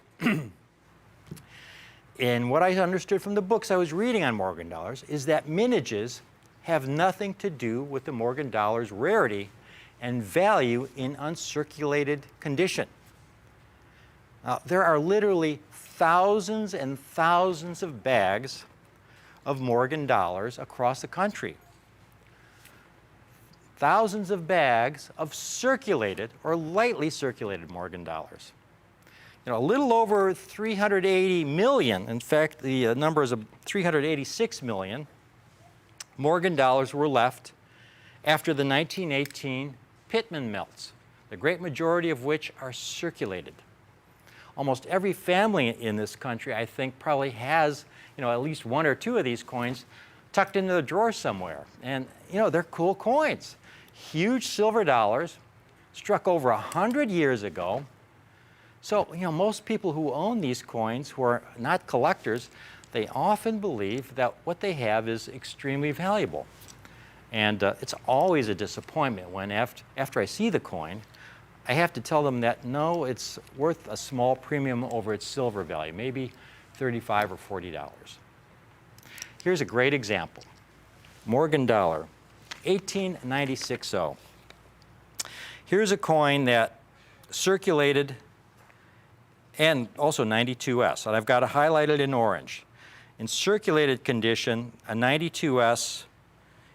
and what I understood from the books I was reading on Morgan dollars, is that mintages have nothing to do with the Morgan dollar's rarity and value in uncirculated condition. There are literally thousands and thousands of bags of Morgan dollars across the country. Thousands of bags of circulated or lightly circulated Morgan dollars. A little over 380 million, in fact, the number is 386 million Morgan dollars were left after the 1918 Pitman melts, the great majority of which are circulated. Almost every family in this country, I think, probably has, at least one or two of these coins tucked into the drawer somewhere. And, they're cool coins. Huge silver dollars, struck over 100 years ago. So, most people who own these coins, who are not collectors, they often believe that what they have is extremely valuable. And it's always a disappointment when after I see the coin, I have to tell them that, no, it's worth a small premium over its silver value, maybe $35 or $40. Here's a great example. Morgan dollar, 1896-0. Here's a coin that circulated, and also 92S, and I've got it highlighted in orange. In circulated condition, a 92S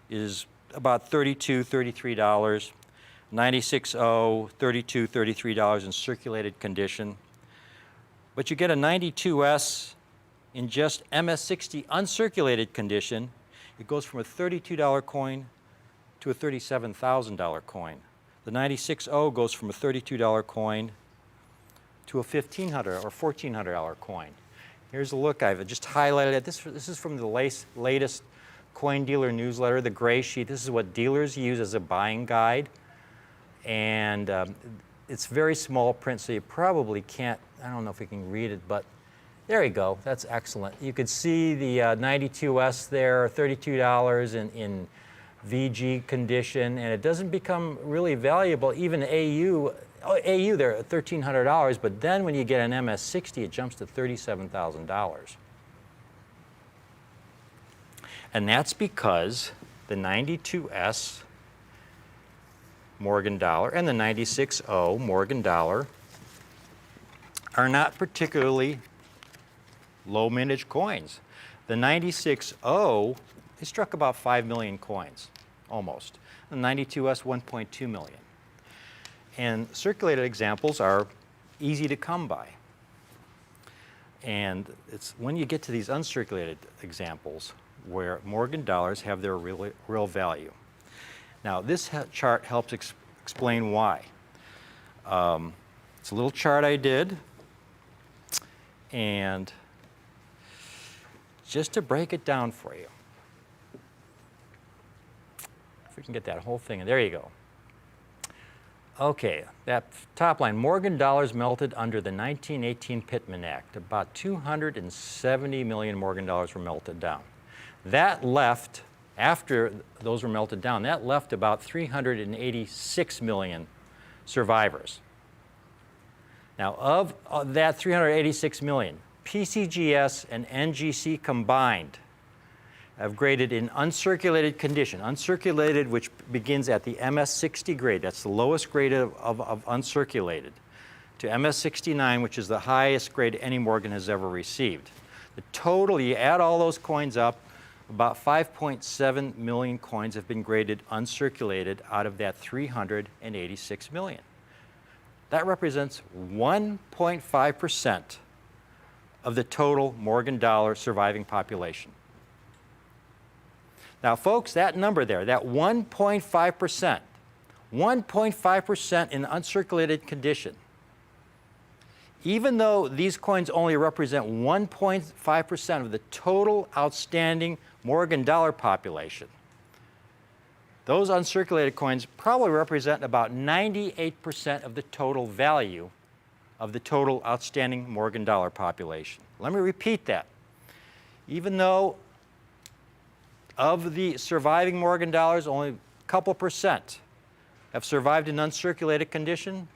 is about $32, $33. 96O, $32, $33 in circulated condition. But you get a 92S in just MS60 uncirculated condition. It goes from a $32 coin to a $37,000 coin. The 96O goes from a $32 coin to a $1,500 or $1,400 coin. Here's a look. I've just highlighted it. This is from the latest Coin Dealer newsletter, the gray sheet. This is what dealers use as a buying guide. And it's very small print, so you probably can't, I don't know if we can read it, but there you go. That's excellent. You could see the 92S there, $32 in VG condition, and it doesn't become really valuable. Even AU there at $1,300, but then when you get an MS60, it jumps to $37,000. And that's because the 92S Morgan dollar and the 96O Morgan dollar are not particularly low mintage coins. The 96O, it struck about 5 million coins, almost. The 92S, 1.2 million. And circulated examples are easy to come by. And it's when you get to these uncirculated examples where Morgan dollars have their real value. Now, this chart helps explain why. It's a little chart I did, and just to break it down for you. If we can get that whole thing, and there you go. Okay, that top line, Morgan dollars melted under the 1918 Pittman Act. About 270 million Morgan dollars were melted down. That left, after those were melted down, that left about 386 million survivors. Now, of that 386 million, PCGS and NGC combined have graded in uncirculated condition. Uncirculated, which begins at the MS60 grade, that's the lowest grade of uncirculated, to MS69, which is the highest grade any Morgan has ever received. The total, you add all those coins up, about 5.7 million coins have been graded uncirculated out of that 386 million. That represents 1.5% of the total Morgan dollar surviving population. Now, folks, that number there, that 1.5%, 1.5% in uncirculated condition, even though these coins only represent 1.5% of the total outstanding Morgan dollar population, those uncirculated coins probably represent about 98% of the total value of the total outstanding Morgan dollar population. Let me repeat that. Even though of the surviving Morgan dollars, only a couple percent have survived in uncirculated condition,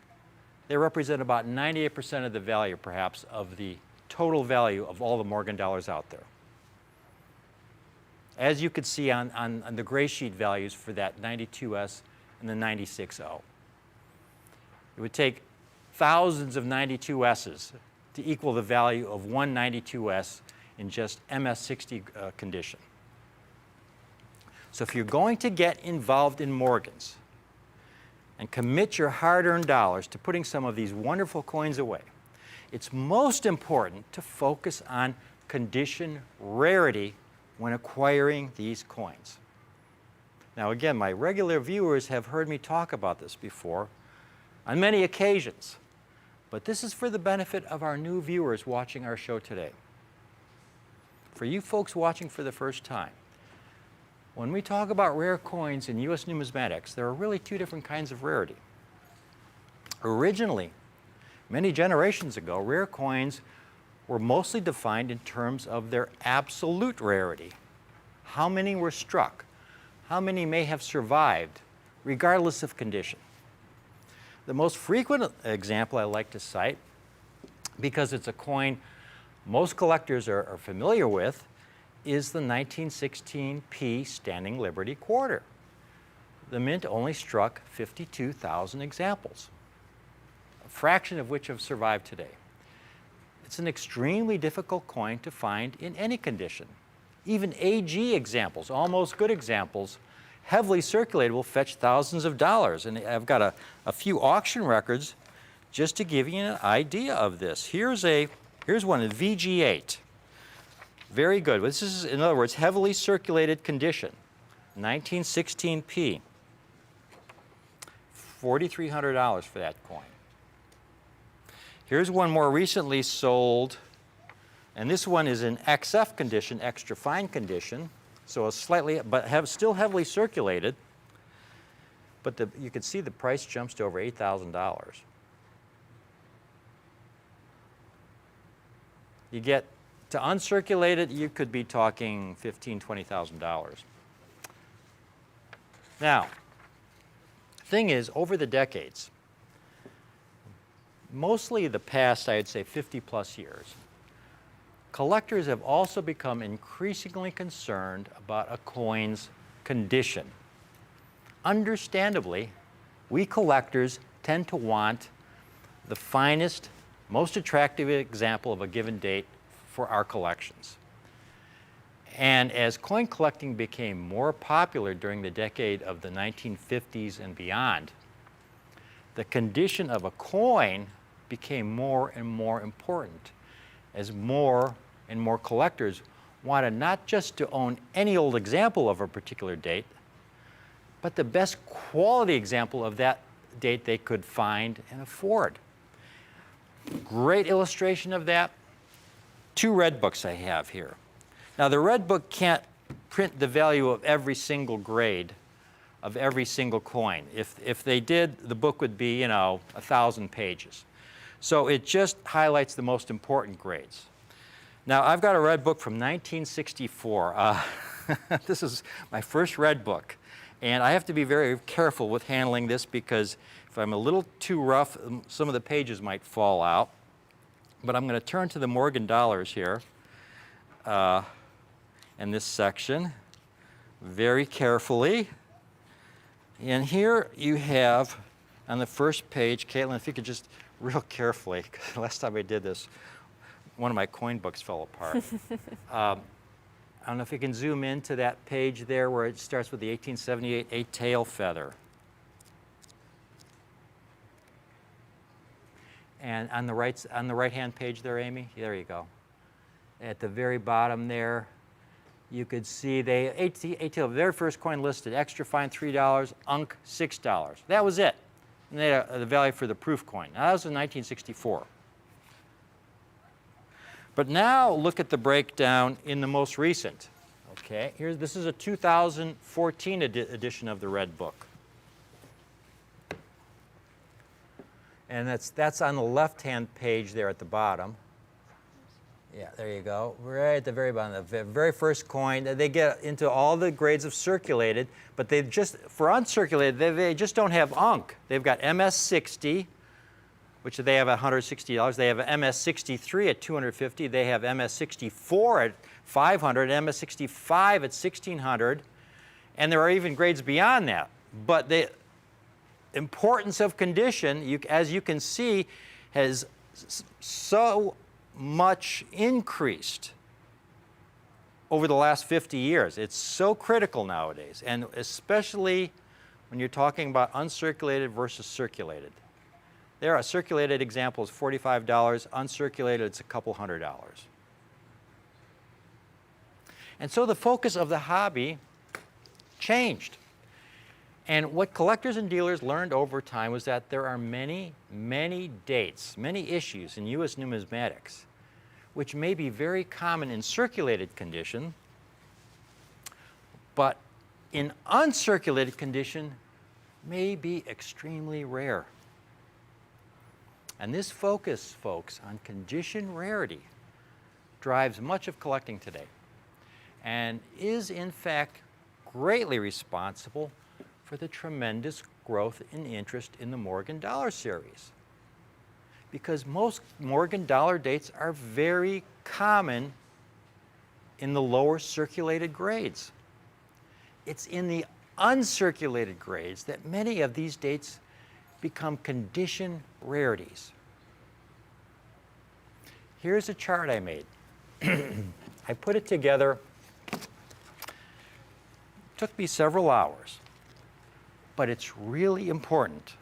they represent about 98% of the value, perhaps, of the total value of all the Morgan dollars out there. As you could see on the gray sheet values for that 92S and the 96O. It would take thousands of 92S's to equal the value of one 92S in just MS60 condition. So if you're going to get involved in Morgans and commit your hard-earned dollars to putting some of these wonderful coins away, it's most important to focus on condition rarity when acquiring these coins. Now again, my regular viewers have heard me talk about this before on many occasions, but this is for the benefit of our new viewers watching our show today. For you folks watching for the first time, when we talk about rare coins in U.S. numismatics, there are really two different kinds of rarity. Originally, many generations ago, rare coins were mostly defined in terms of their absolute rarity. How many were struck? How many may have survived, regardless of condition? The most frequent example I like to cite, because it's a coin most collectors are familiar with, is the 1916 P Standing Liberty Quarter. The mint only struck 52,000 examples, a fraction of which have survived today. it's an extremely difficult coin to find in any condition. Even AG examples, almost good examples, heavily circulated, will fetch thousands of dollars. And I've got a few auction records just to give you an idea of this. Here's one, a VG8. Very good. This is, in other words, heavily circulated condition. 1916p. $4,300 for that coin. Here's one more recently sold, and this one is in XF condition, extra fine condition, so a slightly, but still heavily circulated. But you can see the price jumps to over $8,000. You get to uncirculated, you could be talking $15,000, $20,000. Now, thing is, over the decades, mostly the past, I'd say 50 plus years, collectors have also become increasingly concerned about a coin's condition. Understandably, we collectors tend to want the finest, most attractive example of a given date for our collections. And as coin collecting became more popular during the decade of the 1950s and beyond, the condition of a coin became more and more important as more and more collectors wanted not just to own any old example of a particular date, but the best quality example of that date they could find and afford. Great illustration of that, 2 red books I have here. Now, the red book can't print the value of every single grade of every single coin. If they did, the book would be, 1,000 pages. So it just highlights the most important grades. Now, I've got a red book from 1964. This is my first red book. And I have to be very careful with handling this because if I'm a little too rough, some of the pages might fall out. But I'm going to turn to the Morgan dollars here in this section very carefully. And here you have on the first page, Caitlin, if you could just real carefully, because last time I did this, one of my coin books fell apart. I don't know if you can zoom into that page there where it starts with the 1878 eight-tail feather. And on the right-hand page there, Amy, there you go. At the very bottom there, you could see they eight-tail, their first coin listed, extra fine $3, Unk $6. That was it. And they had the value for the proof coin. Now, that was in 1964. But now look at the breakdown in the most recent. Okay, this is a 2014 edition of the Red Book. And that's on the left-hand page there at the bottom. Yeah, there you go. Right at the very bottom, the very first coin. They get into all the grades of circulated, but they just, for uncirculated, they just don't have Unk. They've got MS60, which they have at $160. They have MS63 at $250. They have MS64 at $500, MS65 at $1,600. And there are even grades beyond that. But the importance of condition, as you can see, has so much increased over the last 50 years. It's so critical nowadays, and especially when you're talking about uncirculated versus circulated. There are circulated examples, $45, uncirculated, it's a couple $100. And so the focus of the hobby changed. And what collectors and dealers learned over time was that there are many, many dates, many issues in U.S. numismatics, which may be very common in circulated condition, but in uncirculated condition may be extremely rare. And this focus, folks, on condition rarity drives much of collecting today and is, in fact, greatly responsible for the tremendous growth in interest in the Morgan Dollar series. Because most Morgan Dollar dates are very common in the lower circulated grades. It's in the uncirculated grades that many of these dates become condition rarities. Here's a chart I made. I put it together. Took me several hours, but it's really important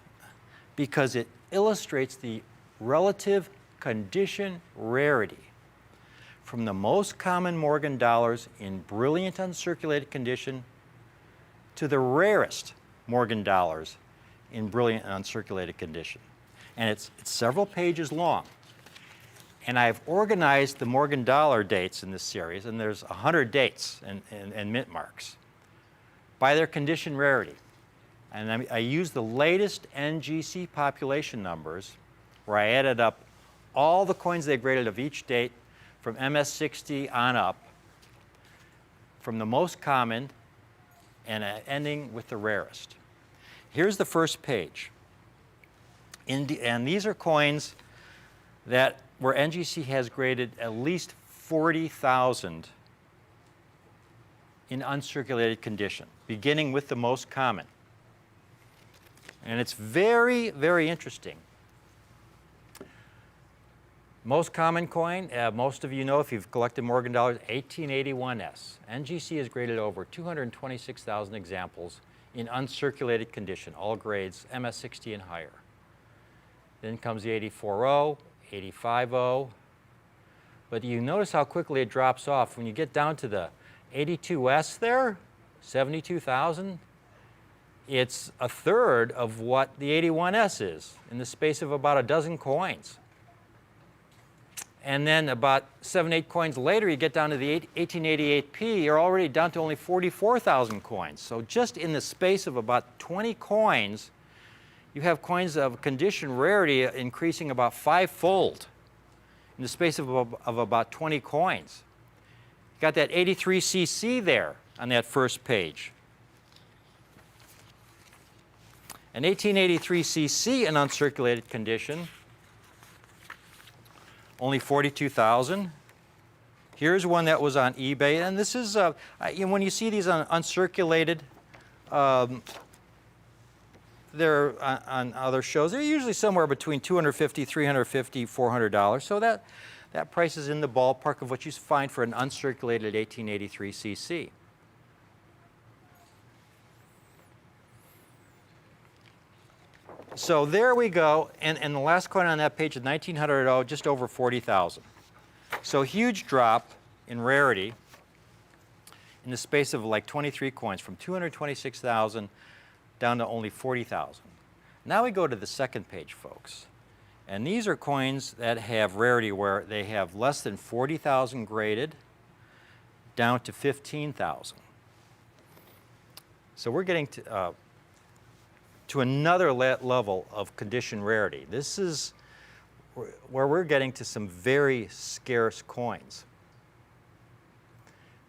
because it illustrates the relative condition rarity from the most common Morgan dollars in brilliant uncirculated condition to the rarest Morgan dollars in brilliant uncirculated condition. And it's several pages long. And I've organized the Morgan dollar dates in this series, and there's 100 dates and mint marks, by their condition rarity. And I used the latest NGC population numbers, where I added up all the coins they graded of each date from MS60 on up, from the most common and ending with the rarest. Here's the first page. And these are coins that where NGC has graded at least 40,000 in uncirculated condition, beginning with the most common. And it's very, very interesting. Most common coin, most of you know if you've collected Morgan dollars, 1881S. NGC has graded over 226,000 examples in uncirculated condition, all grades, MS60 and higher. Then comes the 840, 850. But you notice how quickly it drops off. When you get down to the 82S there, 72,000, it's a third of what the 81S is in the space of about a dozen coins. And then about 7, 8 coins later, you get down to the 1888P, you're already down to only 44,000 coins. So just in the space of about 20 coins, you have coins of condition rarity increasing about 5-fold in the space of about 20 coins. You got that 83cc there on that first page. An 1883cc in uncirculated condition, only 42,000. Here's one that was on eBay, and this is, when you see these on uncirculated, they're on other shows, they're usually somewhere between $250, $350, $400. So that price is in the ballpark of what you find for an uncirculated 1883cc. So there we go, and the last coin on that page is 1900, just over 40,000. So huge drop in rarity in the space of like 23 coins, from 226,000 down to only 40,000. Now we go to the second page, folks. And these are coins that have rarity where they have less than 40,000 graded down to 15,000. So we're getting to another level of condition rarity. This is where we're getting to some very scarce coins.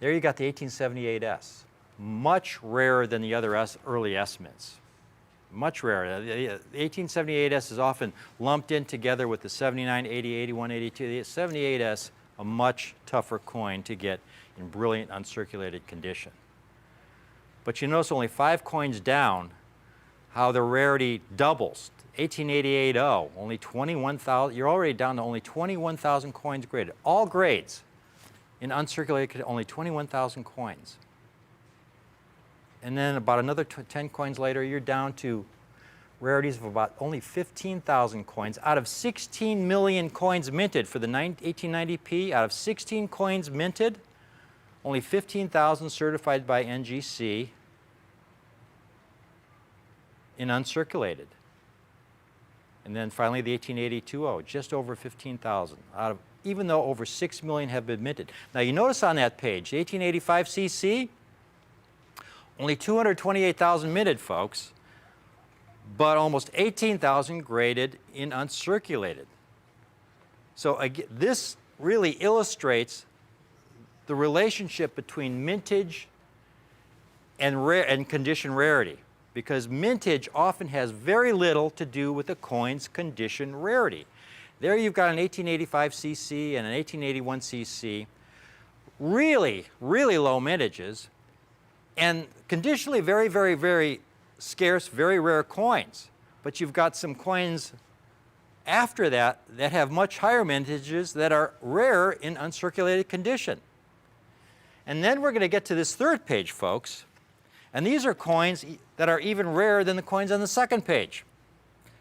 There you got the 1878S, much rarer than the other early S mints. Much rarer. The 1878S is often lumped in together with the 79, 80, 81, 82. The 78S, a much tougher coin to get in brilliant uncirculated condition. But you notice only 5 coins down, how the rarity doubles. 1888-0, only 21,000. You're already down to only 21,000 coins graded. All grades in uncirculated, only 21,000 coins. And then about another 10 coins later, you're down to rarities of about only 15,000 coins out of 16 million coins minted for the 1890P. Out of 16 coins minted, only 15,000 certified by NGC in uncirculated. And then finally the 1882-0, just over 15,000 out of, even though over 6 million have been minted. Now you notice on that page, the 1885cc, only 228,000 minted, folks, but almost 18,000 graded in uncirculated. So again, this really illustrates the relationship between mintage and condition rarity, because mintage often has very little to do with the coin's condition rarity. There you've got an 1885cc and an 1881cc, really, really low mintages, and conditionally very, very, very scarce, very rare coins. But you've got some coins after that that have much higher mintages that are rare in uncirculated condition. And then we're going to get to this third page, folks. And these are coins that are even rarer than the coins on the second page.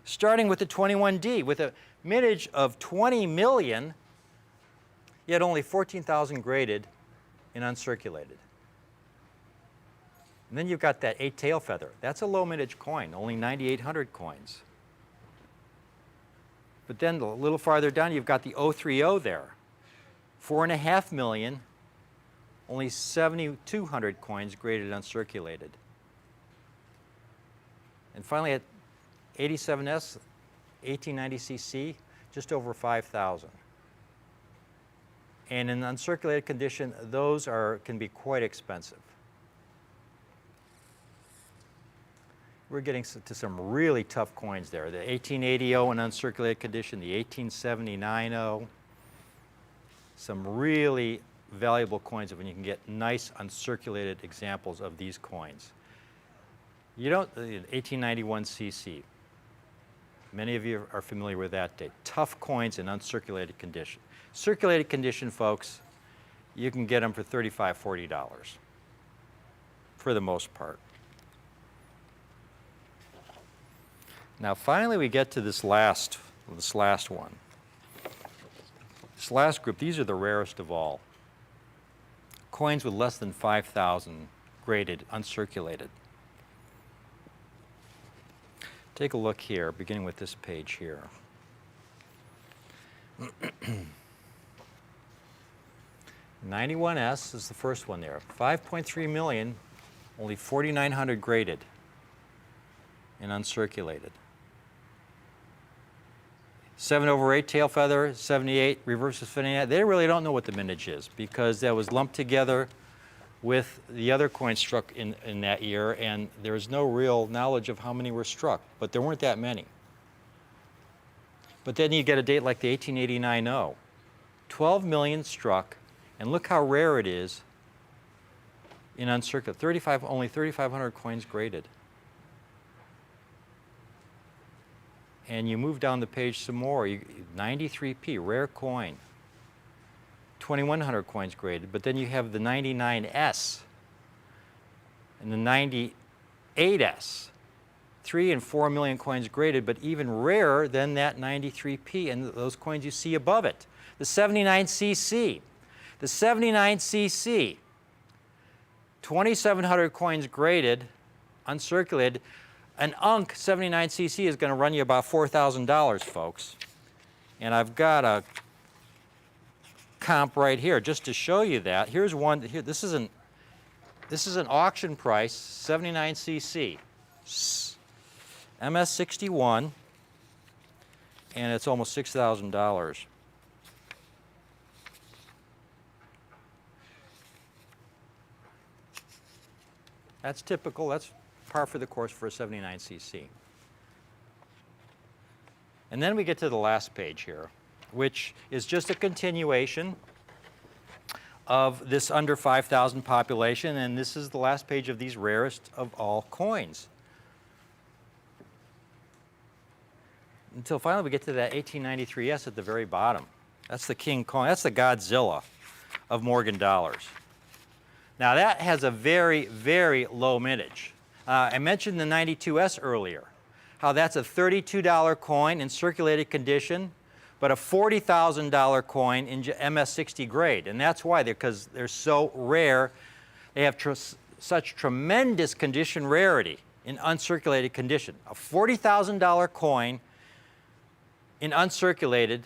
Starting with the 21D, with a mintage of 20 million, yet only 14,000 graded and uncirculated. And then you've got that 8 tail feather. That's a low mintage coin, only 9,800 coins. But then a little farther down, you've got the 030 there. 4.5 million, only 7,200 coins graded uncirculated. And finally at 87S, 1890cc, just over 5,000. And in uncirculated condition, those can be quite expensive. We're getting to some really tough coins there. The 1880 in uncirculated condition, the 1879 some really valuable coins when you can get nice uncirculated examples of these coins. You don't, 1891 CC. Many of you are familiar with that date. Tough coins in uncirculated condition. Circulated condition, folks, you can get them for $35, $40 for the most part. Now, finally, we get to this last one. This last group, these are the rarest of all. Coins with less than 5,000 graded, uncirculated. Take a look here, beginning with this page here. 91S is the first one there. 5.3 million, only 4,900 graded and uncirculated. 7/8 tail feather, 78 reverses 59. They really don't know what the mintage is because that was lumped together with the other coins struck in that year, and there's no real knowledge of how many were struck, but there weren't that many. But then you get a date like the 1889 12 million struck, and look how rare it is in uncirculated. Only 3,500 coins graded. And you move down the page some more. 93p, rare coin. 2,100 coins graded, but then you have the 99S and the 98S. 3 and 4 million coins graded, but even rarer than that 93p and those coins you see above it. The 79cc. The 79cc, 2,700 coins graded, uncirculated. An UNC 79cc is going to run you about $4,000, folks. And I've got a comp right here just to show you that. Here's one. Here, this is an auction price 79cc, MS61, and it's almost $6,000. That's typical. That's par for the course for a 79cc. And then we get to the last page here, which is just a continuation of this under 5,000 population, and this is the last page of these rarest of all coins. Until finally we get to that 1893S at the very bottom. That's the king coin. That's the Godzilla of Morgan dollars. Now that has a very, very low mintage. I mentioned the 92S earlier, how that's a $32 coin in circulated condition, but a $40,000 coin in MS60 grade. And that's why, because they're so rare. They have such tremendous condition rarity in uncirculated condition. A $40,000 coin in uncirculated,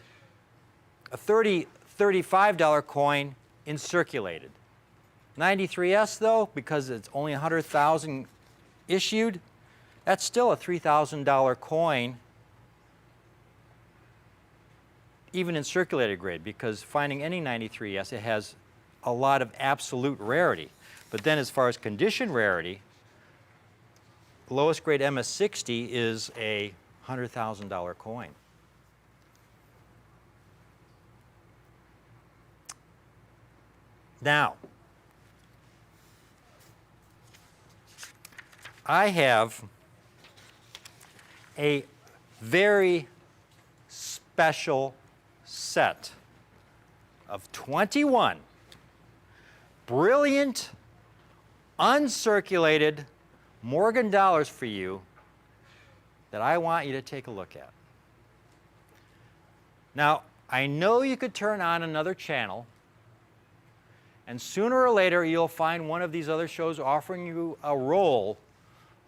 a $35 coin in circulated. 93S though, because it's only 100,000 issued, that's still a $3,000 coin, even in circulated grade, because finding any 93S, it has a lot of absolute rarity. But then as far as condition rarity, the lowest grade MS60 is a $100,000 coin. Now, I have a very special set of 21 brilliant, uncirculated Morgan dollars for you that I want you to take a look at. Now, I know you could turn on another channel, and sooner or later you'll find one of these other shows offering you a roll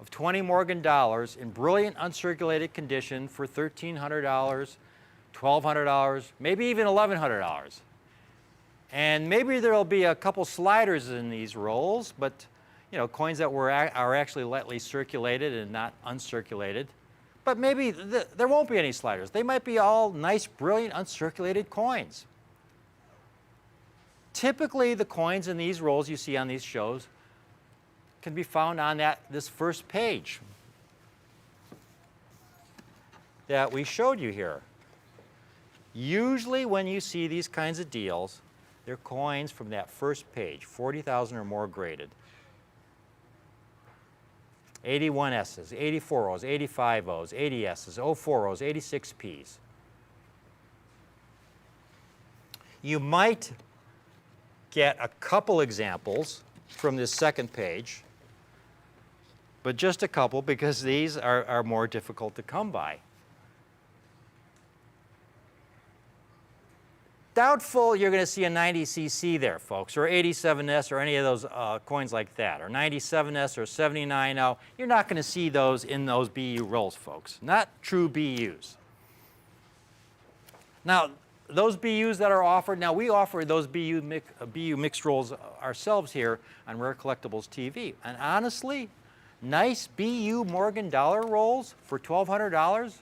of 20 Morgan dollars in brilliant uncirculated condition for $1,300, $1,200, maybe even $1,100. And maybe there'll be a couple sliders in these rolls, but you know, coins that are actually lightly circulated and not uncirculated. But maybe there won't be any sliders. They might be all nice, brilliant, uncirculated coins. Typically, the coins in these rolls you see on these shows can be found on this first page that we showed you here. Usually when you see these kinds of deals, they're coins from that first page, 40,000 or more graded. 81 S's, 84 O's, 85 O's, 80 S's, 04 O's, 86 P's. You might get a couple examples from this second page, but just a couple because these are more difficult to come by. Doubtful you're going to see a 90cc there, folks, or 87S or any of those coins like that, or 97S or 79O. You're not going to see those in those BU rolls, folks. Not true BUs. Now, those BUs that are offered, now we offer those BU mixed rolls ourselves here on Rare Collectibles TV. And honestly, nice BU Morgan dollar rolls for $1,200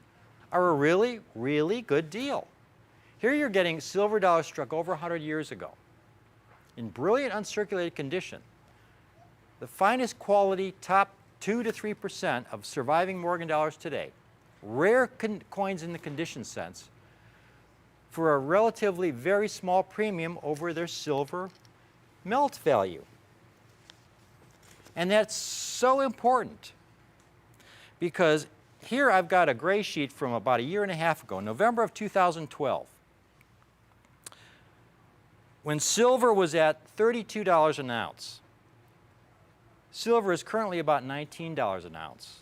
are a really, really good deal. Here you're getting silver dollars struck over 100 years ago in brilliant uncirculated condition. The finest quality, top 2 to 3% of surviving Morgan dollars today. Rare coins in the condition sense for a relatively very small premium over their silver melt value. And that's so important because here I've got a gray sheet from about a year and a half ago, November of 2012. When silver was at $32 an ounce. Silver is currently about $19 an ounce.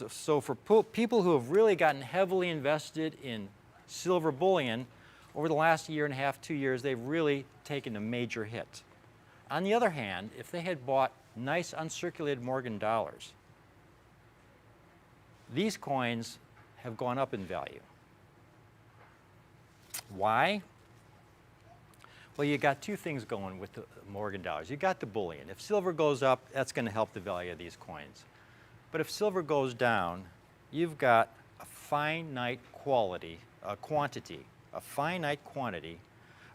So for people who have really gotten heavily invested in silver bullion over the last year and a half, 2 years, they've really taken a major hit. On the other hand, if they had bought nice uncirculated Morgan dollars, these coins have gone up in value. Why? Well, you got two things going with the Morgan dollars. You got the bullion. If silver goes up, that's going to help the value of these coins. But if silver goes down, you've got a finite quantity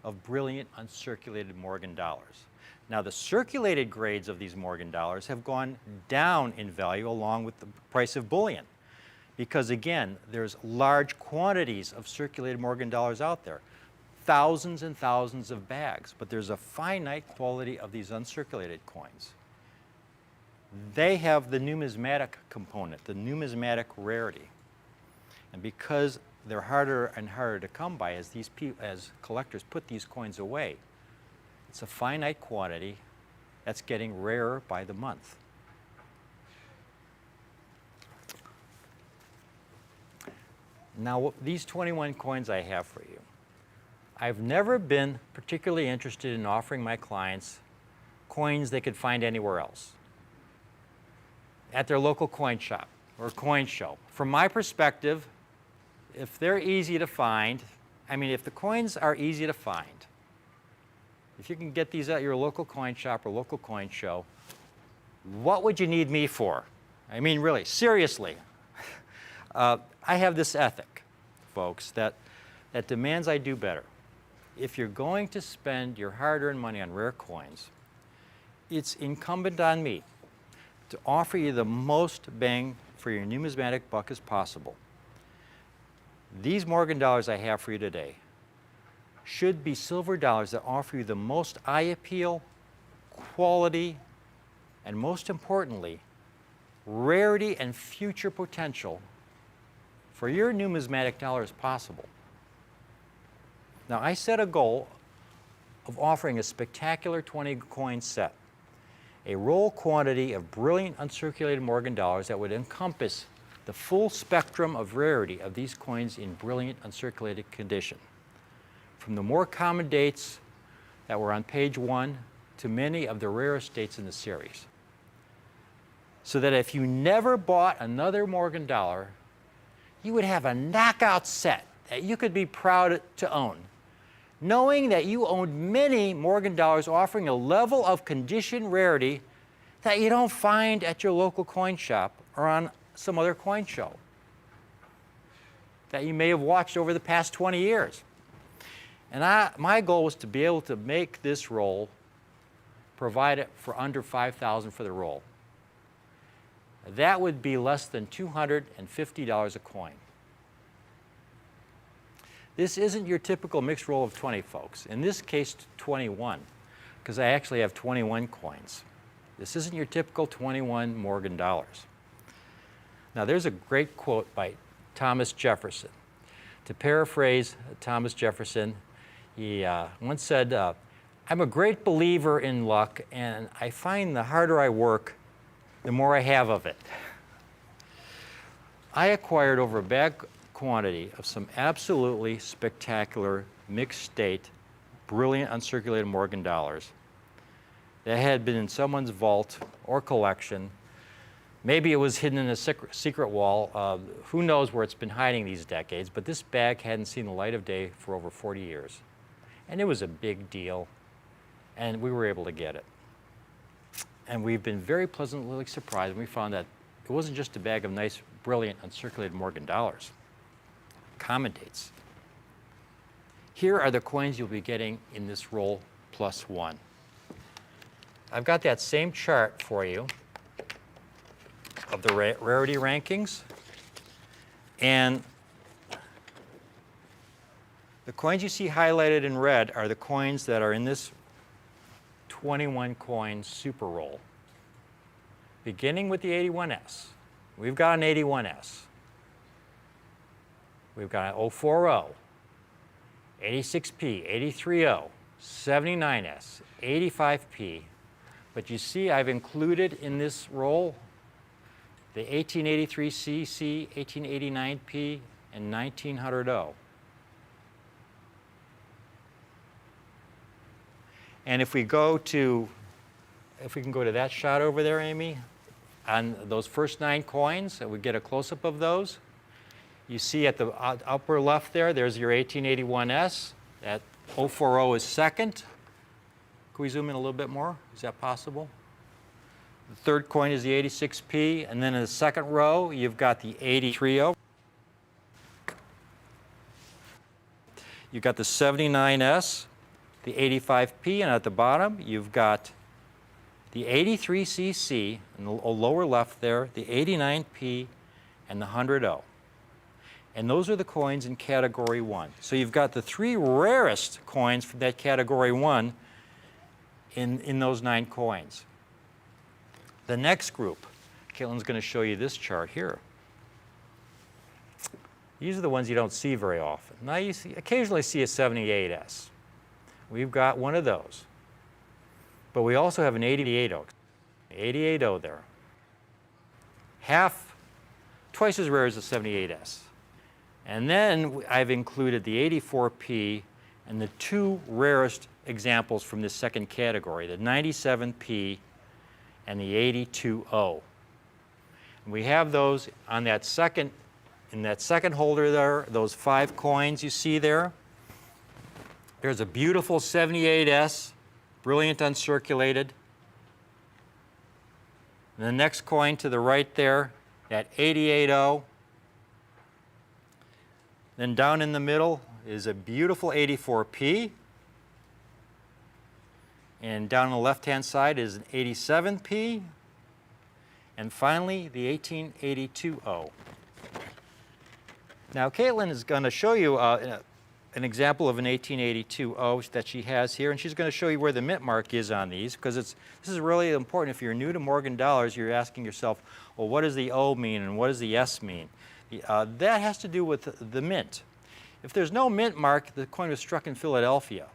of brilliant uncirculated Morgan dollars. Now, the circulated grades of these Morgan dollars have gone down in value along with the price of bullion. Because again, there's large quantities of circulated Morgan dollars out there. Thousands and thousands of bags, but there's a finite quality of these uncirculated coins. They have the numismatic component, the numismatic rarity. And because they're harder and harder to come by as collectors put these coins away, it's a finite quantity that's getting rarer by the month. Now, these 21 coins I have for you, I've never been particularly interested in offering my clients coins they could find anywhere else, at their local coin shop or coin show. From my perspective, if they're easy to find, if the coins are easy to find, if you can get these at your local coin shop or local coin show, what would you need me for? Really, seriously. I have this ethic, folks, that demands I do better. If you're going to spend your hard-earned money on rare coins, it's incumbent on me to offer you the most bang for your numismatic buck as possible. These Morgan dollars I have for you today should be silver dollars that offer you the most eye appeal, quality, and most importantly, rarity and future potential for your numismatic dollar as possible. Now, I set a goal of offering a spectacular 20-coin set, a roll quantity of brilliant uncirculated Morgan dollars that would encompass the full spectrum of rarity of these coins in brilliant uncirculated condition, from the more common dates that were on page 1 to many of the rarest dates in the series. So that if you never bought another Morgan dollar, you would have a knockout set that you could be proud to own, knowing that you owned many Morgan dollars offering a level of condition rarity that you don't find at your local coin shop or on some other coin show that you may have watched over the past 20 years. And my goal was to be able to make this roll, provide it for under $5,000 for the roll. That would be less than $250 a coin. This isn't your typical mixed roll of 20, folks. In this case, 21, because I actually have 21 coins. This isn't your typical 21 Morgan dollars. Now, there's a great quote by Thomas Jefferson. To paraphrase Thomas Jefferson, he once said, "I'm a great believer in luck, and I find the harder I work, the more I have of it." I acquired over a bag quantity of some absolutely spectacular mixed state, brilliant uncirculated Morgan dollars that had been in someone's vault or collection. Maybe it was hidden in a secret wall. Who knows where it's been hiding these decades, but this bag hadn't seen the light of day for over 40 years. And it was a big deal, and we were able to get it. And we've been very pleasantly surprised when we found that it wasn't just a bag of nice, brilliant, uncirculated Morgan dollars. Common dates. Here are the coins you'll be getting in this roll plus one. I've got that same chart for you of the rarity rankings. And the coins you see highlighted in red are the coins that are in this 21 coin super roll. Beginning with the 81S. We've got an 81S. We've got an 040, 86P, 830, 79S, 85P. But you see I've included in this roll the 1883CC, 1889P, and 1900O. And if we can go to that shot over there, Amy, on those first 9 coins, we get a close-up of those. You see at the upper left there, there's your 1881S. That 040 is second. Can we zoom in a little bit more? Is that possible? The third coin is the 86P, and then in the second row, you've got the 830. You've got the 79S, the 85P, and at the bottom, you've got the 83CC, in the lower left there, the 89P, and the 100O. And those are the coins in Category 1. So you've got the 3 rarest coins from that Category 1 in those 9 coins. The next group, Caitlin's going to show you this chart here. These are the ones you don't see very often. Now you occasionally see a 78S. We've got one of those. But we also have an 88O. 88O there. Twice as rare as the 78S. And then I've included the 84P and the 2 rarest examples from this second category, the 97P and the 82O. And we have those on that second, in that second holder there, those 5 coins you see there. There's a beautiful 78S, brilliant uncirculated. And the next coin to the right there, that 88O. Then down in the middle is a beautiful 84P. And down on the left-hand side is an 87P. And finally, the 1882O. Now, Caitlin is going to show you an example of an 1882O that she has here, and she's going to show you where the mint mark is on these, because this is really important. If you're new to Morgan dollars, you're asking yourself, well, what does the O mean and what does the S mean? That has to do with the mint. If there's no mint mark, the coin was struck in Philadelphia.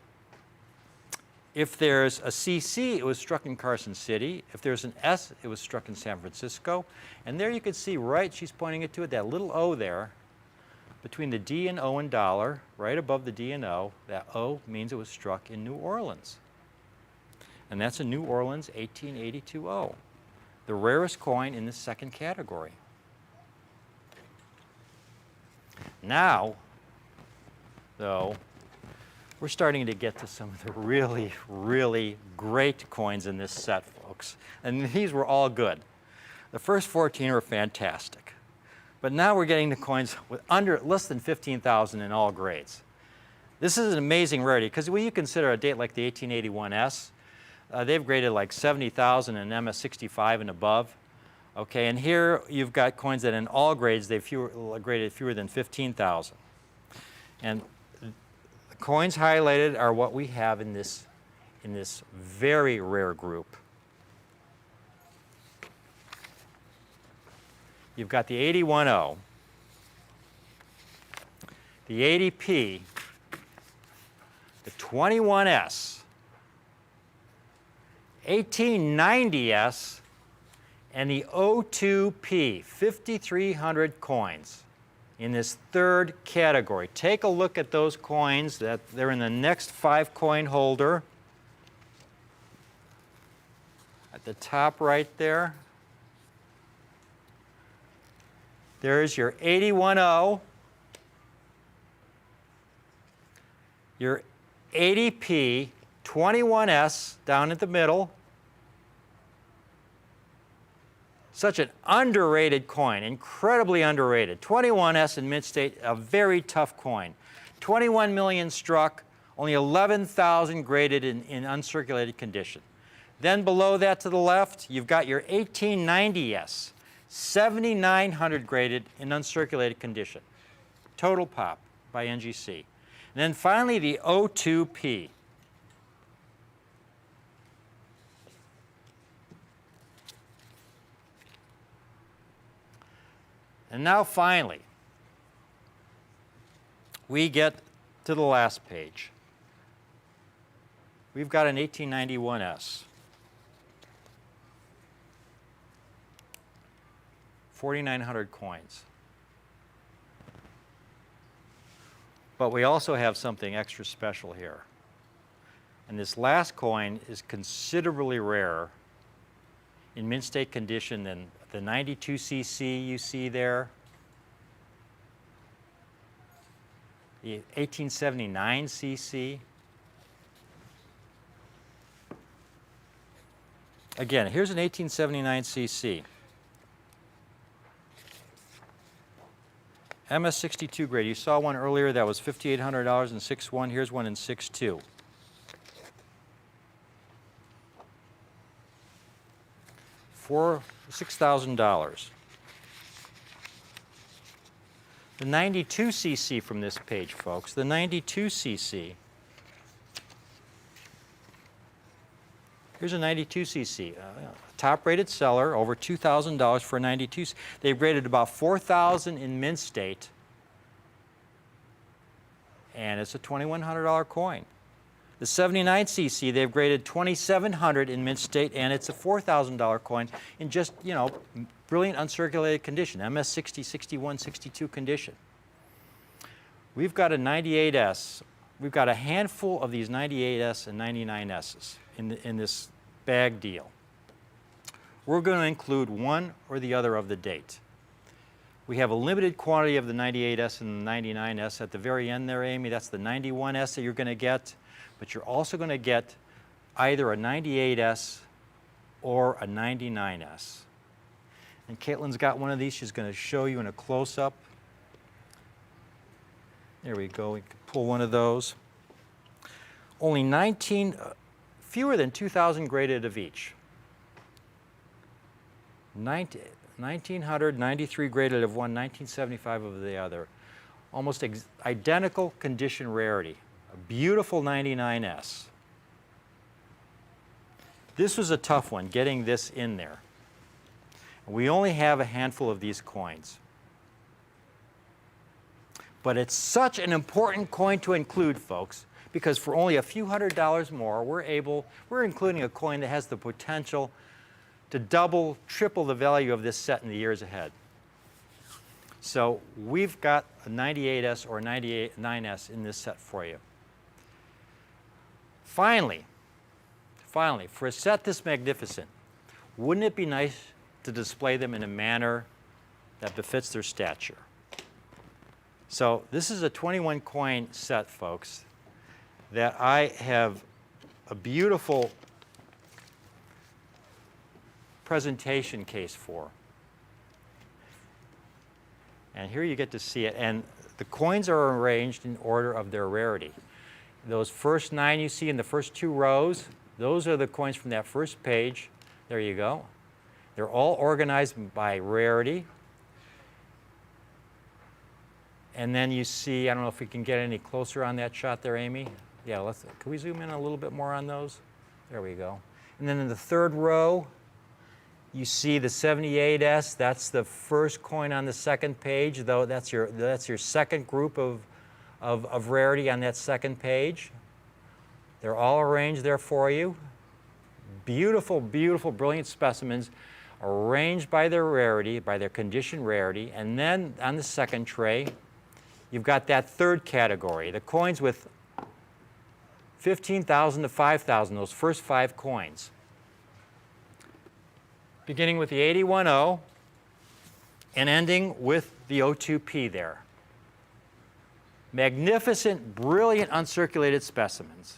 If there's a CC, it was struck in Carson City. If there's an S, it was struck in San Francisco. And there you can see right, she's pointing it to it, that little O there, between the D and O in dollar, right above the D and O, that O means it was struck in New Orleans. And that's a New Orleans 1882 O, the rarest coin in the second category. Now, though, we're starting to get to some of the really, really great coins in this set, folks. And these were all good. The first 14 were fantastic. But now we're getting to coins with less than 15,000 in all grades. This is an amazing rarity, because when you consider a date like the 1881S, they've graded like 70,000 in MS65 and above. Okay, and here you've got coins that in all grades they've graded fewer than 15,000. And the coins highlighted are what we have in this very rare group. You've got the 81O, the 80P, the 21S, 1890S, and the 02P, 5,300 coins in this third category. Take a look at those coins. They're in the next 5 coin holder. At the top right there, there's your 81O, your 80P, 21S down at the middle. Such an underrated coin, incredibly underrated. 21S in mint state, a very tough coin. 21 million struck, only 11,000 graded in uncirculated condition. Then below that to the left, you've got your 1890S, 7,900 graded in uncirculated condition. Total pop by NGC. And then finally the 02P. And now finally, we get to the last page. We've got an 1891S. 4,900 coins. But we also have something extra special here. And this last coin is considerably rarer in mint state condition than the 92cc you see there, the 1879cc. Again, here's an 1879cc. MS62 grade. You saw one earlier that was $5,800 in 6.1. Here's one in 6.2. $6,000. The 92cc from this page, folks. The 92cc. Here's a 92cc. Top-rated seller, over $2,000 for a 92cc. They've graded about 4,000 in mint state, and it's a $2,100 coin. The 79cc, they've graded 2,700 in mint state, and it's a $4,000 coin in just, brilliant uncirculated condition, MS60, 61, 62 condition. We've got a 98S. We've got a handful of these 98S and 99Ss in this bag deal. We're going to include one or the other of the date. We have a limited quantity of the 98S and the 99S at the very end there, Amy. That's the 91S that you're going to get. But you're also going to get either a 98S or a 99S. And Caitlin's got one of these. She's going to show you in a close-up. There we go. We can pull one of those. Only fewer than 2,000 graded of each. 1,993 graded of one, 1975 of the other. Almost identical condition rarity. A beautiful 99S. This was a tough one, getting this in there. We only have a handful of these coins. But it's such an important coin to include, folks, because for only a few $100s more, we're including a coin that has the potential to double, triple the value of this set in the years ahead. So we've got a 98S or a 99S in this set for you. Finally, for a set this magnificent, wouldn't it be nice to display them in a manner that befits their stature? So this is a 21 coin set, folks, that I have a beautiful presentation case for. And here you get to see it. And the coins are arranged in order of their rarity. Those first 9 you see in the first 2 rows, those are the coins from that first page. There you go. They're all organized by rarity. And then you see, I don't know if we can get any closer on that shot there, Amy. Yeah, can we zoom in a little bit more on those? There we go. And then in the third row, you see the 78S. That's the first coin on the second page, though that's your second group of rarity on that second page. They're all arranged there for you. Beautiful, beautiful, brilliant specimens arranged by their rarity, by their condition rarity. And then on the second tray, you've got that third category, the coins with 15,000 to 5,000, those first 5 coins. Beginning with the 81O and ending with the O2P there. Magnificent, brilliant, uncirculated specimens.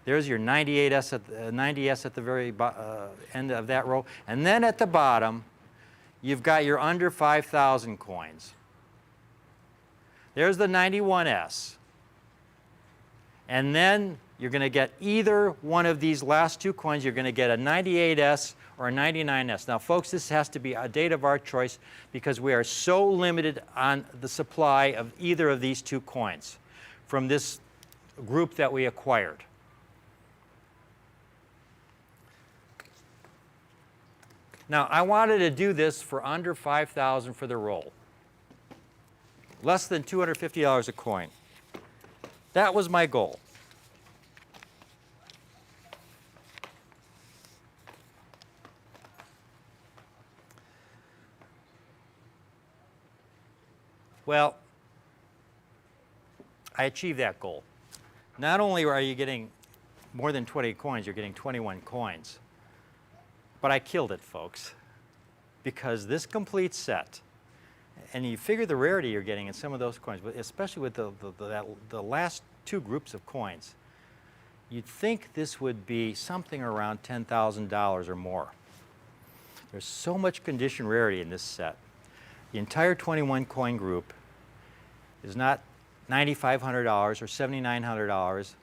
There's your 90S at the very end of that row. And then at the bottom, you've got your under 5,000 coins. There's the 91S. And then you're going to get either one of these last 2 coins. You're going to get a 98S or a 99S. Now, folks, this has to be a date of our choice because we are so limited on the supply of either of these 2 coins from this group that we acquired. Now, I wanted to do this for under 5,000 for the roll. Less than $250 a coin. That was my goal. Well, I achieved that goal. Not only are you getting more than 20 coins, you're getting 21 coins. But I killed it, folks, because this complete set, and you figure the rarity you're getting in some of those coins, but especially with the last 2 groups of coins, you'd think this would be something around $10,000 or more. There's so much condition rarity in this set. The entire 21 coin group is not $9,500 or $7,900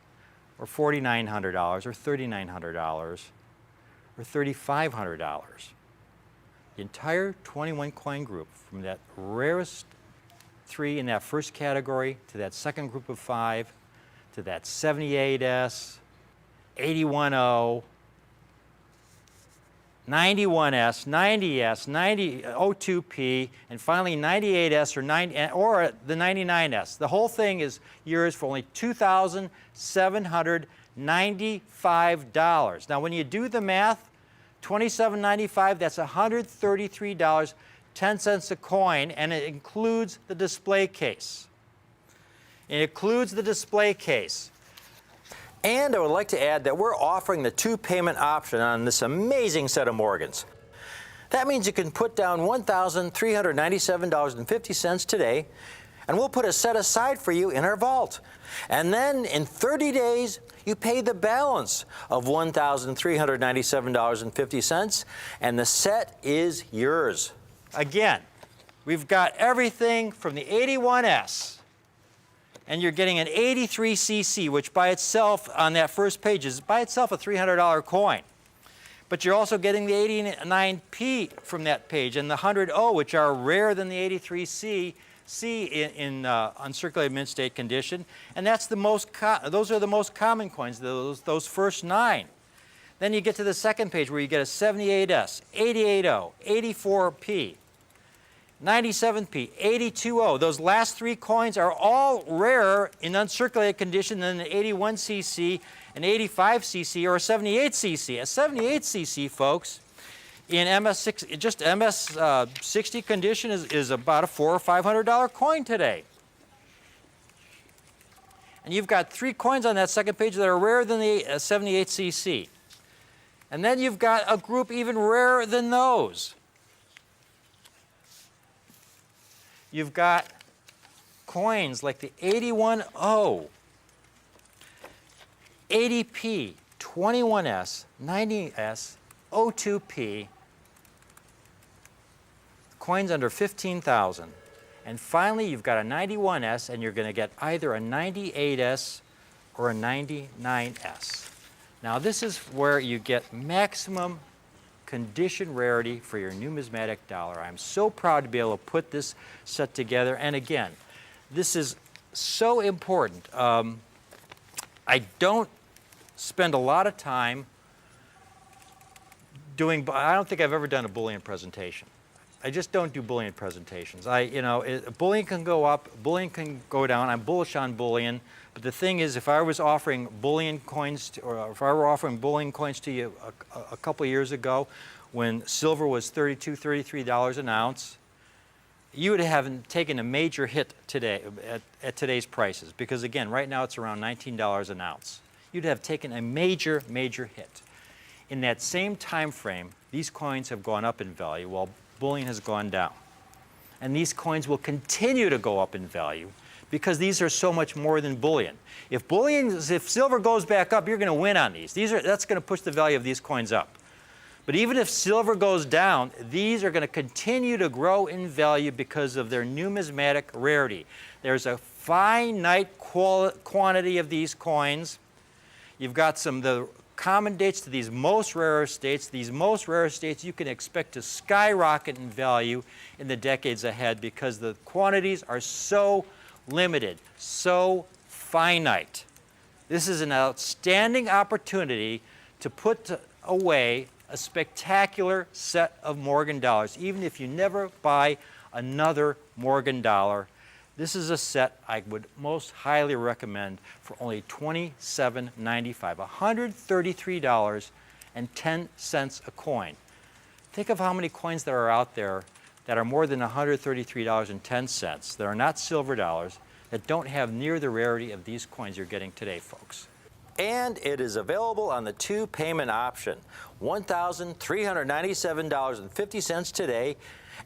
or $4,900 or $3,900 or $3,500. The entire 21 coin group, from that rarest 3 in that first category to that second group of 5 to that 78S, 81O, 91S, 90S, O2P, and finally 98S or the 99S. The whole thing is yours for only $2,795. Now, when you do the math, $27.95, that's $133.10 a coin, and it includes the display case. It includes the display case. And I would like to add that we're offering the 2-payment option on this amazing set of Morgans. That means you can put down $1,397.50 today, and we'll put a set aside for you in our vault. And then in 30 days, you pay the balance of $1,397.50, and the set is yours. Again, we've got everything from the 81S, and you're getting an 83cc, which by itself, on that first page, is by itself a $300 coin. But you're also getting the 89P from that page, and the 100O, which are rarer than the 83C in uncirculated mint state condition, and that's the most those are the most common coins, those first 9. Then you get to the second page where you get a 78S, 88O, 84P. 97p, 82O. Those last three coins are all rarer in uncirculated condition than an 81cc, an 85cc, or a 78cc. A 78cc, folks, in MS6, just MS60 condition is about a $400 or $500 coin today. And you've got three coins on that second page that are rarer than the 78cc. And then you've got a group even rarer than those. You've got coins like the 81O, 80p, 21S, 90S, O2P, coins under 15,000. And finally, you've got a 91S, and you're going to get either a 98S or a 99S. Now, this is where you get maximum condition rarity for your numismatic dollar. I'm so proud to be able to put this set together. And again, this is so important. I don't spend a lot of time I don't think I've ever done a Bullion presentation. I just don't do Bullion presentations. Bullion can go up, Bullion can go down. I'm bullish on Bullion, but the thing is, if I was offering Bullion coins, or if I were offering Bullion coins to you a couple of years ago, when silver was $32, $33 an ounce, you would have taken a major hit today at today's prices, because again, right now it's around $19 an ounce. You'd have taken a major, major hit. In that same time frame, these coins have gone up in value while Bullion has gone down. And these coins will continue to go up in value because these are so much more than Bullion. If silver goes back up, you're going to win on these. That's going to push the value of these coins up. But even if silver goes down, these are going to continue to grow in value because of their numismatic rarity. There's a finite quantity of these coins. You've got the common dates to these most rare states. These most rare states you can expect to skyrocket in value in the decades ahead because the quantities are so limited, so finite. This is an outstanding opportunity to put away a spectacular set of Morgan dollars. Even if you never buy another Morgan dollar, this is a set I would most highly recommend for only $27.95, $133.10 a coin. Think of how many coins there are out there that are more than $133.10 that are not silver dollars, that don't have near the rarity of these coins you're getting today, folks. And it is available on the two-payment option, $1,397.50 today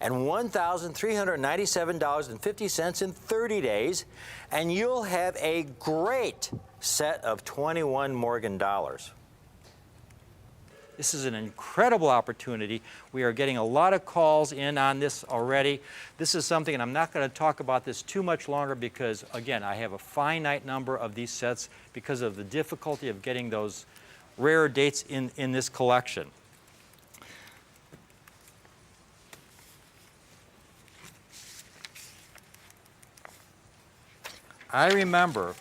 and $1,397.50 in 30 days, and you'll have a great set of 21 Morgan dollars. This is an incredible opportunity. We are getting a lot of calls in on this already. This is something, and I'm not going to talk about this too much longer because, again, I have a finite number of these sets because of the difficulty of getting those rare dates in this collection. I remember,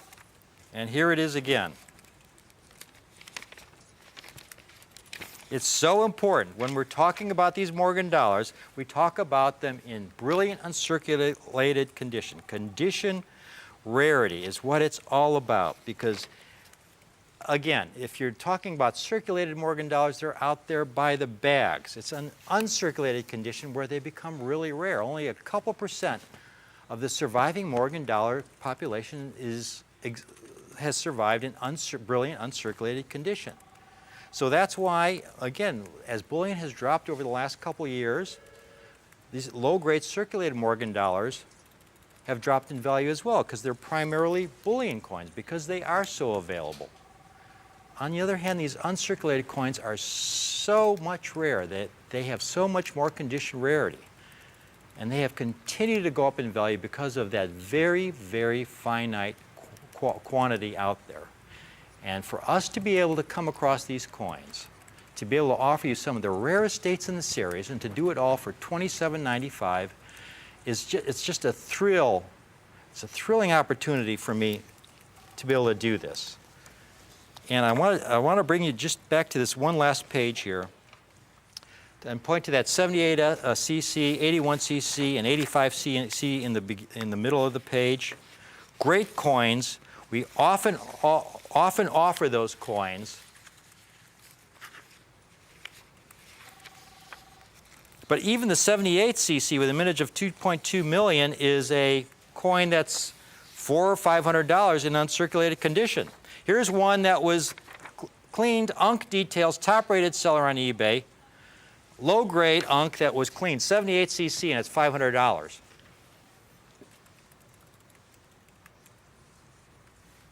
and here it is again. It's so important when we're talking about these Morgan dollars, we talk about them in brilliant uncirculated condition. Condition rarity is what it's all about because, again, if you're talking about circulated Morgan dollars, they're out there by the bags. It's an uncirculated condition where they become really rare. Only a couple percent of the surviving Morgan dollar population has survived in brilliant uncirculated condition. So that's why, again, as bullion has dropped over the last couple of years, these low-grade circulated Morgan dollars have dropped in value as well because they're primarily bullion coins because they are so available. On the other hand, these uncirculated coins are so much rare that they have so much more condition rarity. And they have continued to go up in value because of that very, very finite quantity out there. And for us to be able to come across these coins, to be able to offer you some of the rarest dates in the series, and to do it all for $27.95, it's just a thrill. It's a thrilling opportunity for me to be able to do this. And I want to bring you just back to this one last page here. and point to that 78 cc, 81 cc, and 85 cc in the middle of the page. Great coins. We often offer those coins. But even the 78 cc with a mintage of 2.2 million is a coin that's $400 or $500 in uncirculated condition. Here's one that was cleaned, Unk Details, top-rated seller on eBay. Low-grade Unk that was cleaned, 78 cc, and it's $500.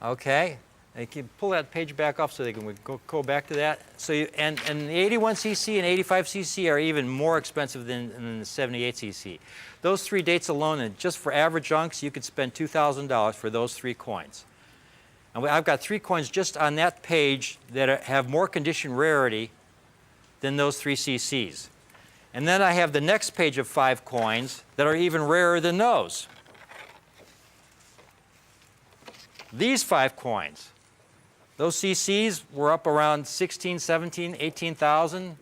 Okay, and you can pull that page back off so they can go back to that. So and the 81 cc and 85 cc are even more expensive than the 78 cc. Those three dates alone, and just for average Unks, you could spend $2,000 for those three coins. And I've got three coins just on that page that have more condition rarity than those 3 cc's. And then I have the next page of 5 coins that are even rarer than those. These 5 coins, those cc's were up around 16, 17, 18,000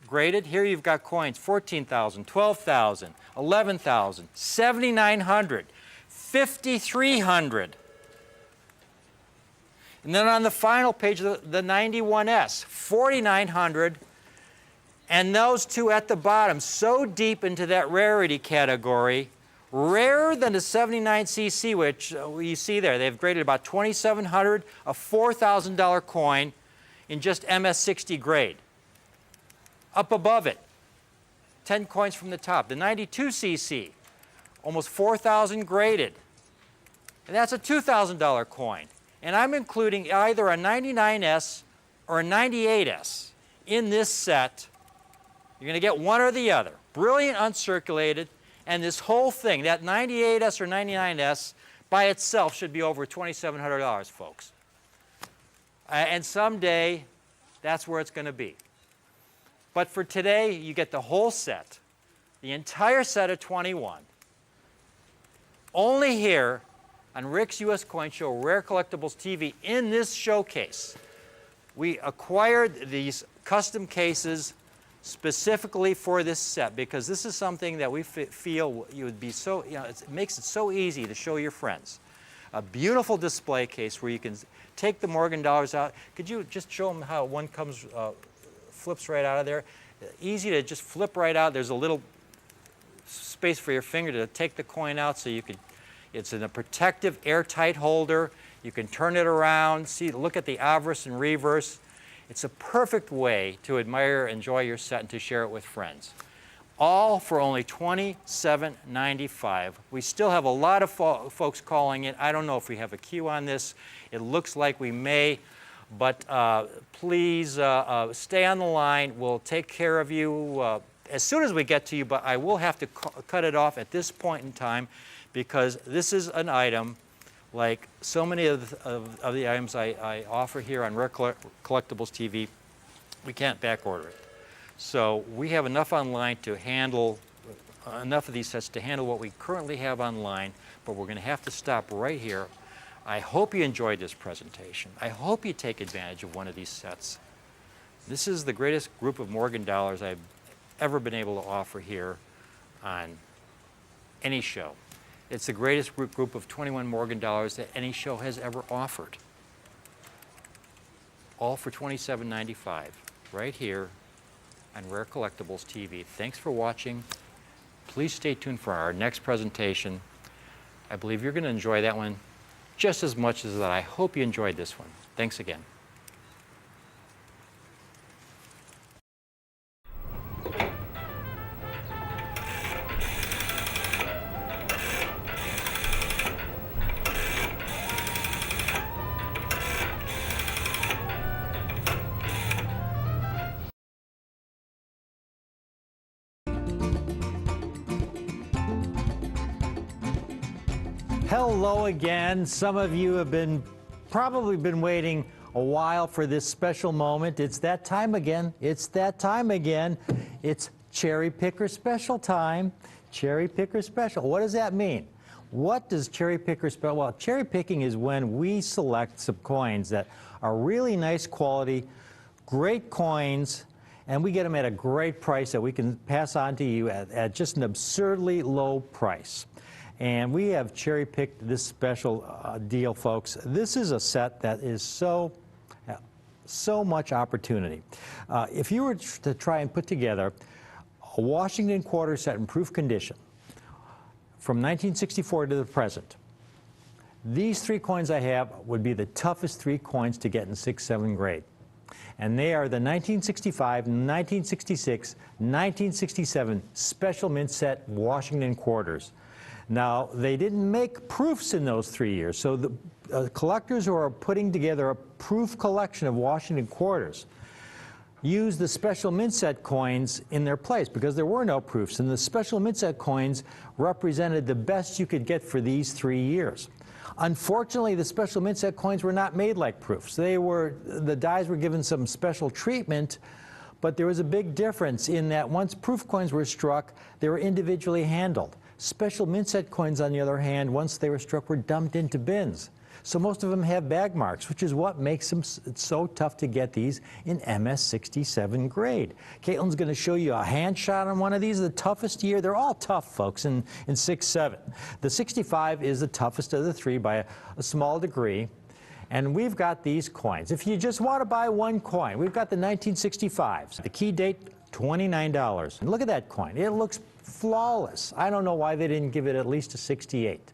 graded. Here you've got coins 14,000, 12,000, 11,000, 7,900, 5,300. And then on the final page, the 91S, 4,900, and those two at the bottom, so deep into that rarity category, rarer than the 79 cc, which you see there. They've graded about 2,700, a $4,000 coin in just MS60 grade. Up above it, 10 coins from the top. The 92 cc, almost 4,000 graded. And that's a $2,000 coin. And I'm including either a 99S or a 98S in this set. You're going to get one or the other. Brilliant uncirculated. And this whole thing, that 98S or 99S, by itself should be over $2,700, folks. And someday, that's where it's going to be. But for today, you get the whole set, the entire set of 21. Only here on Rick's U.S. Coin Show Rare Collectibles TV in this showcase. We acquired these custom cases specifically for this set because this is something that we feel you would be so, it makes it so easy to show your friends. A beautiful display case where you can take the Morgan dollars out. Could you just show them how one comes, flips right out of there? Easy to just flip right out. There's a little space for your finger to take the coin out so you could, it's in a protective, airtight holder. You can turn it around, see, look at the obverse and reverse. It's a perfect way to admire, enjoy your set, and to share it with friends. All for only $27.95. We still have a lot of folks calling it. I don't know if we have a queue on this. It looks like we may, but please stay on the line. We'll take care of you as soon as we get to you, but I will have to cut it off at this point in time because this is an item like so many of the items I offer here on Rare Collectibles TV, we can't back order it. So we have enough online to handle, enough of these sets to handle what we currently have online, but we're going to have to stop right here. I hope you enjoyed this presentation. I hope you take advantage of one of these sets. This is the greatest group of Morgan dollars I've ever been able to offer here on any show. It's the greatest group of 21 Morgan dollars that any show has ever offered. All for $27.95, right here on Rare Collectibles TV. Thanks for watching. Please stay tuned for our next presentation. I believe you're going to enjoy that one just as much as that. I hope you enjoyed this one. Thanks again. Hello again. Some of you have probably been waiting a while for this special moment. It's that time again. It's that time again. It's Cherry Picker Special time. Cherry Picker Special. What does that mean? What does Cherry Picker Special? Well, cherry picking is when we select some coins that are really nice quality, great coins, And we get them at a great price that we can pass on to you at just an absurdly low price. And we have cherry-picked this special deal, folks. This is a set that is so much opportunity. If you were to try and put together a Washington quarter set in proof condition from 1964 to the present, these 3 coins I have would be the toughest 3 coins to get in 6th, 7th grade. And they are the 1965, 1966, 1967 Special Mint Set Washington quarters. Now, they didn't make proofs in those 3 years, so the collectors who are putting together a proof collection of Washington quarters use the Special Mint Set coins in their place because there were no proofs, and the Special Mint Set coins represented the best you could get for these 3 years. Unfortunately, the Special Mint Set coins were not made like proofs. The dies were given some special treatment, but there was a big difference in that once proof coins were struck, they were individually handled. Special Mint Set coins, on the other hand, once they were struck, were dumped into bins. So most of them have bag marks, which is what makes them so tough to get these in MS-67 grade. Caitlin's going to show you a hand shot on one of these, the toughest year. They're all tough, folks, in 6-7. The 65 is the toughest of the 3 by a small degree. And we've got these coins. If you just want to buy 1 coin, we've got the 1965s. The key date, $29. And look at that coin. It looks flawless. I don't know why they didn't give it at least a 68.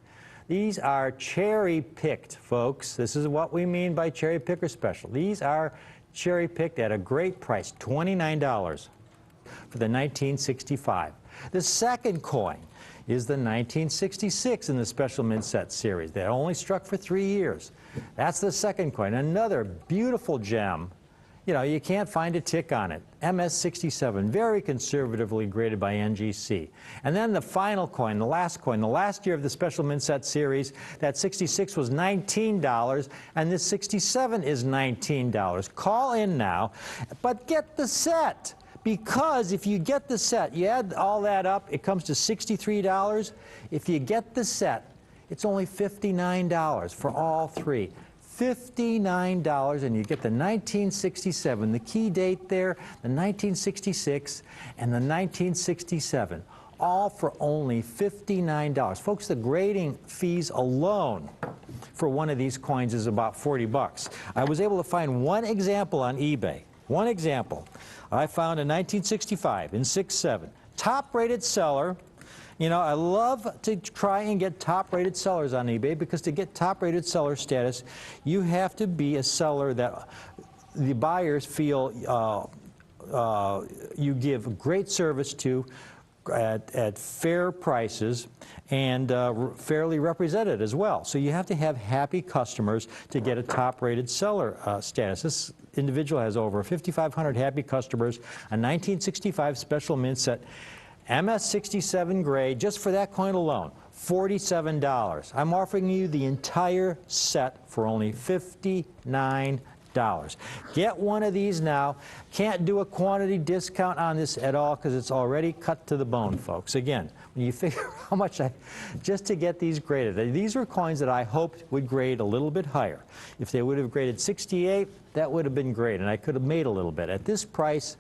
These are cherry-picked, folks. This is what we mean by cherry-picker special. These are cherry-picked at a great price, $29 for the 1965. The second coin is the 1966 in the Special Mint Set series. That only struck for 3 years. That's the second coin. Another beautiful gem. You know, you can't find a tick on it. MS-67, very conservatively graded by NGC. And then the final coin, the last year of the Special Mint Set series, that 66 was $19, and this 67 is $19. Call in now, but get the set. Because if you get the set, you add all that up, it comes to $63. If you get the set, it's only $59 for all 3. $59, and you get the 1967, the key date there, the 1966, and the 1967, all for only $59. Folks, the grading fees alone for one of these coins is about 40 bucks. I was able to find one example on eBay. One example. I found a 1965 in 6-7, top-rated seller. You know, I love to try and get top-rated sellers on eBay because to get top-rated seller status, you have to be a seller that the buyers feel you give great service to at fair prices and fairly represented as well. So you have to have happy customers to get a top-rated seller status. This individual has over 5,500 happy customers, a 1965 Special Mint Set. MS-67 grade, just for that coin alone, $47. I'm offering you the entire set for only $59. Get one of these now. Can't do a quantity discount on this at all because it's already cut to the bone, folks. Again, when you figure how much just to get these graded. These are coins that I hoped would grade a little bit higher. If they would have graded 68, that would have been great, and I could have made a little bit. At this price,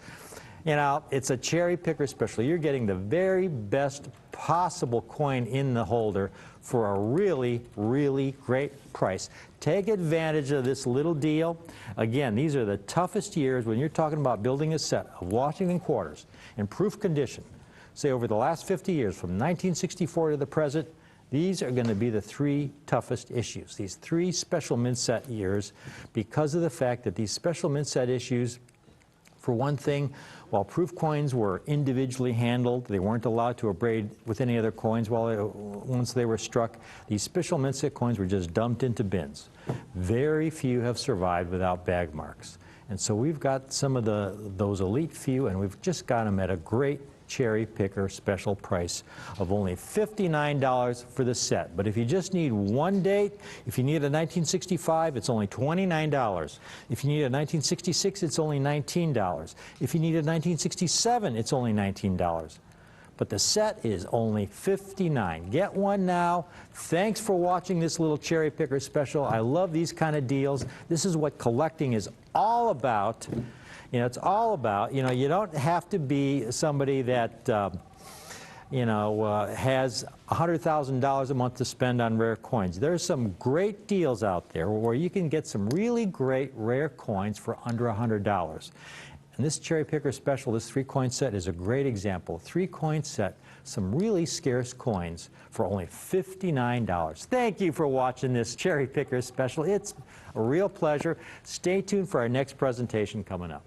you know, it's a cherry picker special. You're getting the very best possible coin in the holder for a really, really great price. Take advantage of this little deal. Again, these are the toughest years when you're talking about building a set of Washington quarters in proof condition. Say over the last 50 years, from 1964 to the present, these are going to be the 3 toughest issues, these 3 Special Mint Set years, because of the fact that these Special Mint Set issues, for one thing, while proof coins were individually handled, they weren't allowed to abrade with any other coins once they were struck. These Special Mint Set coins were just dumped into bins. Very few have survived without bag marks. And so we've got some of those elite few, and we've just got them at a great cherry picker special price of only $59 for the set. But if you just need one date, if you need a 1965, it's only $29. If you need a 1966, it's only $19. If you need a 1967, it's only $19. But the set is only $59. Get one now. Thanks for watching this little cherry picker special. I love these kind of deals. This is what collecting is all about. You know, it's all about, you know, you don't have to be somebody that, has $100,000 a month to spend on rare coins. There's some great deals out there where you can get some really great rare coins for under $100. And this Cherry Picker Special, this 3-coin set, is a great example. 3-coin set, some really scarce coins for only $59. Thank you for watching this Cherry Picker Special. It's a real pleasure. Stay tuned for our next presentation coming up.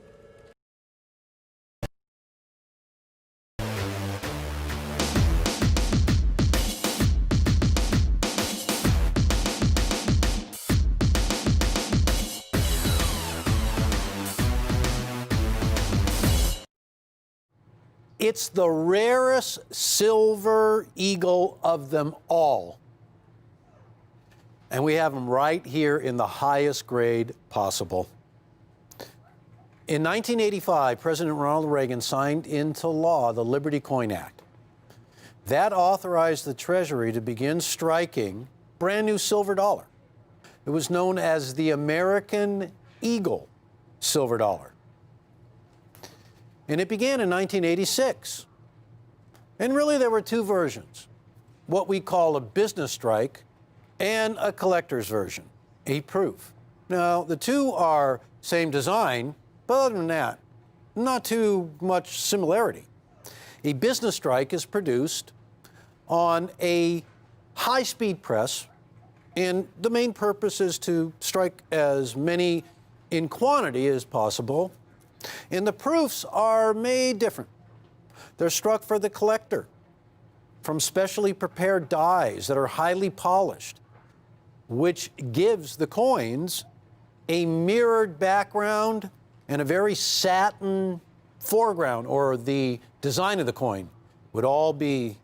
It's the rarest silver eagle of them all. And we have them right here in the highest grade possible. In 1985, President Ronald Reagan signed into law the Liberty Coin Act. That authorized the Treasury to begin striking brand new silver dollar. It was known as the American Eagle silver dollar. And it began in 1986. And really there were two versions, what we call a business strike and a collector's version, a proof. Now, the two are same design, but other than that, not too much similarity. A business strike is produced on a high-speed press, and the main purpose is to strike as many in quantity as possible. And the proofs are made different. They're struck for the collector from specially prepared dies that are highly polished, which gives the coins a mirrored background and a very satin foreground, or the design of the coin would all be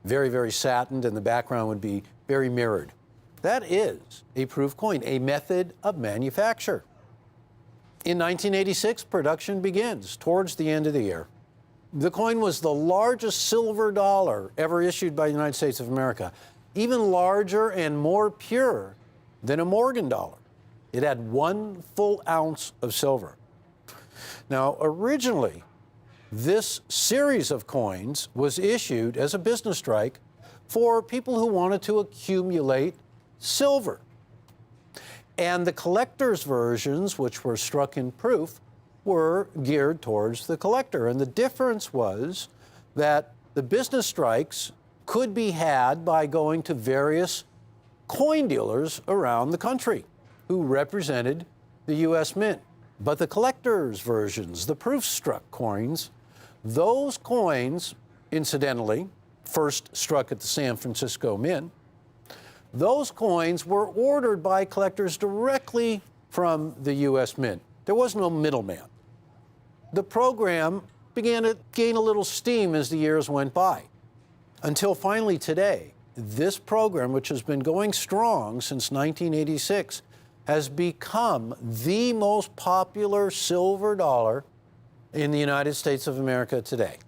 very, very satined, and the background would be very mirrored. That is a proof coin, a method of manufacture. In 1986, production begins towards the end of the year. The coin was the largest silver dollar ever issued by the United States of America, even larger and more pure than a Morgan dollar. It had 1 full ounce of silver. Now, originally, this series of coins was issued as a business strike for people who wanted to accumulate silver. And the collector's versions, which were struck in proof, were geared towards the collector. And the difference was that the business strikes could be had by going to various coin dealers around the country who represented the U.S. Mint. But the collector's versions, the proof-struck coins, those coins, incidentally, first struck at the San Francisco Mint, those coins were ordered by collectors directly from the U.S. Mint. There was no middleman. The program began to gain a little steam as the years went by, until finally today, this program, which has been going strong since 1986, has become the most popular silver dollar in the United States of America today.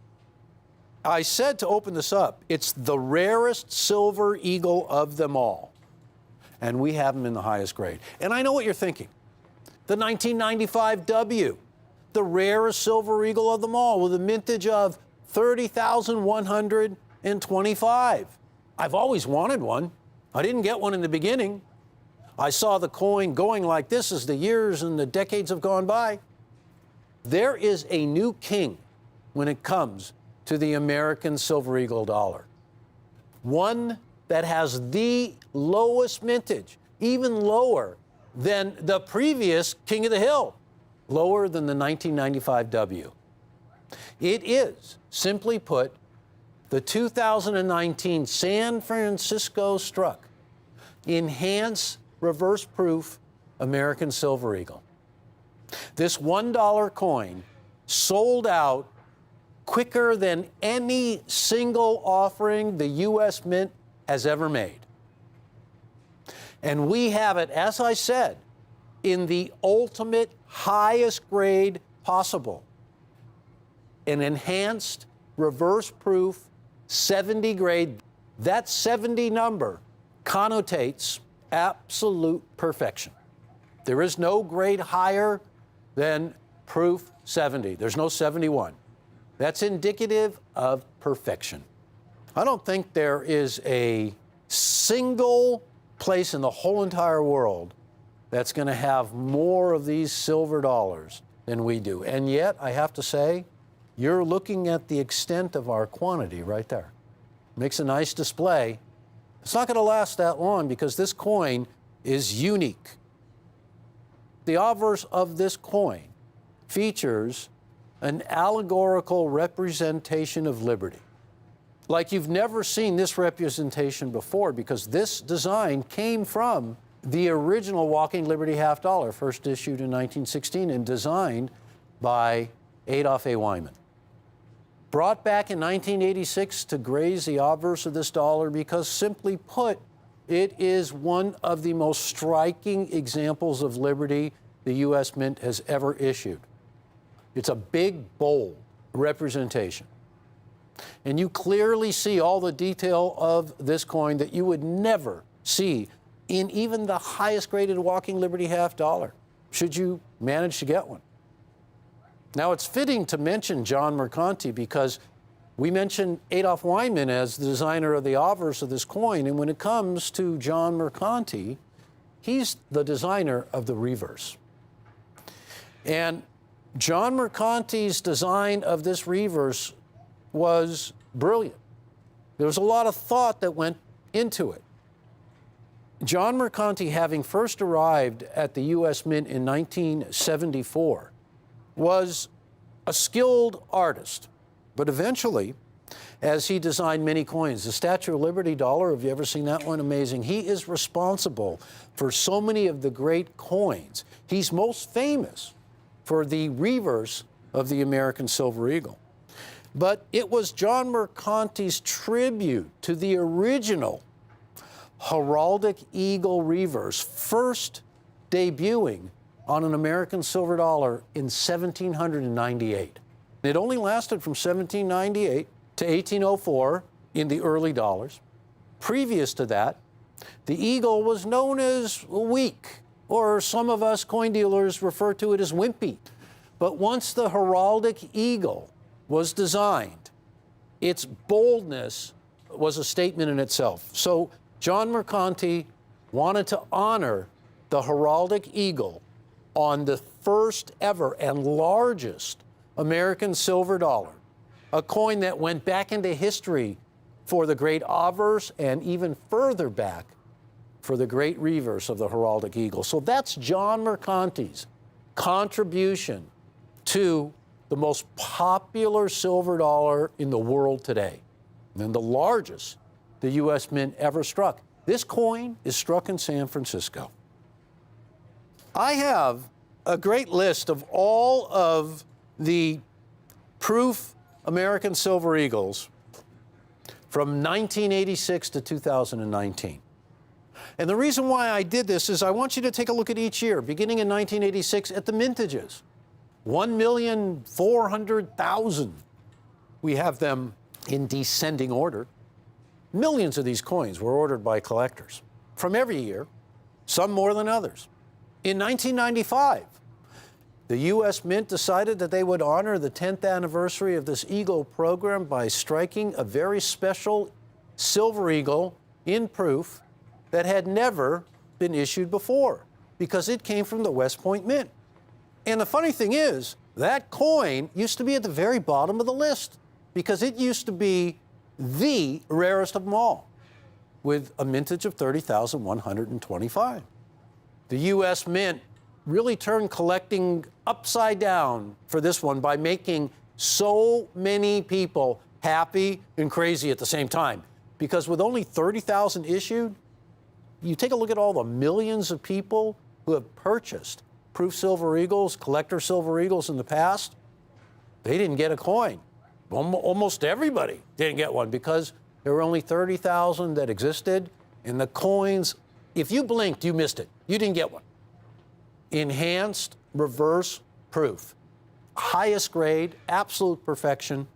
I said to open this up, it's the rarest silver eagle of them all. And we have them in the highest grade. And I know what you're thinking. The 1995 W, the rarest silver eagle of them all, with a mintage of 30,125. I've always wanted one. I didn't get one in the beginning. I saw the coin going like this as the years and the decades have gone by. There is a new king when it comes to the American Silver Eagle dollar. One that has the lowest mintage, even lower than the previous King of the Hill, lower than the 1995 W. It is, simply put, the 2019 San Francisco struck enhanced reverse proof American Silver Eagle. This $1 coin sold out quicker than any single offering the U.S. Mint has ever made. And we have it, as I said, in the ultimate highest grade possible, an enhanced reverse proof 70 grade. That 70 number connotates absolute perfection. There is no grade higher than proof 70. There's no 71. That's indicative of perfection. I don't think there is a single place in the whole entire world that's going to have more of these silver dollars than we do. And yet, I have to say, you're looking at the extent of our quantity right there. Makes a nice display. It's not going to last that long because this coin is unique. The obverse of this coin features an allegorical representation of liberty. Like you've never seen this representation before, because this design came from the original Walking Liberty half dollar, first issued in 1916 and designed by Adolph A. Wyman. Brought back in 1986 to graze the obverse of this dollar because, simply put, it is one of the most striking examples of liberty the U.S. Mint has ever issued. It's a big, bold representation. And you clearly see all the detail of this coin that you would never see in even the highest graded Walking Liberty half dollar, should you manage to get one. Now, it's fitting to mention John Mercanti because we mentioned Adolph Wyman as the designer of the obverse of this coin, and when it comes to John Mercanti, he's the designer of the reverse. And John Mercanti's design of this reverse was brilliant. There was a lot of thought that went into it. John Mercanti, having first arrived at the U.S. Mint in 1974, was a skilled artist, but eventually, as he designed many coins, the Statue of Liberty dollar, have you ever seen that one? Amazing. He is responsible for so many of the great coins. He's most famous for the reverse of the American Silver Eagle. But it was John Mercanti's tribute to the original heraldic eagle reverse, first debuting on an American silver dollar in 1798. It only lasted from 1798 to 1804 in the early dollars. Previous to that, the eagle was known as weak, or some of us coin dealers refer to it as wimpy. But once the heraldic eagle was designed, its boldness was a statement in itself. So John Mercanti wanted to honor the heraldic eagle on the first ever and largest American silver dollar, a coin that went back into history for the great obverse and even further back for the great reverse of the heraldic eagle. So that's John Mercanti's contribution to the most popular silver dollar in the world today, and the largest the U.S. Mint ever struck. This coin is struck in San Francisco. I have a great list of all of the proof American Silver Eagles from 1986 to 2019. And the reason why I did this is I want you to take a look at each year, beginning in 1986, at the mintages. 1,400,000. We have them in descending order. Millions of these coins were ordered by collectors from every year, some more than others. In 1995, the U.S. Mint decided that they would honor the 10th anniversary of this Eagle program by striking a very special silver eagle in proof that had never been issued before, because it came from the West Point Mint. And the funny thing is, that coin used to be at the very bottom of the list because it used to be the rarest of them all, with a mintage of 30,125. The U.S. Mint really turned collecting upside down for this one by making so many people happy and crazy at the same time. Because with only 30,000 issued, you take a look at all the millions of people who have purchased proof silver eagles, collector silver eagles in the past, they didn't get a coin. Almost everybody didn't get one because there were only 30,000 that existed, and the coins, if you blinked, you missed it. You didn't get one. Enhanced reverse proof, highest grade, absolute perfection.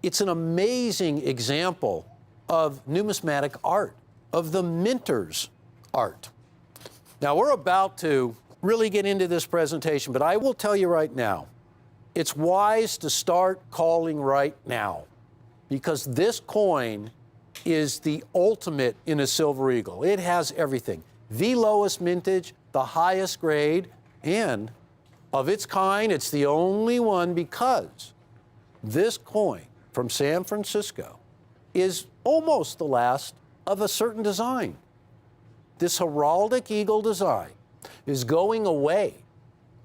It's an amazing example of numismatic art, of the minter's art. Now, we're about to really get into this presentation, but I will tell you right now, it's wise to start calling right now, because this coin is the ultimate in a Silver Eagle. It has everything. The lowest mintage, the highest grade, and of its kind, it's the only one because this coin from San Francisco is almost the last of a certain design. This heraldic eagle design is going away.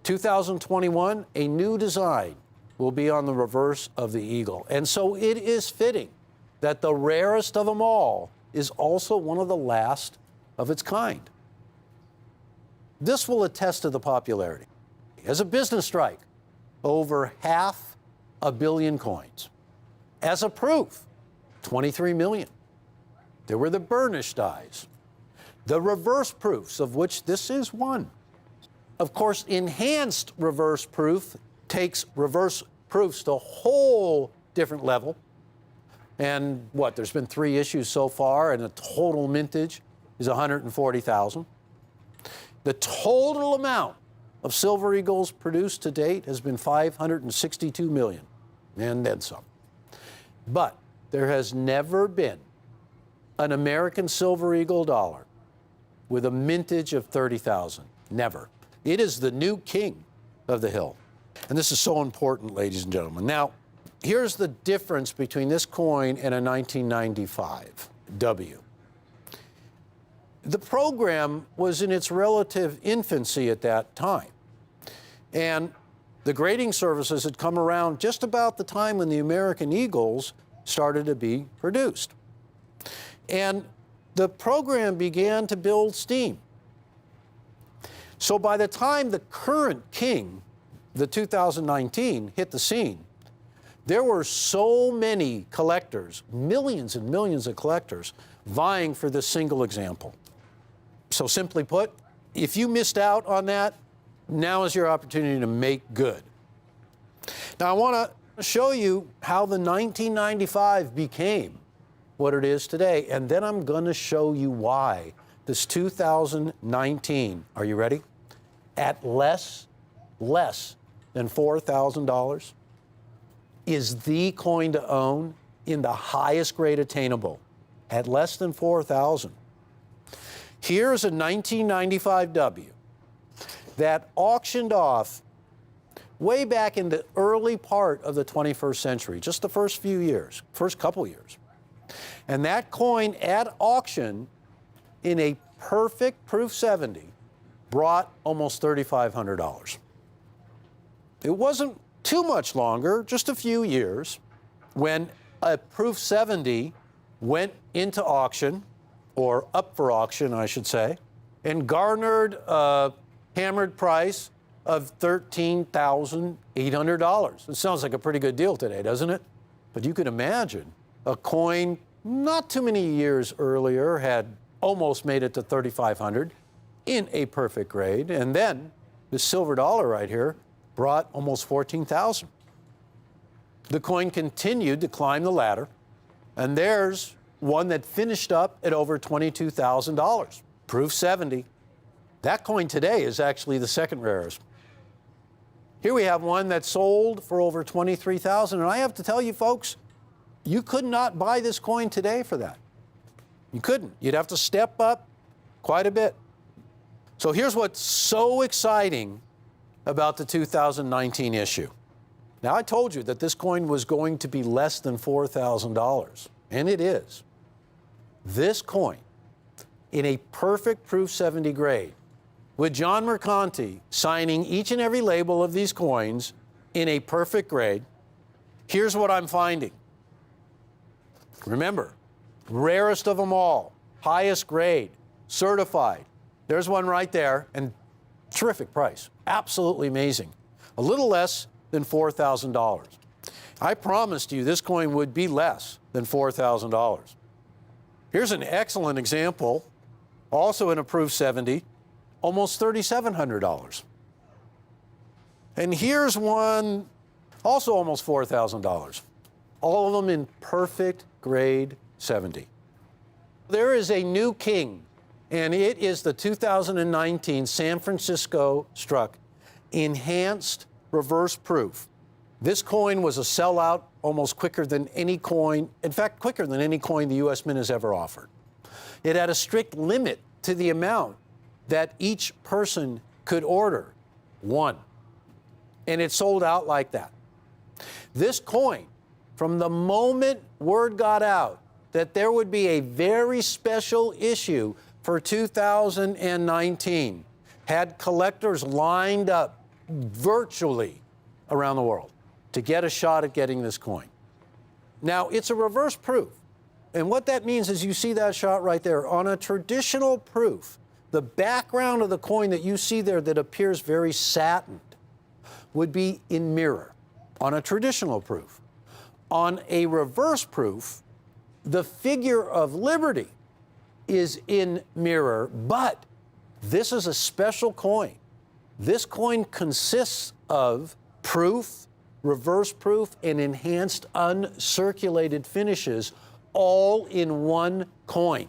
2021, a new design will be on the reverse of the eagle. And so it is fitting that the rarest of them all is also one of the last of its kind. This will attest to the popularity. As a business strike, over 500 million coins. As a proof, 23 million. There were the burnished dies, the reverse proofs, of which this is one. Of course, enhanced reverse proof takes reverse proofs to a whole different level. And what, there's been 3 issues so far, and the total mintage is 140,000. The total amount of Silver Eagles produced to date has been 562 million, and then some. But there has never been an American Silver Eagle dollar with a mintage of 30,000. Never. It is the new king of the hill. And this is so important, ladies and gentlemen. Now, here's the difference between this coin and a 1995 W. The program was in its relative infancy at that time. And the grading services had come around just about the time when the American Eagles started to be produced. And the program began to build steam. So by the time the current king, the 2019, hit the scene, there were so many collectors, millions and millions of collectors, vying for this single example. So simply put, if you missed out on that, now is your opportunity to make good. Now I want to show you how the 1995 became what it is today, and then I'm going to show you why this 2019, are you ready? At less than $4,000 is the coin to own in the highest grade attainable, at less than $4,000. Here's a 1995 W that auctioned off way back in the early part of the 21st century, just the first few years, first couple years. And that coin at auction in a perfect proof 70 brought almost $3,500. It wasn't too much longer, just a few years, when a proof 70 went into auction, or up for auction, I should say, and garnered a hammered price of $13,800. It sounds like a pretty good deal today, doesn't it? But you can imagine a coin not too many years earlier had almost made it to $3,500 in a perfect grade, and then the silver dollar right here brought almost $14,000. The coin continued to climb the ladder, and there's one that finished up at over $22,000, proof 70. That coin today is actually the second rarest. Here we have one that sold for over $23,000, and I have to tell you folks, you could not buy this coin today for that. You couldn't. You'd have to step up quite a bit. So here's what's so exciting about the 2019 issue. Now, I told you that this coin was going to be less than $4,000, and it is. This coin, in a perfect proof 70 grade, with John Mercanti signing each and every label of these coins in a perfect grade, here's what I'm finding. Remember, rarest of them all, highest grade, certified. There's one right there, and terrific price, absolutely amazing. A little less than $4,000. I promised you this coin would be less than $4,000. Here's an excellent example, also in a proof 70, almost $3,700. And here's one, also almost $4,000. All of them in perfect grade 70. There is a new king and it is the 2019 San Francisco Struck Enhanced Reverse Proof. This coin was a sellout almost quicker than any coin, in fact, quicker than any coin the U.S. Mint has ever offered. It had a strict limit to the amount that each person could order, one. And it sold out like that. This coin, from the moment word got out that there would be a very special issue for 2019, had collectors lined up virtually around the world to get a shot at getting this coin. Now, it's a reverse proof. And what that means is you see that shot right there. On a traditional proof, the background of the coin that you see there that appears very satined would be in mirror on a traditional proof. On a reverse proof, the figure of Liberty is in mirror, but this is a special coin. This coin consists of proof, reverse proof, and enhanced uncirculated finishes all in one coin.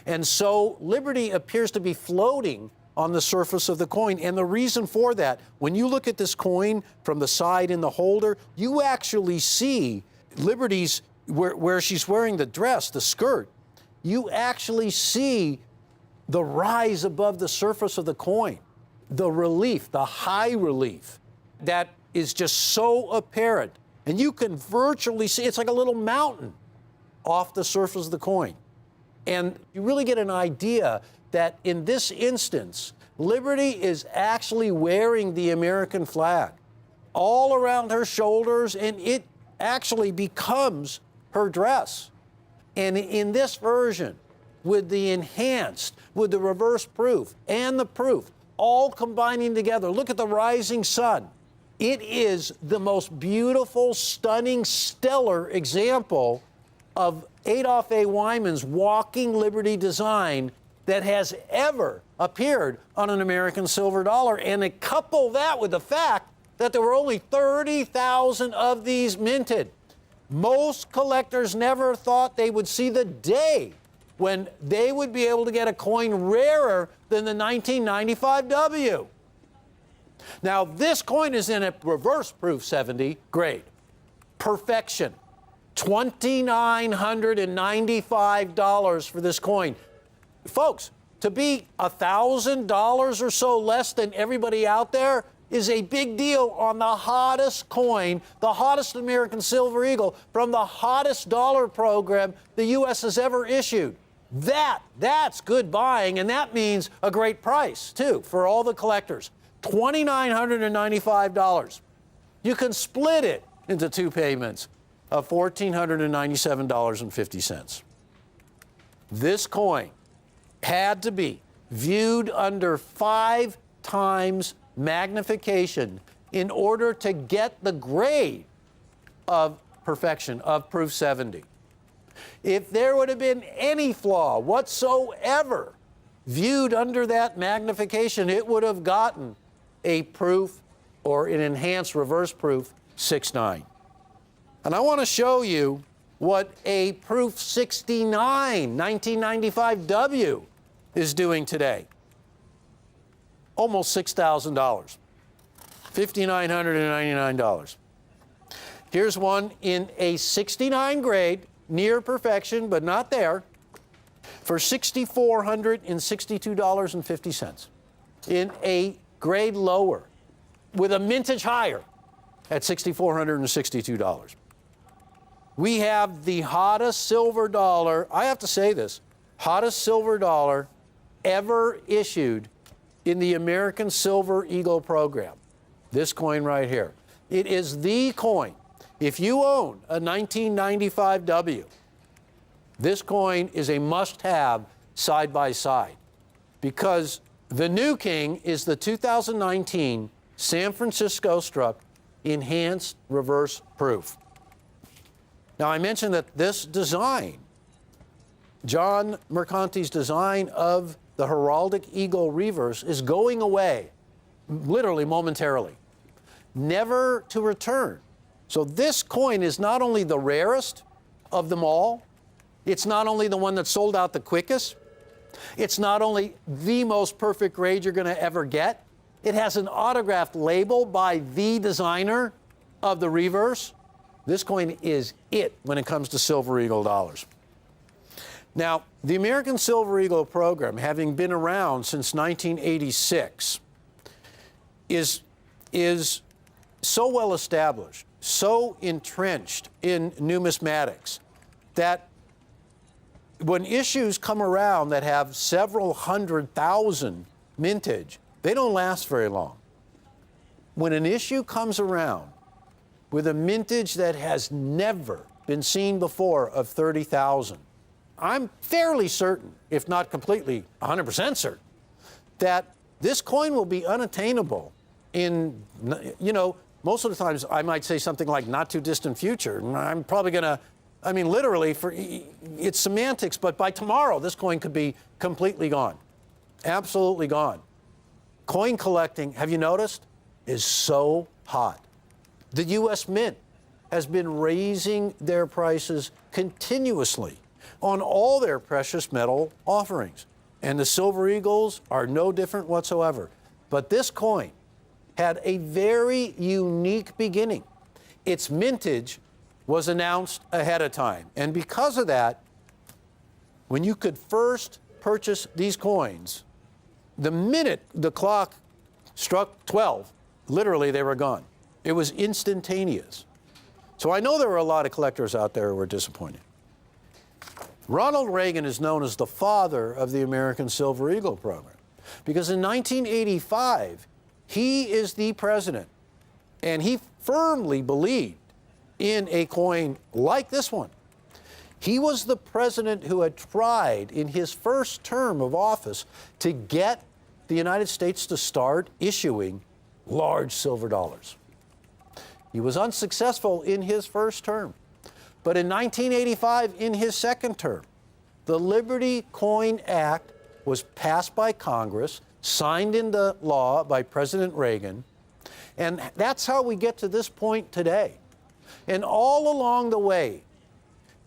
And so Liberty appears to be floating on the surface of the coin. And the reason for that, when you look at this coin from the side in the holder, you actually see Liberty's, where she's wearing the dress, the skirt, you actually see the rise above the surface of the coin, the relief, the high relief that is just so apparent. And you can virtually see, it's like a little mountain off the surface of the coin. And you really get an idea that in this instance, Liberty is actually wearing the American flag all around her shoulders, and it actually becomes her dress. And in this version, with the enhanced, with the reverse proof and the proof, all combining together, look at the rising sun. It is the most beautiful, stunning, stellar example of Adolph A. Wyman's walking Liberty design that has ever appeared on an American silver dollar. And to couple that with the fact that there were only 30,000 of these minted. Most collectors never thought they would see the day when they would be able to get a coin rarer than the 1995 W. Now, this coin is in a reverse proof 70 grade. Perfection. $2,995 for this coin. Folks, to be $1,000 or so less than everybody out there is a big deal on the hottest coin, the hottest American Silver Eagle from the hottest dollar program the U.S. has ever issued. That's good buying, and that means a great price, too, for all the collectors. $2,995. You can split it into two payments of $1,497.50. This coin had to be viewed under 5 times magnification in order to get the grade of perfection, of proof 70. If there would have been any flaw whatsoever viewed under that magnification, it would have gotten a proof or an enhanced reverse proof 6.9. And I want to show you what a proof 69 1995 W is doing today. Almost $6,000, $5,999. Here's one in a 69 grade, near perfection, but not there, for $6,462.50. In a grade lower, with a mintage higher, at $6,462. We have the hottest silver dollar, I have to say this, hottest silver dollar ever issued in the American Silver Eagle program. This coin right here. It is the coin. If you own a 1995 W, this coin is a must-have side by side, because the new king is the 2019 San Francisco Struck Enhanced Reverse Proof. Now, I mentioned that this design, John Mercanti's design of the heraldic eagle reverse, is going away, literally momentarily, never to return. So this coin is not only the rarest of them all, it's not only the one that sold out the quickest, It's not only the most perfect grade you're going to ever get, it has an autographed label by the designer of the reverse. This coin is it when it comes to Silver Eagle dollars. Now, the American Silver Eagle program, having been around since 1986, is so well established, so entrenched in numismatics, that when issues come around that have several 100,000 mintage, they don't last very long. When an issue comes around with a mintage that has never been seen before of 30,000, I'm fairly certain, if not completely 100% certain, that this coin will be unattainable in, most of the times I might say something like not too distant future. I'm probably going to, literally, it's semantics, but by tomorrow, this coin could be completely gone. Absolutely gone. Coin collecting, have you noticed, is so hot. The U.S. Mint has been raising their prices continuously on all their precious metal offerings. And the Silver Eagles are no different whatsoever. But this coin had a very unique beginning. Its mintage was announced ahead of time. And because of that, when you could first purchase these coins, the minute the clock struck 12, literally they were gone. It was instantaneous. So I know there were a lot of collectors out there who were disappointed. Ronald Reagan is known as the father of the American Silver Eagle program because in 1985, he is the president, and he firmly believed in a coin like this one. He was the president who had tried in his first term of office to get the United States to start issuing large silver dollars. He was unsuccessful in his first term. But in 1985, in his second term, the Liberty Coin Act was passed by Congress, signed into law by President Reagan, and that's how we get to this point today. And all along the way,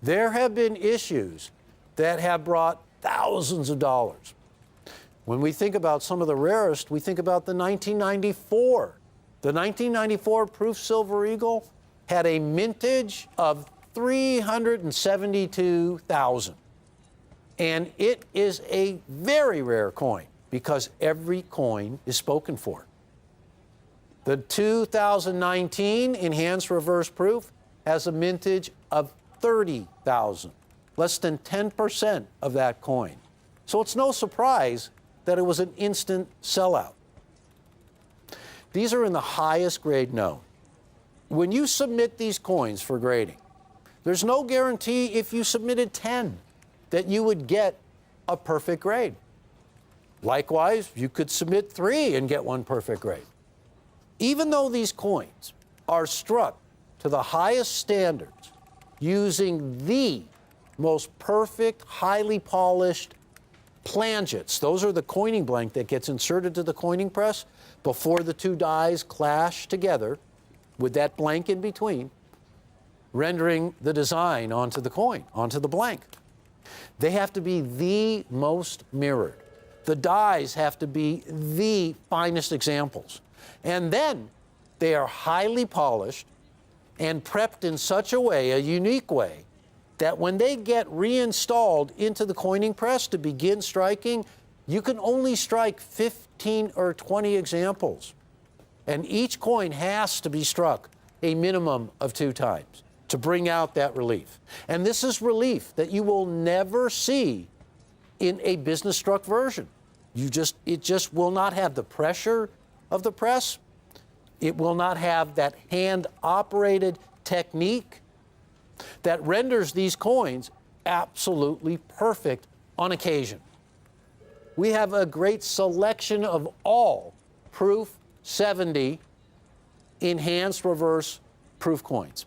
there have been issues that have brought thousands of dollars. When we think about some of the rarest, we think about the 1994. The 1994 Proof Silver Eagle had a mintage of 372,000. And it is a very rare coin because every coin is spoken for. The 2019 Enhanced Reverse Proof has a mintage of 30,000, less than 10% of that coin. So it's no surprise that it was an instant sellout. These are in the highest grade known. When you submit these coins for grading, there's no guarantee if you submitted 10 that you would get a perfect grade. Likewise, you could submit 3 and get one perfect grade. Even though these coins are struck to the highest standards using the most perfect, highly polished plangets, those are the coining blank that gets inserted to the coining press before the two dies clash together with that blank in between, rendering the design onto the coin, onto the blank. They have to be the most mirrored. The dies have to be the finest examples. And then they are highly polished and prepped in such a way, a unique way, that when they get reinstalled into the coining press to begin striking, you can only strike 15 or 20 examples. And each coin has to be struck a minimum of 2 times to bring out that relief. And this is relief that you will never see in a business struck version. It just will not have the pressure of the press. It will not have that hand-operated technique that renders these coins absolutely perfect on occasion. We have a great selection of all Proof 70 enhanced reverse proof coins.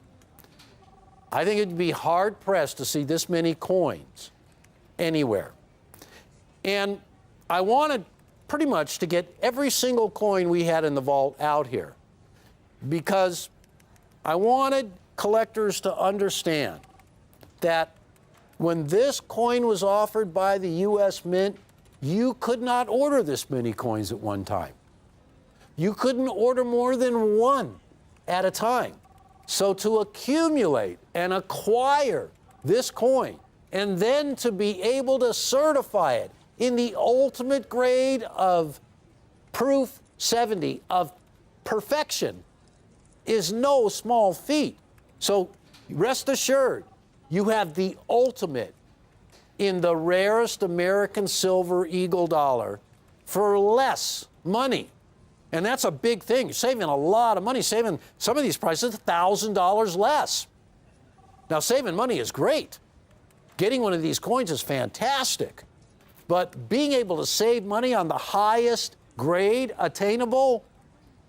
I think it'd be hard-pressed to see this many coins anywhere. And I wanted pretty much to get every single coin we had in the vault out here because I wanted collectors to understand that when this coin was offered by the U.S. Mint you could not order this many coins at one time. You couldn't order more than one at a time. So to accumulate and acquire this coin, and then to be able to certify it in the ultimate grade of proof 70 of perfection, is no small feat. So rest assured, you have the ultimate in the rarest American silver eagle dollar for less money. And that's a big thing. You're saving a lot of money, saving some of these prices $1,000 less. Now, saving money is great. Getting one of these coins is fantastic. But being able to save money on the highest grade attainable,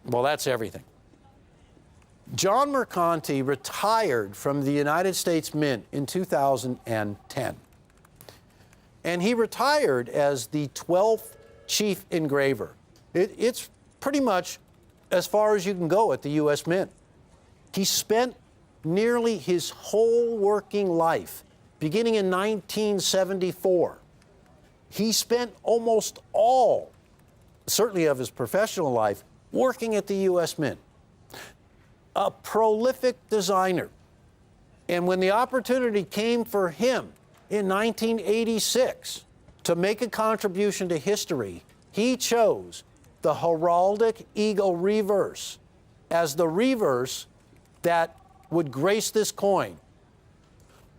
well, that's everything. John Mercanti retired from the United States Mint in 2010. And he retired as the 12th chief engraver. It's pretty much as far as you can go at the U.S. Mint. He spent nearly his whole working life, beginning in 1974. He spent almost all, certainly of his professional life, working at the U.S. Mint. A prolific designer. And when the opportunity came for him in 1986 to make a contribution to history, he chose the heraldic eagle reverse as the reverse that would grace this coin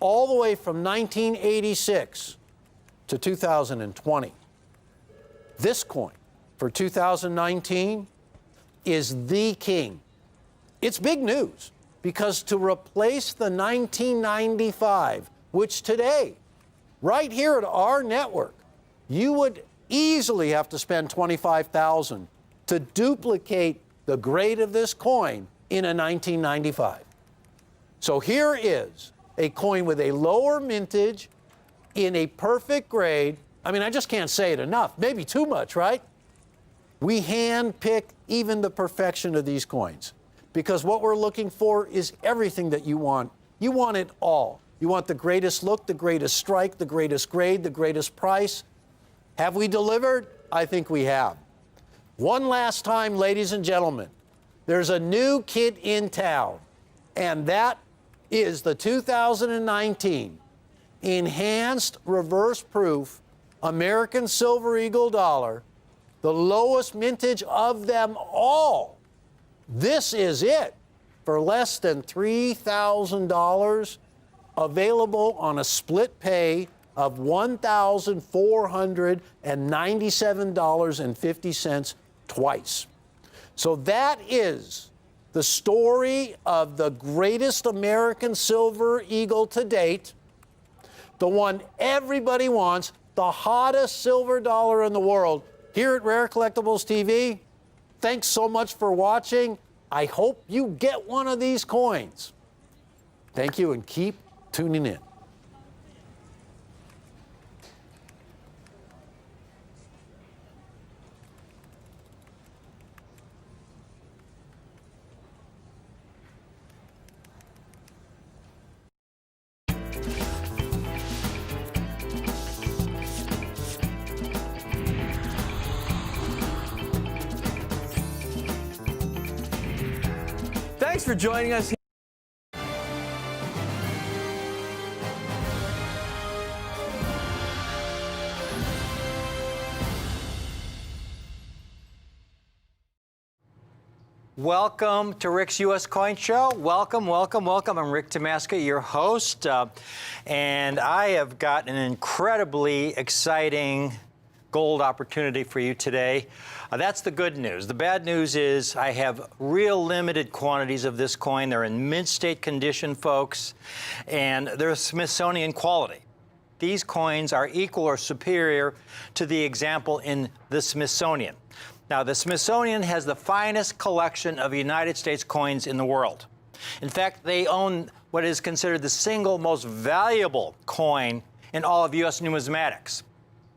all the way from 1986 to 2020. This coin for 2019 is the king. It's big news because to replace the 1995, which today, right here at our network, you would easily have to spend $25,000 to duplicate the grade of this coin in a 1995. So here is a coin with a lower mintage in a perfect grade. I mean, I just can't say it enough. Maybe too much, right? We handpick even the perfection of these coins because what we're looking for is everything that you want. You want it all. You want the greatest look, the greatest strike, the greatest grade, the greatest price. Have we delivered? I think we have. One last time, ladies and gentlemen, there's a new kid in town, and that is the 2019 Enhanced Reverse Proof American Silver Eagle dollar, the lowest mintage of them all. This is it for less than $3,000, available on a split pay of $1,497.50 twice. So that is the story of the greatest American silver eagle to date, the one everybody wants, the hottest silver dollar in the world. Here at Rare Collectibles TV, thanks so much for watching. I hope you get one of these coins. Thank you and keep tuning in. Thanks for joining us. Welcome to Rick's U.S. Coin Show. Welcome, welcome, welcome. I'm Rick Tamaska, your host, and I have got an incredibly exciting gold opportunity for you today. That's the good news. The bad news is I have real limited quantities of this coin. They're in mint state condition, folks, and they're Smithsonian quality. These coins are equal or superior to the example in the Smithsonian. Now, the Smithsonian has the finest collection of United States coins in the world. In fact, they own what is considered the single most valuable coin in all of U.S. numismatics.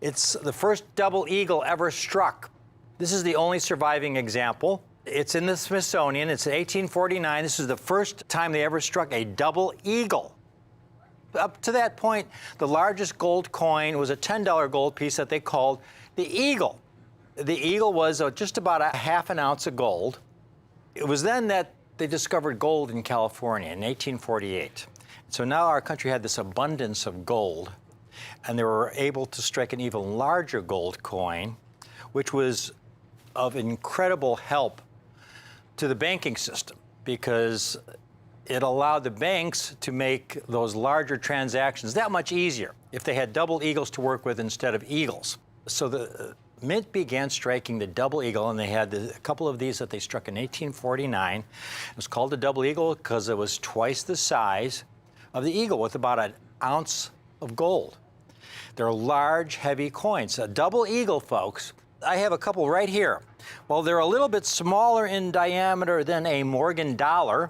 It's the first double eagle ever struck. This is the only surviving example. It's in the Smithsonian. It's 1849. This is the first time they ever struck a double eagle. Up to that point, the largest gold coin was a $10 gold piece that they called The eagle. The eagle was just about a half an ounce of gold. It was then that they discovered gold in California in 1848. So now our country had this abundance of gold, and they were able to strike an even larger gold coin, which was of incredible help to the banking system because it allowed the banks to make those larger transactions that much easier if they had double eagles to work with instead of eagles. So the Mint began striking the double eagle, and they had a couple of these that they struck in 1849. It was called the double eagle because it was twice the size of the eagle with about an ounce of gold. They're large, heavy coins. A double eagle, folks, I have a couple right here. Well, they're a little bit smaller in diameter than a Morgan dollar.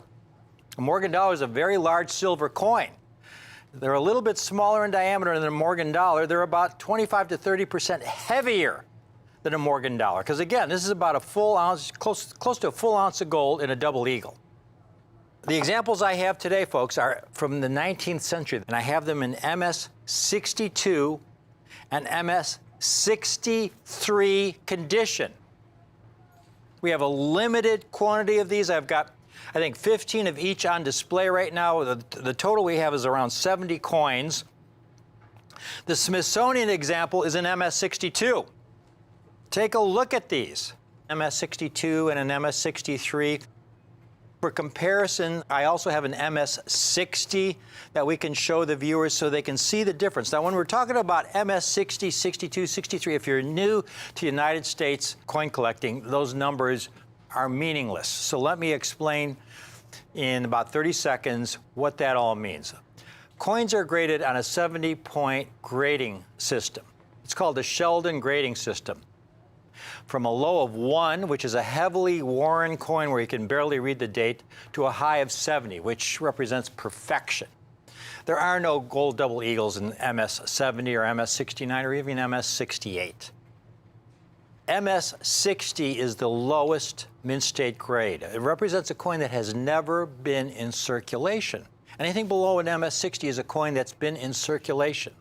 A Morgan dollar is a very large silver coin. They're a little bit smaller in diameter than a Morgan dollar. They're about 25 to 30% heavier than a Morgan dollar. Because again, this is about a full ounce, close to a full ounce of gold in a double eagle. The examples I have today, folks, are from the 19th century, and I have them in MS-62 and MS-63 condition. We have a limited quantity of these. I've got, I think, 15 of each on display right now. The total we have is around 70 coins. The Smithsonian example is an MS-62. Take a look at these, MS-62 and an MS-63. For comparison, I also have an MS-60 that we can show the viewers so they can see the difference. Now, when we're talking about MS-60, 62, 63, if you're new to United States coin collecting, those numbers are meaningless. So let me explain in about 30 seconds what that all means. Coins are graded on a 70-point grading system. It's called the Sheldon grading system. From a low of 1, which is a heavily worn coin where you can barely read the date, to a high of 70, which represents perfection. There are no gold double eagles in MS-70 or MS-69 or even MS-68. MS-60 is the lowest mint state grade. It represents a coin that has never been in circulation. Anything below an MS-60 is a coin that's been in circulation.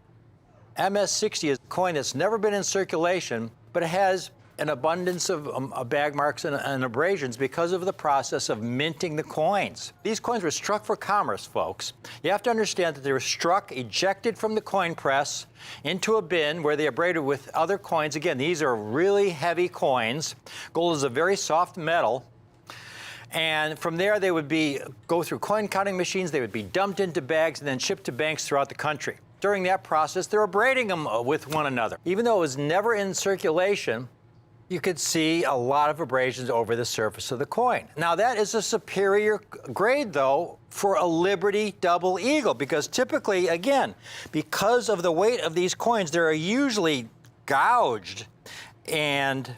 MS-60 is a coin that's never been in circulation, but it has an abundance of bag marks and abrasions because of the process of minting the coins. These coins were struck for commerce, folks. You have to understand that they were struck, ejected from the coin press into a bin where they abraded with other coins. Again, these are really heavy coins. Gold is a very soft metal. And from there, they would go through coin counting machines. They would be dumped into bags and then shipped to banks throughout the country. During that process, they're abrading them with one another. Even though it was never in circulation, you could see a lot of abrasions over the surface of the coin. Now, that is a superior grade, though, for a Liberty double eagle, because typically, again, because of the weight of these coins, they're usually gouged and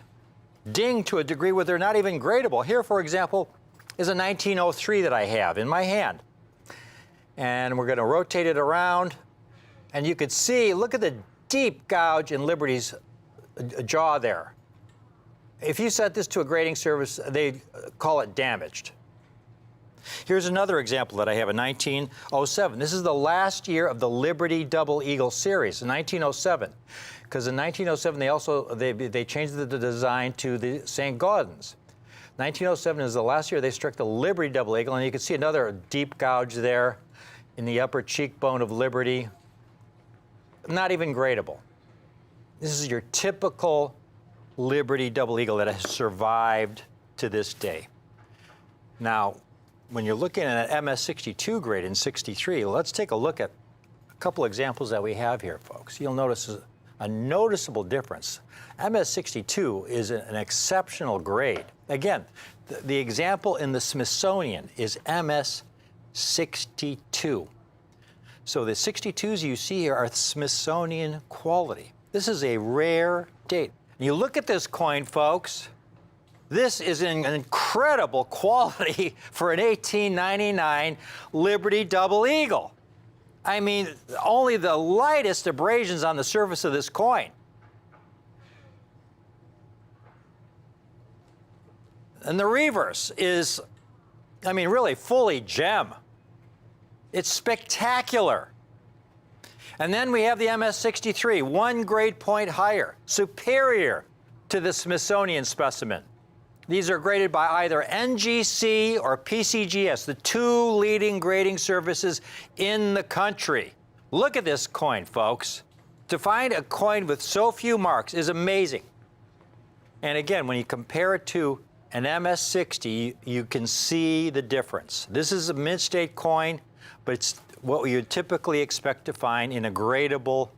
dinged to a degree where they're not even gradable. Here, for example, is a 1903 that I have in my hand. And we're going to rotate it around. And you could see, look at the deep gouge in Liberty's jaw there. If you set this to a grading service, they call it damaged. Here's another example that I have, a 1907. This is the last year of the Liberty Double Eagle series, in 1907. Because in 1907, they changed the design to the St. Gaudens. 1907 is the last year they struck the Liberty Double Eagle, and you can see another deep gouge there in the upper cheekbone of Liberty. Not even gradable. This is your typical Liberty double eagle that has survived to this day. Now, when you're looking at an MS-62 grade in 63, let's take a look at a couple examples that we have here, folks. You'll notice a noticeable difference. MS-62 is an exceptional grade. Again, the example in the Smithsonian is MS-62. So the 62s you see here are Smithsonian quality. This is a rare date. You look at this coin, folks. This is an incredible quality for an 1899 Liberty double eagle. I mean, only the lightest abrasions on the surface of this coin. And the reverse is, I mean, really fully gem. It's spectacular. And then we have the MS-63, 1 grade point higher, superior to the Smithsonian specimen. These are graded by either NGC or PCGS, the 2 leading grading services in the country. Look at this coin, folks. To find a coin with so few marks is amazing. And again, when you compare it to an MS-60, you can see the difference. This is a mint state coin, but it's what you would typically expect to find in a gradable